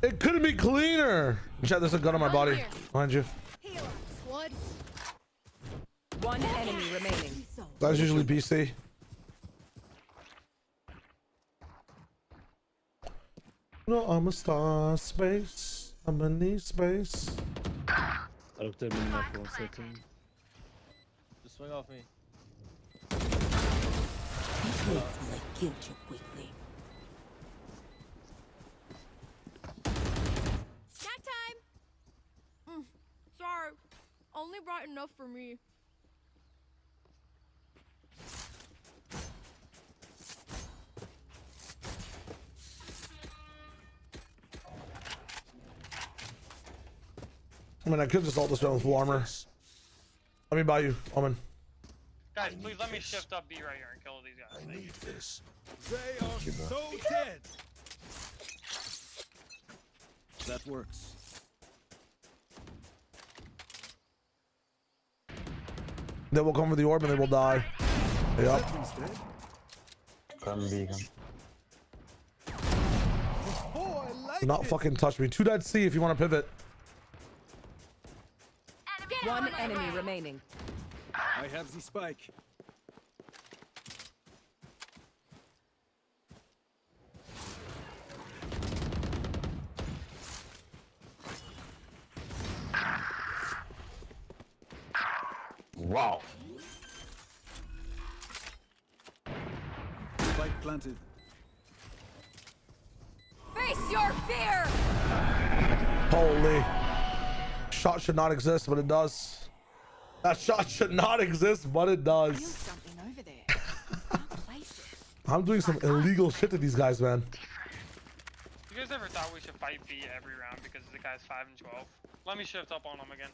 It couldn't be cleaner. Chat, there's a gun on my body. Behind you. One enemy remaining. That's usually BC. No, I'm a star space. I'm in need space. I looked at him in that for 1 second. Just swing off me. I killed you quickly. Snack time! Sorry. Only brought enough for me. I mean, I could just ult this down with full armor. Let me buy you, Omen. Guys, please let me shift up B right here and kill these guys. I need this. They are so dead. That works. They will come for the orb and they will die. Yep. Do not fucking touch me. 2 dead C if you want to pivot. One enemy remaining. I have the spike. Wow. Spike planted. Face your fear. Holy. Shot should not exist, but it does. That shot should not exist, but it does. Something over there. I'm doing some illegal shit to these guys, man. You guys ever thought we should fight B every round because the guy's 5 and 12? Let me shift up on him again.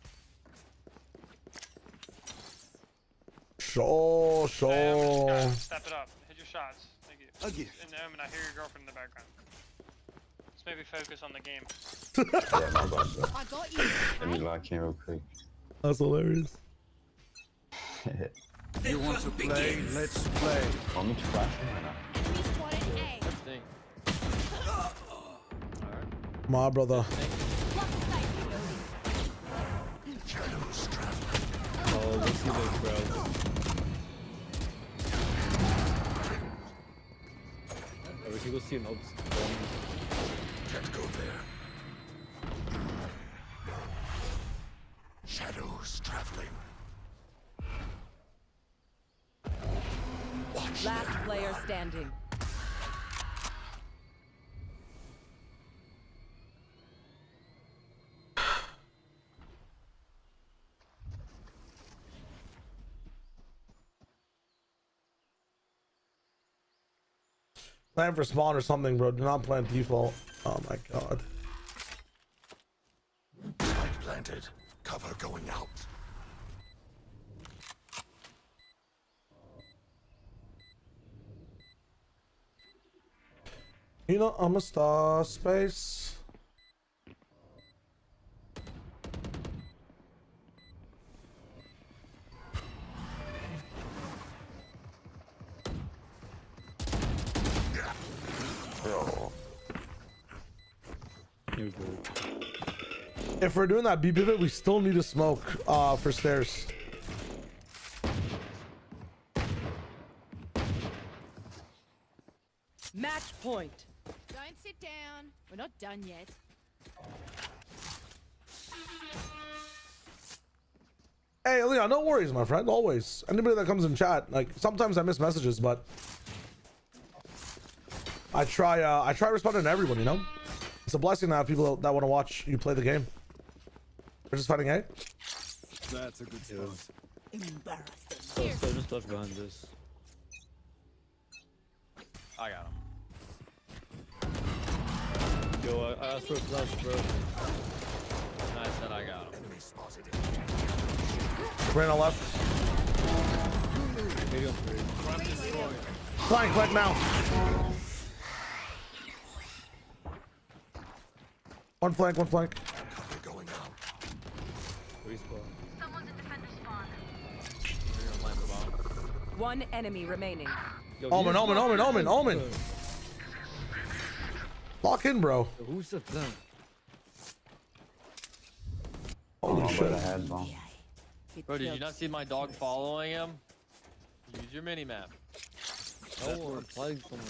Sure. Step it up. Hit your shots. Thank you. A gift. And I hear your girlfriend in the background. Let's maybe focus on the game. Yeah, my bad, bro. I got you. Let me lock in real quick. That's hilarious. You want to play? Let's play. Want me to flash him or not? Enemy spotted A. That's thing. Alright. My brother. Oh, let's see this, bro. Oh, we can go see an old. Can't go there. Shadows traveling. Watch Last them. player standing. Plan for spawn or something, bro. Do not plan default. Oh my god. Spike planted. Cover going out. You know, I'm a star space. Bro. You're good. If we're doing that B pivot, we still need to smoke for stairs. Match point. Don't sit down. We're not done yet. Hey, Leon, no worries, my friend. Always. Anybody that comes in chat, like sometimes I miss messages, but I try responding to everyone. You know, it's a blessing to have people that want to watch you play the game. We're just fighting, eh? That's a good start. So just touch behind this. I got him. Yo, I asked for a flash, bro. And I said I got him. Enemy spotted. Right on left. Maybe on three. Flank now. One flank. Cover going out. Respawn. Someone's in defender spawn. You're gonna land the bomb. One enemy remaining. Yo, Omen. Lock in, bro. Yo, who's the flank? Holy shit. Head, bro. Bro, did you not see my dog following him? Use your mini map. No, I'm playing someone.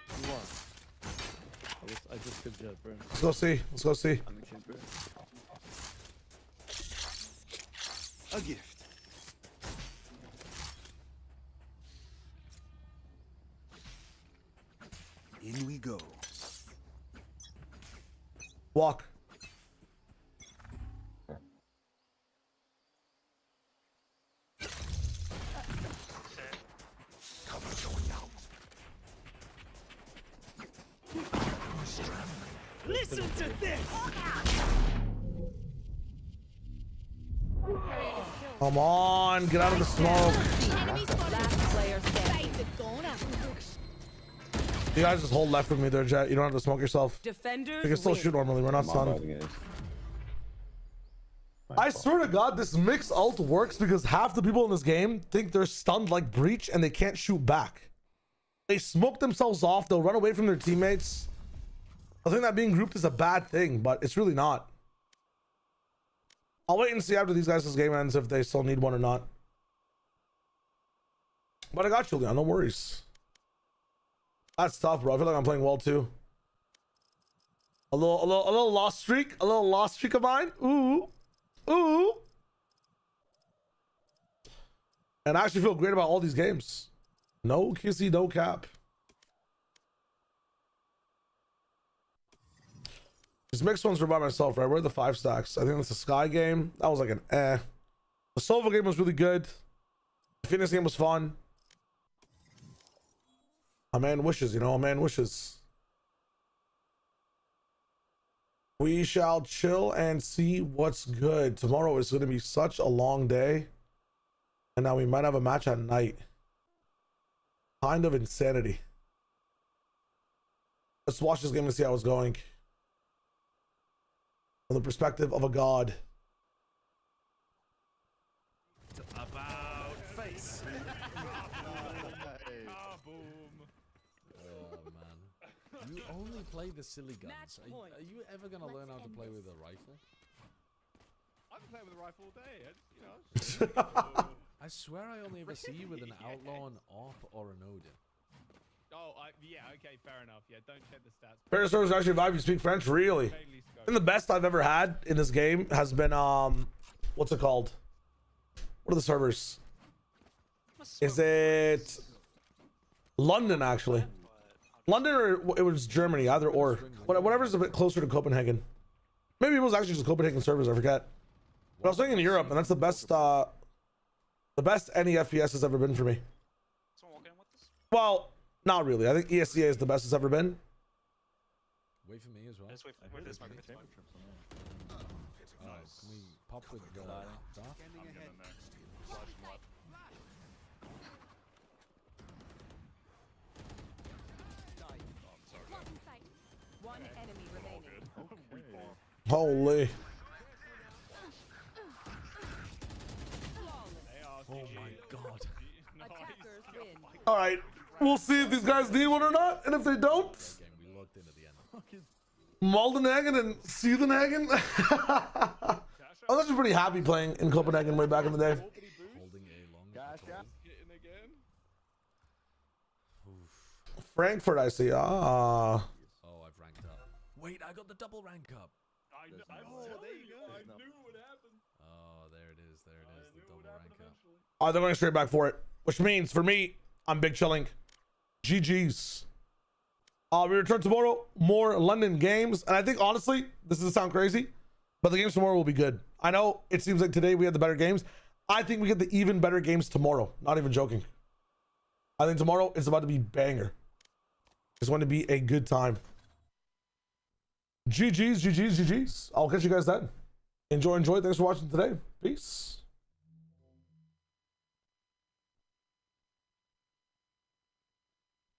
Who won? I just good jet, bro. Let's go see. I'm in shit, bro. A gift. In we go. Walk. Cover going out. Listen to this! Come on, get out of the smoke. Enemy spotted. Last player standing. Sights are gone up. You guys just hold left with me there, Jet. You don't have to smoke yourself. Defenders. We can still win. shoot normally. We're not My stunned. bad, guys. I swear to God, this mix ult works because half the people in this game think they're stunned like Breach and they can't shoot back. They smoke themselves off. They'll run away from their teammates. I think that being grouped is a bad thing, but it's really not. I'll wait and see after these guys' game ends if they still need one or not. But I got you, Leon. No worries. That's tough, bro. I feel like I'm playing well too. A little lost streak. A little lost streak of mine. Ooh. Ooh. And I actually feel great about all these games. No kissy, no cap. These mixed ones were by myself, right? Where are the 5 stacks? I think that's the Sky game. That was like an eh. The Sova game was really good. The fitness game was fun. A man wishes, you know, a man wishes. We shall chill and see what's good. Tomorrow is going to be such a long day. And now we might have a match at night. kind of insanity. Let's watch this game and see how it's going. From the perspective of a god. About face. Oh man, you only play the silly guns. Are you ever gonna learn how to play with a rifle? I've been playing with a rifle all day. I swear I only ever see you with an outlaw, an op, or an Odin. Oh, yeah, okay, fair enough. Yeah, don't check the stats. Pair servers actually vibe. You speak French, really? I think the best I've ever had in this game has been what's it called? What are the servers? Is it London actually? London or it was Germany, either or. Whatever's a bit closer to Copenhagen. Maybe it was actually just Copenhagen servers. I forget. But I was thinking in Europe, and that's the best any FPS has ever been for me. Well, not really. I think ESCA is the best it's ever been. Wait for me as well. Let's wait for this one. Can we pop with the dart? One enemy remaining. Holy. Oh my god. Attackers win. All right. We'll see if these guys need one or not. And if they don't, We looked into the end. Maldenhagen and Siedenhagen. I was actually pretty happy playing in Copenhagen way back in the day. Holding a long. Frankfurt, I see. Ah. Oh, I've ranked up. Wait, I got the double rank up. I know, there you go. I knew what happened. Oh, there it is. There it is. The double rank up. Oh, they're going straight back for it. Which means, for me, I'm big chilling. GG's. We return tomorrow. More London games. And I think, honestly, this doesn't sound crazy, but the games tomorrow will be good. I know it seems like today we had the better games. I think we get the even better games tomorrow. Not even joking. I think tomorrow is about to be banger. It's going to be a good time. GG's, GG's, GG's. I'll catch you guys then. Enjoy. Thanks for watching today. Peace.